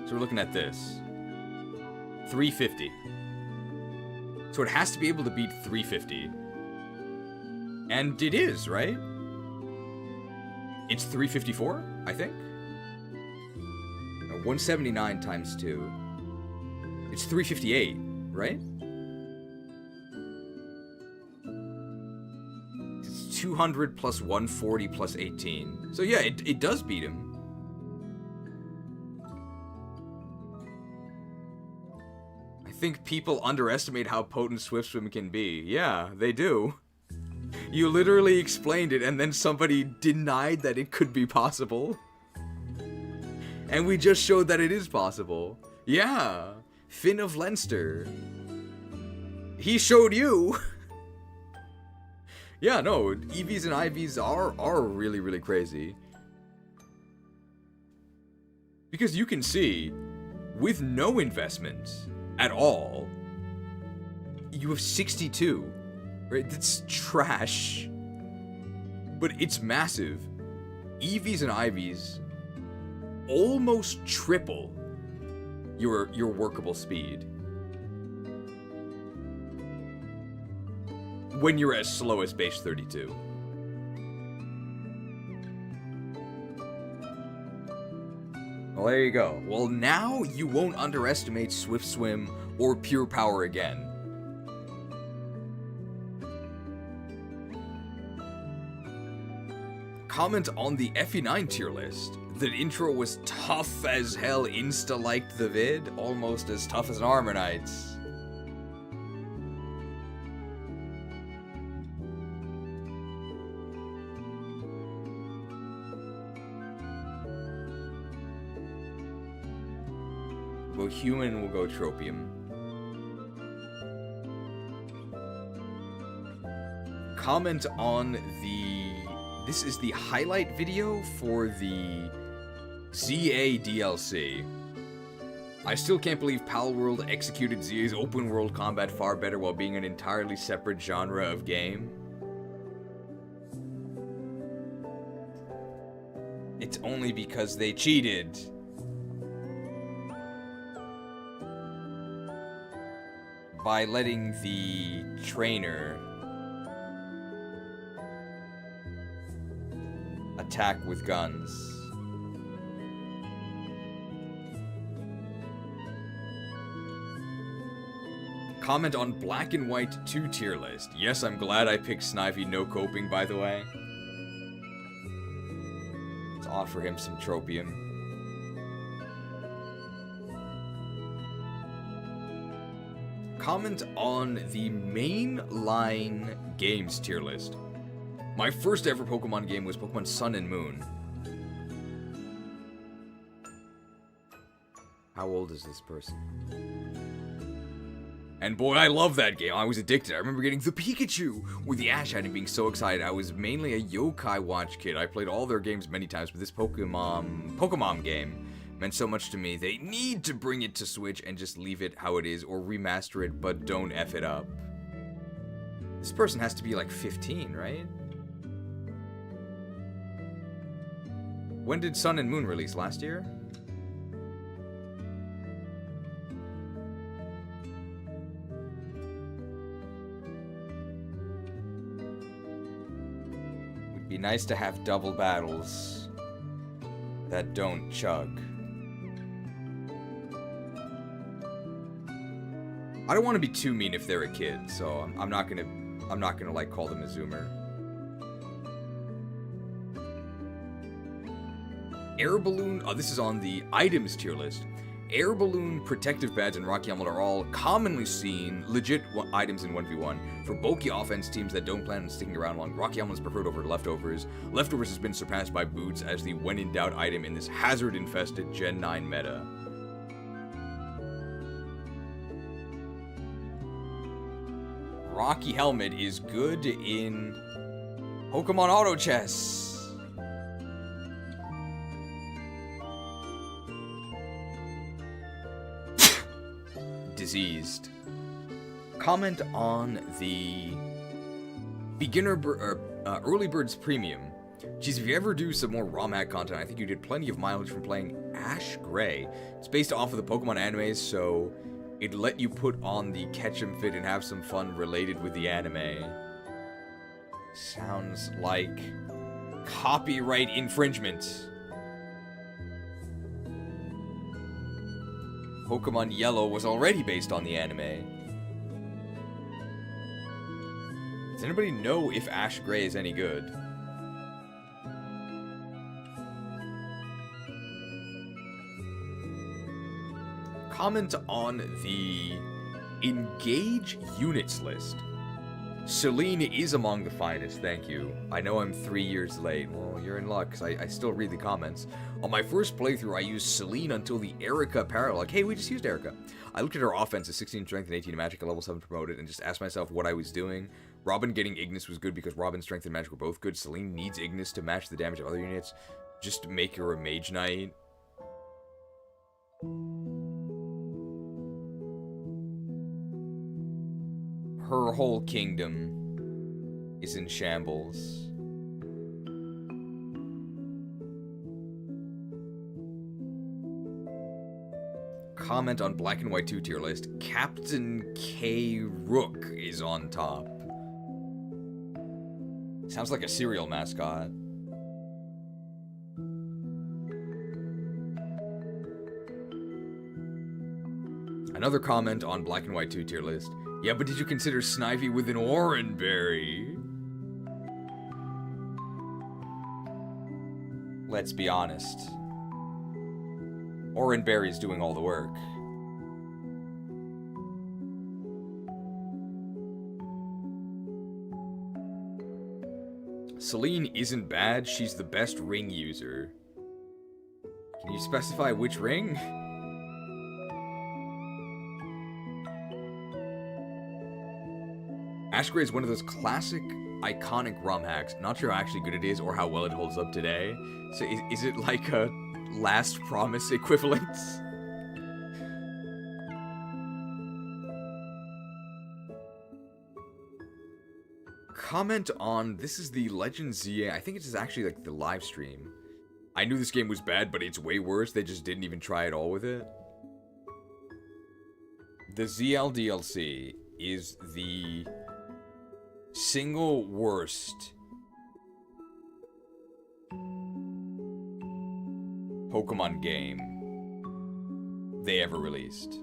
So we're looking at this. 350. So it has to be able to beat 350. And it is, right? It's 354, I think. 179 times 2. It's 358, right? It's 200 plus 140 plus 18. So yeah, it does beat him. I think people underestimate how potent Swift Swim can be. Yeah, they do. You literally explained it and then somebody denied that it could be possible. And we just showed that it is possible. Yeah. Finn of Leinster. He showed you. Yeah, no. EVs and IVs are really, really crazy. Because you can see, with no investment at all, you have 62. Right? That's trash. But it's massive. EVs and IVs almost triple your workable speed when you're as slow as base 32. Well, there you go. Well, now you won't underestimate Swift Swim or Pure Power again. Comment on the FE9 tier list. The intro was tough as hell, insta-liked the vid, almost as tough as an Armor Knights. Well, human will go Tropium. Comment on the... This is the highlight video for the ZA DLC. I still can't believe Palworld executed ZA's open world combat far better while being an entirely separate genre of game. It's only because they cheated. By letting the trainer attack with guns. Comment on Black and White 2 tier list. Yes, I'm glad I picked Snivy no coping, by the way. Let's offer him some Tropium. Comment on the mainline games tier list. My first ever Pokemon game was Pokemon Sun and Moon. How old is this person? And boy, I love that game. I was addicted. I remember getting the Pikachu with the Ash hat and being so excited. I was mainly a Yokai Watch kid. I played all their games many times, but this Pokemon game meant so much to me. They need to bring it to Switch and just leave it how it is, or remaster it, but don't F it up. This person has to be like 15, right? When did Sun and Moon release? Last year? Would be nice to have double battles that don't chug. I don't want to be too mean if they're a kid, so I'm not gonna like call them a zoomer. Air balloon. Oh, this is on the items tier list. Air balloon protective pads and rocky helmet are all commonly seen legit items in 1v1. For bulky offense teams that don't plan on sticking around long, rocky helmet is preferred over leftovers. Leftovers has been surpassed by boots as the when in doubt item in this hazard-infested Gen 9 meta. Rocky helmet is good in Pokemon Auto Chess. Diseased. Comment on the early birds premium. Geez, if you ever do some more ROM hack content, I think you did plenty of mileage from playing Ash Gray. It's based off of the Pokemon animes, so it'd let you put on the catch 'em fit and have some fun related with the anime. Sounds like copyright infringement. Pokemon Yellow was already based on the anime. Does anybody know if Ash Gray is any good? Comment on the Engage Units list. Celine is among the finest, thank you. I know I'm 3 years late. Well, you're in luck, because I still read the comments. On my first playthrough, I used Celine until the Erica parallel. Hey, we just used Erica. I looked at her offense at 16 strength and 18 magic at level 7 promoted, and just asked myself what I was doing. Robin getting Ignis was good because Robin's strength and magic were both good. Celine needs Ignis to match the damage of other units. Just make her a Mage Knight. Her whole kingdom is in shambles. Comment on Black and White 2 tier list. Captain K. Rook is on top. Sounds like a cereal mascot. Another comment on Black and White 2 tier list. Yeah, but did you consider Snivy with an Oranberry? Let's be honest. Oranberry's doing all the work. Celine isn't bad, she's the best ring user. Can you specify which ring? Ash Gray is one of those classic, iconic ROM hacks. Not sure how actually good it is or how well it holds up today. So is it like a Last Promise equivalent? Comment on, this is the Legend ZA. I think it's actually like the live stream. I knew this game was bad, but it's way worse. They just didn't even try at all with it. The ZL DLC is the single worst Pokemon game they ever released.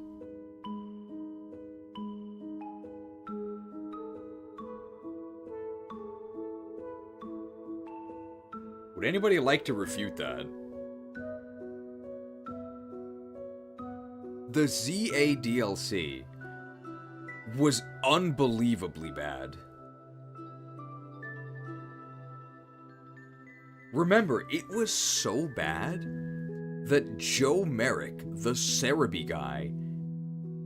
Would anybody like to refute that? The ZA DLC was unbelievably bad. Remember, it was so bad that Joe Merrick, the Cerebi guy,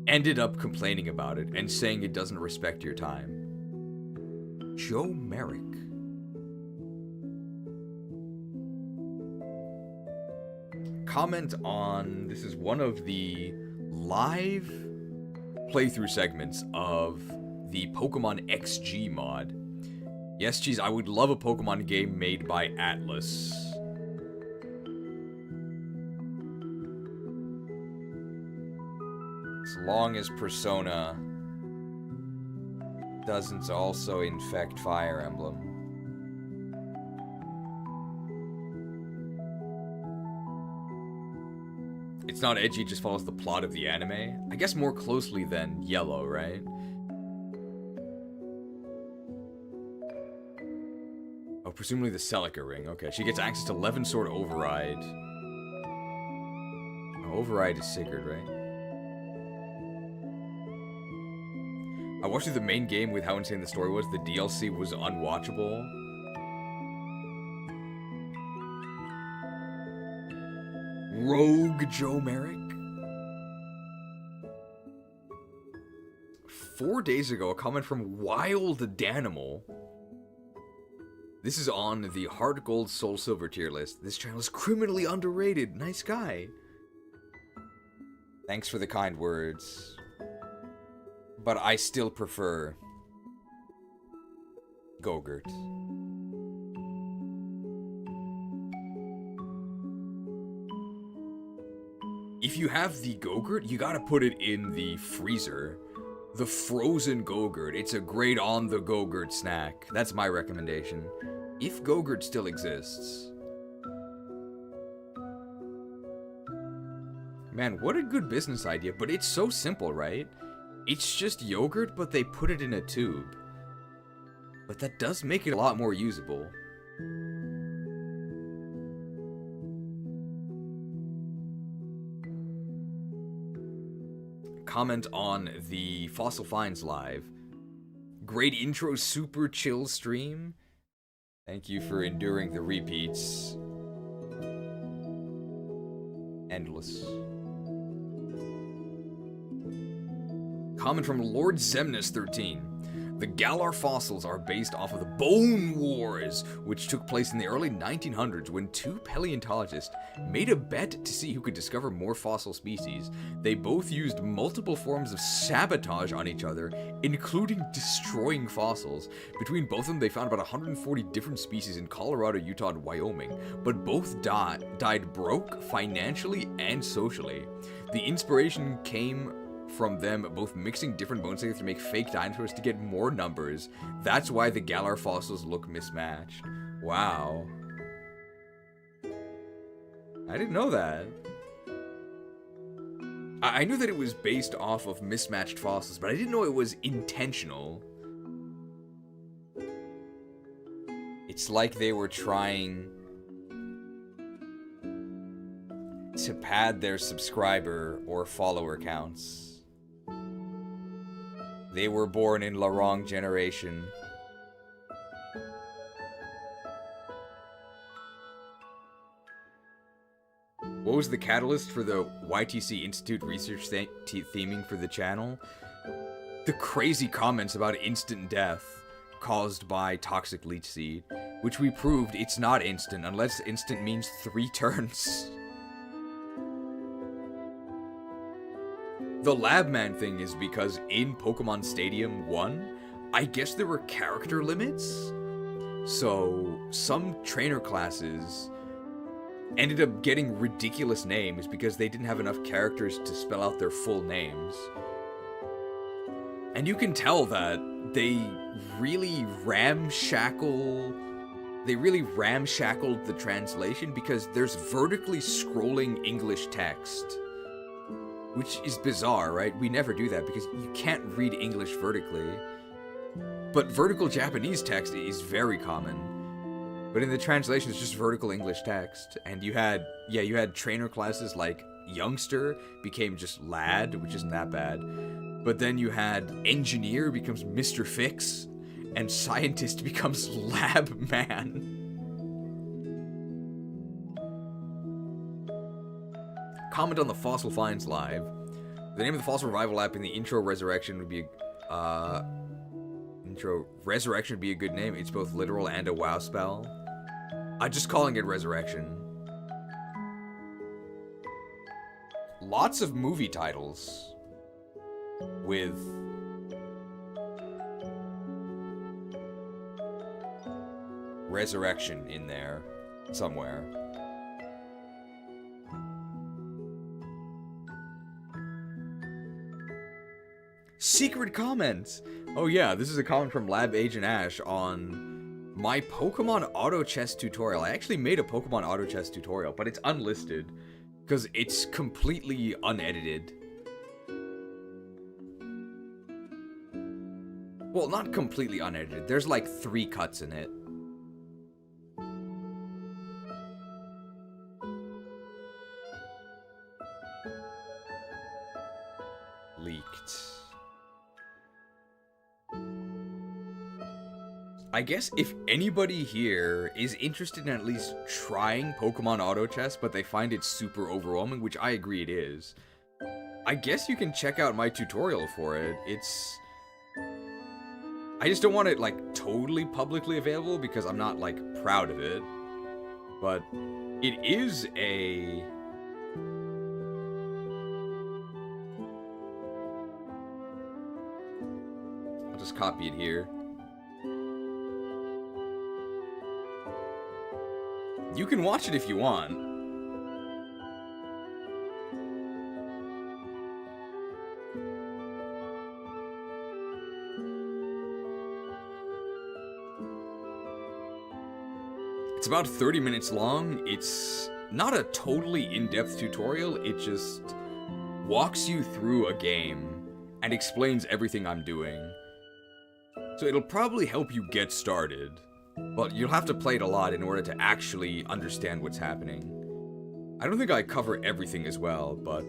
ended up complaining about it and saying it doesn't respect your time. Joe Merrick. Comment on, this is one of the live playthrough segments of the Pokemon XG mod. Yes, geez, I would love a Pokemon game made by Atlas. As long as Persona doesn't also infect Fire Emblem. It's not edgy, it just follows the plot of the anime. I guess more closely than Yellow, right? Oh, presumably the Celica ring. Okay, she gets access to 11 Sword Override. Override is sacred, right? I watched through the main game with how insane the story was. The DLC was unwatchable. Rogue Joe Merrick? 4 days ago, a comment from Wild Danimal. This is on the Heart Gold Soul Silver tier list. This channel is criminally underrated. Nice guy. Thanks for the kind words. But I still prefer Gogurt. If you have the Gogurt, you gotta put it in the freezer. The frozen Gogurt. It's a great on-the-Gogurt snack. That's my recommendation. If Gogurt still exists. Man, what a good business idea, but it's so simple, right? It's just yogurt, but they put it in a tube. But that does make it a lot more usable. Comment on the Fossil Finds Live. Great intro, super chill stream. Thank you for enduring the repeats. Endless. Comment from Lord Zemnis 13. The Galar fossils are based off of the Bone Wars, which took place in the early 1900s when two paleontologists made a bet to see who could discover more fossil species. They both used multiple forms of sabotage on each other, including destroying fossils. Between both of them, they found about 140 different species in Colorado, Utah, and Wyoming, but both died broke financially and socially. The inspiration came from them both mixing different bones together to make fake dinosaurs to get more numbers. That's why the Galar fossils look mismatched. Wow. I didn't know that. I knew that it was based off of mismatched fossils, but I didn't know it was intentional. It's like they were trying to pad their subscriber or follower counts. They were born in the wrong generation. What was the catalyst for the YTC Institute research theming for the channel? The crazy comments about instant death caused by toxic leech seed, which we proved it's not instant unless instant means 3 turns. The Labman thing is because in Pokemon Stadium 1, I guess there were character limits. So some trainer classes ended up getting ridiculous names because they didn't have enough characters to spell out their full names. And you can tell that they really ramshackled the translation because there's vertically scrolling English text. Which is bizarre, right? We never do that because you can't read English vertically. But vertical Japanese text is very common. But in the translation, it's just vertical English text. And you had trainer classes like Youngster became just Lad, which isn't that bad. But then you had Engineer becomes Mr. Fix, and Scientist becomes Lab Man. Comment on the Fossil Finds Live. The name of the Fossil Revival app in the intro Resurrection would be a good name. It's both literal and a WoW spell. I'm just calling it Resurrection. Lots of movie titles with Resurrection in there somewhere. Secret comments! Oh yeah, this is a comment from Lab Agent Ash on my Pokemon Auto Chess tutorial. I actually made a Pokemon Auto Chess tutorial, but it's unlisted because it's completely unedited. Well, not completely unedited. There's like 3 cuts in it. leaked. I guess if anybody here is interested in at least trying Pokemon Auto Chess, but they find it super overwhelming, which I agree it is, I guess you can check out my tutorial for it. I just don't want it, like, totally publicly available because I'm not, like, proud of it. But it is a... I'll just copy it here. You can watch it if you want. It's about 30 minutes long. It's not a totally in-depth tutorial. It just walks you through a game and explains everything I'm doing. So it'll probably help you get started. But you'll have to play it a lot in order to actually understand what's happening. I don't think I cover everything as well, but...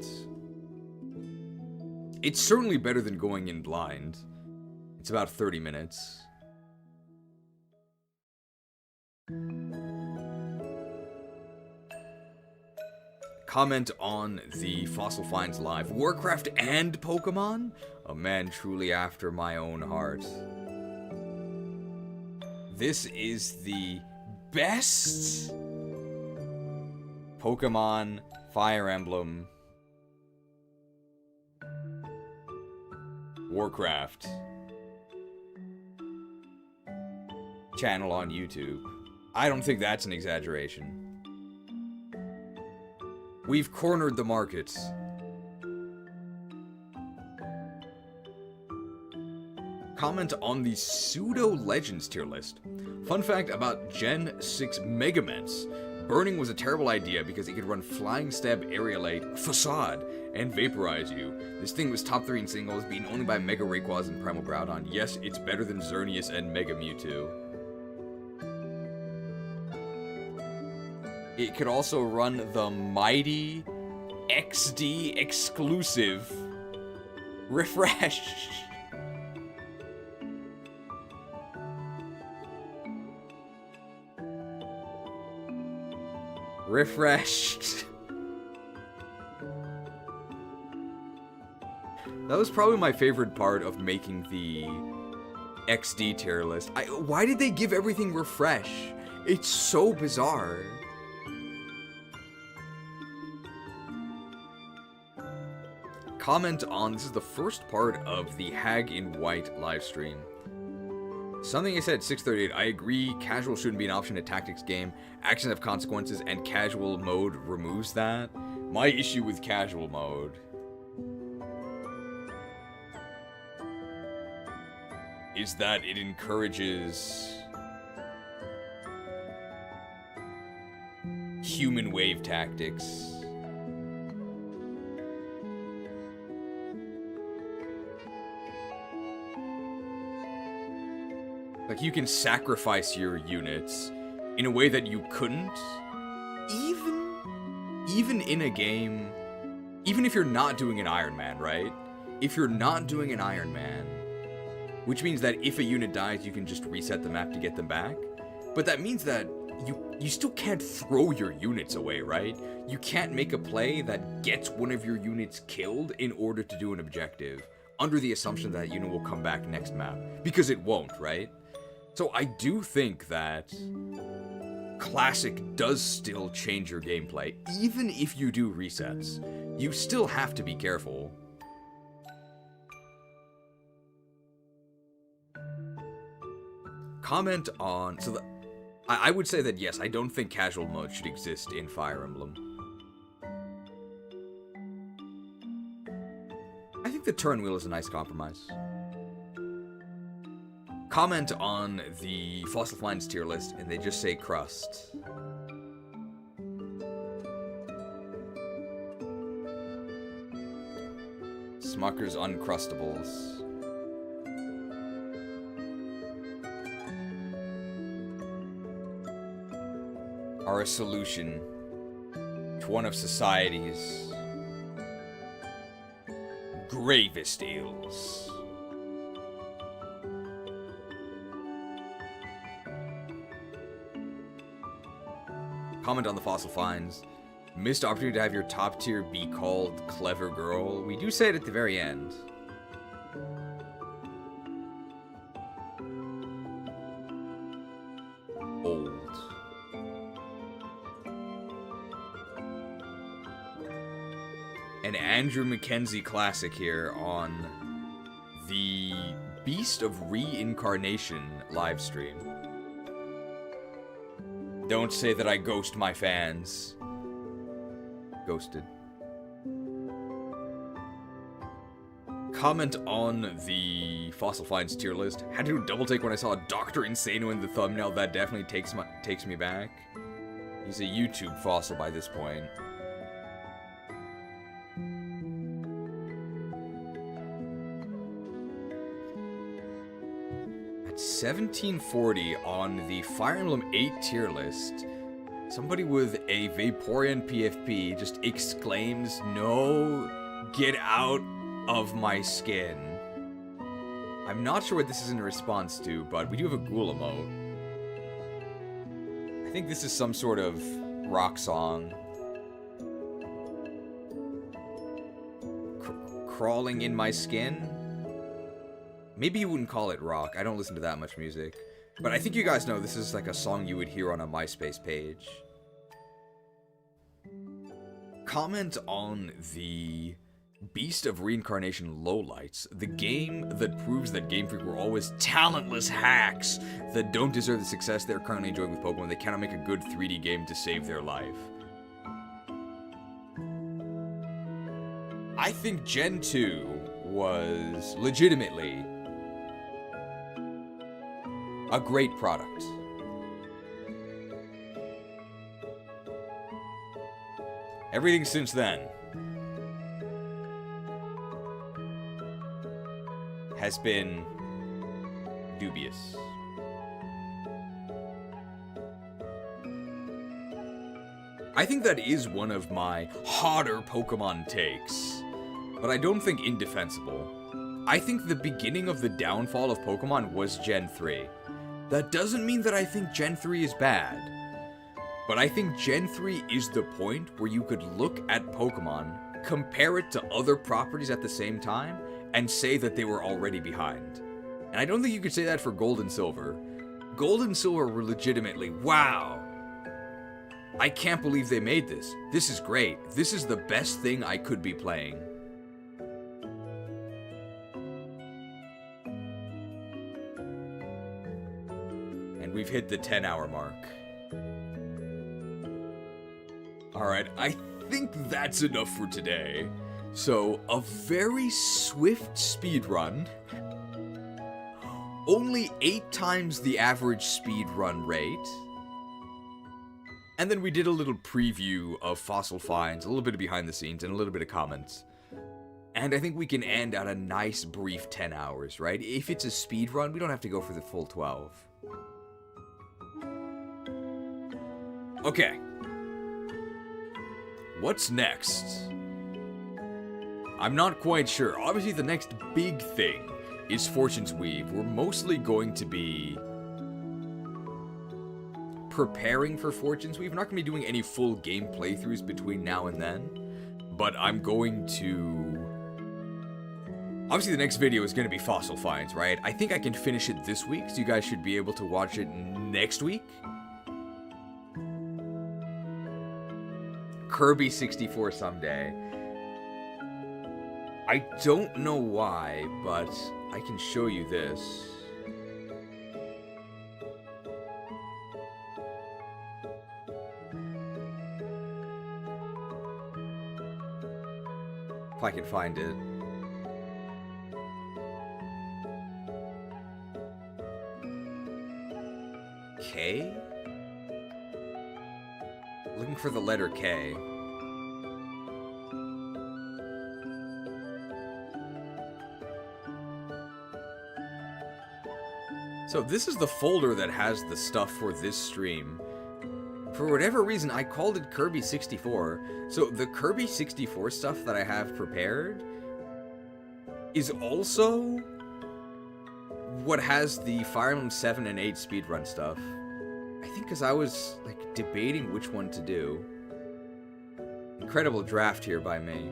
it's certainly better than going in blind. It's about 30 minutes. Comment on the Fossil Finds Live. Warcraft and Pokemon? A man truly after my own heart. This is the best Pokemon Fire Emblem Warcraft channel on YouTube. I don't think that's an exaggeration. We've cornered the market. Comment on the Pseudo Legends tier list. Fun fact about Gen 6 Megaments. Burning was a terrible idea because it could run Flying Stab, Aerialate, Facade, and Vaporize you. This thing was top 3 in singles, beaten only by Mega Rayquaza and Primal Groudon. Yes, it's better than Xerneas and Mega Mewtwo. It could also run the mighty XD exclusive Refresh. Refreshed. That was probably my favorite part of making the XD tier list. Why did they give everything refresh? It's so bizarre. Comment on, this is the first part of the Hag in White livestream. Something I said at 6:38, I agree, casual shouldn't be an option in a tactics game. Actions have consequences, and casual mode removes that. My issue with casual mode is that it encourages human wave tactics. Like, you can sacrifice your units in a way that you couldn't, even in a game, even if you're not doing an Iron Man, right? If you're not doing an Iron Man, which means that if a unit dies, you can just reset the map to get them back. But that means that you still can't throw your units away, right? You can't make a play that gets one of your units killed in order to do an objective, under the assumption that unit will come back next map. Because it won't, right? So I do think that Classic does still change your gameplay. Even if you do resets, you still have to be careful. Comment on... So I would say that yes, I don't think casual mode should exist in Fire Emblem. I think the turn wheel is a nice compromise. Comment on the Fossil Finds tier list, and they just say crust. Smucker's Uncrustables. Are a solution to one of society's gravest ills. Comment on the fossil finds. Missed opportunity to have your top tier be called Clever Girl. We do say it at the very end. Old. An Andrew Mackenzie classic here on the Beast of Reincarnation livestream. Don't say that I ghost my fans. Ghosted. Comment on the Fossil Finds tier list. Had to do a double take when I saw Dr. Insano in the thumbnail. That definitely takes me back. He's a YouTube fossil by this point. At 1740 on the Fire Emblem 8 tier list, somebody with a Vaporeon PFP just exclaims, "No, get out of my skin." I'm not sure what this is in response to, but we do have a ghoul emote. I think this is some sort of rock song. Crawling in my skin? Maybe you wouldn't call it rock. I don't listen to that much music. But I think you guys know this is like a song you would hear on a MySpace page. Comment on the Beast of Reincarnation lowlights, the game that proves that Game Freak were always talentless hacks that don't deserve the success they're currently enjoying with Pokemon. They cannot make a good 3D game to save their life. I think Gen 2 was legitimately a great product. Everything since then has been dubious. I think that is one of my hotter Pokemon takes, but I don't think indefensible. I think the beginning of the downfall of Pokemon was Gen 3. That doesn't mean that I think Gen 3 is bad, but I think Gen 3 is the point where you could look at Pokemon, compare it to other properties at the same time, and say that they were already behind. And I don't think you could say that for Gold and Silver. Gold and Silver were legitimately, wow, I can't believe they made this. This is great. This is the best thing I could be playing. We've hit the 10-hour mark. Alright, I think that's enough for today. So, a very swift speed run. Only 8 times the average speed run rate. And then we did a little preview of Fossil Finds, a little bit of behind the scenes, and a little bit of comments. And I think we can end on a nice brief 10 hours, right? If it's a speed run, we don't have to go for the full 12. Okay. What's next? I'm not quite sure. Obviously, the next big thing is Fortune's Weave. We're mostly going to be preparing for Fortune's Weave. We're not going to be doing any full game playthroughs between now and then, but I'm going to... Obviously, the next video is going to be Fossil Finds, right? I think I can finish it this week, so you guys should be able to watch it next week. Kirby 64 someday. I don't know why, but I can show you this. If I can find it. K? Looking for the letter K. So this is the folder that has the stuff for this stream. For whatever reason, I called it Kirby 64. So the Kirby 64 stuff that I have prepared is also what has the Fire Emblem 7 and 8 speedrun stuff. I think because I was, like, debating which one to do. Incredible draft here by me.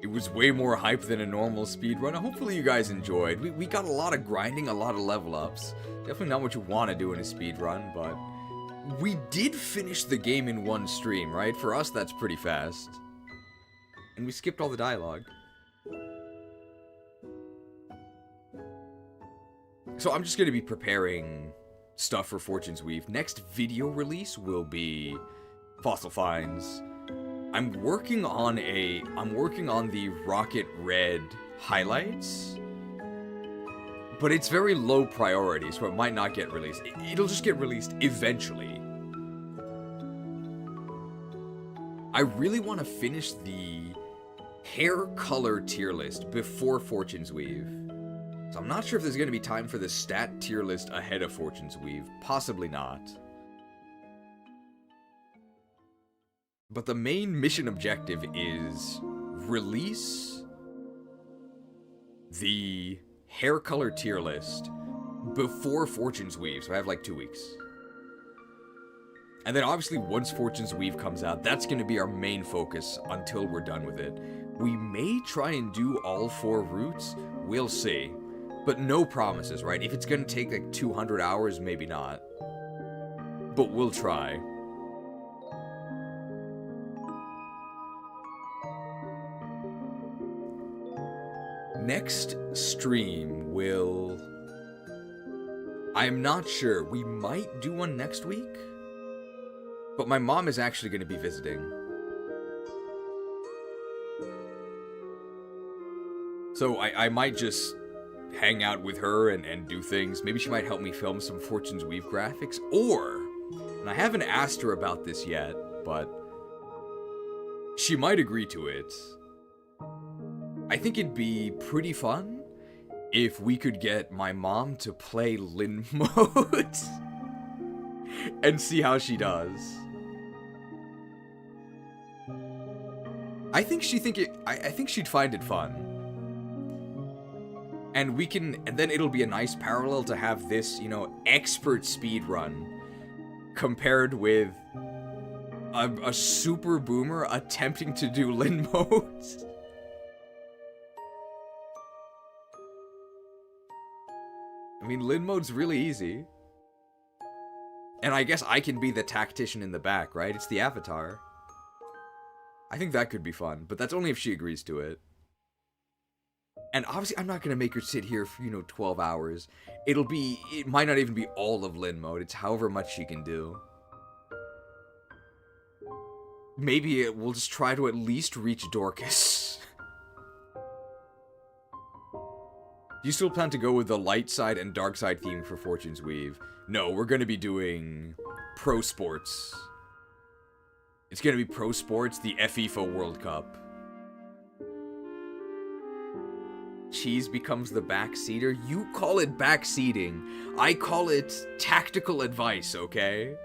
It was way more hype than a normal speedrun. Hopefully you guys enjoyed. We got a lot of grinding, a lot of level ups. Definitely not what you want to do in a speedrun, but we did finish the game in one stream, right? For us, that's pretty fast. And we skipped all the dialogue. So I'm just going to be preparing stuff for Fortune's Weave. Next video release will be Fossil Finds. I'm working on the Rocket Red highlights, but it's very low priority, so it might not get released. It'll just get released eventually. I really want to finish the hair color tier list before Fortune's Weave. So I'm not sure if there's going to be time for the stat tier list ahead of Fortune's Weave. Possibly not. But the main mission objective is release the hair color tier list before Fortune's Weave. So I have like 2 weeks. And then obviously once Fortune's Weave comes out, that's going to be our main focus until we're done with it. We may try and do all 4 routes. We'll see. But no promises, right? If it's going to take like 200 hours, maybe not. But we'll try. Next stream will... I'm not sure. We might do one next week. But my mom is actually going to be visiting. So I might just hang out with her and do things. Maybe she might help me film some Fortune's Weave graphics. Or, and I haven't asked her about this yet, but she might agree to it. I think it'd be pretty fun if we could get my mom to play Lin mode and see how she does. I think she'd find it fun. And then it'll be a nice parallel to have this, you know, expert speedrun compared with a super boomer attempting to do Lin mode. I mean, Lin mode's really easy. And I guess I can be the tactician in the back, right? It's the avatar. I think that could be fun, but that's only if she agrees to it. And obviously, I'm not going to make her sit here for, 12 hours. It might not even be all of Lin mode. It's however much she can do. Maybe we'll just try to at least reach Dorcas. Do you still plan to go with the light side and dark side theme for Fortune's Weave? No, we're going to be doing Pro Sports. It's going to be Pro Sports, the FIFA World Cup. Cheese becomes the backseater. You call it backseating. I call it tactical advice, okay?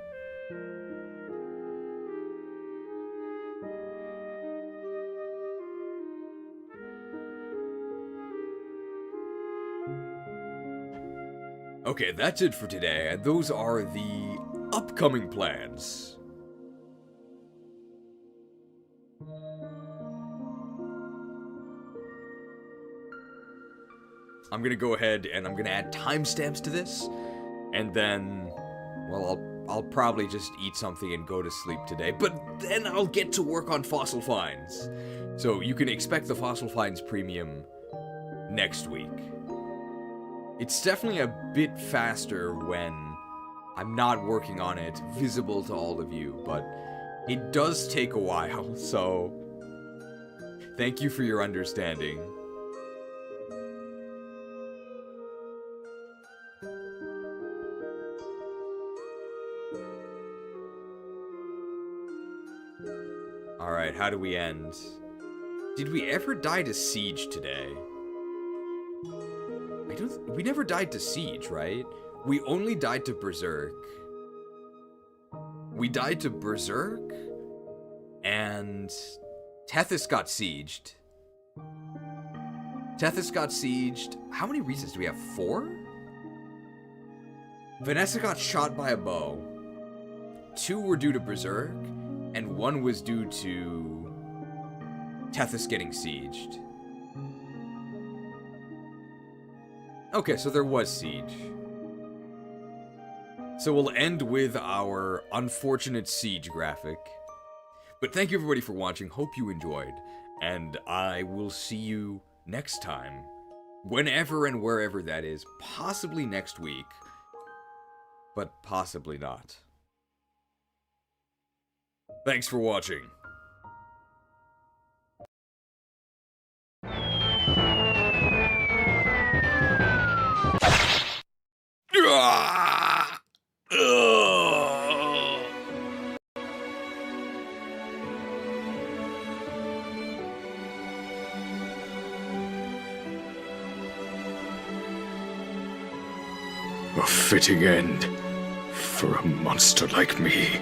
Okay, that's it for today, and those are the upcoming plans. I'm gonna go ahead and I'm gonna add timestamps to this, and then, well, I'll probably just eat something and go to sleep today, but then I'll get to work on Fossil Finds. So you can expect the Fossil Finds Premium next week. It's definitely a bit faster when I'm not working on it, visible to all of you, but it does take a while, so thank you for your understanding. Alright, how do we end? Did we ever die to Siege today? We never died to Siege, right? We only died to Berserk. We died to Berserk, and Tethys got sieged. How many reasons do we have? 4? Vanessa got shot by a bow. 2 were due to Berserk, and 1 was due to Tethys getting sieged. Okay, so there was siege. So we'll end with our unfortunate siege graphic. But thank you everybody for watching, hope you enjoyed, and I will see you next time. Whenever and wherever that is, possibly next week, but possibly not. Thanks for watching. A fitting end for a monster like me.